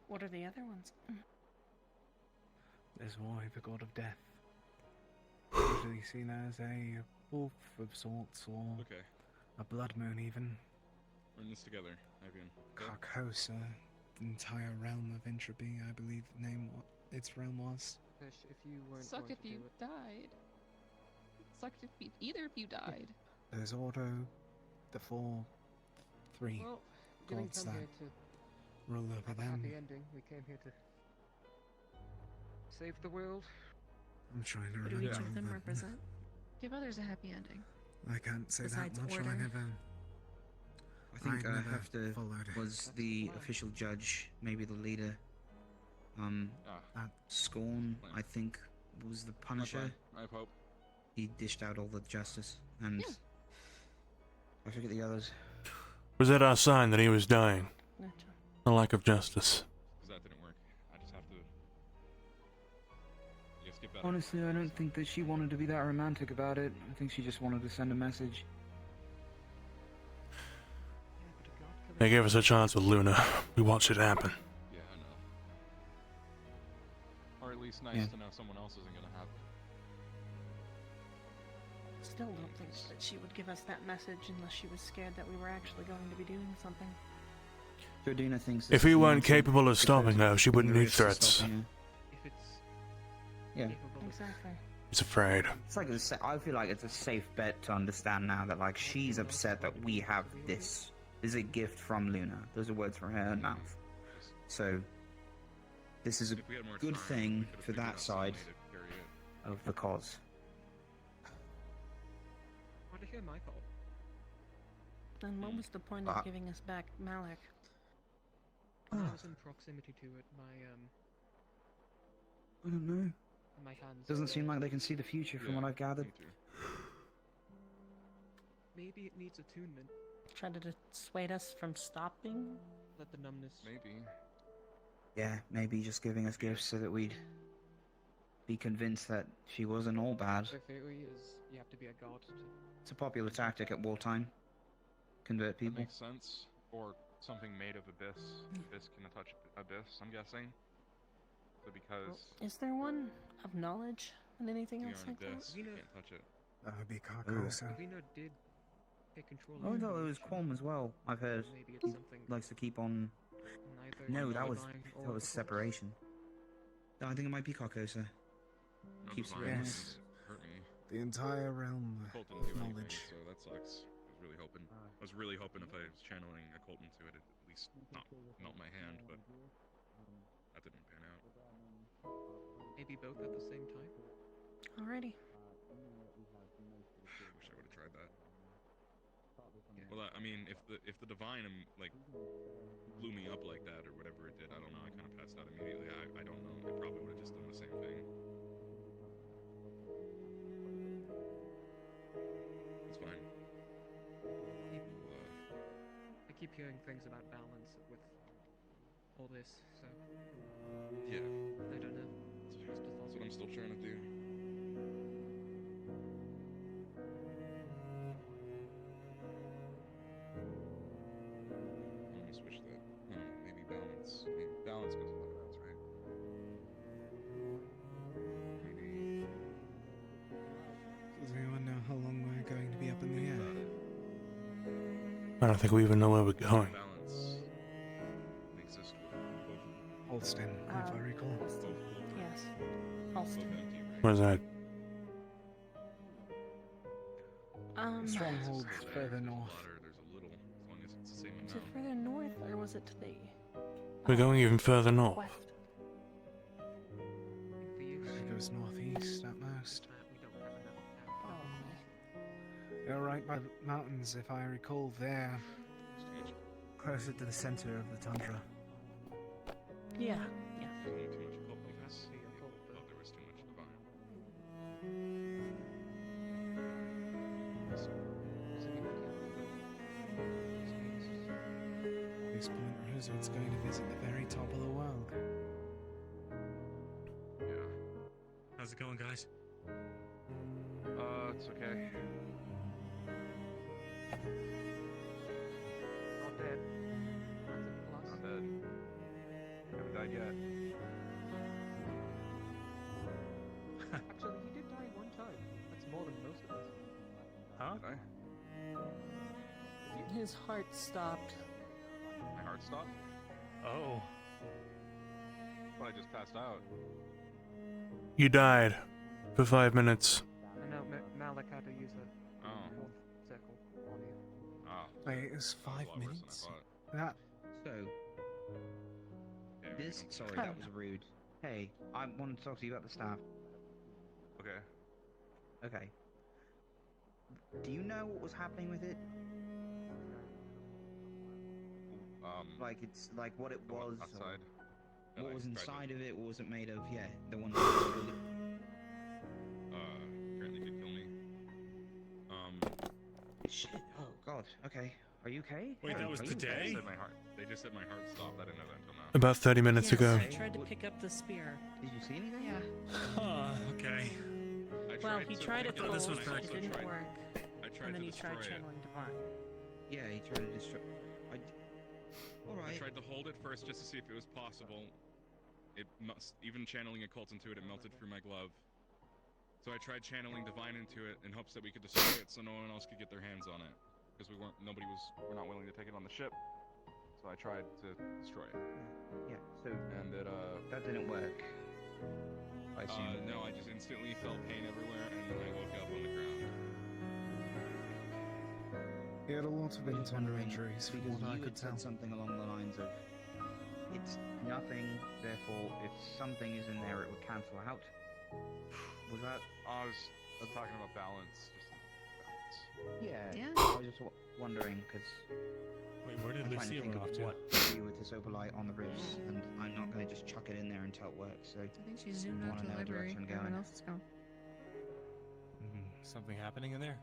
What are the other ones? There's why the god of death. Usually seen as a wolf of sorts, or Okay. a blood moon even. We're in this together, Avian. Carcosa, the entire realm of entropy, I believe the name its realm was. Fish, if you weren't Suck going if to you do it. died. Sucked if either of you died. There's Ordo, the three Well, didn't gods come that here to rule over have a them. happy ending. We came here to save the world. I'm trying to What do remember. each of them but represent? Give others a happy ending. I can't say Besides that much. order. I never. I think I never Hefter followed. was the official judge, maybe the leader. Scorn, I think, was the Punisher. I have hope. He dished out all the justice, and I forget the others. Was that our sign that he was dying? A lack of justice. Because that didn't work. I just have to. I guess get better. Honestly, I don't think that she wanted to be that romantic about it. I think she just wanted to send a message. They gave us a chance with Luna. We watched it happen. Yeah, I know. Or at least nice to know someone else isn't gonna have it. Still don't think that she would give us that message unless she was scared that we were actually going to be doing something. Jordina thinks If we weren't capable of stopping her, she wouldn't need threats. If it's Yeah. Exactly. She's afraid. It's like I feel like it's a safe bet to understand now that like she's upset that we have this. This is a gift from Luna. Those are words from her own mouth. So this is a good thing for that side of the cause. Want to hear my thought? Then what was the point of giving us back Malik? When I was in proximity to it, I don't know. my hands. Doesn't seem like they can see the future from what I've gathered. Maybe it needs attunement. Try to dissuade us from stopping? Let the numbness. Maybe. Yeah, maybe just giving us gifts so that we'd be convinced that she wasn't all bad. Their theory is you have to be a god to. It's a popular tactic at wartime. Convert That people. makes sense. Or something made of abyss. Abyss can touch abyss, I'm guessing. So because Is there one of knowledge and anything you're else an like that? abyss, you can't touch it. That would be Carcosa. Vino did take control Oh, of no, it the was Qualm as well. I've heard. Maybe it's something Likes to keep on. neither No, that was unifying that or was opposed. separation. I think it might be Carcosa. No, Keeps divine it wouldn't honest. hurt me. The entire realm Colt of didn't do anything, knowledge. so that sucks. I was really hoping if I was channeling a Colt into it, it'd at least not melt my hand, but that didn't pan out. Maybe both at the same time? Alrighty. I wish I would have tried that. Well, I mean, if the divine like blew me up like that or whatever it did, I don't know. I kind of passed out immediately. I don't know. It probably would have just done the same thing. It's fine. I keep hearing things about balance with all this, so Yeah. I don't know. It's just a thought. That's what I'm still trying to do. I'm gonna switch that. No, maybe balance. Maybe balance goes with balance, right? Maybe. Does anyone know how long we're going to be up in the air? I don't think we even know where we're going. Balance exists with both. Holston, if I recall. Yes. Holston. Where's that? Stronghold further north. There's a little, as long as it's the same Was amount. it further north or was it to the We're going even further north. west? It goes northeast at most. Oh, You're right by the mountains, if I recall. They're closer to the center of the tundra. yeah. Yeah. There's only too much Colt because I thought there was too much divine. At this point, Rosewood's going to visit the very top of the world. Yeah. How's it going, guys? It's okay. Not dead. That's a plus. Not dead. Haven't died yet. Actually, he did die one time. That's more than most of us. Huh? Did I? His heart stopped. My heart stopped? Oh. Well, I just passed out. You died for 5 minutes. I know Malik had to use a fourth circle on you. Oh. Wait, it's That was 5 a lot worse than I minutes? thought. That. So, Yeah, this. Sorry, that was rude. Hey, I wanted to talk to you about the staff. Okay. Okay. Do you know what was happening with it? Like it's like what it the one was. or outside. that What I was tried to- inside of it? What was it made of? Yeah, the one. That really... Apparently did kill me. Shit. Oh God. Okay. Are you okay? Wait, that was Are you today? okay? They just said my heart stopped. I didn't know that until now. About 30 minutes ago. I tried to pick up the spear. Did you see anything? Yeah. Huh, okay. Well, he tried it I thought this was cold, back- it didn't work. I tried And then to he tried destroy it. channeling divine. Yeah, he tried to destroy. All I right. tried to hold it first just to see if it was possible. It must, even channeling a cult into it, it melted through my glove. So I tried channeling divine into it in hopes that we could destroy it so no one else could get their hands on it. Because we're not willing to take it on the ship. So I tried to destroy it. Yeah. So. And it That didn't work. I assume. No, I just instantly felt pain everywhere and then I woke up on the ground. He had a lot of Just internal wondering, injuries, from because what I you could had tell. said something along the lines of, "It's nothing. Therefore, if something is in there, it would cancel out." Was that? I was talking about balance. Just balance. Yeah. Yeah. I was just wondering because. Wait, where did I'm trying to Lucia think run of off to? what to do with this opalite on the roofs, and I'm not going to just chuck it in there until it works. So I think she's zoomed I out want to to the know the library. direction I'm Everyone going. else is gone. Something happening in there?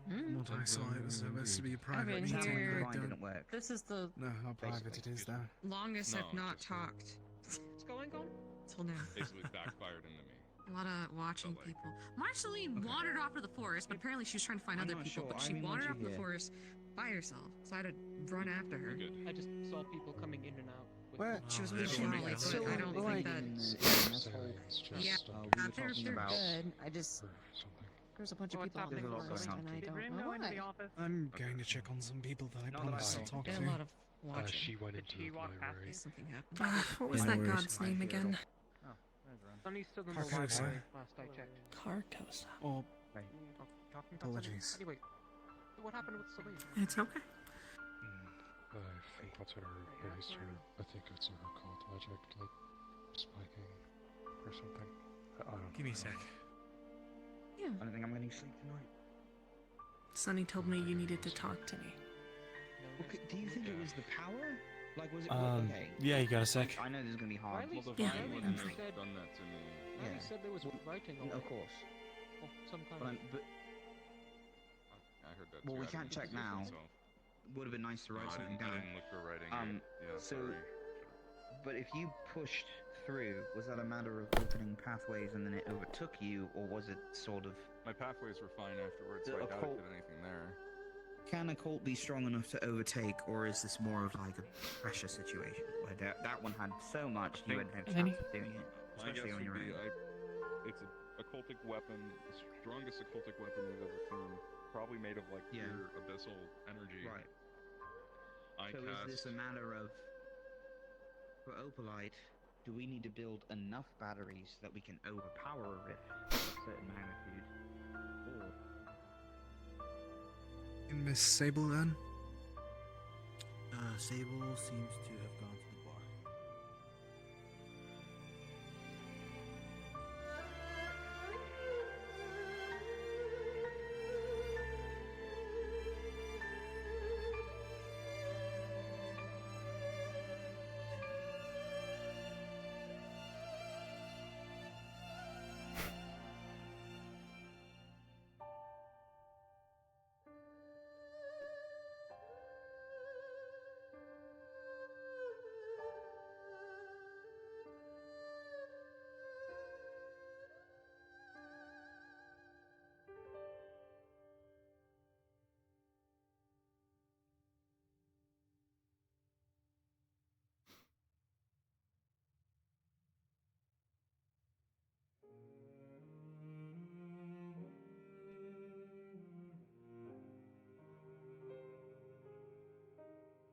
From what I saw, it was supposed to be a private been meeting. here- but didn't work. This is the No, how private it is, though. Longest No, I've not just- talked. What's going on? Till now. Basically backfired into me. A lot of watching Felt like- people. Marceline wandered off to the forest, but apparently she was trying to find I'm other not people. sure. But I she mean, wandered once off you to the hear- forest by herself, so I had to run after her. Good. I just saw people coming in and out. With Where- She was Oh, with everyone Molly, makes but sense. I don't think like that. in this whole. Yeah, we were they're talking about. good. I just there's a bunch of What's people out in There's the a lot forest, going on. and I Did don't Rim know go into why. the office? I'm going to check on some people that I Not that I promised to saw. talk There to. are a lot of watching. She went Did into she the walk past library. you? Something happened. What was No that worries. god's name again? Oh, there's Ren. Sunny's still in the Carcosa. library last I checked. Carcosa. Oh, Right. Oh, talking about apologies. Sunny. Anyway, what happened with Celine? It's okay. I think that's what her raised her. I think it's her occult magic, like spiking or something. I don't Give me a know. sec. Yeah. I don't think I'm getting sleep tonight. Sunny told me you needed to talk to me. Okay, do you think it was the power? Like, was it okay? Yeah, you got a sec. I know this is gonna be hard. Riley, Yeah. Riley and said, done that to me. Riley Yeah. said there was writing all of over. course. Oh, some kind But, of... I heard that well, too. we I can't didn't check position now. myself. Would have been nice to No, write I something didn't, I down. didn't look for writing. Yeah, So, sorry. but if you pushed through, was that a matter of opening pathways and then it overtook you, or was it sort of? My pathways were fine afterwards, so The I doubt occult- it did anything there. Can a cult be strong enough to overtake, or is this more of like a pressure situation where that one had so much you wouldn't have And then chance of doing it, My guess especially on would your be own. it's a occultic weapon, the strongest occultic weapon we've ever seen. Probably made of like Yeah. pure abyssal energy. Right. I So cast. is this a matter of, for Opalite, do we need to build enough batteries that we can overpower a rift of a certain magnitude, or? And Miss Sable then? Sable seems to have gone to the bar.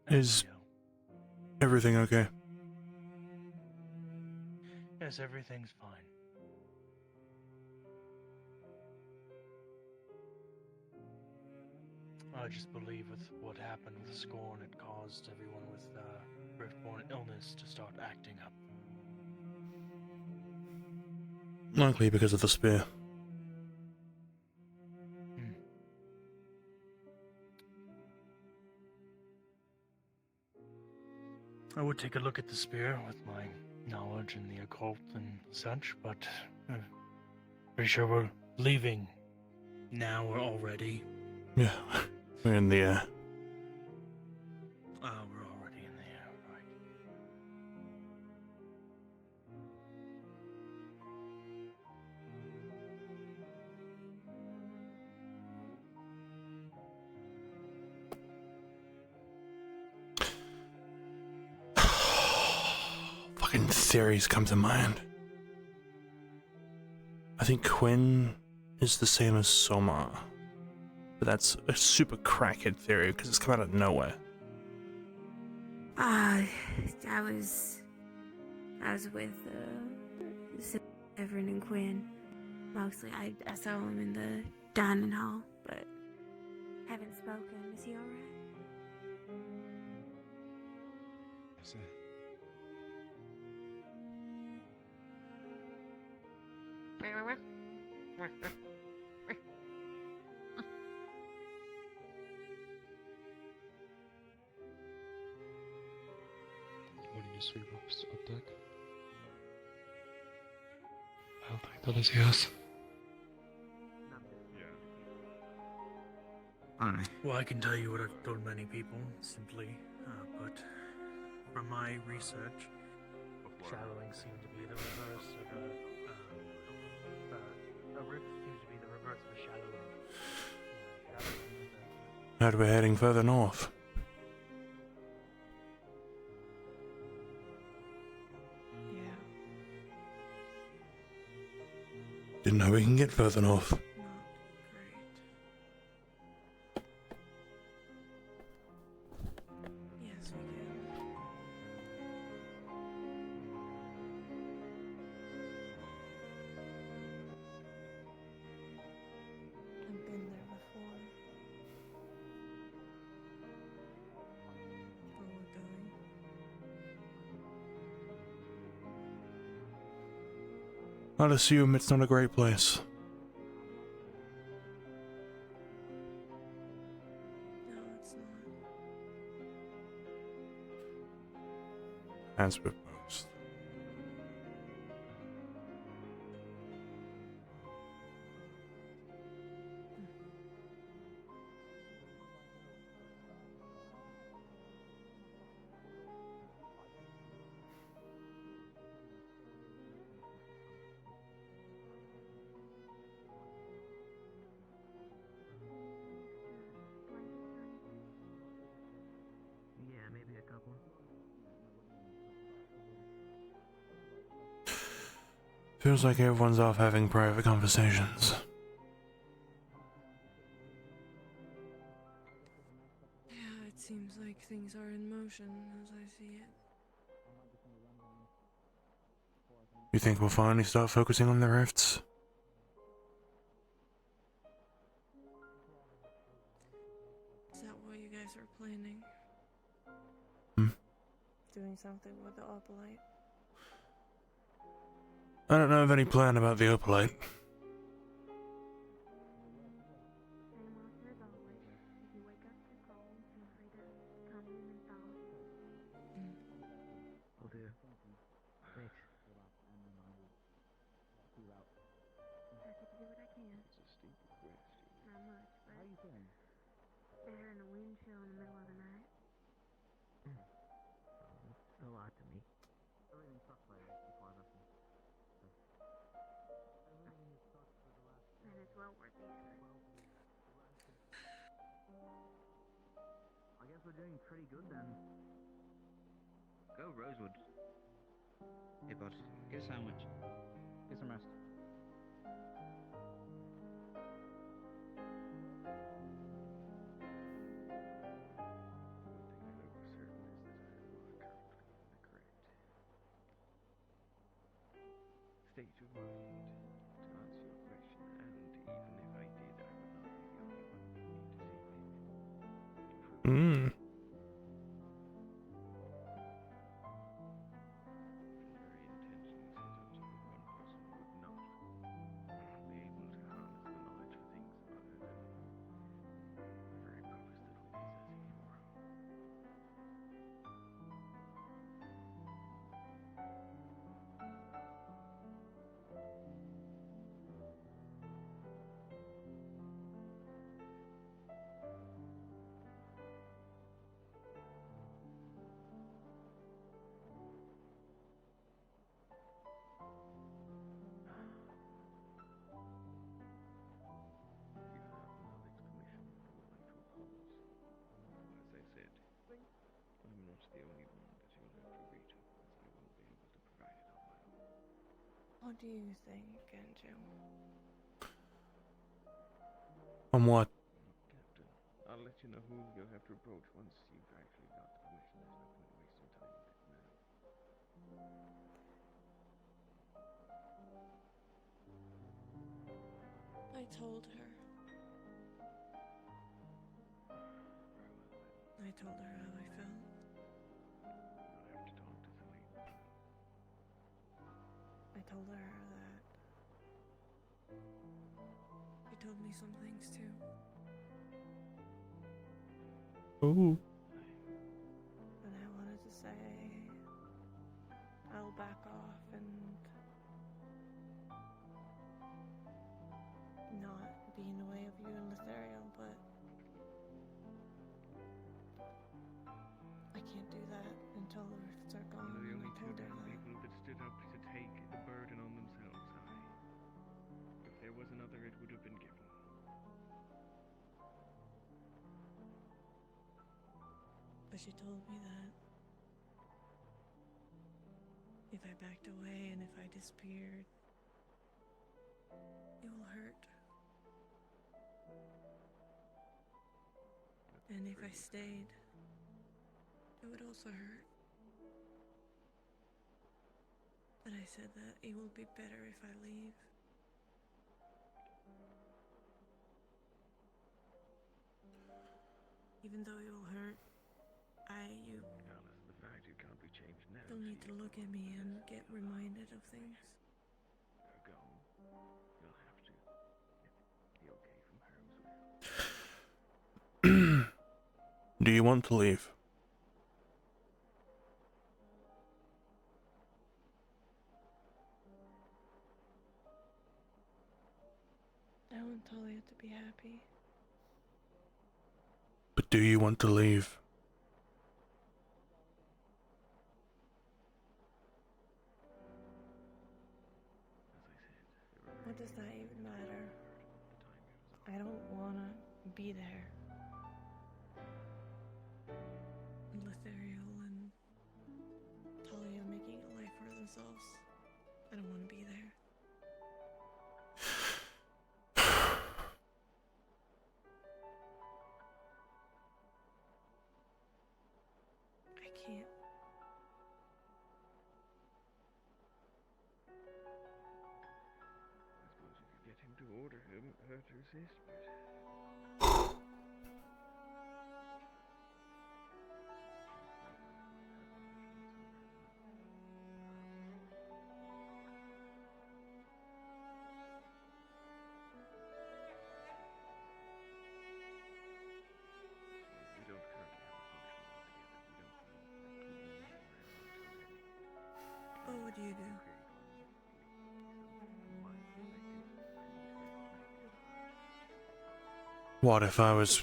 Is everything okay? Yes, everything's fine. I just believe with what happened with Scorn, it caused everyone with Riftborn illness to start acting up. Likely because of the spear. I would take a look at the spear with my knowledge in the occult and such, but pretty sure we're leaving now or already. Yeah, we're in the air. We're already in the air, right. Fucking theories come to mind. I think Quinn is the same as Soma. But that's a super crackhead theory because it's come out of nowhere. I was with Everin and Quinn. Mostly, I saw him in the dining hall, but haven't spoken. Is he alright? What do you sweep up deck? I don't think that is yes. Well, I can tell you what I've told many people, simply, but from my research, shadowing seemed to be the reverse of a rift seems to be the reverse of a shadowing. Heard we're heading further north. Yeah. Didn't know we can get further north. Yes, we can. I'll assume it's not a great place. No, it's not. As with most. Yeah, maybe a couple. Feels like everyone's off having private conversations. Yeah, it seems like things are in motion as I see it. You think we'll finally start focusing on the rifts? Is that what you guys are planning? Doing something with the opalite? I don't know of any plan about the opalite. Will do. Thanks. Happy to do what I can. It's a stupid question. Not much, but how you feeling? Better in a wind chill in the middle of the night. It's a lot to me. Everything sucks right before this. And it's well worth the effort. I guess we're doing pretty good then. Go Rosewood. Hey bud, get a sandwich. Get some rest. State of mind, to answer your question, and even if I did, I would not be the only one who need to see maybe. Hmm. Very intentionally set up so that one person would not be able to harness the knowledge for things other than the very purpose that we possess it for. You have Malik's permission for the light holds. As I said, I'm not the only one that you'll have to reach up, as I won't be able to provide it on my own. What do you think, Genjo? On what? Captain, I'll let you know who you'll have to approach once you've actually got the permission. There's no point wasting time with it now. I told her. I told her how I felt. You'll have to talk to Celine. I told her that you told me some things too. Ooh. And I wanted to say I'll back off and not be in the way of you and Lithariel, but I can't do that until the rifts are gone. You're the And only I two told her damn that. people that stood up to take the burden on themselves, If there was another, it would have been given. But she told me that if I backed away and if I disappeared, it will hurt. And if I stayed, it would also hurt. But I said that it will be better if I leave. Even though it will hurt, Alice, the fact you can't be changed now. you'll need to look at me and get reminded of things. Go. Do you want to leave? I want Talia to be happy. But do you want to leave? What does that even matter? I don't wanna be there. Lithariel and Talia making a life for themselves. I don't wanna be there. I can't. Get him to order him, her to resist, we don't currently have a functional altogether. What would you do? What if I was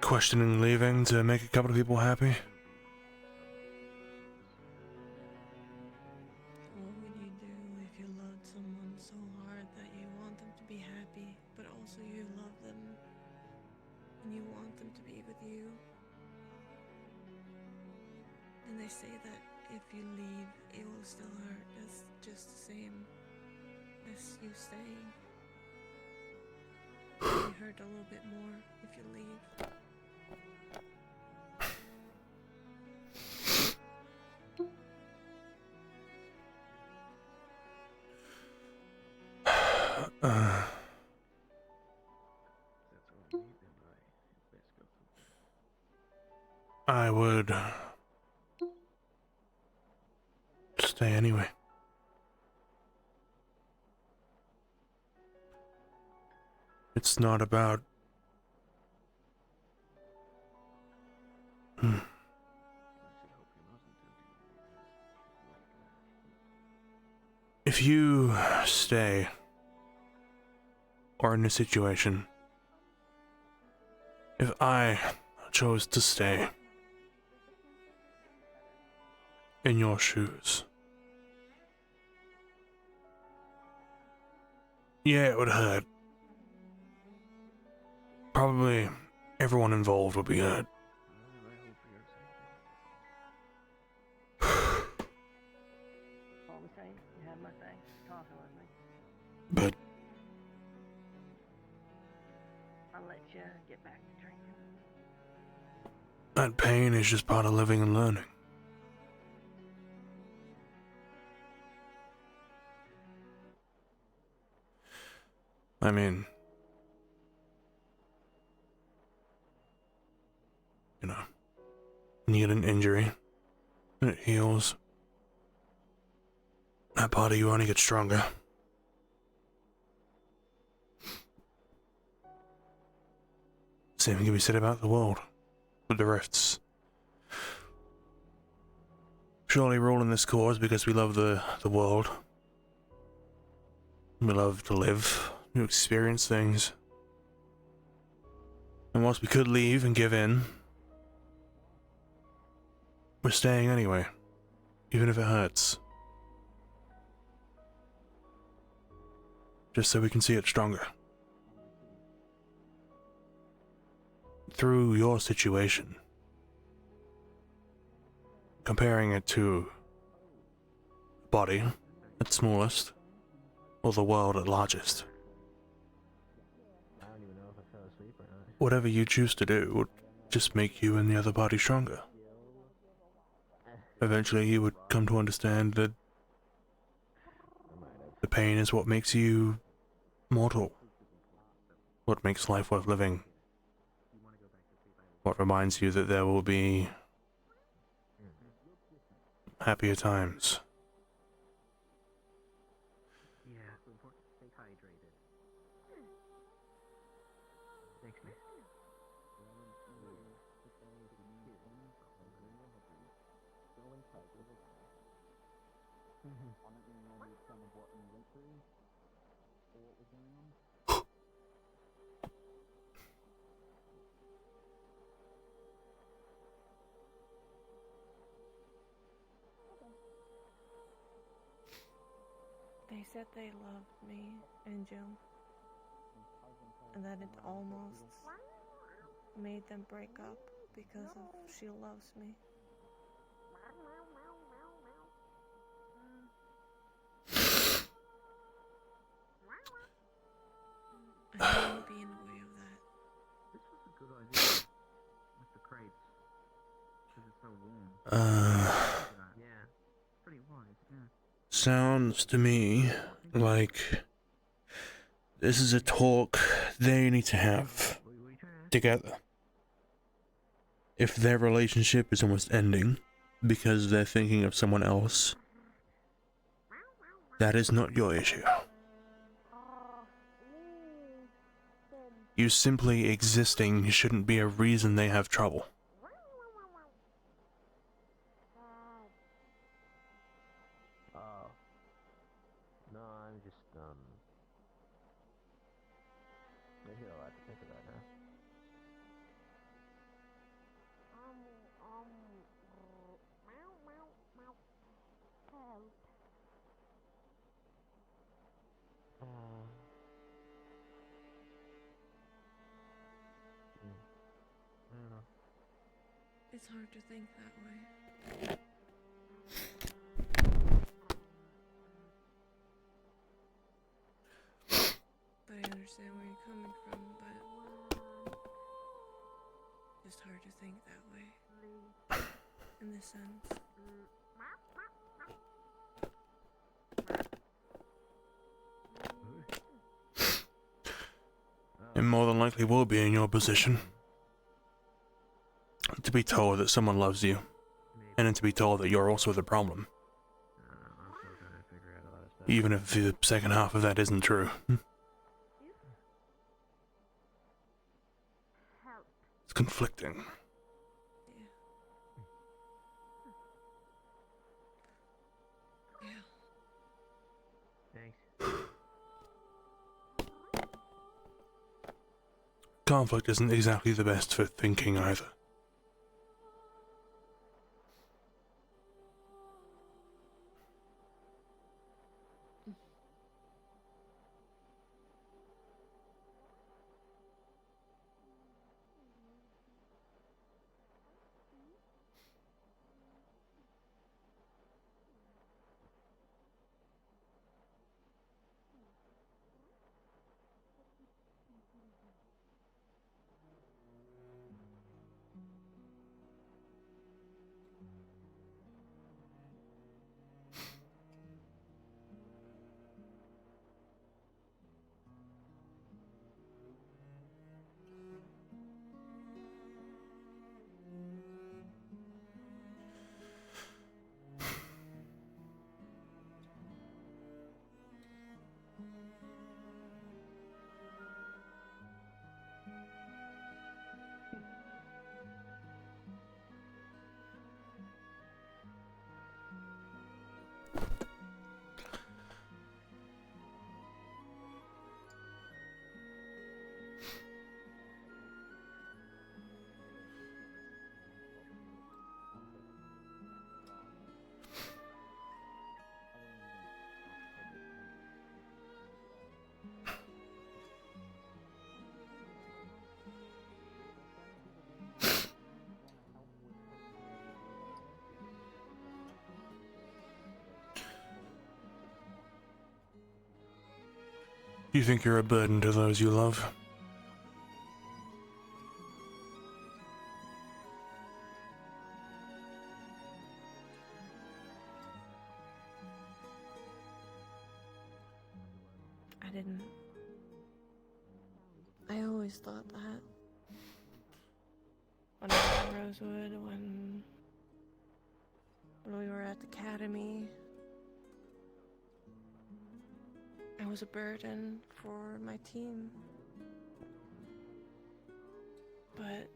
questioning leaving to make a couple of people happy? What would you do if you loved someone so hard that you want them to be happy, but also you love them and you want them to be with you? And they say that if you leave, it will still hurt. That's just the same as you staying. You hurt a little bit more if you leave. I would stay anyway. It's not about If you stay or in a situation, if I chose to stay in your shoes, yeah, it would hurt. Probably everyone involved would be hurt. All the same, you have my thanks for talking with me. But I'll let you get back to drinking. that pain is just part of living and learning. I mean, you know, when you get an injury and it heals, that part of you only gets stronger. Same can be said about the world, with the rifts. Surely we're all in this cause because we love the world. We love to live, to experience things. And whilst we could leave and give in, we're staying anyway, even if it hurts. Just so we can see it stronger. Through your situation, comparing it to a body at smallest, or the world at largest. Whatever you choose to do would just make you and the other party stronger. Eventually you would come to understand that the pain is what makes you mortal. What makes life worth living. What reminds you that there will be happier times. Yeah, it's important to stay hydrated. Thanks, man. They said they loved me and Jim, and that it almost made them break up because of she loves me. I don't want to be in the way of that. This was a good idea with the crates. Because it's so warm. Yeah. Pretty wise, yeah. Sounds to me like this is a talk they need to have together. If their relationship is almost ending because they're thinking of someone else, that is not your issue. You simply existing shouldn't be a reason they have trouble. Oh. No, I'm just, maybe a lot to think about, huh? I don't know. It's hard to think that way. But I understand where you're coming from, but it's hard to think that way. In this sense. It more than likely will be in your position. To be told that someone loves you, and then to be told that you're also the problem. I'm still trying to figure out a lot of stuff. Even if the second half of that isn't true. It's conflicting. Yeah. Thanks. Conflict isn't exactly the best for thinking either. You think you're a burden to those you love? I didn't. I always thought that. When I was in Rosewood, when we were at the academy, I was a burden for my team. But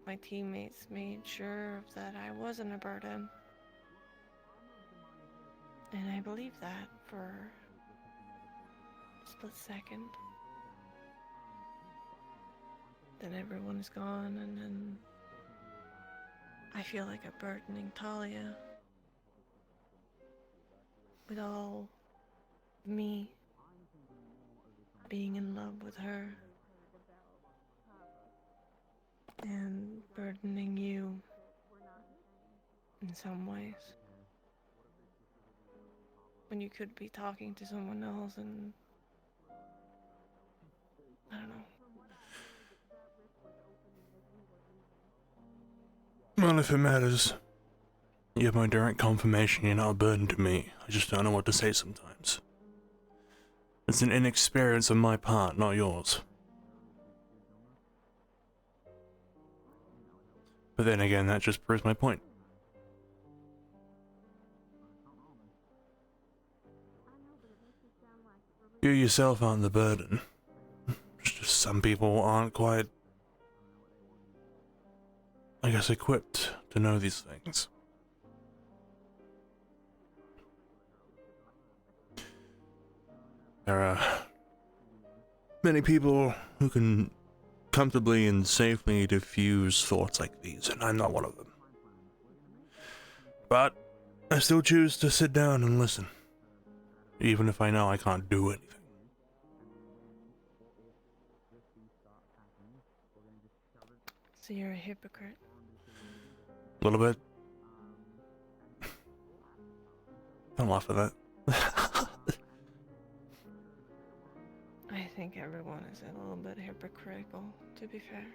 my teammates made sure that I wasn't a burden. And I believe that for a split second. Then everyone is gone, and then I feel like a burdening Talia. With all me being in love with her. And burdening you in some ways. When you could be talking to someone else and I don't know. Well, if it matters, you have my direct confirmation you're not a burden to me. I just don't know what to say sometimes. It's an inexperience on my part, not yours. But then again, that just proves my point. You yourself aren't the burden. It's just some people aren't quite, I guess, equipped to know these things. There are many people who can comfortably and safely diffuse thoughts like these, and I'm not one of them. But I still choose to sit down and listen, even if I know I can't do anything. So you're a hypocrite. A little bit. Don't laugh at that. I think everyone is a little bit hypocritical, to be fair.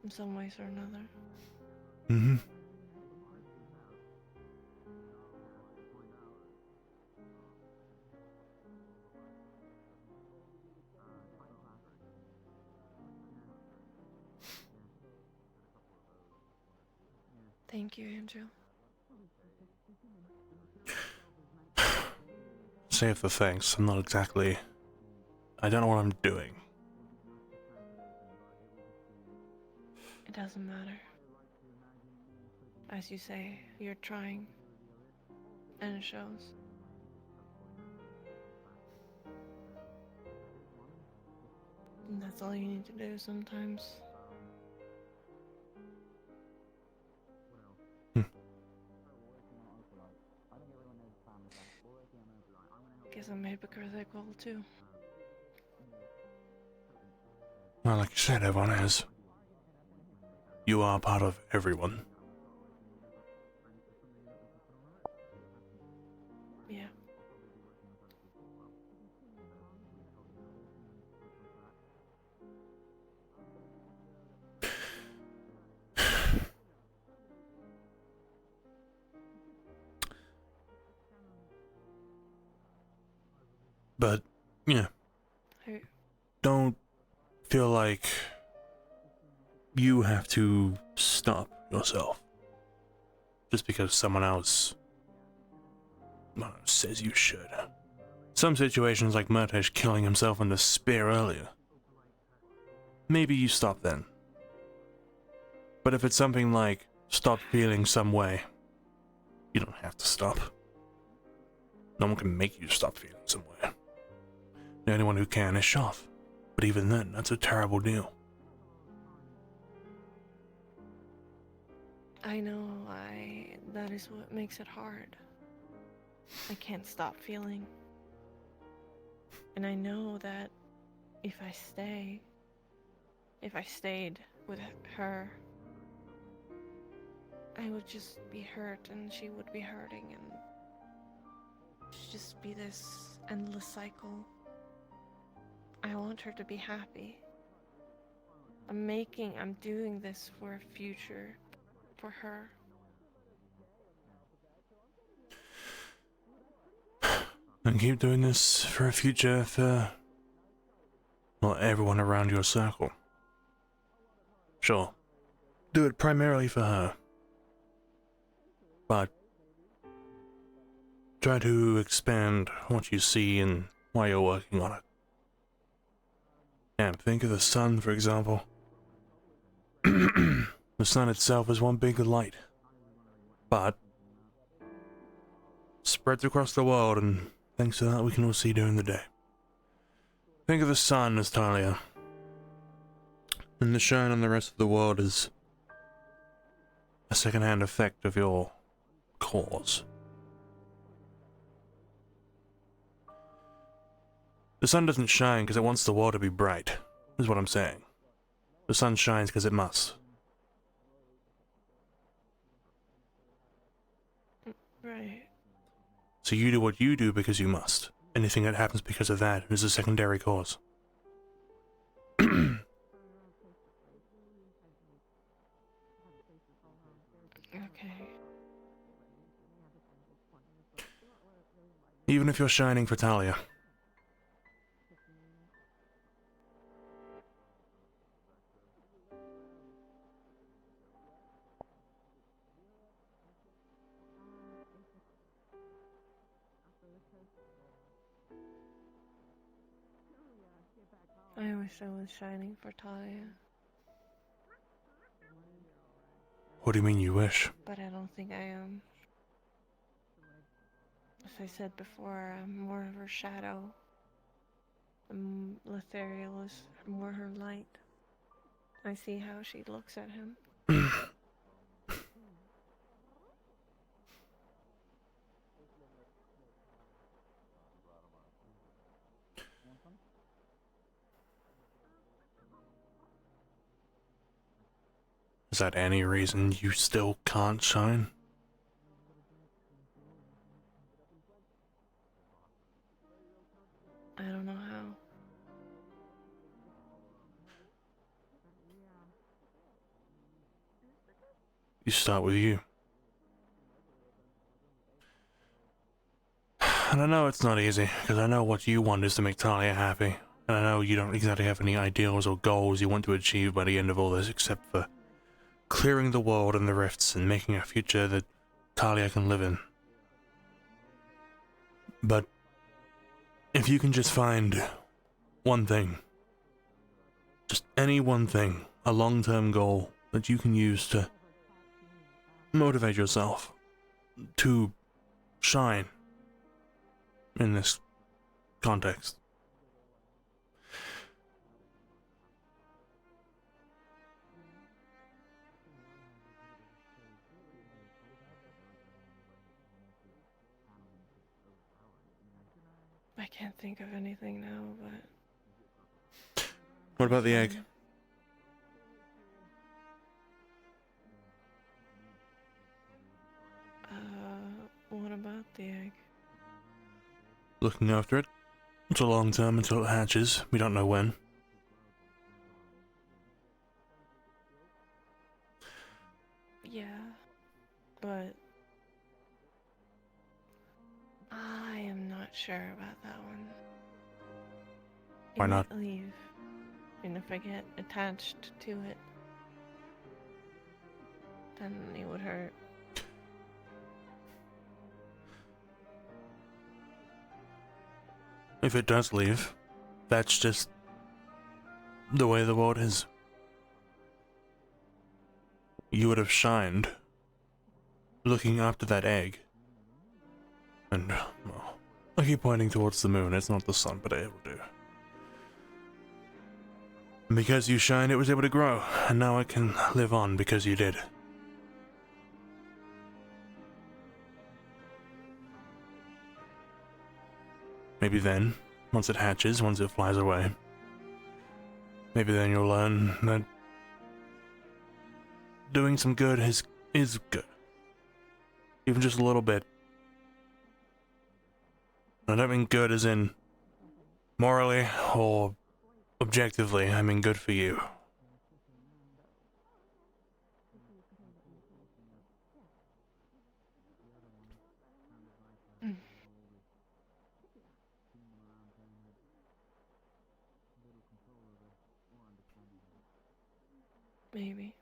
In some ways or another. Mm-hmm. Thank you, Andrew. Save the thanks. I'm not exactly... I don't know what I'm doing. It doesn't matter. As you say, you're trying. And it shows. And that's all you need to do sometimes. Guess I'm hypocritical too. Well, like you said, everyone is. You are part of everyone. Yeah. But, yeah. Hey. Don't feel like you have to stop yourself just because someone else says you should. Some situations like Murtash killing himself in the spear earlier. Maybe you stop then. But if it's something like stop feeling some way, you don't have to stop. No one can make you stop feeling some way. The only one who can is Shoth. But even then, that's a terrible deal. I know, that is what makes it hard. I can't stop feeling. And I know that if I stayed with her, I would just be hurt and she would be hurting and it'd just be this endless cycle. I want her to be happy. I'm doing this for a future for her. And keep doing this for a future for, well, everyone around your circle. Sure, do it primarily for her. But try to expand what you see and why you're working on it. And think of the sun, for example. The sun itself is one big light. But spreads across the world, and thanks to that we can all see during the day. Think of the sun as Talia, and the shine on the rest of the world is a second-hand effect of your cause. The sun doesn't shine because it wants the world to be bright, is what I'm saying. The sun shines because it must. Right. So you do what you do because you must. Anything that happens because of that is a secondary cause. Okay. Even if you're shining for Talia. I wish I was shining for Talia, What do you mean you wish? but I don't think I am. As I said before, I'm more of her shadow. Letheriel is more her light. I see how she looks at him. Is that any reason you still can't shine? I don't know how. You start with you. And I know it's not easy, because I know what you want is to make Talia happy. And I know you don't exactly have any ideals or goals you want to achieve by the end of all this, except for clearing the world and the rifts and making a future that Talia can live in. But if you can just find one thing, just any one thing, a long-term goal that you can use to motivate yourself to shine in this context. I can't think of anything now, but... What about the egg? What about the egg? Looking after it. It's a long term until it hatches. We don't know when. Yeah, but... I am not sure about that one. It Why not? might leave. And if I get attached to it, then it would hurt. If it does leave, that's just the way the world is. You would have shined looking after that egg. And, well, I keep pointing towards the moon. It's not the sun, but it will do. And because you shined, it was able to grow, and now it can live on because you did. Maybe then, once it hatches, once it flies away, maybe then you'll learn that doing some good is good. Even just a little bit. I don't mean good as in morally or objectively, I mean good for you. Maybe.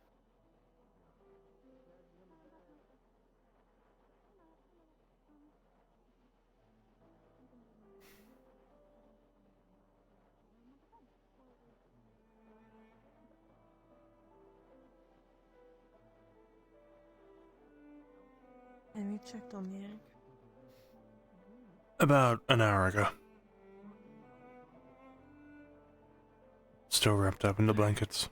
And you checked on the egg? About an hour ago. Still wrapped up in the blankets.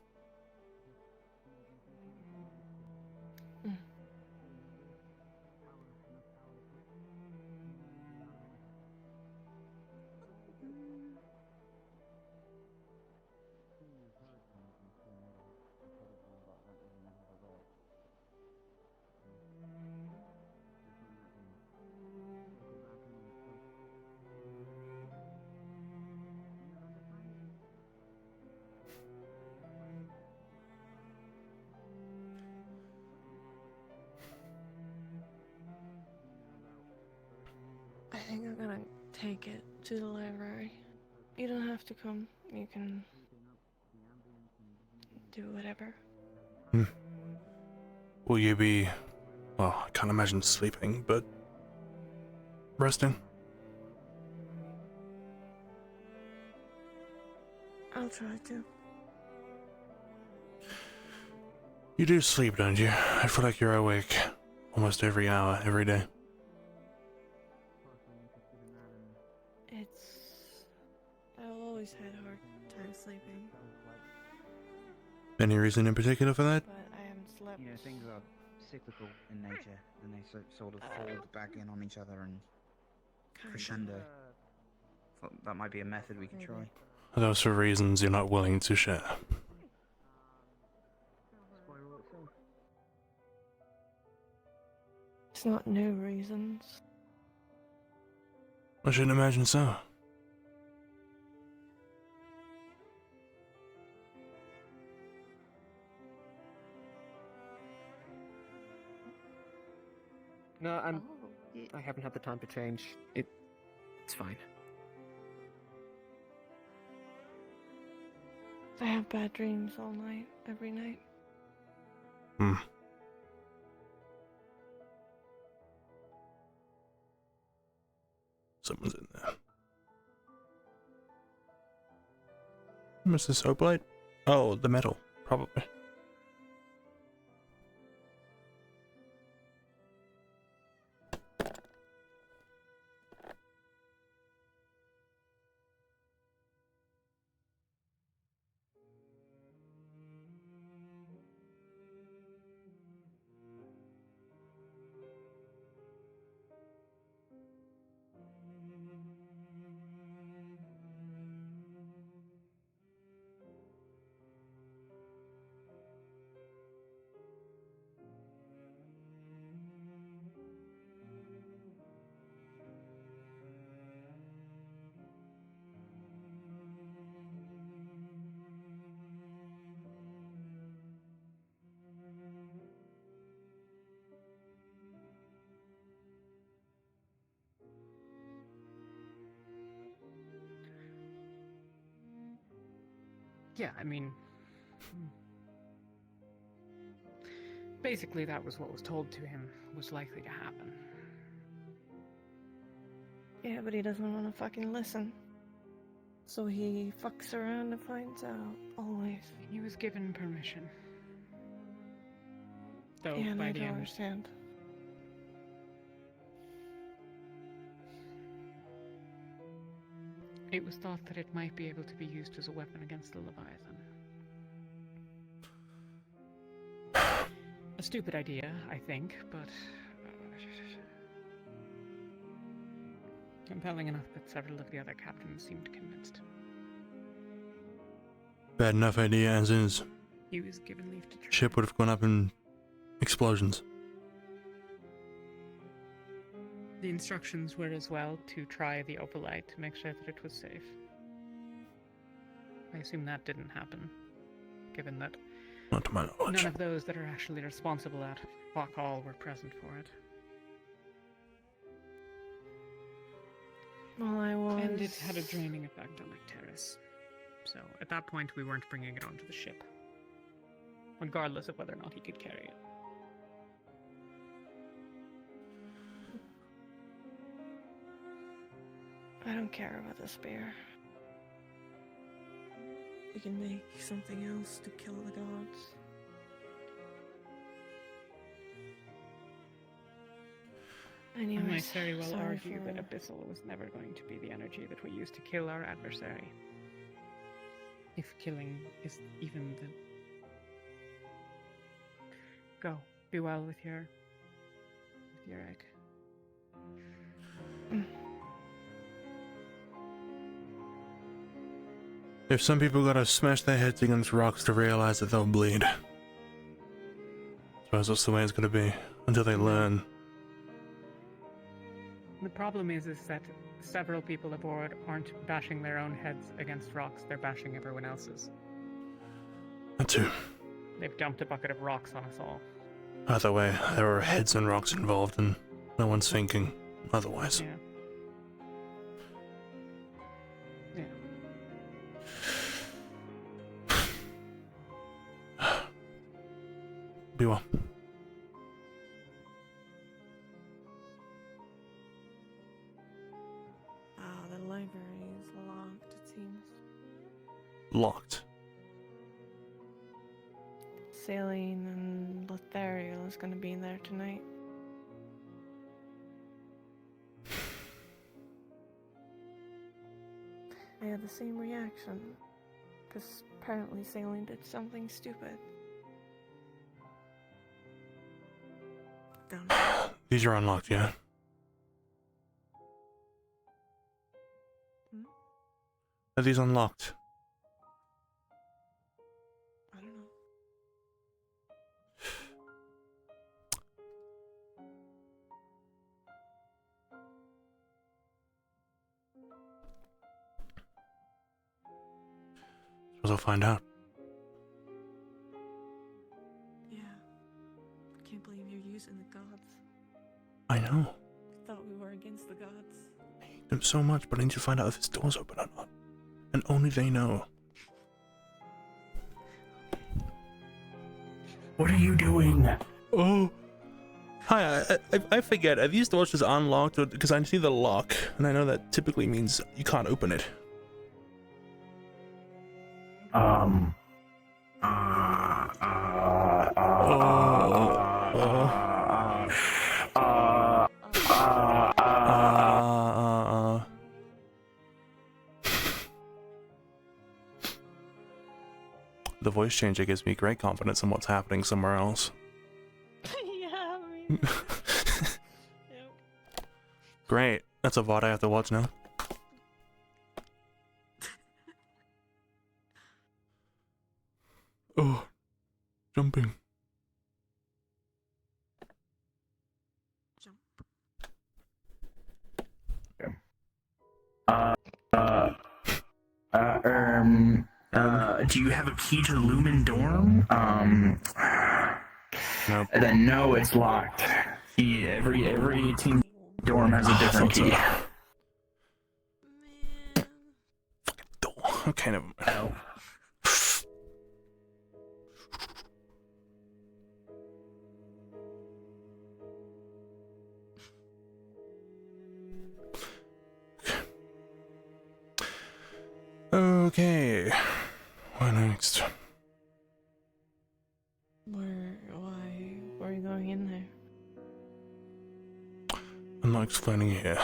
I think I'm gonna take it to the library. You don't have to come. You can do whatever. Will you be, well, I can't imagine sleeping, but resting? I'll try to. You do sleep, don't you? I feel like you're awake almost every hour, every day. I've always had a hard time sleeping. Any reason in particular for that? But I haven't slept. You know, things are cyclical in nature, and they sort of fold back in on each other and crescendo. Thought that might be a method we could try. Are those for reasons you're not willing to share? It's not new reasons. I should imagine so. No, I haven't had the time to change. It's fine. I have bad dreams all night, every night. Someone's in there. Mr. Soaplight? Oh, the metal, probably. Yeah, I mean, basically that was what was told to him was likely to happen. Yeah, but he doesn't want to fucking listen. So he fucks around and finds out, always. He was given permission. Though Yeah, and by I the don't end, understand. it was thought that it might be able to be used as a weapon against the Leviathan. A stupid idea, I think, but compelling enough that several of the other captains seemed convinced. Bad enough idea as is. He was given leave to try. Ship would have gone up in explosions. The instructions were as well to try the overlight to make sure that it was safe. I assume that didn't happen, given that Not to my knowledge. none of those that are actually responsible at Hawk Hall were present for it. Well, I was... And it had a draining effect on Arcturus. So at that point, we weren't bringing it onto the ship, regardless of whether or not he could carry it. I don't care about the spear. We can make something else to kill the gods. I might Anyways, very well sorry argue that for- Abyssal was never going to be the energy that we use to kill our adversary. If killing is even the... Go. Be well with your egg. If some people gotta smash their heads against rocks to realize that they'll bleed, I suppose that's the way it's gonna be until they learn. The problem is that several people aboard aren't bashing their own heads against rocks, they're bashing everyone else's. That too. They've dumped a bucket of rocks on us all. Either way, there are heads and rocks involved, and no one's thinking otherwise. Yeah. Be well. The library is locked, it seems. Locked. Saline and Lothariel is going to be in there tonight. I had the same reaction, because apparently Saline did something stupid. Don't know. These are unlocked, yeah? Hmm? Are these unlocked? I don't know. Suppose I'll find out. Yeah. I can't believe you're using the gods. I know. I thought we were against the gods. I hate them so much, but I need to find out if this door's open or not. And only they know. What are you doing? Oh. Hi, I forget. Are these doors just unlocked? Because I see the lock, and I know that typically means you can't open it. The voice changer gives me great confidence in what's happening somewhere else. Yeah, I mean... Great. That's a VOD I have to watch now. Oh. Jumping. Do you have a key to Lumen Dorm? Nope. Then no, it's locked. Every team dorm has a different key. Okay, never mind. Oh. Okay. What next? Why are you going in there? I'm not explaining here.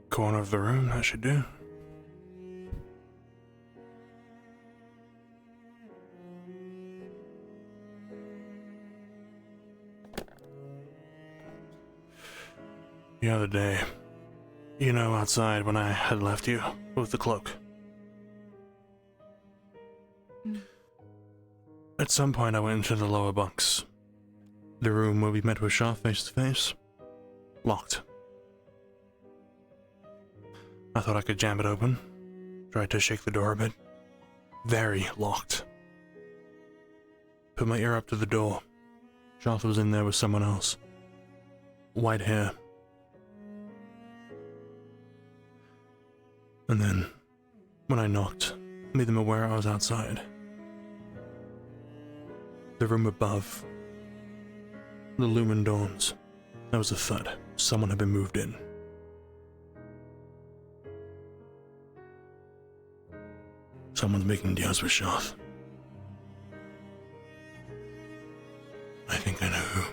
Corner of the room, that should do. The other day, you know, outside when I had left you with the cloak. At some point I went into the lower bunks. The room where we met with Shah face to face. Locked. I thought I could jam it open. Tried to shake the door a bit. Very locked. Put my ear up to the door. Shah was in there with someone else. White hair. And then, when I knocked, made them aware I was outside. The room above. The Lumen Dawns. There was a thud. Someone had been moved in. Someone's making deals with Shoth. I think I know who.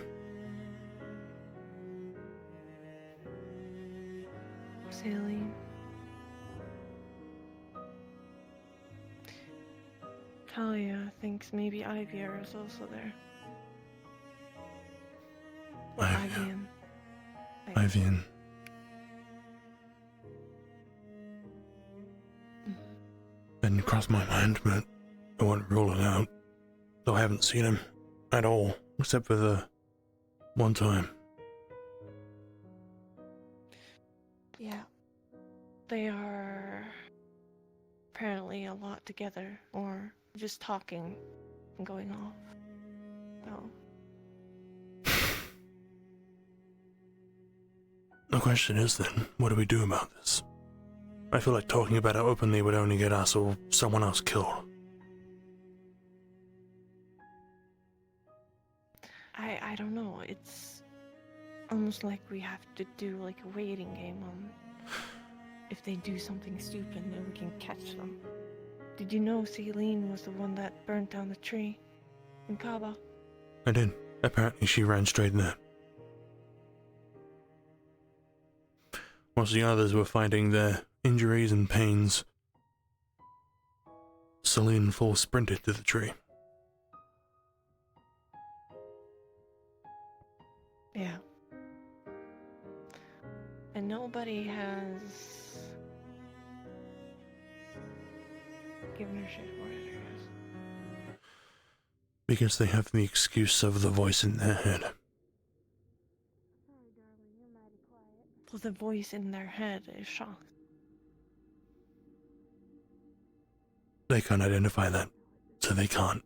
Saline. Talia thinks maybe Ivier is also there. Or Ivian. Ivian. Didn't cross my mind, but I wouldn't rule it out. Though I haven't seen him at all, except for the one time. Yeah. They are apparently a lot together, or just talking and going off. So. The question is then, what do we do about this? I feel like talking about it openly would only get us or someone else killed. I don't know. It's almost like we have to do like a waiting game on if they do something stupid, then we can catch them. Did you know Celine was the one that burnt down the tree in Kaba? I did. Apparently she ran straight in there. Whilst the others were fighting their injuries and pains, Celine full sprinted to the tree. Yeah. And nobody has given her shit for it, I guess. Because they have the excuse of the voice in their head. Well, the voice in their head is shocked. They can't identify that, so they can't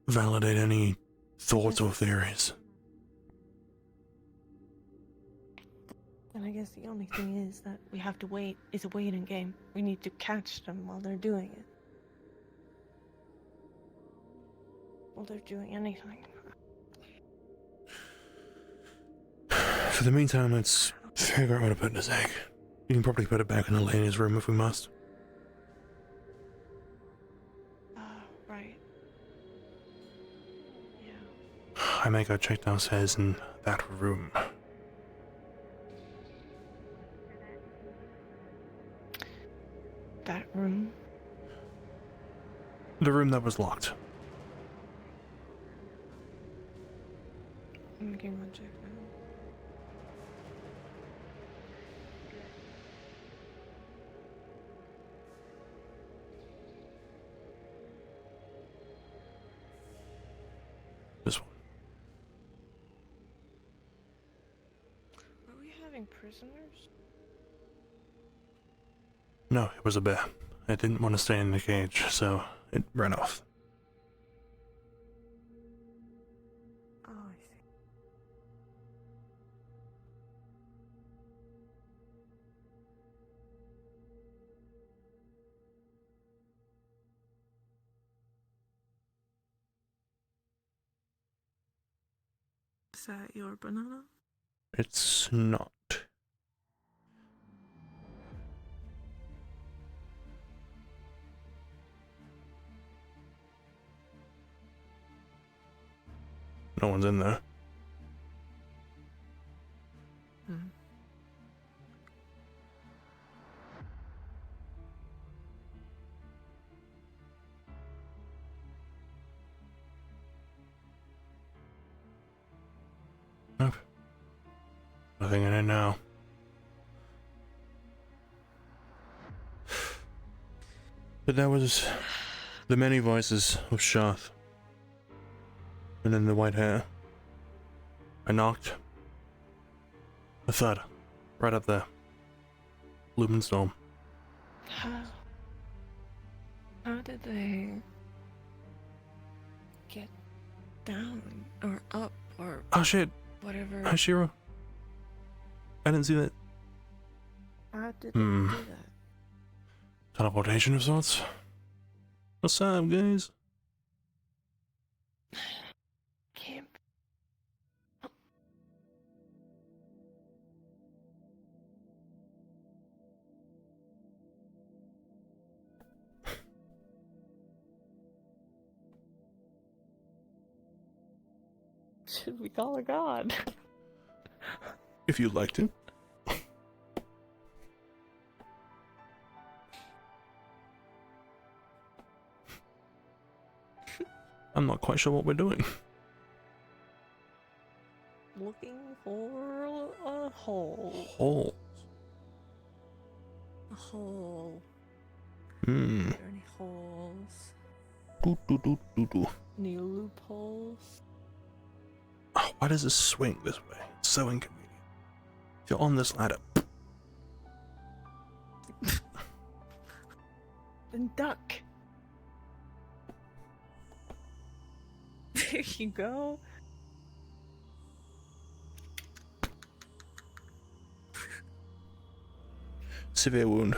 validate any thoughts or theories. And I guess the only thing is that we have to wait. It's a waiting game. We need to catch them while they're doing it. While they're doing anything. For the meantime, let's figure out where to put this egg. You can probably put it back in Elena's room if we must. Right. I may go check downstairs in that room. That room? The room that was locked. I'm gonna go check now. This one. Are we having prisoners? No, it was a bear. It didn't want to stay in the cage, so it ran off. Oh, I see. Is that your banana? It's not. No one's in there. Hmm. Nope. Nothing in it now. But that was the many voices of Shoth. And then the white hair. I knocked. A thud. Right up there. Lumenstorm. How did they get down or up or Oh shit! whatever? Hi Shiro. I didn't see that. How did they do that? Teleportation of sorts? What's up, guys? Can't. should we call a god? If you'd like to. I'm not quite sure what we're doing. Looking for a hole. Hole. A hole. Hmm. Are there any holes? Do do do do do. Any loopholes? Oh, why does this swing this way? It's so inconvenient. If you're on this ladder. Then duck. There you go. Severe wound.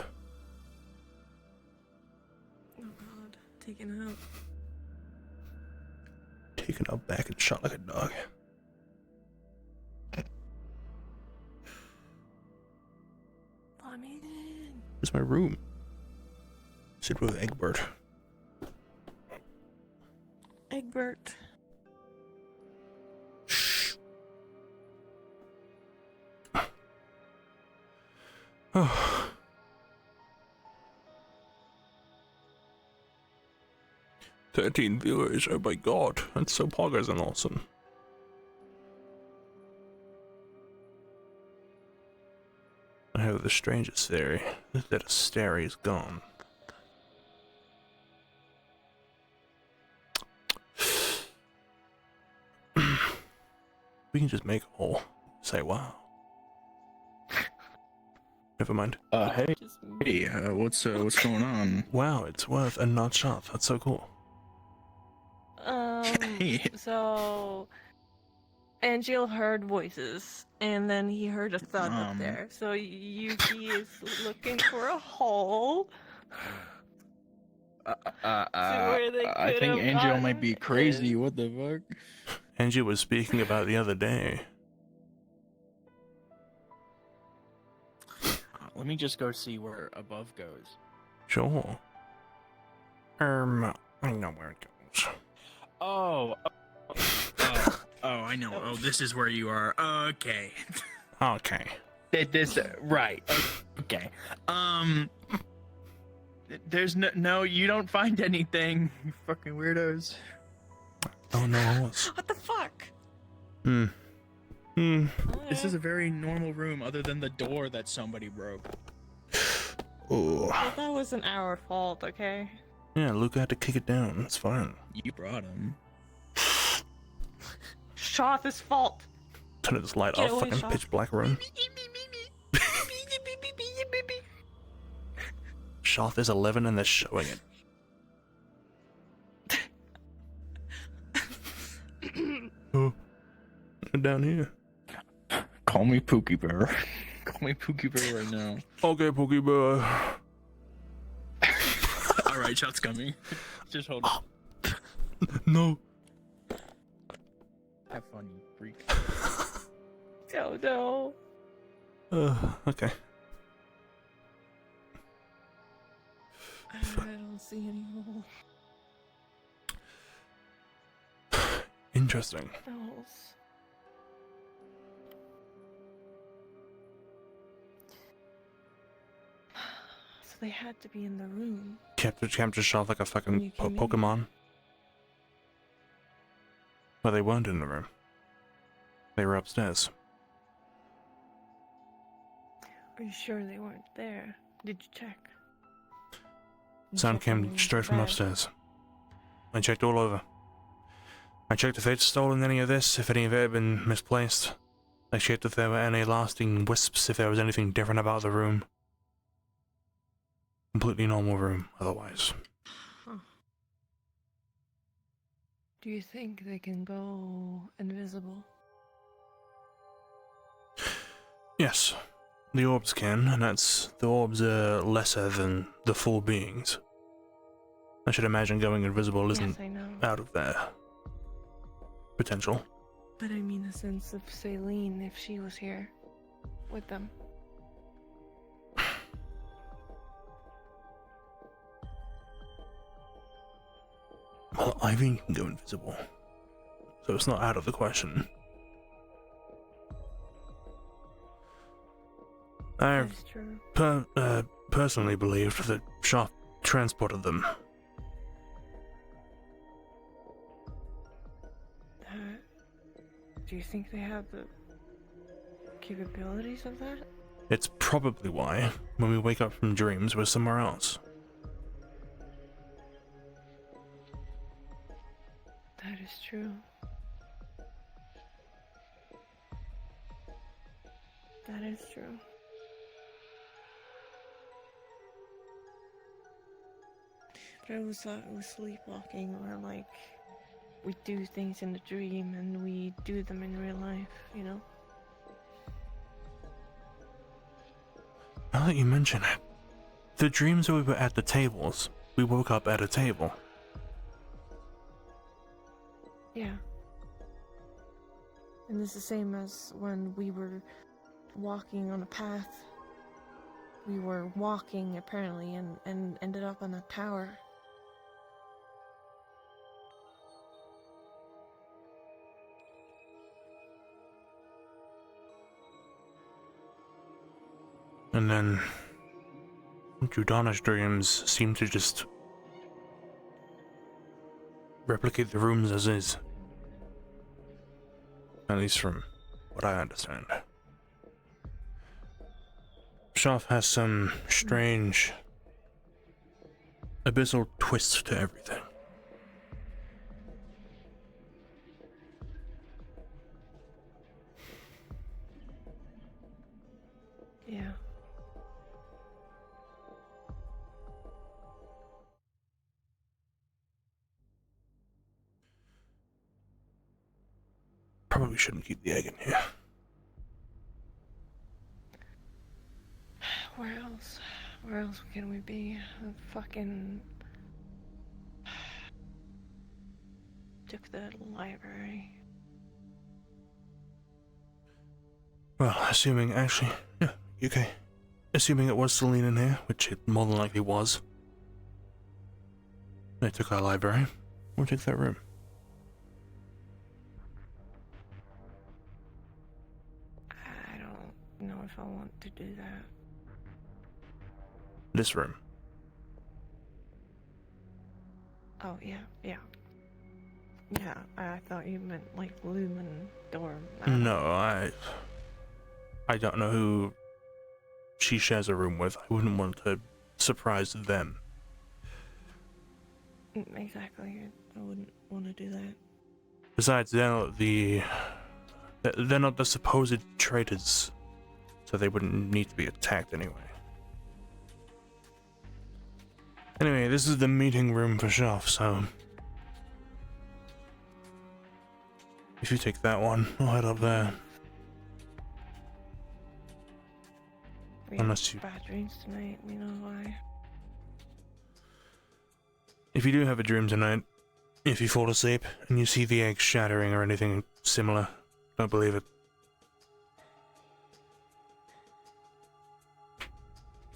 Oh god, taken out. Taken out back and shot like a dog. Let me in. Where's my room? Sit with Egbert. Egbert. Oh. "13 viewers, oh my god, that's so poggers and awesome." I have the strangest theory that Asteri is gone. We can just make a hole. Say wow. Never mind. Hey, what's going on? Wow, it's worth a nut shot. That's so cool. So Angel heard voices, and then he heard a thud up there. So Yuki is looking for a hole. I think Angel might be crazy. What the fuck? Angie was speaking about the other day. Let me just go see where above goes. Sure. I know where it goes. Oh, I know. Oh, this is where you are. Okay. Okay. This right. Okay. There's no. You don't find anything. You fucking weirdos. Oh no. What the fuck? This is a very normal room, other than the door that somebody broke. Oh. Well, that wasn't our fault, okay? Yeah, Luca had to kick it down. It's fine. You brought him. Shoth's fault. Turn this light Get off. away, Fucking Shoth. pitch black room. Shoth is 11 and they're showing it. Oh. Down here. Call me Pookie Bear. Call me Pookie Bear right now. Okay, Pookie Bear. Alright, shot's coming. Just hold on. No. Have fun, you freak. Oh no. Okay. I don't see any hole. Interesting. Holes. So they had to be in the room. Capture Shoth like a fucking You came in. Pokemon. Well, they weren't in the room. They were upstairs. Are you sure they weren't there? Did you check? You Sound checked when came they straight went to from bed? upstairs. I checked all over. I checked if they'd stolen any of this, if any of it had been misplaced. I checked if there were any lasting wisps, if there was anything different about the room. Completely normal room, otherwise. Huh. Do you think they can go invisible? Yes, the orbs can, and the orbs are lesser than the full beings. I should imagine going invisible isn't Yes, I know. out of their potential. But I mean the sense of Celine if she was here with them. Well, Ivy can go invisible, so it's not out of the question. I That's true. personally believed that Shaw transported them. Do you think they have the capabilities of that? It's probably why, when we wake up from dreams, we're somewhere else. That is true. That is true. But I always thought it was sleepwalking, or like we do things in the dream and we do them in real life, you know? Now that you mention it, the dreams where we were at the tables, we woke up at a table. Yeah. And it's the same as when we were walking on a path. We were walking, apparently, and ended up on a tower. And then Judana's dreams seem to just replicate the rooms as is. At least from what I understand. Shoff has some strange abyssal twist to everything. Yeah. Probably shouldn't keep the egg in here. Where else? Where else can we be? Fucking took the library. Well, assuming actually, yeah, okay. Assuming it was Celine in here, which it more than likely was. They took our library. We'll take that room. I don't know if I want to do that. This room. Oh, yeah. Yeah, I thought you meant like Lumen dorm. No, I don't know who she shares a room with. I wouldn't want to surprise them. Exactly. I wouldn't want to do that. Besides, they're not the supposed traitors, so they wouldn't need to be attacked anyway. Anyway, this is the meeting room for Shoff, so if you take that one, I'll head up there. We Unless you... bad dreams tonight, we know why. If you do have a dream tonight, if you fall asleep and you see the egg shattering or anything similar, don't believe it.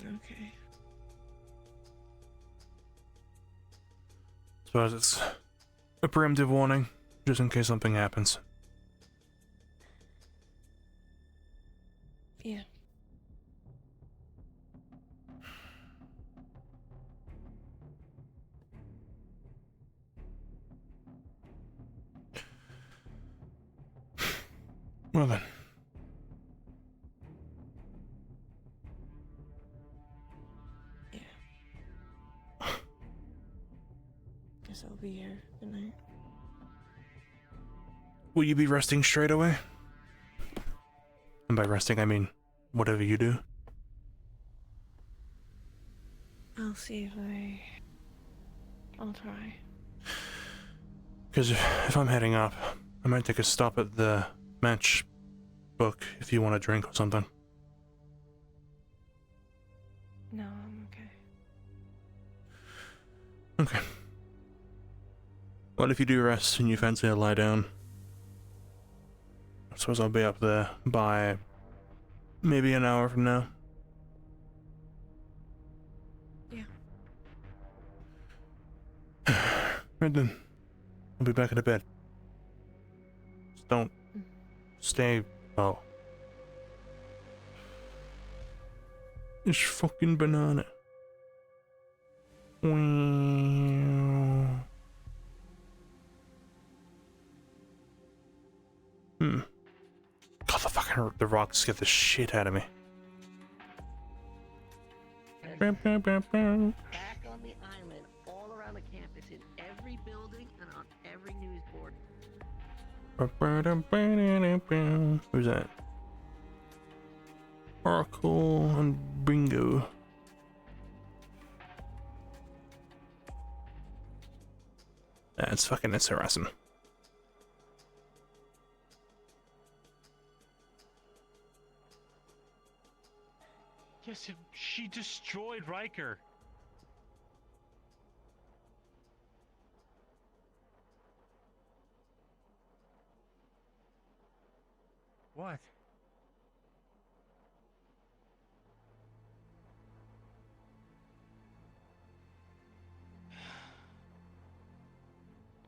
Okay. Suppose it's a preemptive warning, just in case something happens. Yeah. Well then. Guess I'll be here tonight. Will you be resting straight away? And by resting, I mean whatever you do. I'll see if I'll try. Because if I'm heading up, I might take a stop at the match book if you want a drink or something. No, I'm okay. Okay. Well, if you do rest and you fancy a lie down, I suppose I'll be up there by maybe an hour from now. Yeah. Right then. I'll be back in the bed. Just don't stay. Oh. It's fucking banana. Wow. God, the rocks scared the shit out of me. Back on the island, all around the campus, in every building and on every news board. Who's that? Oracle and Bingo. That's harassing. Yes, she destroyed Riker. What?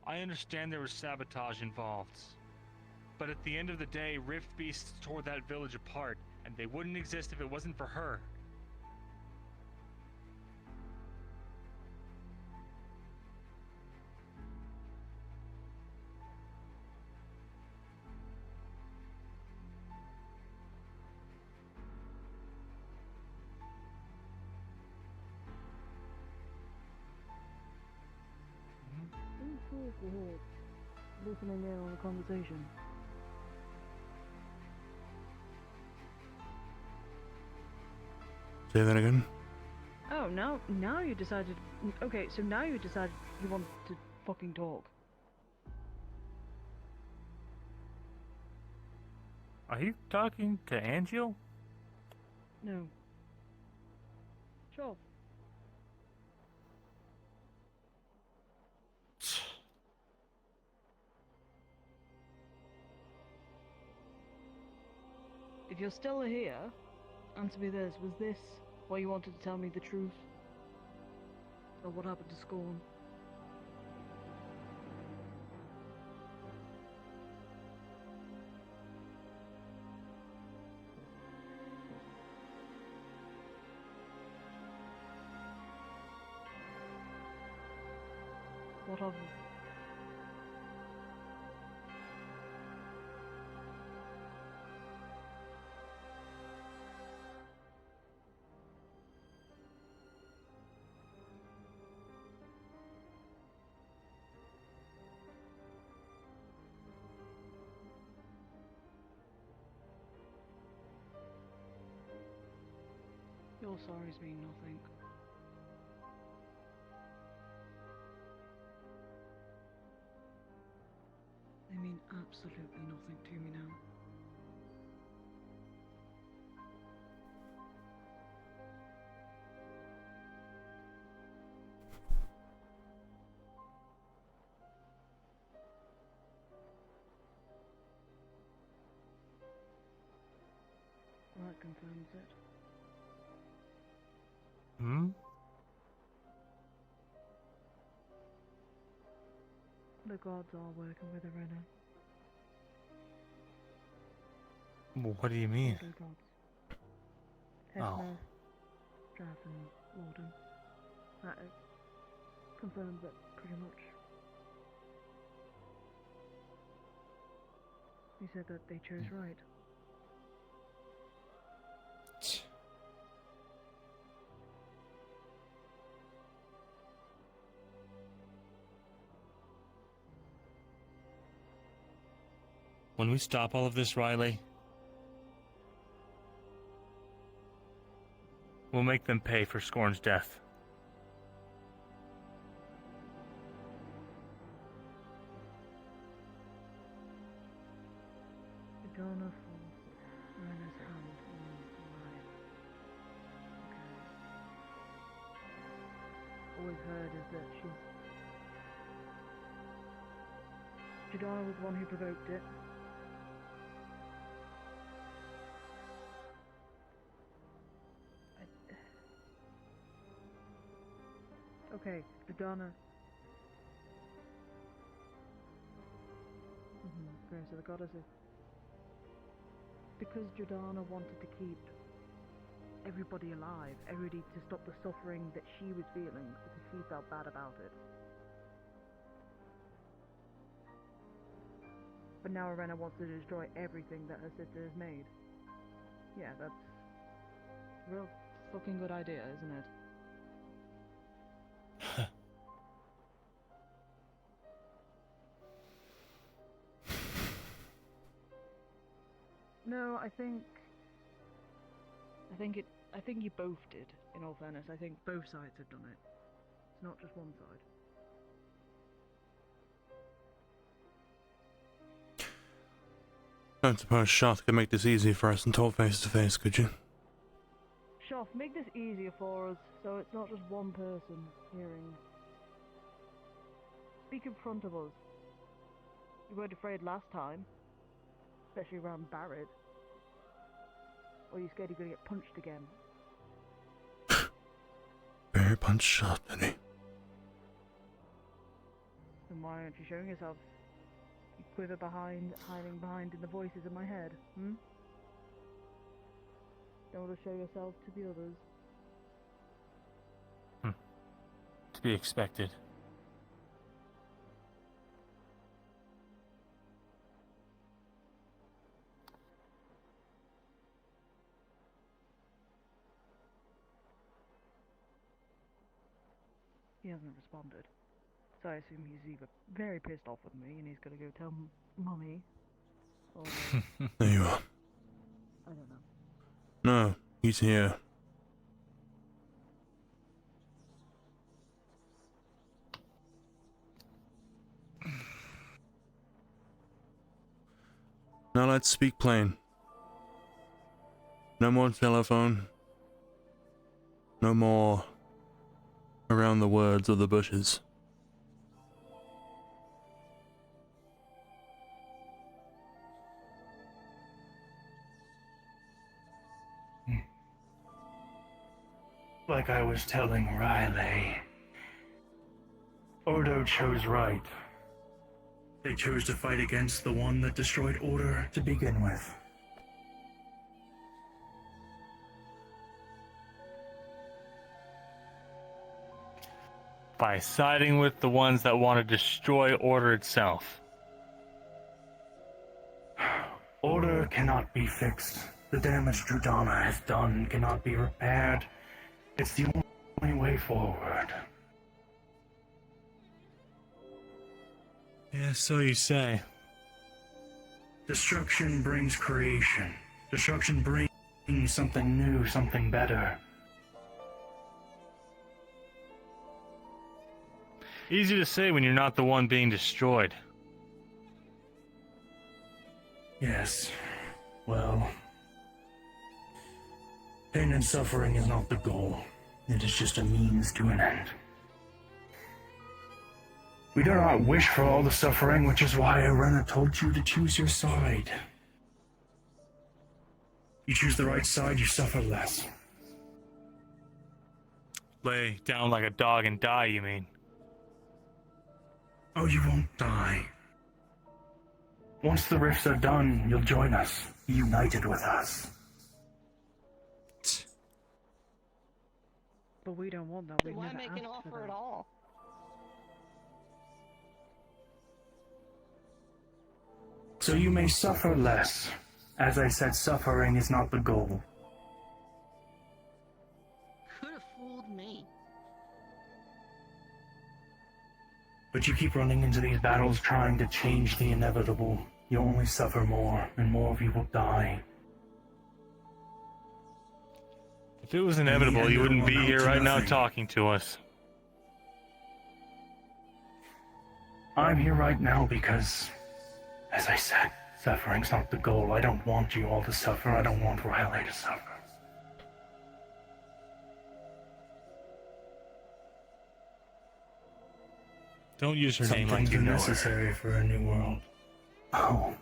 I understand there was sabotage involved. But at the end of the day, Rift Beasts tore that village apart, and they wouldn't exist if it wasn't for her. Listening in on the conversation. Say that again. Oh, now you decided. Okay, so now you decided you want to fucking talk. Are you talking to Angel? No. Sure. If you're still here, answer me this. Was this why you wanted to tell me the truth? Or what happened to Scorn? What of it? Your sorries mean nothing. They mean absolutely nothing to me now. That confirms it. Hmm? The gods are working with her right now. Well, what do you mean? Elder gods. Oh. Hesna, Strath, and Warden. That confirms it pretty much. You said that they chose right. When we stop all of this, Riley, we'll make them pay for Scorn's death. Idana forced Rena's hand on Ryan. Okay. Always heard is that Idana was the one who provoked it. Okay, Idana. Okay, so the goddesses. Because Jordana wanted to keep everybody alive, everybody to stop the suffering that she was feeling because she felt bad about it. But now Arena wants to destroy everything that her sister has made. Yeah, that's a real fucking good idea, isn't it? No, I think you both did, in all fairness. I think both sides have done it. It's not just one side. Don't suppose Shoth could make this easy for us and talk face to face, could you? Shoff, make this easier for us, so it's not just one person hearing. Speak in front of us. You weren't afraid last time, especially around Barrett. Or are you scared you're gonna get punched again? Barry punched Shoth, didn't he? Then why aren't you showing yourself? You quiver hiding behind in the voices in my head, hmm? Don't want to show yourself to the others. To be expected. He hasn't responded. So I assume he's either very pissed off with me and he's gonna go tell Mummy, or... There you are. I don't know. No, he's here. Now let's speak plain. No more telephone. No more around the words or the bushes. Like I was telling Riley, Ordo chose right. They chose to fight against the one that destroyed Order to begin with. By siding with the ones that want to destroy Order itself. Order cannot be fixed. The damage Drudana has done cannot be repaired. It's the only way forward. Yeah, so you say. Destruction brings creation. Destruction brings something new, something better. Easy to say when you're not the one being destroyed. Yes. Well, pain and suffering is not the goal. It is just a means to an end. We do not wish for all the suffering, which is why Irena told you to choose your side. You choose the right side, you suffer less. Lay down like a dog and die, you mean? Oh, you won't die. Once the rifts are done, you'll join us, united with us. But we don't want that. Why make an offer at all? So you may suffer less. As I said, suffering is not the goal. Could have fooled me. But you keep running into these battles trying to change the inevitable. You only suffer more, and more of you will die. If it was inevitable, you wouldn't be here right now talking to us. I'm here right now because, as I said, suffering's not the goal. I don't want you all to suffer. I don't want Riley to suffer. Don't use her name like you know her. Something's necessary for a new world. Oh.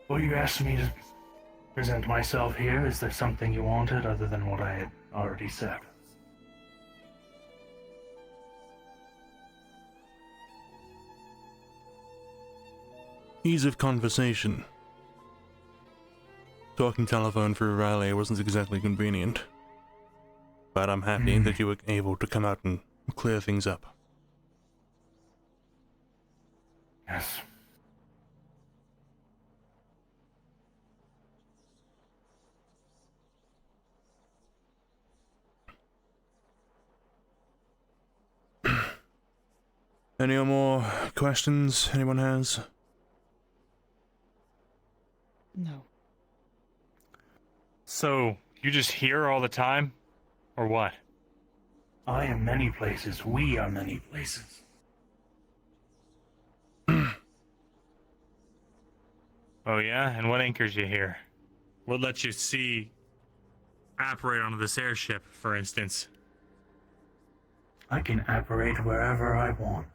Well, you asked me to present myself here. Is there something you wanted other than what I had already said? Ease of conversation. Talking telephone through Riley wasn't exactly convenient. But I'm happy that you were able to come out and clear things up. Yes. Any more questions anyone has? No. So, you just here all the time? Or what? I am many places. We are many places. Oh yeah? And what anchors you here? What lets you operate onto this airship, for instance? I can operate wherever I want.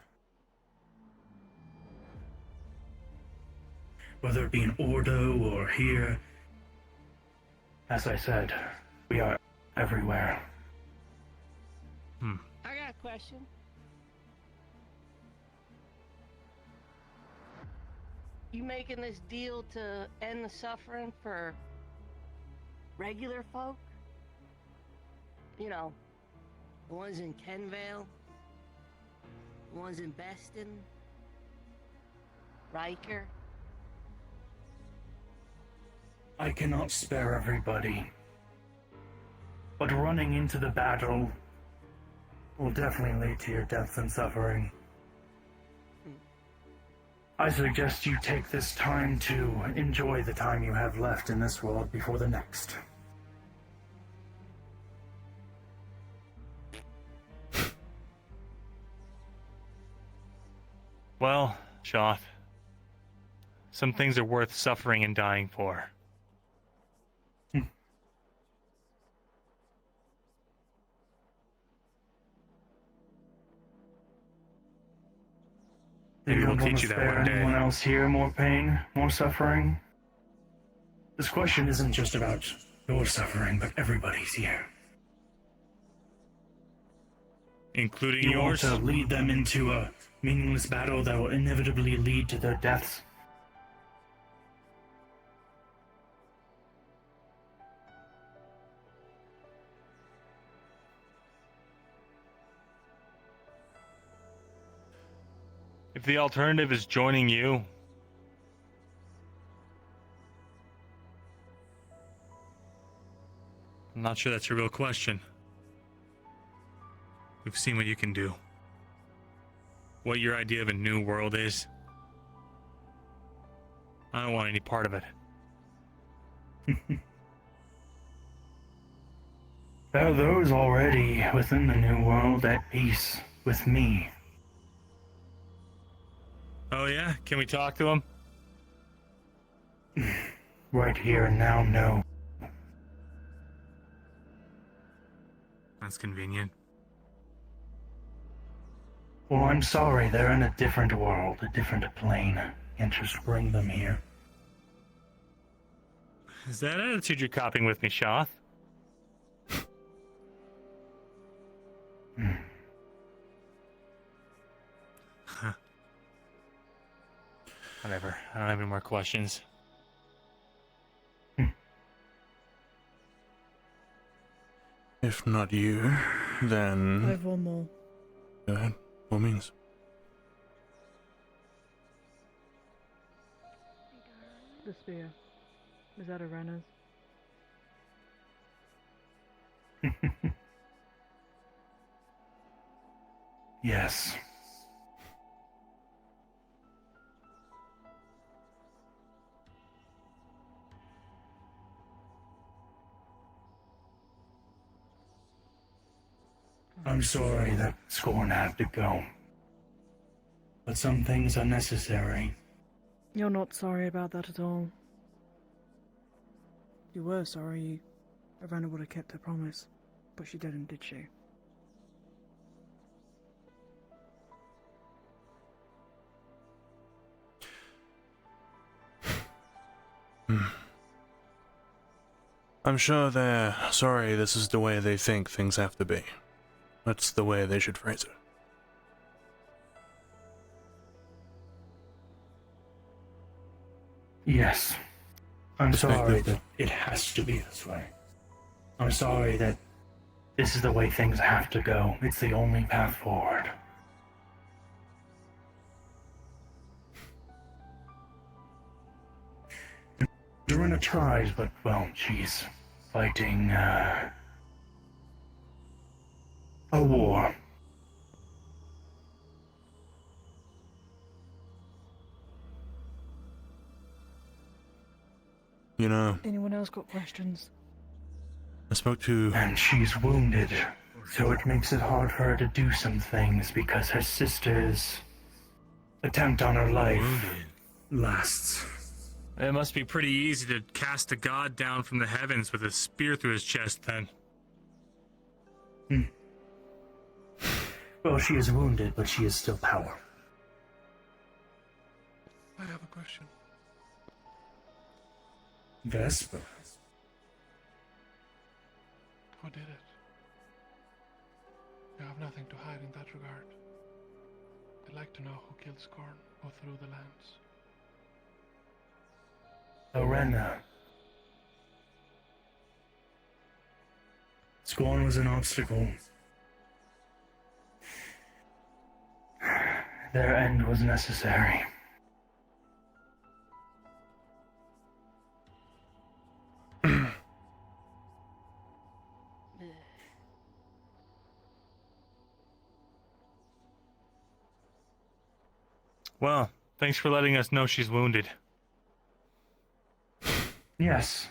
Whether it be in Ordo or here. As I said, we are everywhere. I got a question. You making this deal to end the suffering for regular folk? You know, the ones in Kenvale, the ones in Beston, Riker. I cannot spare everybody. But running into the battle will definitely lead to your deaths and suffering. I suggest you take this time to enjoy the time you have left in this world before the next. Well, Shoth, some things are worth suffering and dying for. Maybe we'll teach you that one day. Anyone else here more pain, more suffering? This question isn't just about your suffering, but everybody's here. Including yours? You want to lead them into a meaningless battle that will inevitably lead to their deaths? If the alternative is joining you, I'm not sure that's a real question. We've seen what you can do. What your idea of a new world is. I don't want any part of it. There are those already within the new world at peace with me. Oh yeah? Can we talk to him? Right here and now, no. That's convenient. Well, I'm sorry, they're in a different world, a different plane. Can't just bring them here. Is that attitude you're copying with me, Shoth? Whatever, I don't have any more questions. If not you, then... I have one more. Go ahead. What means? The spear. Is that a Renner's? Yes. I'm sorry that Scorned had to go. But some things are necessary. You're not sorry about that at all. You were sorry. Ivana would have kept her promise, but she didn't, did she? I'm sure they're sorry this is the way they think things have to be. That's the way they should phrase it. Yes. I'm sorry Perspective. that it has to be this way. I'm sorry that this is the way things have to go. It's the only path forward. Dorina tries, but, well, she's fighting, a war. You know, Anyone else got questions? I spoke to... And she's wounded, so it makes it hard for her to do some things because her sister's attempt on her life lasts. It must be pretty easy to cast a god down from the heavens with a spear through his chest, then. Well, she is wounded, but she is still powerful. I have a question. Vesper. Who did it? You have nothing to hide in that regard. I'd like to know who killed Scorn, who threw the lance. Arena. Scorn was an obstacle. Their end was necessary. Well, thanks for letting us know she's wounded. Yes.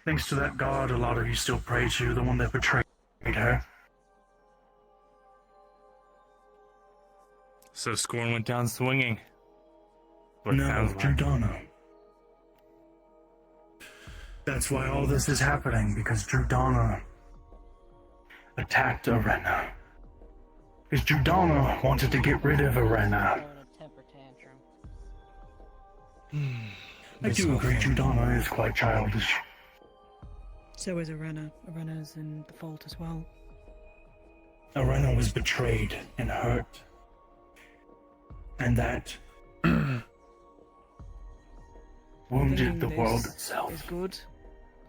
Thanks to that god a lot of you still pray to, the one that betrayed her. So Scorn went down swinging. What it No, sounds like. Drudana. That's why all this is happening, because Drudana attacked Arena. Because Drudana wanted to get rid of Arena. I do agree, Drudana is quite childish. So is Arena. Arena's in the fault as well. Arena was betrayed and hurt. And that wounded Doing the this world itself. is good.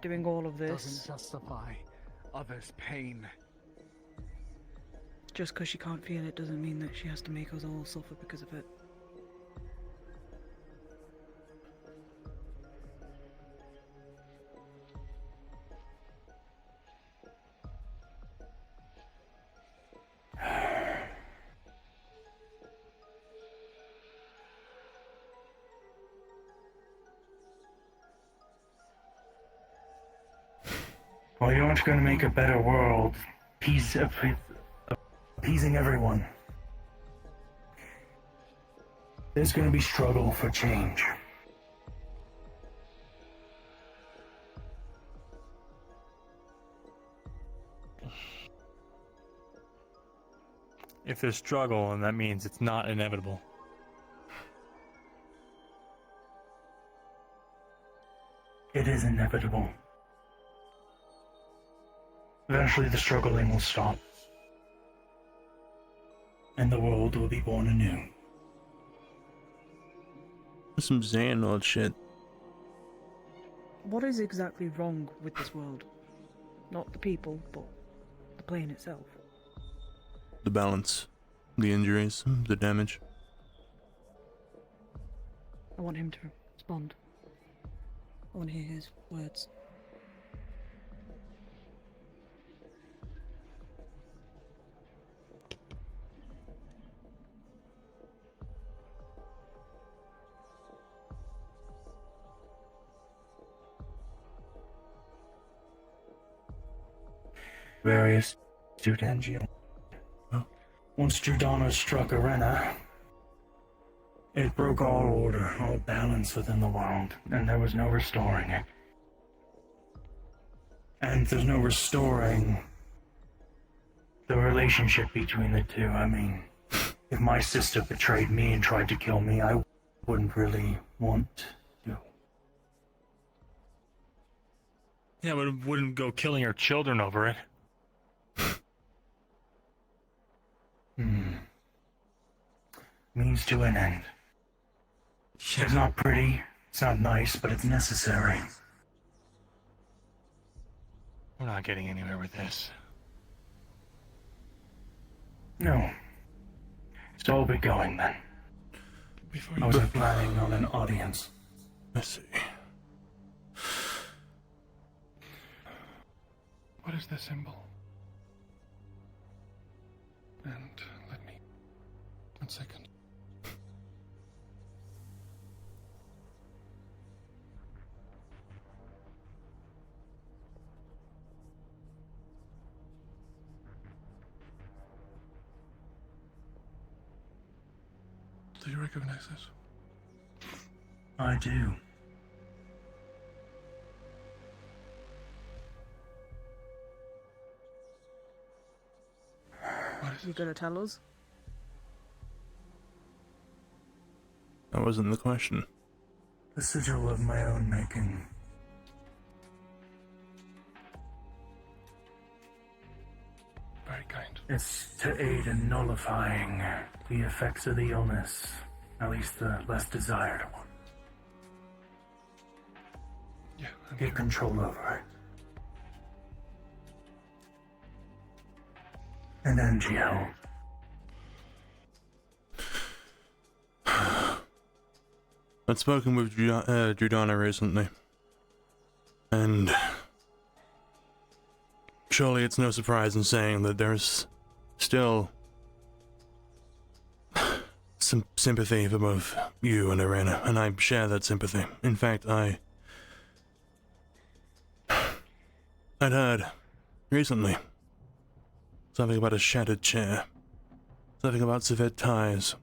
Doing all of this. Doesn't justify others' pain. Just because she can't feel it doesn't mean that she has to make us all suffer because of it. Well, you aren't going to make a better world appeasing everyone. There's going to be struggle for change. If there's struggle, and that means it's not inevitable. It is inevitable. Eventually the struggling will stop. And the world will be born anew. Some Xehanort shit. What is exactly wrong with this world? Not the people, but the plane itself. The balance. The injuries. The damage. I want him to respond. I want to hear his words. Various Studangio. Once Drudana struck Arena, it broke all order, all balance within the world, and there was no restoring it. And there's no restoring the relationship between the two. I mean, if my sister betrayed me and tried to kill me, I wouldn't really want to. Yeah, but it wouldn't go killing her children over it. Means to an end. It's not pretty, it's not nice, but it's necessary. We're not getting anywhere with this. No. So we'll be going then. I wasn't planning on an audience. Let's see. What is the symbol? And let me... 1 second. Do you recognize this? I do. What is You gonna tell us? That wasn't the question. The sigil of my own making. Very kind. It's to aid in nullifying the effects of the illness, at least the less desired one. Yeah, Get control over it. An NGO. I'd spoken with Judana recently, and surely it's no surprise in saying that there's still some sympathy for both you and Irena, and I share that sympathy. In fact, I'd heard recently something about a shattered chair, something about severed ties.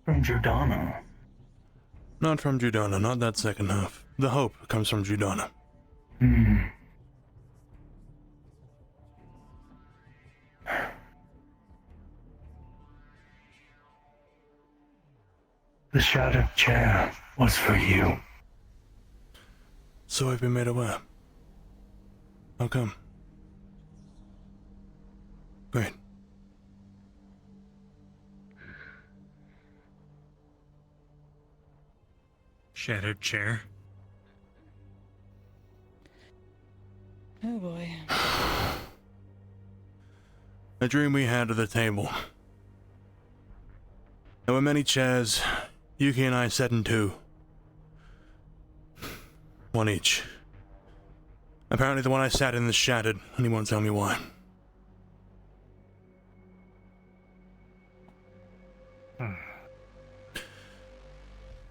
From Judana. Not from Judana, not that second half. The hope comes from Judana. The shattered chair was for you. So I've been made aware. How come? Great. Shattered chair. Oh boy. A dream we had at the table. There were many chairs. Yuki and I sat in two. One each. Apparently the one I sat in is shattered, and he won't tell me why.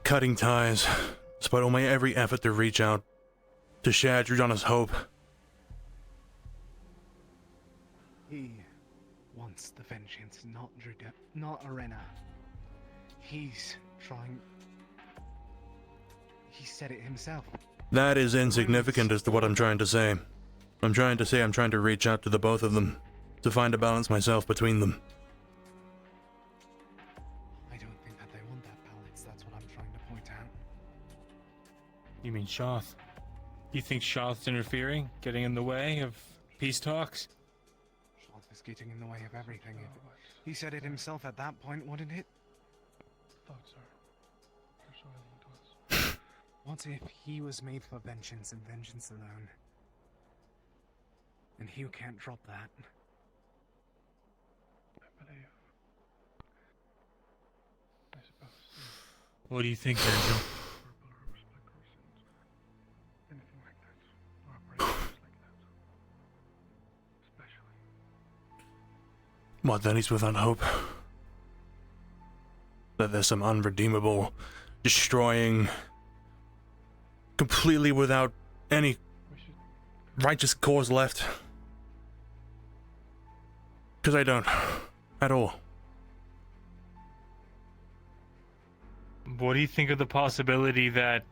Cutting ties, despite all my every effort to reach out, to share Judana's hope. He wants the vengeance, not Irena. He's trying... He said it himself. That is insignificant as to what I'm trying to say. I'm trying to reach out to the both of them, to find a balance myself between them. I don't think that they want that balance, that's what I'm trying to point out. You mean Shoth? You think Shoth's interfering? Getting in the way of peace talks? Shoth is getting in the way of everything. He said it himself at that point, wouldn't it? Thoughts are so alien to us. What if he was made for vengeance and vengeance alone? And Hugh can't drop that. I believe. I suppose. What do you think, Angel? Anything like that. Or operations like that. Especially. What, then he's without hope? That there's some unredeemable, destroying, completely without any righteous cause left? Because I don't. At all. What do you think of the possibility that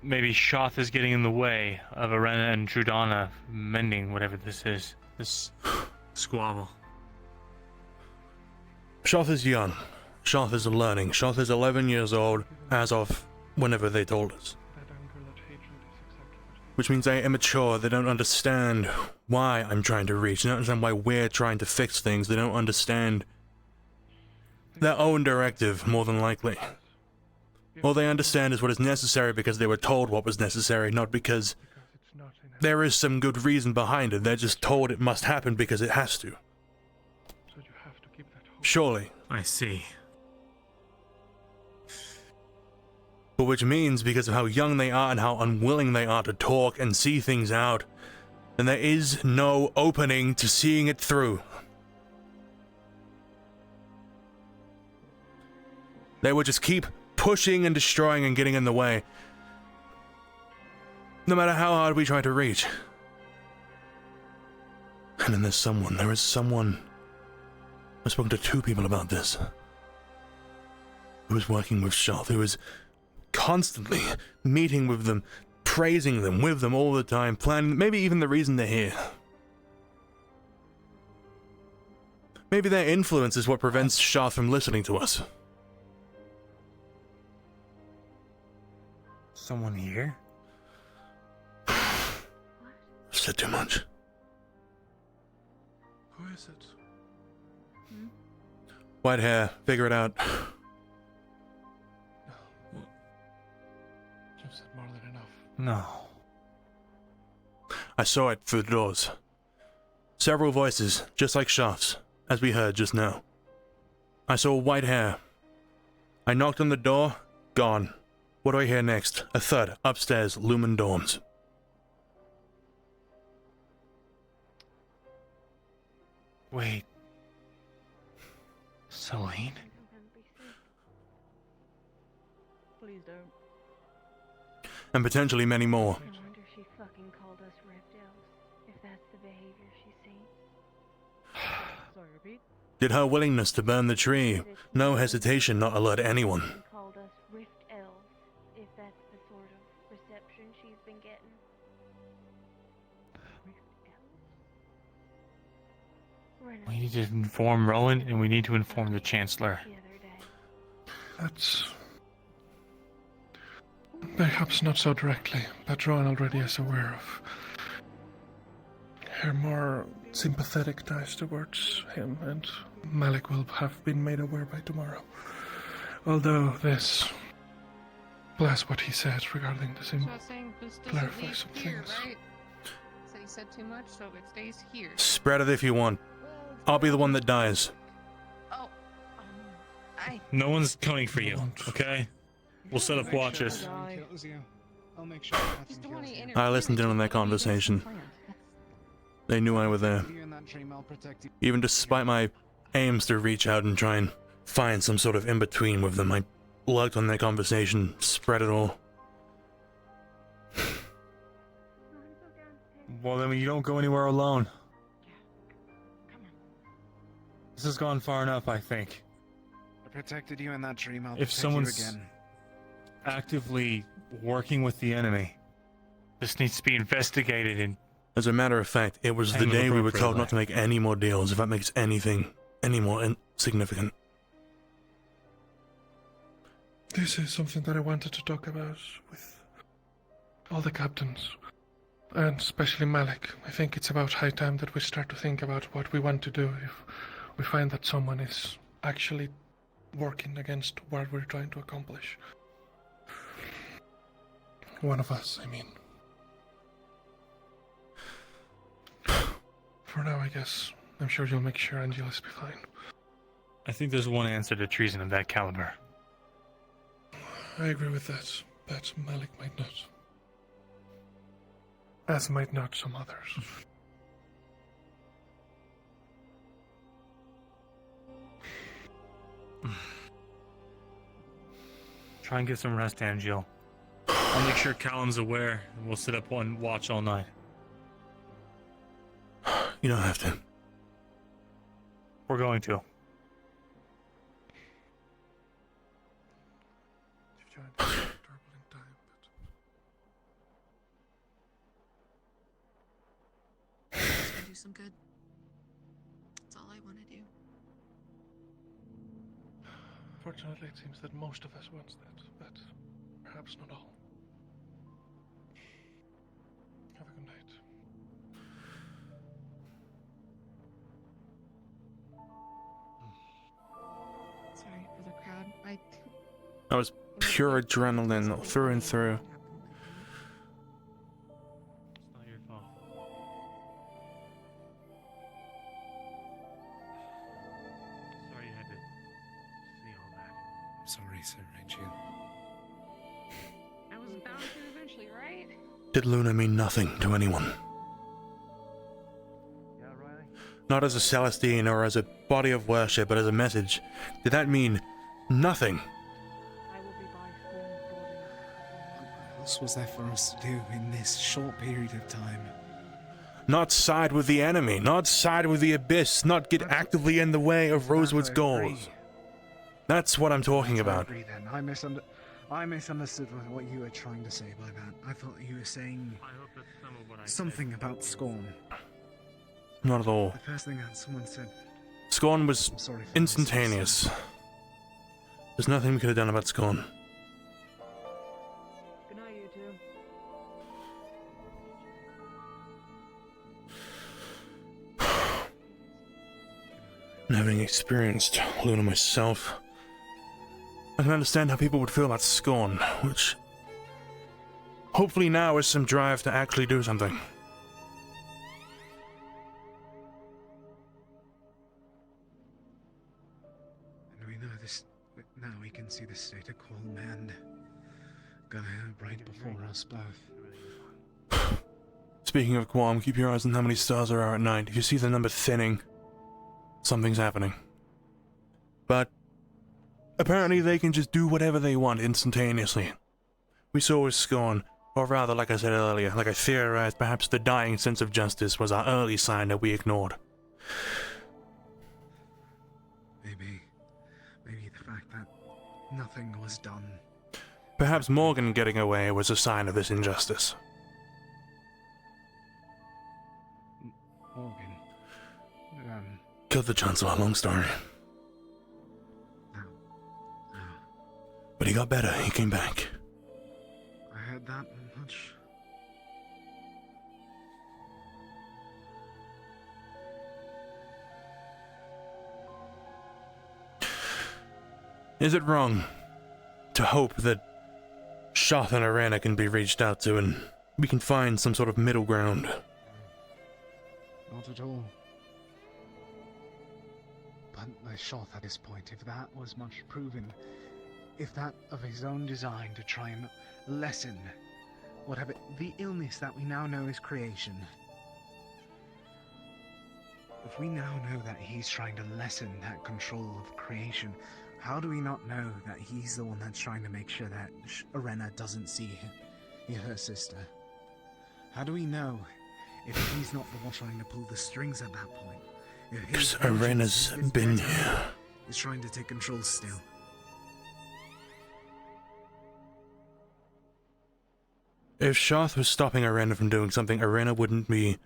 maybe Shoth is getting in the way of Irena and Judana mending whatever this is? This squabble. Shoth is young. Shoth is learning. Shoth is 11 years old as of whenever they told us. Which means they're immature. They don't understand why I'm trying to reach. They don't understand why we're trying to fix things. They don't understand their own directive, more than likely. All they understand is what is necessary because they were told what was necessary, not because there is some good reason behind it. They're just told it must happen because it has to. Surely. I see. But which means, because of how young they are and how unwilling they are to talk and see things out, then there is no opening to seeing it through. They would just keep pushing and destroying and getting in the way, no matter how hard we try to reach. And then there is someone. I've spoken to 2 people about this, who is working with Shoth, who is constantly meeting with them, praising them with them all the time, planning, maybe even the reason they're here. Maybe their influence is what prevents Shoth from listening to us. Someone here? I've said too much. Who is it? White hair, figure it out. You've said more than enough. No. I saw it through the doors. Several voices, just like Shoth's, as we heard just now. I saw white hair. I knocked on the door, gone. What do I hear next? A thud, upstairs, Lumen dorms. Wait. Celine? Please don't. And potentially many more. I wonder if she fucking called us rift elves, if that's the behavior she's seen. Sorry, repeat. Did her willingness to burn the tree, no hesitation, not alert anyone? She called us rift elves, if that's the sort of reception she's been getting. We need to inform Rowan, and we need to inform the Chancellor. That's perhaps not so directly, but Rowan already is aware of her more sympathetic ties towards him, and Malik will have been made aware by tomorrow. Although this, bless what he said regarding the symbol, clarify some things. Right? So he said too much, so it stays here. Spread it if you want. I'll be the one that dies. No one's coming for you, okay? We'll set up watches. I'll make sure I listened in on their conversation. They knew I was there. Even despite my aims to reach out and try and find some sort of in-between with them, I lurked on their conversation, spread it all. Well, then you don't go anywhere alone. This has gone far enough, I think. I protected you in that dream. I'll If protect someone's you again. actively working with the enemy, this needs to be investigated and... As a matter of fact, it was the handled day we were told appropriately. not to make any more deals, if that makes anything any more significant. This is something that I wanted to talk about with all the captains, and especially Malik. I think it's about high time that we start to think about what we want to do if we find that someone is actually working against what we're trying to accomplish. One of us, I mean. For now, I guess. I'm sure you'll make sure Angelus be fine. I think there's one answer to treason of that caliber. I agree with that, but Malik might not. As might not some others. Try and get some rest, Angel. I'll make sure Callum's aware, and we'll sit up on watch all night. You don't have to. We're going to. It's gonna do some good. That's all I want to do. Unfortunately, it seems that most of us want that, but perhaps not all. Have a good night. Sorry for the crowd. That was pure adrenaline through and through. It's not your fault. Sorry you had to see all that. Sorry, Sir Rachel. I was bound to eventually, right? Did Luna mean nothing to anyone? Not as a Celestine or as a body of worship, but as a message. Did that mean nothing? What else was there for us to do in this short period of time? Not side with the enemy, not side with the Abyss, not get actively in the way of Rosewood's goals. That's what I'm talking about. I agree then. I misunderstood what you were trying to say by that. I thought you were saying something about Scorn. Not at all. The first thing that someone said. Scorn was instantaneous. There's nothing we could have done about Scorn. Good night, you two. And having experienced Luna myself, I can understand how people would feel about Scorn, which hopefully now is some drive to actually do something. And we know this. Now we can see the state of Qualm and Gaia right before us both. Speaking of Qualm, keep your eyes on how many stars there are at night. If you see the number thinning, something's happening. But apparently they can just do whatever they want instantaneously. We saw with Scorn, or rather, like I said earlier, like I theorized, perhaps the dying sense of justice was our early sign that we ignored. Maybe the fact that nothing was done. Perhaps Morgan getting away was a sign of this injustice. Morgan. Killed the Chancellor, long story. But he got better, he came back. I heard that much. Is it wrong to hope that Shoth and Arena can be reached out to and we can find some sort of middle ground? Not at all. But the Shoth at this point, if that was much proven, if that of his own design to try and lessen whatever the illness that we now know is creation. If we now know that he's trying to lessen that control of creation, how do we not know that he's the one that's trying to make sure that Arena doesn't see her sister? How do we know if he's not the one trying to pull the strings at that point? Because Arena's been here. He's trying to take control still. If Shoth was stopping Arena from doing something, Arena wouldn't be...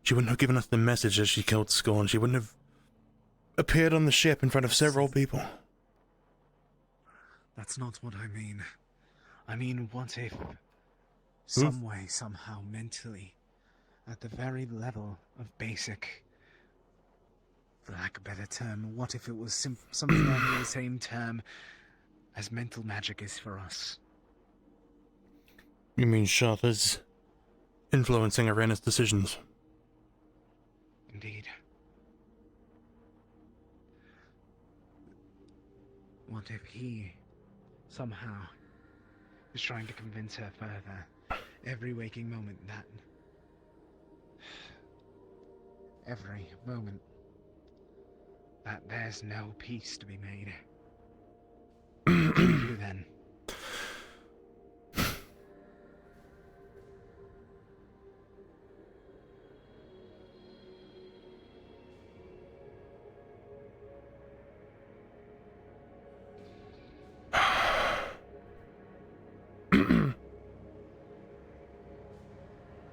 She wouldn't have given us the message as she killed Scorn. She wouldn't have appeared on the ship in front of several people. That's not what I mean. I mean, what if, some way, somehow, mentally, at the very level of basic, for lack of a better term, what if it was something under the same term as mental magic is for us? You mean Shoth is influencing Arena's decisions? Indeed. What if he, somehow, is trying to convince her further, every waking moment that... every moment that there's no peace to be made? What do we do then?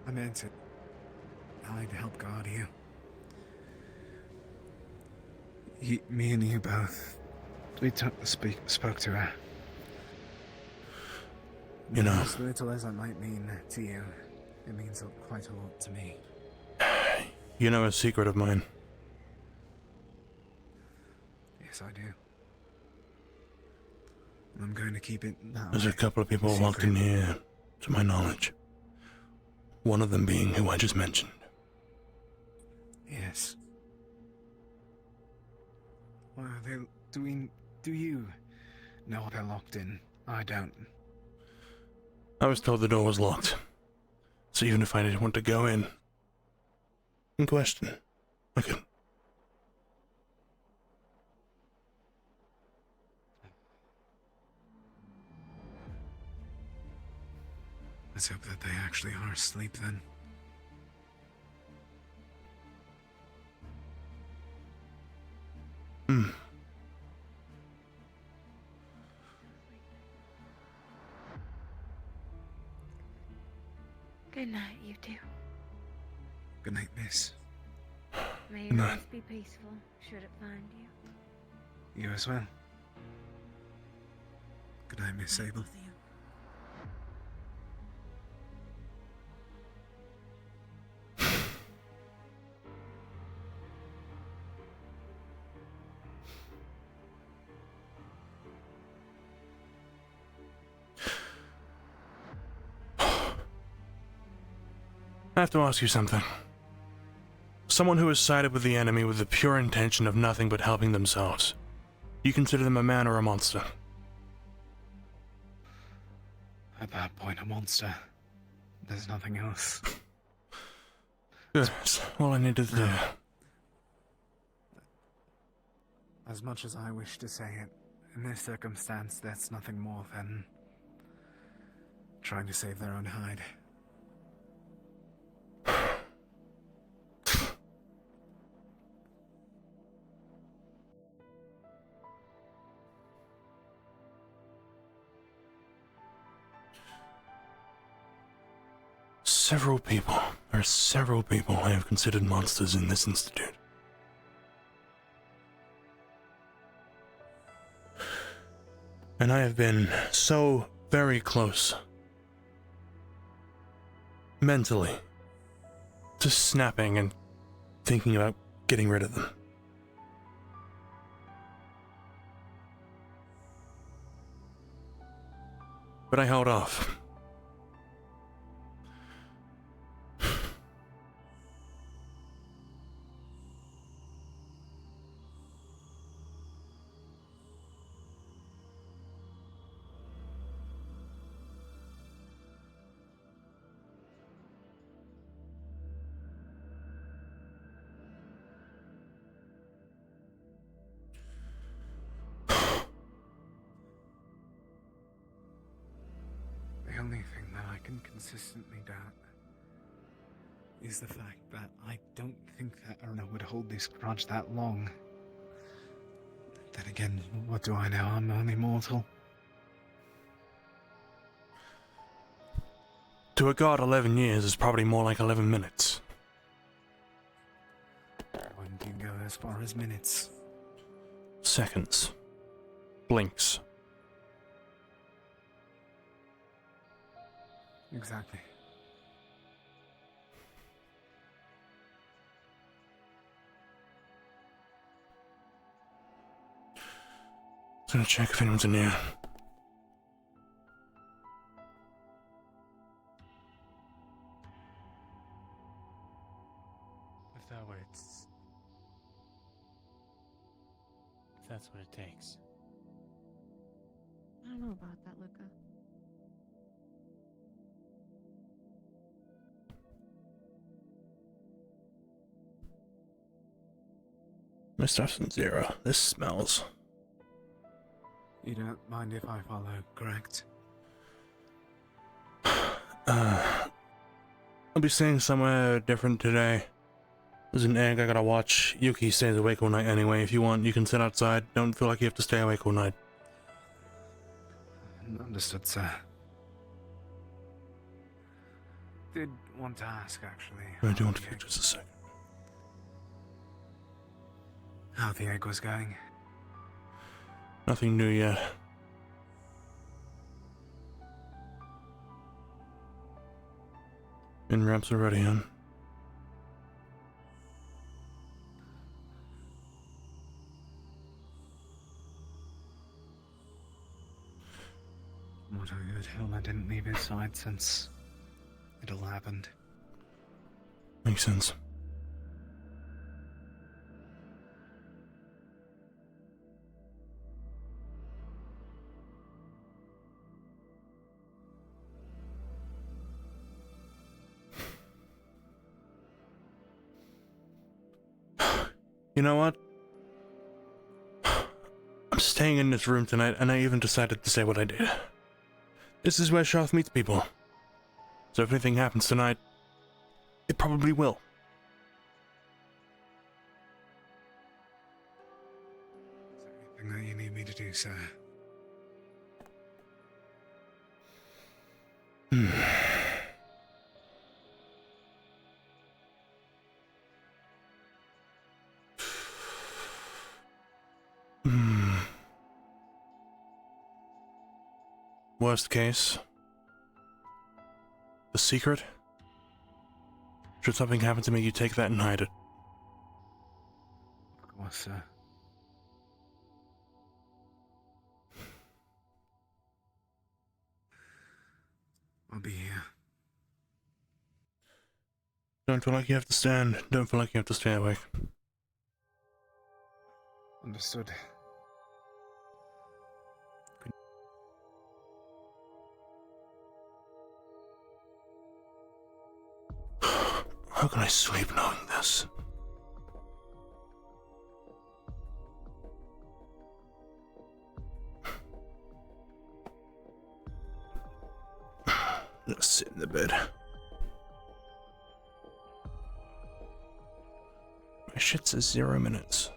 I meant it. I'd help guard you. Me and you both spoke to her. You know, As little as it might mean to you, it means quite a lot to me. you know a secret of mine. Yes, I do. I'm going to keep it that There's a way. couple of people locked in here, to my knowledge. One of them being who I just mentioned. Yes. Well, do you know they're locked in? I don't. I was told the door was locked. So even if I didn't want to go in question, I could. Let's hope that they actually are asleep then. Hmm. Good night, you two. Good night, miss. May Good your night. rest be peaceful, should it find you. You as well. Good night, Miss Sable. I have to ask you something. Someone who has sided with the enemy with the pure intention of nothing but helping themselves. Do you consider them a man or a monster? At that point, a monster. There's nothing else. Good. That's all I needed to do. As much as I wish to say it, in this circumstance, that's nothing more than trying to save their own hide. There are several people I have considered monsters in this institute. And I have been so very close, mentally, to snapping and thinking about getting rid of them. But I held off. The only thing that I can consistently doubt is the fact that I don't think that Erna would hold this grudge that long. Then again, what do I know? I'm only mortal. To a god, 11 years is probably more like 11 minutes. One can go as far as minutes. Seconds. Blinks. Exactly. I'm gonna check if anyone's in here. If that what it's... If that's what it takes. I don't know about that, Luca. My stuff's in 0. This smells. You don't mind if I follow, correct? I'll be staying somewhere different today. There's an egg I gotta watch. Yuki stays awake all night anyway. If you want, you can sit outside. Don't feel like you have to stay awake all night. Understood, sir. Did want to ask, actually. I do want to take just a second. How the egg was going. Nothing new yet. In ramps already, huh? What a good Hilma didn't leave his side since it all happened. Makes sense. You know what? I'm staying in this room tonight, and I even decided to say what I did. This is where Sharth meets people. So if anything happens tonight, it probably will. Anything that you need me to do, sir? Worst case. The secret? Should something happen to me, you take that and hide it. Of course, sir. I'll be here. Don't feel like you have to stand. Don't feel like you have to stay awake. Understood. How can I sleep knowing this? Just sit in the bed. My shit says 0 minutes.